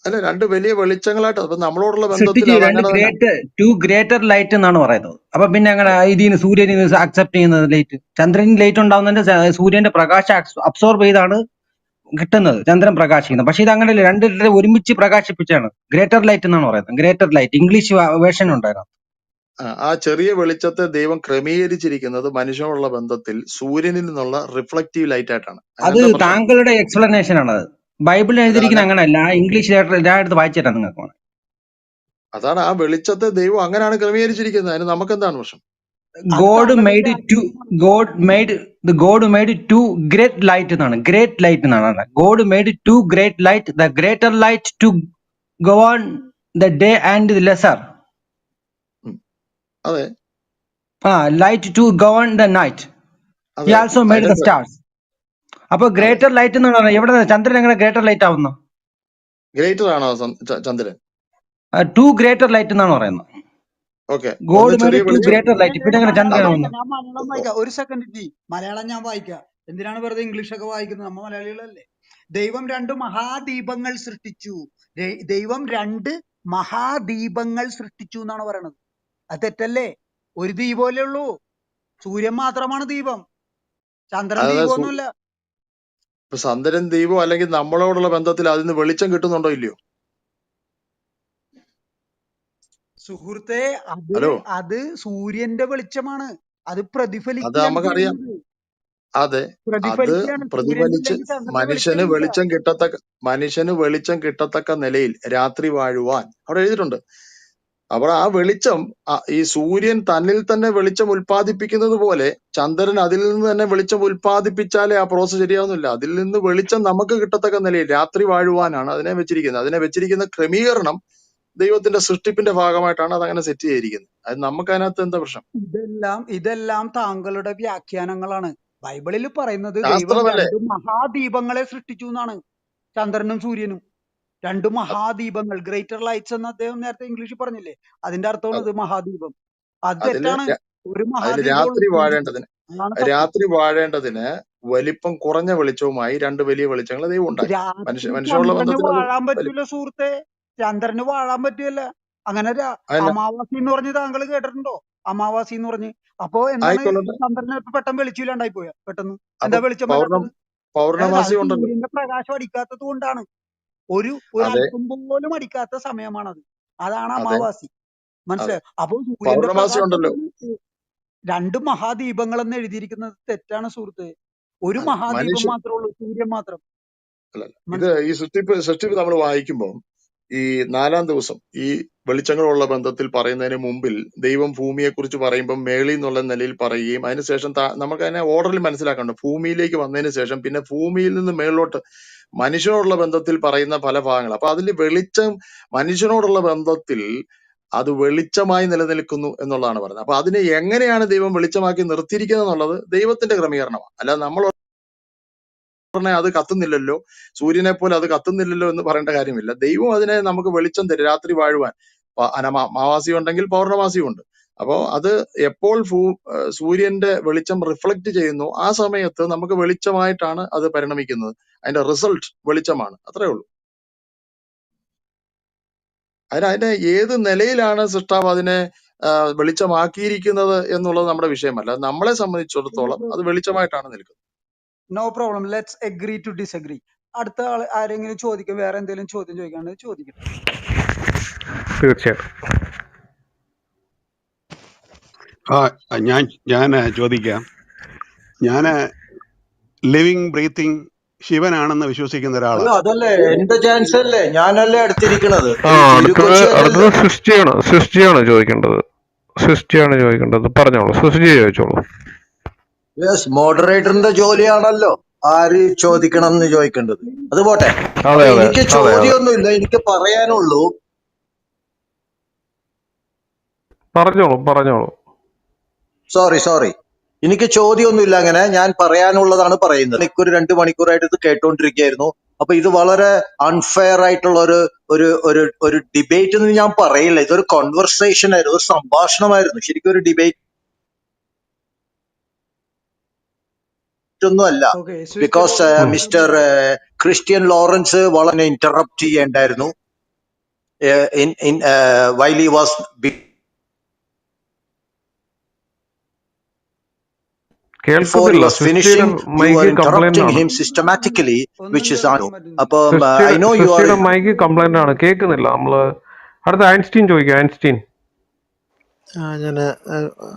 അല്ല, രണ്ട് വലിയ വെളിച്ചങ്ങളായിട്ട് അപ്പൊ നമ്മളോടുള്ള ബന്ധത്തിൽ സൃഷ്ടിച്ചു അത് രണ്ട് അങ്ങനെ തന്നെ. ടു ഗ്രേറ്റർ ലൈറ്റ് എന്നാണ് പറയുന്നത്. അപ്പൊ പിന്നെ അങ്ങനെ ഇതിന് സൂര്യന് അക്സെപ്റ്റ് ചെയ്യുന്നത് ലൈറ്റ്? ചന്ദ്രന് ലൈറ്റ് ഉണ്ടാവുന്നതിന്റെ സൂര്യന്റെ പ്രകാശം അബ്സോർബ് ചെയ്താണ് കിട്ടുന്നത്, ചന്ദ്രൻ പ്രകാശിക്കുന്നത്. പക്ഷെ ഇത് അങ്ങനെയല്ല, രണ്ട് ഒരുമിച്ച് പ്രകാശിപ്പിച്ചാണ്. ഗ്രേറ്റർ ലൈറ്റ് എന്നാണ് പറയുന്നത്. ഗ്രേറ്റർ ലൈറ്റ് ഇംഗ്ലീഷ് വേർഷൻ ഉണ്ടായിരുന്നു. ആ ചെറിയ വെളിച്ചത്തെ ദൈവം ക്രമീകരിച്ചിരിക്കുന്നത് മനുഷ്യനോടുള്ള ബന്ധത്തിൽ സൂര്യനിൽ നിന്നുള്ള റിഫ്ലക്റ്റീവ് ലൈറ്റ് ആയിട്ടാണ്. അത് അതിനെന്താ പ്രശ്നം? താങ്കളുടെ എക്സ്പ്ലനേഷൻ ആണ്. അത് ബൈബിളിൽ അത് എഴുതിയിരിക്കുന്ന അങ്ങനെയല്ല. ഇംഗ്ലീഷ് എടുത്ത് വായിച്ചിട്ടാണ് നിങ്ങൾക്ക്. അതാണ് ആ വെളിച്ചത്തെ ദൈവം അങ്ങനെയാണ് ക്രമീകരിച്ചിരിക്കുന്നത്. അതിന് നമുക്ക് എന്താണ് പ്രശ്നം? അത് God താങ്കളുടെ made two great light എന്നാണ്. ഗ്രേറ്റ് ലൈറ്റ് എന്നാണ്. God made two great light, the greater light to govern the day and the lesser. ഉം. അതെ Light to govern the night. He അതെ also made അതിന്റെ the stars. അപ്പൊ അതെ greater light എന്ന് പറഞ്ഞാൽ എവിടെ ചന്ദ്രൻ എങ്ങനെ ഗ്രേറ്റർ ലൈറ്റ് ആവുന്നു? ഗ്രേറ്റർ ആണോ ചന്ദ്രൻ? ടു ഗ്രേറ്റർ ലൈറ്റ് എന്നാണ് പറയുന്നത്. ഓക്കെ, ഒന്ന് ഗോഡ് മേഡ് ചെറിയ ടു വെളിച്ചം. Greater light. പിന്നെ എങ്ങനെ ചന്ദ്രൻ മലയാളം അത് ആവുന്നു? വായിക്കാം, ഞാൻ മലയാളം വായിക്കാം. ഒരു സെക്കൻഡ് ജി, മലയാളം ഞാൻ വായിക്കാം. എന്തിനാണ് വെറുതെ ഇംഗ്ലീഷ് ഒക്കെ വായിക്കുന്നത്? നമ്മ മലയാളികളല്ലേ. ദൈവം രണ്ട് മഹാദീപങ്ങൾ സൃഷ്ടിച്ചു. ദൈവം രണ്ട് മഹാദീപങ്ങൾ സൃഷ്ടിച്ചു എന്നാണ് പറയണത്. അത് തെറ്റല്ലേ? ഒരു ദീപമല്ലേ ഉള്ളൂ. സൂര്യൻ മാത്രമാണ് ദീപം, ചന്ദ്രൻ അതായത് ദീപമൊന്നുമല്ല. ഇപ്പൊ ചന്ദ്രൻ ദൈവം അല്ലെങ്കിൽ നമ്മളോടുള്ള ബന്ധത്തിൽ അതിന് വെളിച്ചം കിട്ടുന്നുണ്ടോ ഇല്ലയോ? സുഹൃത്തെ, ഹലോ, അത് സൂര്യന്റെ വെളിച്ചമാണ്. അത് അത് പ്രതിഫലിക്കുകയാണ് നമുക്കറിയാം. ചെയ്യുന്നത്. അതെ, അത് പ്രതിഫലിക്കുകയാണ്. സൂര്യന്റെ പ്രതിഫലിച്ച് ഇല്ലെങ്കിൽ ചന്ദ്രന്റെ വെളിച്ചമില്ല. മനുഷ്യന് വെളിച്ചം കിട്ടത്തക്ക നിലയിൽ രാത്രി വാഴുവാൻ അവിടെ എഴുതിയിട്ടുണ്ട്. അപ്പോൾ ആ വെളിച്ചം ഈ സൂര്യൻ തന്നിൽ തന്നെ വെളിച്ചം ഉൽപ്പാദിപ്പിക്കുന്നത് പോലെ ചന്ദ്രൻ അതിൽ നിന്ന് തന്നെ വെളിച്ചം ഉൽപ്പാദിപ്പിച്ചാലേ ആ പ്രോസസ് ശരിയാവുന്നില്ല. അതിൽ നിന്ന് വെളിച്ചം നമുക്ക് കിട്ടത്തക്ക നിലയിൽ രാത്രി വാഴുവാനാണ് അതിനെ വെച്ചിരിക്കുന്നത്. അതിനെ വെച്ചിരിക്കുന്ന ക്രമീകരണം ദൈവത്തിന്റെ സൃഷ്ടിപ്പിന്റെ ഭാഗമായിട്ടാണ് അത് അങ്ങനെ സെറ്റ് ചെയ്തിരിക്കുന്നത്. അത് നമുക്ക് അതിനകത്ത് എന്താ പ്രശ്നം? ഇതെല്ലാം താങ്കളുടെ വ്യാഖ്യാനങ്ങളാണ്. ബൈബിളിൽ പറയുന്നത് ദൈവം ശാസ്ത്രമല്ലേ? രണ്ട് മഹാദീപങ്ങളെ സൃഷ്ടിച്ചു എന്നാണ്. ചന്ദ്രനും സൂര്യനും രണ്ട് മഹാദീപങ്ങൾ, ഗ്രേറ്റർ ലൈറ്റ്സ് എന്ന് അദ്ദേഹം നേരത്തെ ഇംഗ്ലീഷിൽ പറഞ്ഞില്ലേ. അതിന്റെ അർത്ഥമാണ് അത് ഇത് മഹാദീപം. അത് അതില് തെറ്റാണ്. ഒരു അതിൽ മഹാദീപമുള്ളൂ സൂര്യൻ. അതാണ് സത്യം. രാത്രി വാഴേണ്ടതിന് വലിപ്പം കുറഞ്ഞ വെളിച്ചവുമായി രണ്ട് വലിയ വെളിച്ചങ്ങൾ ദൈവം ഉണ്ടാക്കി. രാത്രി മനുഷ്യനുള്ള ചന്ദ്രന് ബന്ധത്തിൽ അത് വാഴാൻ പറ്റൂല സുഹൃത്തെ. ചന്ദ്രന് വാഴാൻ പറ്റുകയല്ല. അങ്ങനെ അതിന് അമാവാസി എന്ന് പറഞ്ഞ് താങ്കൾ കേട്ടിട്ടുണ്ടോ? അമാവാസി എന്ന് പറഞ്ഞ്. അപ്പൊ എന്താണ് ആയിക്കൊള്ളട്ടെ. ചന്ദ്രന് പെട്ടെന്ന് വെളിച്ചില്ലാണ്ടായി പോയ പെട്ടെന്ന്? അപ്പൊ എന്താ വെളിച്ചം വരാത്തത്? അത് പൗർണമാസി ഉണ്ടല്ലോ. സൂര്യന്റെ പ്രകാശം അടിക്കാത്തത് കൊണ്ടാണ്. ഒരു അതെ അല്പം പോലും അടിക്കാത്ത സമയമാണത്. അതാണ് അതെ അമാവാസി. അതെ മനസ്സിലായോ? അപ്പൊ സൂര്യന്റെ പൗർണമാസി ഉണ്ടല്ലോ. പ്രകാശത്തിന് രണ്ട് മഹാദീപങ്ങൾ എന്ന് എഴുതിയിരിക്കുന്നത് തെറ്റാണ് സുഹൃത്ത്. ഒരു അല്ല, മഹാദീപം മാത്രമേ ഉള്ളൂ, സൂര്യൻ മാത്രം. അല്ലല്ല, ഇത് മനസ്സിലായോ? ഈ സൃഷ്ടിപ്പ് നമ്മൾ വായിക്കുമ്പോൾ ഈ 4-ാം ദിവസം ഈ വെളിച്ചങ്ങളുള്ള ബന്ധത്തിൽ പറയുന്നതിന് മുമ്പിൽ ദൈവം ഭൂമിയെ കുറിച്ച് പറയുമ്പോൾ മേളി എന്നുള്ള നിലയിൽ പറയുകയും അതിനുശേഷം നമുക്ക് അതിനെ ഓർഡറിൽ മനസ്സിലാക്കണ്ട. ഭൂമിയിലേക്ക് വന്നതിന് ശേഷം പിന്നെ ഭൂമിയിൽ നിന്ന് മേളിലോട്ട് മനുഷ്യനോടുള്ള ബന്ധത്തിൽ പറയുന്ന പല ഭാഗങ്ങൾ. അപ്പൊ അതിൽ വെളിച്ചം മനുഷ്യനോടുള്ള ബന്ധത്തിൽ അത് വെളിച്ചമായി നിലനിൽക്കുന്നു എന്നുള്ളതാണ് പറയുന്നത്. അപ്പൊ അതിനെ എങ്ങനെയാണ് ദൈവം വെളിച്ചമാക്കി നിർത്തിയിരിക്കുന്നത് എന്നുള്ളത് ദൈവത്തിന്റെ ക്രമീകരണമാണ്. അല്ലാതെ നമ്മൾ അത് കത്തുന്നില്ലല്ലോ, സൂര്യനെ പോലെ അത് കത്തുന്നില്ലല്ലോ എന്ന് പറയേണ്ട കാര്യമില്ല. ദൈവം അതിനെ നമുക്ക് വെളിച്ചം തരും രാത്രി വാഴുവാൻ. അമാവാസി ഉണ്ടെങ്കിൽ പൗർണമാസിയും ഉണ്ട്. അപ്പോ അത് എപ്പോൾ സൂര്യന്റെ വെളിച്ചം റിഫ്ലക്ട് ചെയ്യുന്നു ആ സമയത്ത് നമുക്ക് വെളിച്ചമായിട്ടാണ് അത് പരിണമിക്കുന്നത്. അതിന്റെ റിസൾട്ട് വെളിച്ചമാണ്. അത്രേ ഉള്ളൂ. അതിന്റെ ഏത് നിലയിലാണ് സൃഷ്ടാവ് അതിനെ വെളിച്ചമാക്കിയിരിക്കുന്നത് എന്നുള്ളത് നമ്മുടെ വിഷയമല്ല. നമ്മളെ സംബന്ധിച്ചിടത്തോളം അത് വെളിച്ചമായിട്ടാണ് നിൽക്കുന്നത്. No problem, let's agree to disagree. അടുത്ത ആൾ ആരെങ്കിലും ചോദിക്കും, വേറെ എന്തെങ്കിലും ചോദ്യം ചോദിക്കാണ്ട് ചോദിക്കട്ടെ. തീർച്ചയായിട്ടും. ഞാൻ ചോദിക്കാം. ഞാൻ ലിവിങ് ബ്രീത്തിങ് ശിവനാണെന്ന് വിശ്വസിക്കുന്ന അയ്യോ ഒരാളാണ്. അതല്ലേ എന്റെ ചാൻസ് അല്ലേ, ഞാനല്ലേ അടുത്തിരിക്കണത്. അടുത്തത് കൊച്ചിയല്ലല്ലോ. സൃഷ്ടിയാണ് ചോദിക്കേണ്ടത്. പറഞ്ഞോളൂ, സൃഷ്ടി ചോദിച്ചോളൂ. യെസ്, മോഡറേറ്ററിന്റെ ജോലിയാണല്ലോ ആര് ചോദിക്കണം എന്ന് ചോദിക്കേണ്ടത്. അത് പോട്ടെ. അപ്പൊ അതെ എനിക്ക് ചോദ്യമൊന്നുമില്ല, എനിക്ക് പറയാനുള്ളൂ. പറഞ്ഞോളൂ. സോറി, എനിക്ക് ചോദ്യമൊന്നുമില്ല. അങ്ങനെ ഞാൻ പറയാനുള്ളതാണ് പറയുന്നത്. ഒരു 2 മണിക്കൂറായിട്ട് ഇത് കേട്ടോണ്ടിരിക്കുകയായിരുന്നു. അപ്പൊ ഇത് വളരെ അൺഫെയർ ആയിട്ടുള്ള ഒരു ഡിബേറ്റ് എന്ന് ഞാൻ പറയില്ല. ഇതൊരു കോൺവെർസേഷൻ ആയിരുന്നു, ഒരു സംഭാഷണമായിരുന്നു. ശരിക്കും ഒരു ഡിബേറ്റ് ഒന്നും അല്ല. ബിക്കോസ് മിസ്റ്റർ ക്രിസ്ത്യൻ ലോറൻസ് വളരെ ഇന്ററപ്റ്റ് ചെയ്യേണ്ടായിരുന്നു. while he was before he കേൾക്കുന്നില്ല. was സിസ്റ്റിയുടെ finishing, you were mic interrupting complaint ആണ്. him systematically, ഒന്നും which is കേൾക്കാൻ untrue. പറ്റുന്നില്ല. അപ്പം I സിസ്റ്റിയുടെ know you are. Mike complaint ആണ്, കേൾക്കുന്നില്ല. നമ്മള് അടുത്ത ഐൻസ്റ്റീൻ ചോദിക്കാം. ഐൻസ്റ്റീൻ. ഞാൻ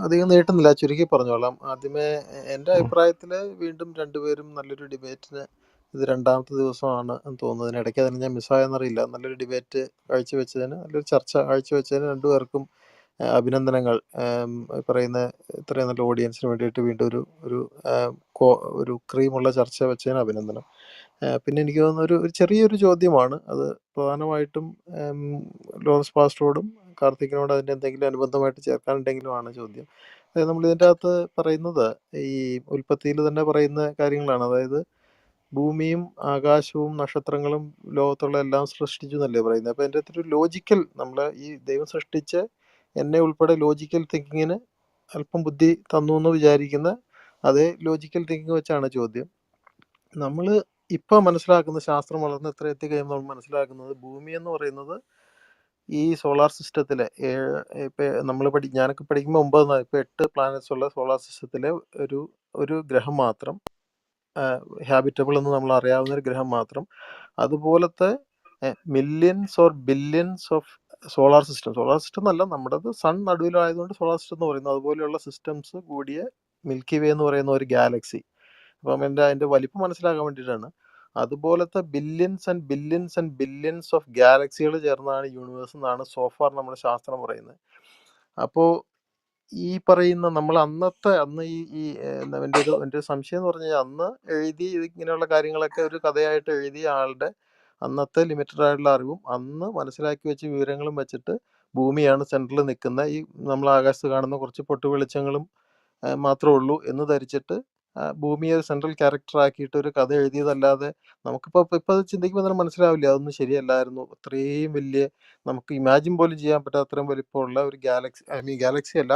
അധികം നീട്ടുന്നില്ല, ചുരുക്കി പറഞ്ഞോളാം. ആദ്യമേ എൻ്റെ അഭിപ്രായത്തിൽ വീണ്ടും രണ്ടുപേരും നല്ലൊരു ഡിബേറ്റിന്, ഇത് രണ്ടാമത്തെ ദിവസമാണ് എന്ന് തോന്നുന്നു, ഇതിനിടയ്ക്ക് അതിന് ഞാൻ മിസ്സായെന്നറിയില്ല, നല്ലൊരു ഡിബേറ്റ് കാഴ്ചവെച്ചതിന്, നല്ലൊരു ചർച്ച കാഴ്ചവെച്ചതിന് രണ്ടുപേർക്കും അഭിനന്ദനങ്ങൾ. പറയുന്ന ഇത്രയും നല്ല ഓഡിയൻസിന് വേണ്ടിയിട്ട് വീണ്ടും ഒരു ക്രീമുള്ള ചർച്ച വെച്ചതിന് അഭിനന്ദനം. പിന്നെ എനിക്ക് തോന്നുന്ന ഒരു ചെറിയൊരു ചോദ്യമാണ്, അത് പ്രധാനമായിട്ടും ലോറൻസ് പാസ്റ്ററോടും കാർത്തികിനോട് അതിൻ്റെ എന്തെങ്കിലും അനുബന്ധമായിട്ട് ചേർക്കാനുണ്ടെങ്കിലുമാണ് ചോദ്യം. അതായത് നമ്മളിതിൻ്റെ അകത്ത് പറയുന്നത് ഈ ഉൽപ്പത്തിയിൽ തന്നെ പറയുന്ന കാര്യങ്ങളാണ്. അതായത് ഭൂമിയും ആകാശവും നക്ഷത്രങ്ങളും ലോകത്തുള്ള എല്ലാം സൃഷ്ടിച്ചു എന്നല്ലേ പറയുന്നത്. അപ്പോൾ എൻ്റെ അകത്തൊരു ലോജിക്കൽ, നമ്മൾ ഈ ദൈവം സൃഷ്ടിച്ച് എന്നെ ഉൾപ്പെടെ ലോജിക്കൽ തിങ്കിങ്ങിന് അല്പം ബുദ്ധി തന്നു എന്ന് വിചാരിക്കുന്ന അതേ ലോജിക്കൽ തിങ്കിങ് വെച്ചാണ് ചോദ്യം. നമ്മൾ ഇപ്പോൾ മനസ്സിലാക്കുന്ന, ശാസ്ത്രം വളർന്ന് എത്ര എത്തിക്കഴിയുമ്പോൾ നമ്മൾ മനസ്സിലാക്കുന്നത്, ഭൂമി എന്ന് പറയുന്നത് ഈ സോളാർ സിസ്റ്റത്തിലെ നമ്മൾ ഞാനൊക്കെ പഠിക്കുമ്പോൾ 9, ഇപ്പോൾ 8 പ്ലാനറ്റ്സ് ഉള്ള സോളാർ സിസ്റ്റത്തിലെ ഒരു ഗ്രഹം മാത്രം, ഹാബിറ്റബിൾ എന്ന് നമ്മൾ അറിയാവുന്ന ഒരു ഗ്രഹം മാത്രം. അതുപോലത്തെ millions or billions of solar system എന്നല്ല, നമ്മുടേത് സൺ നടുവിലായതുകൊണ്ട് സോളാർ സിസ്റ്റം എന്ന് പറയുന്നത്, അതുപോലെയുള്ള സിസ്റ്റംസ് കൂടിയ മിൽക്കി വേ എന്ന് പറയുന്ന ഒരു ഗാലക്സി. അപ്പം അതിൻ്റെ വലിപ്പം മനസ്സിലാക്കാൻ വേണ്ടിയിട്ടാണ്. അതുപോലത്തെ billions and billions and billions of ഗാലക്സികൾ ചേർന്നാണ് യൂണിവേഴ്സ് എന്നാണ് സോഫാർ നമ്മുടെ ശാസ്ത്രം പറയുന്നത്. അപ്പോൾ ഈ പറയുന്ന നമ്മൾ അന്ന് എൻ്റെ ഒരു സംശയം എന്ന് പറഞ്ഞു കഴിഞ്ഞാൽ, അന്ന് എഴുതി ഇങ്ങനെയുള്ള കാര്യങ്ങളൊക്കെ ഒരു കഥയായിട്ട് എഴുതിയ ആളുടെ അന്നത്തെ ലിമിറ്റഡ് ആയിട്ടുള്ള അറിവും അന്ന് മനസ്സിലാക്കി വെച്ച വിവരങ്ങളും വെച്ചിട്ട് ഭൂമിയാണ് സെൻട്രൽ നിൽക്കുന്ന, ഈ നമ്മൾ ആകാശത്ത് കാണുന്ന കുറച്ച് പൊട്ടു വെളിച്ചങ്ങളും മാത്രമേ ഉള്ളൂ എന്ന് ധരിച്ചിട്ട് ഭൂമിയെ ഒരു സെൻട്രൽ ക്യാരക്ടർ ആക്കിയിട്ട് ഒരു കഥ എഴുതിയതല്ലാതെ നമുക്കിപ്പോൾ അത് ചിന്തിക്കുമ്പോൾ തന്നെ മനസ്സിലാവില്ല, അതൊന്നും ശരിയല്ലായിരുന്നു. അത്രയും വലിയ, നമുക്ക് ഇമാജിൻ പോലും ചെയ്യാൻ പറ്റാത്ത അത്രയും വലിപ്പമുള്ള ഒരു ഗാലക്സി അല്ല,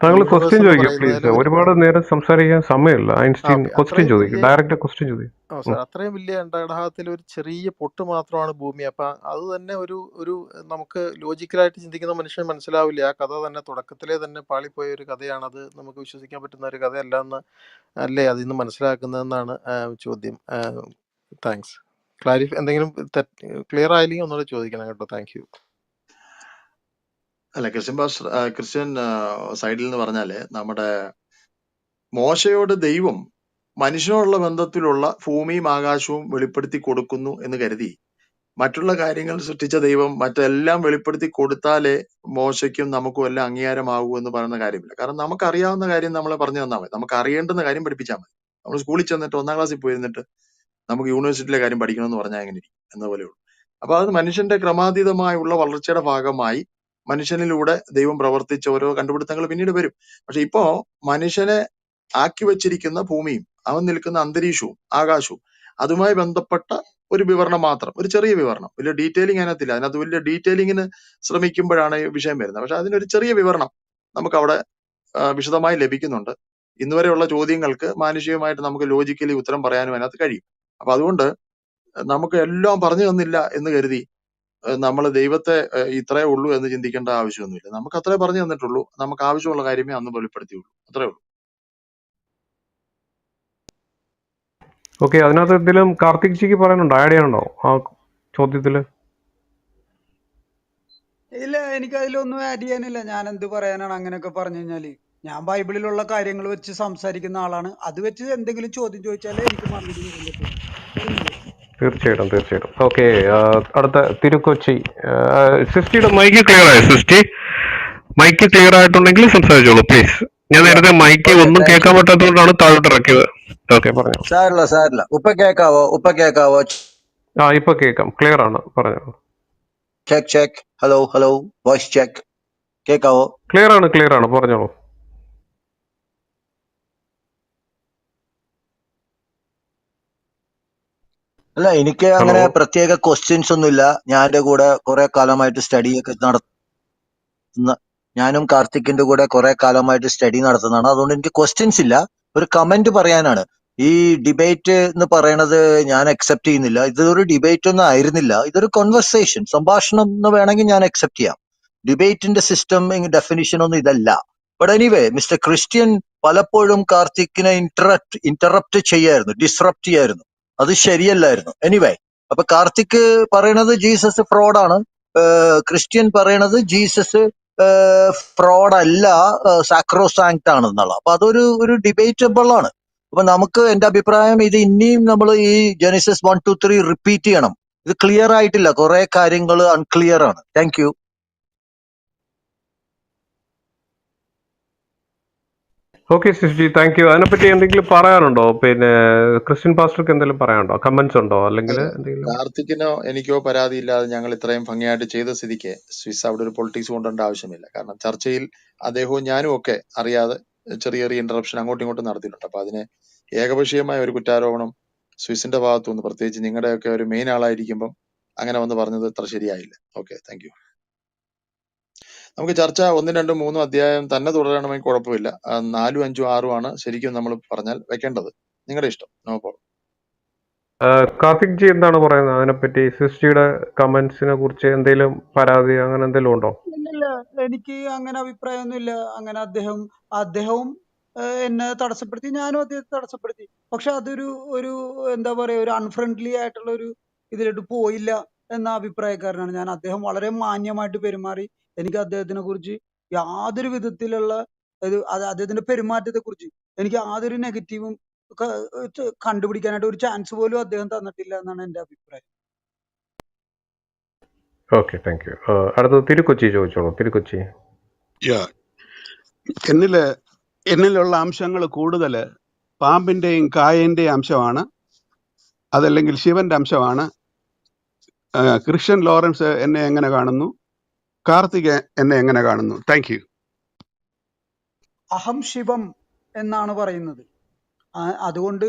താങ്കൾ യൂണിവേഴ്സ് ക്വസ്റ്റ്യൻ എന്ന് ചോദിക്കുക പ്ലീസ്. പറയുന്നതിൽ ഒരുപാട് നേരം സംസാരിക്കാൻ സമയമില്ല. ഐൻസ്റ്റീൻ ഓക്കെ, ക്വസ്റ്റ്യൻ അത്രയും ചോദിക്കും, വലിയ, ഡയറക്റ്റ് ക്വസ്റ്റ്യൻ ചോദിക്കും. സാർ അത്രയും വലിയ അണ്ടകടാഹത്തിൽ ഒരു ചെറിയ പൊട്ട് മാത്രമാണ് ഭൂമി. അപ്പം അത് തന്നെ ഒരു നമുക്ക് ലോജിക്കലായിട്ട് ചിന്തിക്കുന്ന മനുഷ്യന് മനസ്സിലാവില്ല. ആ കഥ തന്നെ തുടക്കത്തിലെ തന്നെ പാളിപ്പോയ ഒരു കഥയാണത്, നമുക്ക് വിശ്വസിക്കാൻ പറ്റുന്ന ഒരു കഥയല്ല എന്ന് അല്ലേ അതിൽ നിന്ന് മനസ്സിലാക്കുന്നതെന്നാണ് ചോദ്യം. താങ്ക്സ്. എന്തെങ്കിലും ക്ലിയർ ആയില്ലെങ്കിൽ ഒന്നുകൂടെ ചോദിക്കണം കേട്ടോ. Thank you. അല്ല, ക്രിസ്ത്യൻ സൈഡിൽ നിന്ന് പറഞ്ഞാല്, നമ്മുടെ മോശയോട് ദൈവം മനുഷ്യനോടുള്ള ബന്ധത്തിലുള്ള ഭൂമിയും ആകാശവും വെളിപ്പെടുത്തി കൊടുക്കുന്നു എന്ന് കരുതി മറ്റുള്ള കാര്യങ്ങൾ സൃഷ്ടിച്ച ദൈവം മറ്റെല്ലാം വെളിപ്പെടുത്തി കൊടുത്താലേ മോശയ്ക്കും നമുക്കും എല്ലാം അംഗീകാരമാകൂ എന്ന് പറയുന്ന കാര്യമില്ല. കാരണം നമുക്കറിയാവുന്ന കാര്യം നമ്മളെ പറഞ്ഞു തന്നാൽ മതി, നമുക്ക് അറിയേണ്ടുന്ന കാര്യം പഠിപ്പിച്ചാൽ മതി. നമ്മൾ സ്കൂളിൽ ചെന്നിട്ട് 1ാം ക്ലാസ്സിൽ പോയിരുന്നിട്ട് നമുക്ക് യൂണിവേഴ്സിറ്റിയിലെ കാര്യം പഠിക്കണമെന്ന് പറഞ്ഞാൽ എങ്ങനെ ഇരിക്കും എന്ന പോലെയുള്ളൂ. അപ്പൊ അത് മനുഷ്യന്റെ ക്രമാതീതമായുള്ള വളർച്ചയുടെ ഭാഗമായി മനുഷ്യനിലൂടെ ദൈവം പ്രവർത്തിച്ച ഓരോ കണ്ടുപിടുത്തങ്ങൾ പിന്നീട് വരും. പക്ഷെ ഇപ്പോ മനുഷ്യനെ ആക്കി വെച്ചിരിക്കുന്ന ഭൂമിയും അവൻ നിൽക്കുന്ന അന്തരീക്ഷവും ആകാശവും അതുമായി ബന്ധപ്പെട്ട ഒരു വിവരണം മാത്രം, ഒരു ചെറിയ വിവരണം, വലിയ ഡീറ്റെയിലിംഗ് അതിനകത്തില്ല. അതിനകത്ത് വലിയ ഡീറ്റെയിലിങ്ങിന് ശ്രമിക്കുമ്പോഴാണ് ഈ വിഷയം വരുന്നത്. പക്ഷെ അതിനൊരു ചെറിയ വിവരണം നമുക്ക് അവിടെ വിശദമായി ലഭിക്കുന്നുണ്ട്. ഇന്നുവരെയുള്ള ചോദ്യങ്ങൾക്ക് മാനുഷികമായിട്ട് നമുക്ക് ലോജിക്കലി ഉത്തരം പറയാനും അതിനകത്ത് കഴിയും. അപ്പൊ അതുകൊണ്ട് നമുക്ക് എല്ലാം പറഞ്ഞു തന്നില്ല എന്ന് കരുതി നമ്മൾ ദൈവത്തെ ഇത്രേ ഉള്ളൂ എന്ന് ചിന്തിക്കേണ്ട ആവശ്യമൊന്നുമില്ല. നമുക്ക് അത്രേ പറഞ്ഞു തന്നിട്ടുള്ളൂ, നമുക്ക് ആവശ്യമുള്ള കാര്യമേ അന്ന് വെളിപ്പെടുത്തിയുള്ളൂ, അത്രേ ഉള്ളൂ. ഓക്കെ, അതിനകത്ത് എന്തെങ്കിലും കാർത്തിക് ജിക്ക് പറയാനുണ്ടോ, ആഡ് ചെയ്യാനുണ്ടോ ആ ചോദ്യത്തില്? ഇല്ല, എനിക്ക് അതിലൊന്നും ആഡ് ചെയ്യാനില്ല. ഞാൻ എന്ത് പറയാനാണ് അങ്ങനെയൊക്കെ പറഞ്ഞു കഴിഞ്ഞാല്. ഞാൻ ബൈബിളിലുള്ള കാര്യങ്ങൾ വെച്ച് സംസാരിക്കുന്ന ആളാണ്. അത് വെച്ച് എന്തെങ്കിലും ചോദ്യം ചോദിച്ചാലേ എനിക്ക് മറുപടി പറയാൻ പറ്റും. തീർച്ചയായിട്ടും. ഓക്കെ, അടുത്ത തിരുക്കൊച്ചി. സിസ്റ്റിയുടെ മൈക്ക് ക്ലിയർ ആയോ? സിസ്റ്റി മൈക്ക് ക്ലിയർ ആയിട്ടുണ്ടെങ്കിൽ സംസാരിച്ചോളൂ പ്ലീസ്. ഞാൻ നേരത്തെ മൈക്ക് ഓക്കെ, ഒന്നും താങ്ക് കേൾക്കാൻ യു. പറ്റാത്തതുകൊണ്ടാണ് താഴോട്ട് ഇറക്കിയത്. ഓക്കെ, പറഞ്ഞോ. സാരില്ല. ഉപ്പ കേക്കാവോ? ഇപ്പൊ കേൾക്കാം, ക്ലിയർ ആണ്, പറഞ്ഞോ. ചെക്ക്. Hello, voice check. കേക്കാവോ? ക്ലിയർ ആണ്, പറഞ്ഞോളൂ. അല്ല, എനിക്ക് ഹലോ. അങ്ങനെ പ്രത്യേക ക്വസ്റ്റ്യൻസ് ഒന്നുമില്ല. ഞാൻ എൻ്റെ കൂടെ കുറെ കാലമായിട്ട് സ്റ്റഡി ഒക്കെ നടത്തുന്ന, ഞാനും കാർത്തിക്കിന്റെ കൂടെ കുറെ കാലമായിട്ട് സ്റ്റഡി നടത്തുന്നതാണ്. അതുകൊണ്ട് എനിക്ക് ക്വസ്റ്റ്യൻസ് ഇല്ല, ഒരു കമന്റ് പറയാനാണ്. ഈ ഡിബേറ്റ് എന്ന് പറയണത് ഞാൻ അക്സെപ്റ്റ് ചെയ്യുന്നില്ല. ഇതൊരു ഡിബേറ്റ് ഒന്നും ആയിരുന്നില്ല, ഇതൊരു കോൺവെർസേഷൻ, സംഭാഷണം എന്ന് വേണമെങ്കിൽ ഞാൻ അക്സെപ്റ്റ് ചെയ്യാം. ഡിബേറ്റിന്റെ സിസ്റ്റം ഡെഫിനിഷൻ ഒന്നും ഇതല്ല. ബട്ട് എനിവേ മിസ്റ്റർ ക്രിസ്ത്യൻ പലപ്പോഴും കാർത്തിക്കിനെ ഇന്ററപ്റ്റ് ചെയ്യായിരുന്നു, ഡിസ്റപ്റ്റ് ചെയ്യായിരുന്നു. അത് ശരിയല്ലായിരുന്നു. എനിവേ, അപ്പൊ കാർത്തിക് പറയണത് ജീസസ് ഫ്രോഡാണ്, ക്രിസ്ത്യൻ പറയണത് ജീസസ് ഫ്രോഡ് അല്ല, സാക്രോസാങ്ക്ട് ആണെന്നുള്ള. അപ്പൊ അതൊരു ഡിബേറ്റബിൾ ആണ്. അപ്പൊ നമുക്ക്, എന്റെ അഭിപ്രായം, ഇത് ഇനിയും നമ്മൾ ഈ ജെനിസിസ് 1, 2, 3 റിപ്പീറ്റ് ചെയ്യണം. ഇത് ക്ലിയർ ആയിട്ടില്ല, കുറെ കാര്യങ്ങൾ അൺക്ലിയർ ആണ്. Thank you. ഓക്കെ സിസ്ജി, താങ്ക് യു. അതിനെപ്പറ്റി എന്തെങ്കിലും പറയാനുണ്ടോ? പിന്നെ ക്രിസ്ത്യൻ പാസ്റ്റർക്ക് എന്തെങ്കിലും പറയാനുണ്ടോ? കമന്റ്സ് ഉണ്ടോ? അല്ലെങ്കിൽ എന്തെങ്കിലും? കാർത്തിക്കിനോ എനിക്കോ പരാതിയില്ലാതെ ഞങ്ങൾ ഇത്രയും ഭംഗിയായിട്ട് ചെയ്ത സ്ഥിതിക്ക് സ്വിസ് അവിടെ ഒരു പൊളിറ്റിക്സ് കൊണ്ടുവരേണ്ട ആവശ്യമില്ല. കാരണം ചർച്ചയിൽ അദ്ദേഹവും ഞാനും ഒക്കെ അറിയാതെ ചെറിയ ചെറിയ ഇന്ററപ്ഷൻ അങ്ങോട്ടും ഇങ്ങോട്ടും നടത്തിയിട്ടുണ്ട്. അപ്പൊ അതിന് ഏകപക്ഷീയമായ ഒരു കുറ്റാരോപണം സ്വിസിന്റെ ഭാഗത്തുനിന്ന്, പ്രത്യേകിച്ച് നിങ്ങളുടെയൊക്കെ ഒരു മെയിൻ ആളായിരിക്കുമ്പം അങ്ങനെ വന്ന് പറഞ്ഞത് അത്ര ശരിയായില്ല. Okay, thank U. നമുക്ക് ചർച്ച 1, 2, 3 അധ്യായം തന്നെ തുടരണമെങ്കിൽ കുഴപ്പമില്ല. 4, 5, 6 ആണ് ശരിക്കും നമ്മൾ പറഞ്ഞാൽ വെക്കേണ്ടത്. നിങ്ങളുടെ ഇഷ്ടം, നോ പ്രോബ്ലം. കാർത്തിക് ജി എന്താണ് പറയുന്നത് അതിനെപ്പറ്റി? സിസ്ജിയുടെ കമന്റ്സിനെ കുറിച്ച് എന്തെങ്കിലും പരാതി അങ്ങനെ എന്തെങ്കിലും ഉണ്ടോ? ഇല്ലില്ല, എനിക്ക് അങ്ങനെ അഭിപ്രായമൊന്നുമില്ല. അങ്ങനെ അദ്ദേഹവും എന്നെ തടസ്സപ്പെടുത്തി, ഞാനും അദ്ദേഹത്തെ തടസ്സപ്പെടുത്തി. പക്ഷെ അതൊരു ഒരു എന്താ പറയാ, ഒരു അൺഫ്രണ്ട്ലി ആയിട്ടുള്ള ഒരു ഇതിലോട്ട് പോയില്ല എന്ന അഭിപ്രായക്കാരനാണ് ഞാൻ. അദ്ദേഹം വളരെ മാന്യമായിട്ട് പെരുമാറി. എനിക്ക് അദ്ദേഹത്തിനെ കുറിച്ച് യാതൊരു വിധത്തിലുള്ള അദ്ദേഹത്തിന്റെ പെരുമാറ്റത്തെ കുറിച്ച് എനിക്ക് യാതൊരു നെഗറ്റീവും കണ്ടുപിടിക്കാനായിട്ട് ഒരു ചാൻസ് പോലും അദ്ദേഹം തന്നിട്ടില്ല എന്നാണ് എന്റെ അഭിപ്രായം. Okay, thank U. അടുത്തത് തിരുക്കൊച്ചി ചോദിച്ചോളൂ. തിരുക്കൊച്ചി. Yeah. എന്നിലുള്ള അംശങ്ങൾ കൂടുതൽ പാമ്പിന്റെയും കായന്റെയും അംശമാണ്, അതല്ലെങ്കിൽ ശിവന്റെ അംശമാണ്. ക്രിസ്ത്യൻ ലോറൻസ് എന്നെ എങ്ങനെ കാണുന്നു? കാർത്തിക് എന്നെ എങ്ങനെ കാണുന്നു? Thank you. അഹം ശിവം എന്നാണ് പറയുന്നത്. അതുകൊണ്ട്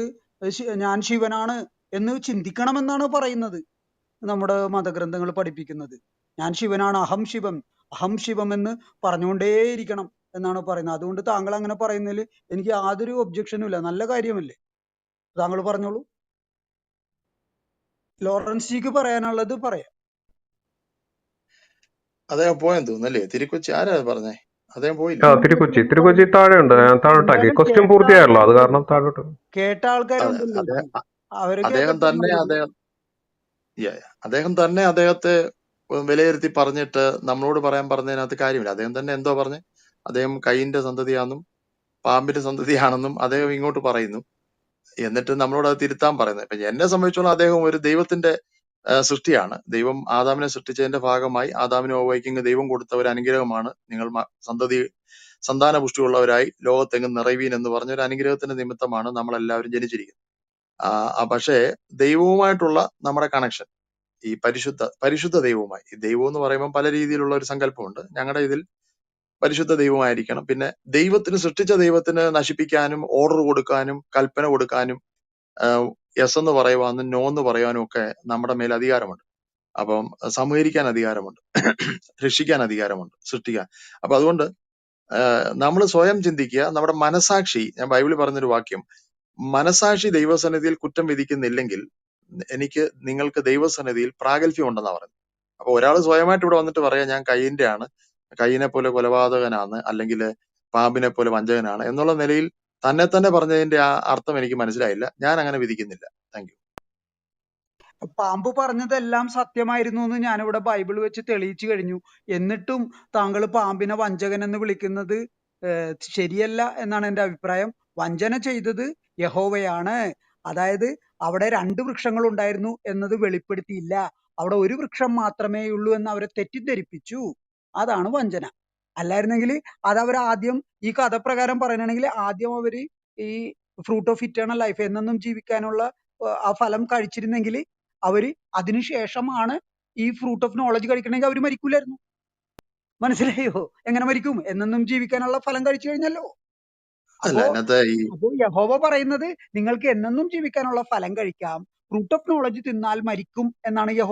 ഞാൻ ശിവനാണ് എന്ന് ചിന്തിക്കണമെന്നാണ് പറയുന്നത് നമ്മുടെ മതഗ്രന്ഥങ്ങൾ പഠിപ്പിക്കുന്നത്. ഞാൻ ശിവനാണ്, അഹം ശിവം എന്ന് പറഞ്ഞുകൊണ്ടേയിരിക്കണം എന്നാണ് പറയുന്നത്. അതുകൊണ്ട് താങ്കൾ അങ്ങനെ പറയുന്നതിൽ എനിക്ക് യാതൊരു ഒബ്ജക്ഷനും ഇല്ല, നല്ല കാര്യമല്ലേ. താങ്കൾ പറഞ്ഞോളൂ. ലോറൻസ് ജിക്ക് പറയാനുള്ളത് പറയാം. അദ്ദേഹം പോയെന്ന് തോന്നുന്നല്ലേ? തിരുക്കൊച്ചി ആരാ പറഞ്ഞേ? അദ്ദേഹം പോയില്ലേ? തിരുക്കൊച്ചി താഴെയുണ്ട്. ഞാൻ താഴോട്ടാക്കി. ക്വസ്റ്റ്യൻ പൂർത്തിയായല്ലോ, അത് കാരണം താഴോട്ട്. കേട്ട അതെ, ആൾക്കാരുണ്ടല്ലോ, അവരെ അദ്ദേഹം കേൾക്കട്ടെ. തന്നെ അദ്ദേഹം തന്നെ അദ്ദേഹത്തെ വിലയിരുത്തി പറഞ്ഞിട്ട് നമ്മളോട് പറയാൻ പറഞ്ഞതിനകത്ത് കാര്യമില്ല. അദ്ദേഹം തന്നെ എന്തോ പറഞ്ഞ്, അദ്ദേഹം കൈയിന്റെ സന്തതിയാണെന്നും പാമ്പിന്റെ സന്തതിയാണെന്നും അദ്ദേഹം ഇങ്ങോട്ട് പറയുന്നു. എന്നിട്ട് നമ്മളോട് അത് തിരുത്താൻ പറയുന്നത്. ഇപ്പൊ എന്നെ സംബന്ധിച്ചോളം അദ്ദേഹം ഒരു ദൈവത്തിന്റെ സൃഷ്ടിയാണ്. ദൈവം ആദാമിനെ സൃഷ്ടിച്ചതിന്റെ ഭാഗമായി ആദാമിനും ഹവ്വയ്ക്കും ദൈവം കൊടുത്ത ഒരു അനുഗ്രഹമാണ്, നിങ്ങൾ സന്താന പുഷ്ടിയുള്ളവരായി ലോകത്തെങ്ങും നിറവീൻ എന്ന് പറഞ്ഞ ഒരു അനുഗ്രഹത്തിന്റെ നിമിത്തമാണ് നമ്മളെല്ലാവരും ജനിച്ചിരിക്കുന്നത്. പക്ഷേ ദൈവവുമായിട്ടുള്ള നമ്മുടെ കണക്ഷൻ, ഈ പരിശുദ്ധ ദൈവവുമായി, ഈ ദൈവം എന്ന് പറയുമ്പോൾ പല രീതിയിലുള്ള ഒരു സങ്കല്പമുണ്ട്. ഞങ്ങളുടെ ഇതിൽ പരിശുദ്ധ ദൈവമായിരിക്കണം. പിന്നെ സൃഷ്ടിച്ച ദൈവത്തിന് നശിപ്പിക്കാനും ഓർഡർ കൊടുക്കാനും കൽപ്പന കൊടുക്കാനും യെസ് എന്ന് പറയുവാനും നോ എന്ന് പറയുവാനും ഒക്കെ നമ്മുടെ മേൽ അധികാരമുണ്ട്. അപ്പം സമീകരിക്കാൻ അധികാരമുണ്ട്, രക്ഷിക്കാൻ അധികാരമുണ്ട്, സൃഷ്ടിക്കാൻ. അപ്പൊ അതുകൊണ്ട് നമ്മൾ സ്വയം ചിന്തിക്കുക. നമ്മുടെ മനസാക്ഷി, ഞാൻ ബൈബിളിൽ പറഞ്ഞൊരു വാക്യം, മനസാക്ഷി ദൈവസന്നിധിയിൽ കുറ്റം വിധിക്കുന്നില്ലെങ്കിൽ നിങ്ങൾക്ക് ദൈവസന്നിധിയിൽ പ്രാഗൽഭ്യം ഉണ്ടെന്നാ പറയുന്നത്. അപ്പൊ ഒരാൾ സ്വയമായിട്ട് ഇവിടെ വന്നിട്ട് പറയാം, ഞാൻ കയ്യിന്റെ ആണ്, കയ്യിനെ പോലെ കൊലപാതകനാണ്, അല്ലെങ്കിൽ പാമ്പിനെ പോലെ വഞ്ചകനാണ് എന്നുള്ള നിലയിൽ തന്നെ പറഞ്ഞതിന്റെ ആ അർത്ഥം എനിക്ക് മനസ്സിലായില്ല. ഞാൻ അങ്ങനെ വിധിക്കുന്നില്ല. Thank you. പാമ്പ് പറഞ്ഞതെല്ലാം സത്യമായിരുന്നു എന്ന് ഞാനിവിടെ ബൈബിൾ വെച്ച് തെളിയിച്ചു കഴിഞ്ഞു. എന്നിട്ടും താങ്കൾ പാമ്പിനെ വഞ്ചകൻ എന്ന് വിളിക്കുന്നത് ശരിയല്ല എന്നാണ് എന്റെ അഭിപ്രായം. വഞ്ചന ചെയ്തത് യഹോവയാണ്. അതായത് അവിടെ 2 വൃക്ഷങ്ങൾ ഉണ്ടായിരുന്നു എന്നത് വെളിപ്പെടുത്തിയില്ല, അവിടെ ഒരു വൃക്ഷം മാത്രമേ ഉള്ളൂ എന്ന് അവരെ തെറ്റിദ്ധരിപ്പിച്ചു. അതാണ് വഞ്ചന. അല്ലായിരുന്നെങ്കിൽ അതവർ ആദ്യം, ഈ കഥ പ്രകാരം പറയണമെങ്കിൽ ആദ്യം അവര് ഈ ഫ്രൂട്ട് ഓഫ് ഇറ്റേണൽ ലൈഫ്, എന്നെന്നും ജീവിക്കാനുള്ള ആ ഫലം കഴിച്ചിരുന്നെങ്കിൽ അവര് അതിനുശേഷമാണ് ഈ ഫ്രൂട്ട് ഓഫ് നോളജ് കഴിക്കണമെങ്കിൽ അവര് മരിക്കൂലായിരുന്നു. മനസ്സിലായോ? എങ്ങനെ മരിക്കും? എന്നെന്നും ജീവിക്കാനുള്ള ഫലം കഴിച്ചു കഴിഞ്ഞല്ലോ. അപ്പോ യഹോവ പറയുന്നത് നിങ്ങൾക്ക് എന്നെന്നും ജീവിക്കാനുള്ള ഫലം കഴിക്കാം, ഫ്രൂട്ട് ഓഫ് നോളജ് തിന്നാൽ മരിക്കും എന്നാണ് യഹോവ